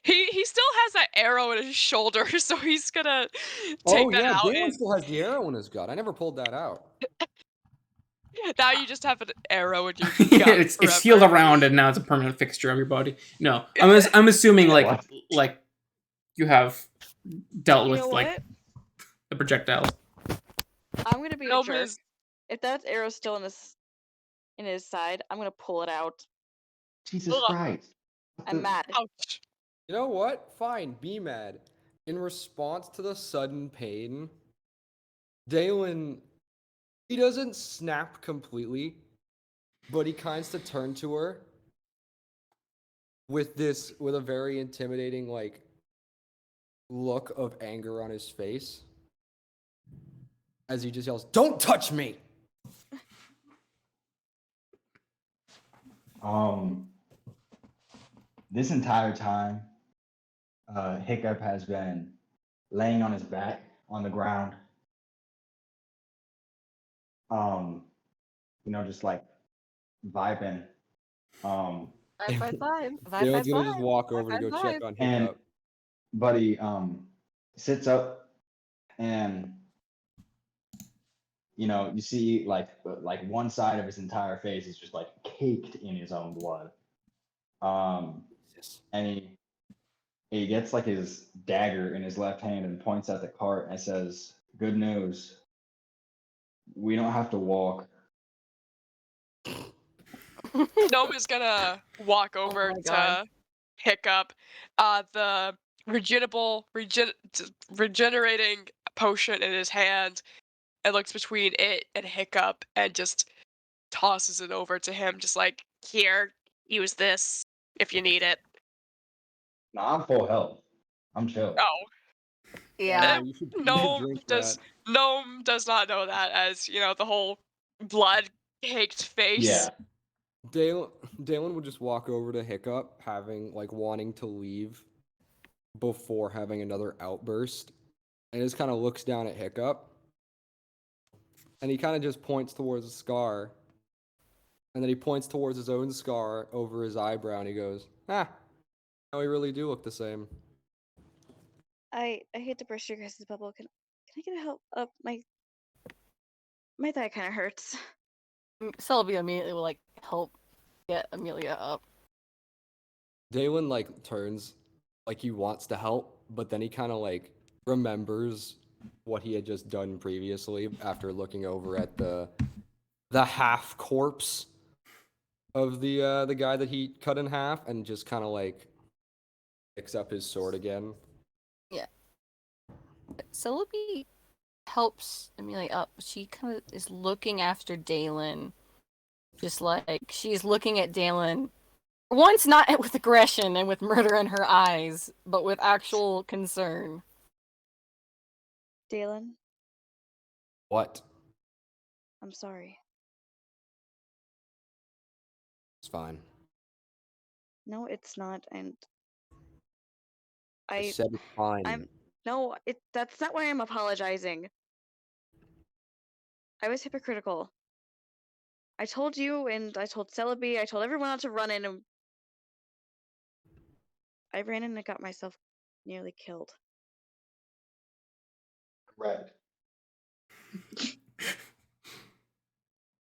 he still has that arrow in his shoulder, so he's gonna take Oh that yeah, out Dalen and still has the arrow in his gut. I never pulled that out. now you just have an arrow in your gut. it's healed around and now it's a permanent fixture of your body. No, I'm assuming like What? like you have dealt You with know like what? the projectiles. I'm gonna be a Gnome jerk. is If that arrow's still in his side, I'm gonna pull it out. Jesus Ugh. Christ. I'm mad. ouch. You know what? Fine, be mad. In response to the sudden pain, Dalen, he doesn't snap completely, but he kinds to turn to her with a very intimidating like look of anger on his face as he just yells, "Don't touch me!" This entire time, Hiccup has been laying on his back on the ground. Just like vibing. Vibe, vibe, vibe. Vibe, Dalen's vibe, gonna just vibe. walk over to Vibe, go check vibe. on And Hiccup. Buddy sits up, and you see like one side of his entire face is just like caked in his own blood. And he gets like his dagger in his left hand and points at the cart and says, "Good news. We don't have to walk." Gnome is gonna walk over my God. to Hiccup. The regenerating potion in his hand, and looks between it and Hiccup and just tosses it over to him, just like, here, use this if you need it. No, I'm full health. I'm chill. Oh, Yeah. You should Gnome drink does that. Gnome does not know that, as the whole blood caked face. Yeah. Dalen would just walk over to Hiccup, wanting to leave before having another outburst, and just kind of looks down at Hiccup, and he kind of just points towards the scar, and then he points towards his own scar over his eyebrow, and he goes, "Ah, now we really do look the same." I hate to burst your guys' bubble. Can I get a help up? My thigh kind of hurts. Celebi immediately will like help get Amelia up. Dalen turns like he wants to help, but then he kind of remembers what he had just done previously after looking over at the half corpse of the guy that he cut in half, and just kind of picks up his sword again. Yeah. Celebi helps Amelia up. She kind of is looking after Dalen. Just like she's looking at Dalen. Once not with aggression and with murder in her eyes, but with actual concern. Dalen, What? I'm sorry. It's fine. No, it's not. And I said it's fine. that's not why I'm apologizing. I was hypocritical. I told you, and I told Celebi, I told everyone not to run in, and I ran in and got myself nearly killed. Correct.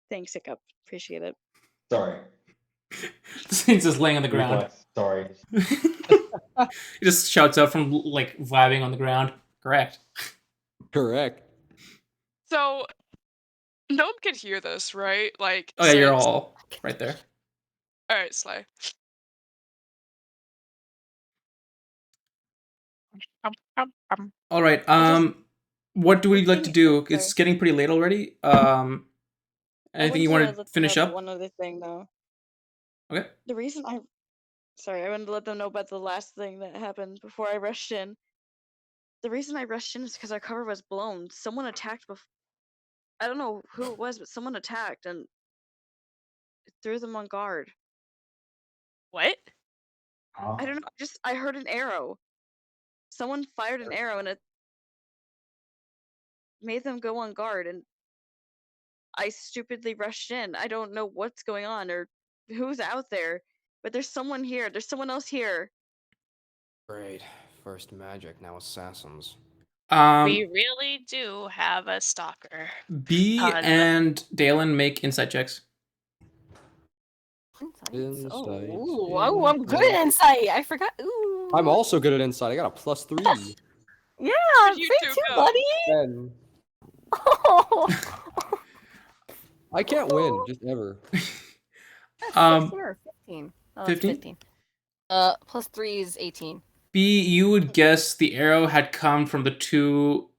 Thanks, Hiccup. Appreciate it. Sorry. This thing's just laying on the ground. Reflex. Sorry. He just shouts out from vibing on the ground. Correct. Correct. So, Gnome can hear this, right? Oh yeah, you're since- all right there. Alright, Slay. All right. What do we like to do? It's getting pretty late already. Anything you want to finish up? One other thing, though. Okay. The reason I wanted to let them know about the last thing that happened before I rushed in. The reason I rushed in is because our cover was blown. Someone attacked I don't know who it was, but someone attacked and it threw them on guard. What? I don't know. I heard an arrow. Someone fired an arrow and it made them go on guard, and I stupidly rushed in. I don't know what's going on or who's out there, but there's someone here. There's someone else here. Great. First magic, now assassins. We really do have a stalker. B and Dalen make insight checks. Insights, Oh, I'm good at insight. I forgot. Ooh. I'm also good at insight. I got a +3. Yeah, You me two too, go. buddy. 10. Oh. I can't win, just ever. That's 16 or 15. Oh, 15? 15. +3 is 18. B, you would guess the arrow had come from the two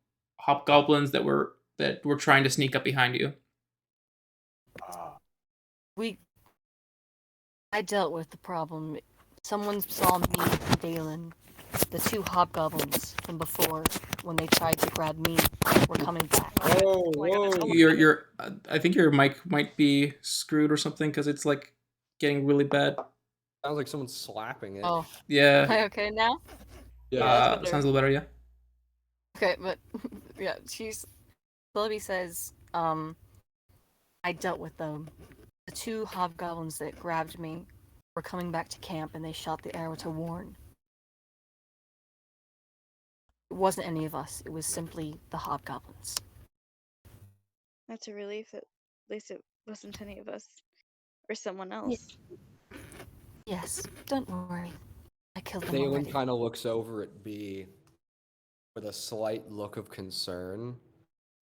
hobgoblins that were trying to sneak up behind you. I dealt with the problem. Someone saw me and Dalen, the two hobgoblins from before, when they tried to grab me, were coming back. Whoa, my goodness, whoa. Your I think your mic might be screwed or something because it's like getting really bad. Sounds like someone's slapping it. Oh, Yeah. am I okay now? Yeah, it's better. Sounds a little better. Yeah. Okay, but yeah, Philippi says, I dealt with them. The two hobgoblins that grabbed me were coming back to camp and they shot the arrow to warn. It wasn't any of us, it was simply the hobgoblins. That's a relief that at least it wasn't any of us. Or someone else. Yes, don't worry. I killed them Dalen already. kind of looks over at B with a slight look of concern,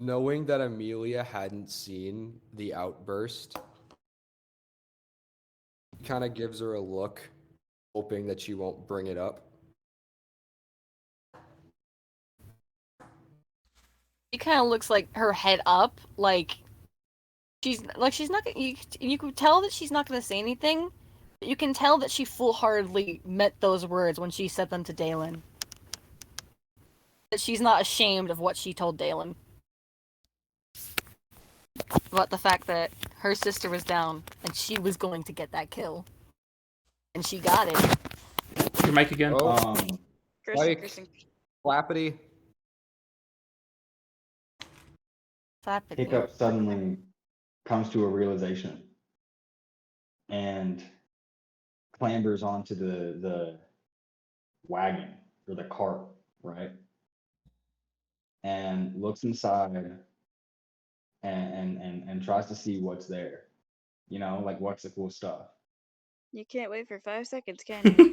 knowing that Amelia hadn't seen the outburst. He kind of gives her a look, hoping that she won't bring it up. She kind of looks like her head up, like she's not gonna, you can tell that she's not going to say anything, but you can tell that she full-heartedly meant those words when she said them to Dalen. That she's not ashamed of what she told Dalen. About the fact that her sister was down and she was going to get that kill. And she got it. Your mic again. Oh, Cursing, Like- cursing. Flappity. Flappity. Hiccup suddenly comes to a realization and clambers onto the wagon or the cart, right? And looks inside and tries to see what's there. You know, like what's the cool stuff. You can't wait for 5 seconds, can you?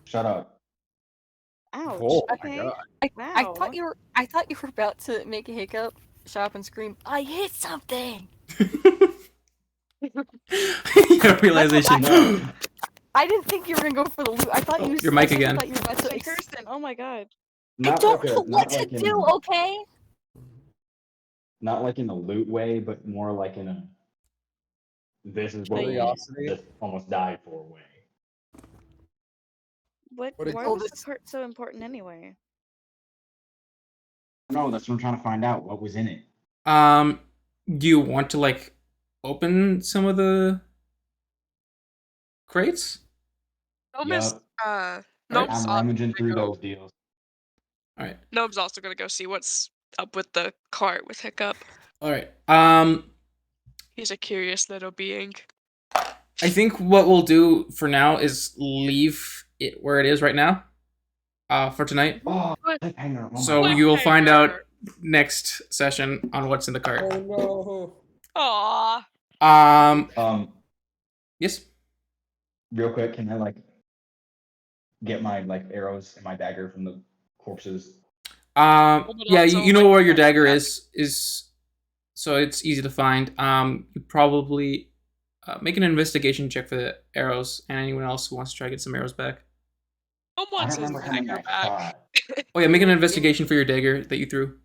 Shut up. Ouch. Oh my Okay. God. I Wow. thought you were about to make a hiccup, shut up and scream, I hit something! Your realization. I didn't think you were gonna go for the loot. I thought you Your mic I again. thought you were about to Hey, Kirsten, oh my god. I Not don't like know a, what not to like in do, a, okay? not like in a loot way, but more like in a this is what we Curiosity. just almost died for way. What? What did- Why Oh, was the this- part so important anyway? No, that's what I'm trying to find out. What was in it? Do you want to like open some of the crates? Gnome is Yup. Gnome's I'm also rummaging gonna through go- those deals. All right. Gnome's also gonna go see what's up with the cart with Hiccup. All right. He's a curious little being. I think what we'll do for now is leave it where it is right now. For tonight. Oh, What? cliffhanger. Oh my So God. you will find out Cliffhanger. next session on what's in the cart. Oh no. Aw. Yes. Real quick, can I like get my like arrows and my dagger from the corpses? But Yeah, also, you know like, where your back- dagger is so it's easy to find. You probably make an investigation check for the arrows and anyone else who wants to try to get some arrows back. Gnome I wants don't his remember how many dagger I back. shot. Oh yeah, make an investigation for your dagger that you threw.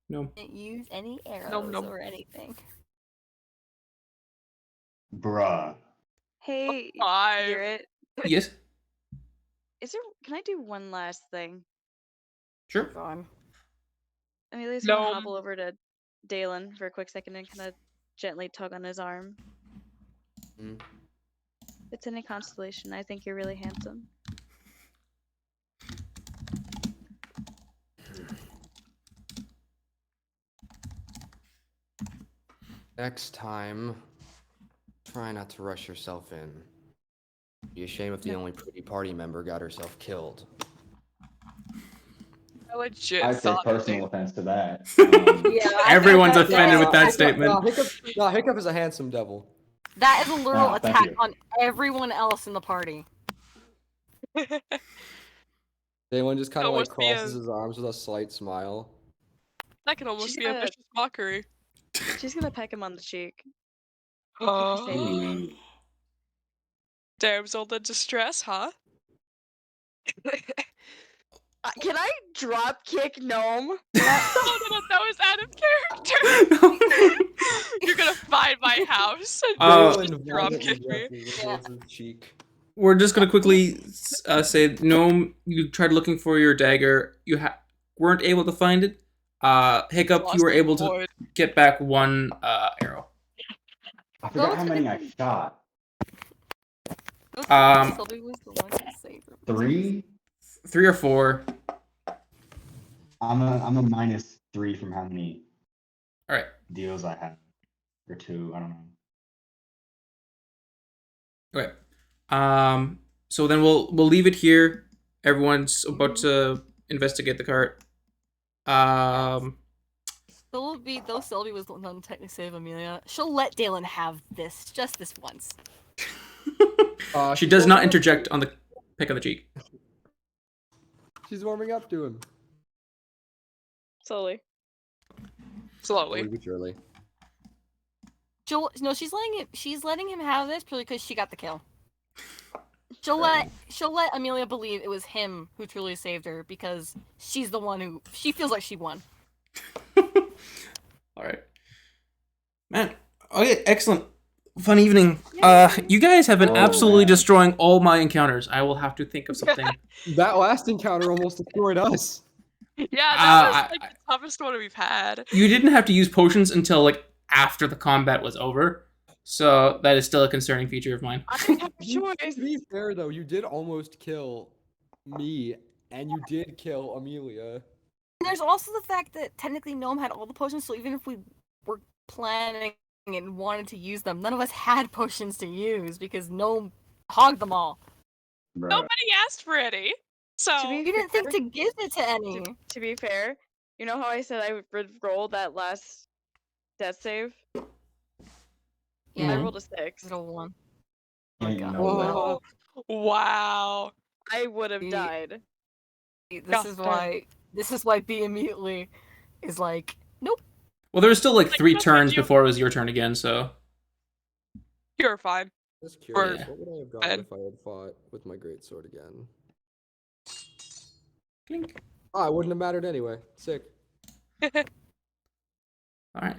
No. Didn't use any arrows Nom. or anything. Bruh. Hey, 5. hear it? Yes. Is there? Can I do one last thing? Sure. God. I mean, at least want to Gnome. hobble over to Dalen for a quick second and kind of gently tug on his arm. Mm. If it's any consolation, I think you're really handsome. Next time, try not to rush yourself in. Be a shame if the only pretty party member got herself killed. I legit I take thought personal offense to that. Yeah, Everyone's that- offended with that Hiccup- statement. Hiccup is a handsome devil. That is a literal Ah, thank attack you. on everyone else in the party. Dalen just kind of like Almost be a- crosses his arms with a slight smile. that could almost She's be a gonna- vicious mockery. She's gonna peck him on the cheek. Ooh. Damsel in distress, huh? Can I drop kick gnome? No, that was out of character. You're gonna find my house and Roland just drop violently kick me. presses against his cheek. We're just gonna quickly say, Gnome, you tried looking for your dagger. You weren't able to find it. Hiccup, you Lost were in able the to void. get back one arrow. I forgot No, how many I shot. Sylvie was the one to save her. 3. 3 or 4. I'm a -3 from how many All right. deals I have, or 2. I don't know. Okay. So then we'll leave it here. Everyone's about to investigate the cart. Sylvie, though Sylvie was the one to technically save Amelia, she'll let Dalen have this, just this once. She does not interject on the pick on the cheek. She's warming up to him. Slowly. Slowly. Slowly but surely. No, she's letting him have this purely because she got the kill. She'll let Amelia believe it was him who truly saved her because she's the one who she feels like she won. All right, man. Okay, excellent, fun evening. You guys have been absolutely destroying all my encounters. I will have to think of something. That last encounter almost destroyed us. Yeah, that was like the toughest one we've had. You didn't have to use potions until like after the combat was over, so that is still a concerning feature of mine. I didn't have a choice. To be fair though, you did almost kill me, and you did kill Amelia. And there's also the fact that technically Gnome had all the potions, so even if we were planning and wanted to use them, none of us had potions to use because Gnome hogged them all. Bruh. Nobody asked for any. So To be You didn't think to give it to any. To be fair, you know how I said I would roll that last death save? Yeah, I Mhm. rolled a 6. I rolled 1. Ain't God. no way. Oh, wow. I would have Ye- died. This is why B immediately is like, nope. Well, there was still like Like, 3 just turns like you- before it was your turn again, so. You're fine. Just curious, Yeah. what would I have gotten if I had fought with my greatsword again? Clink. Oh, it wouldn't have mattered anyway. Sick. All right.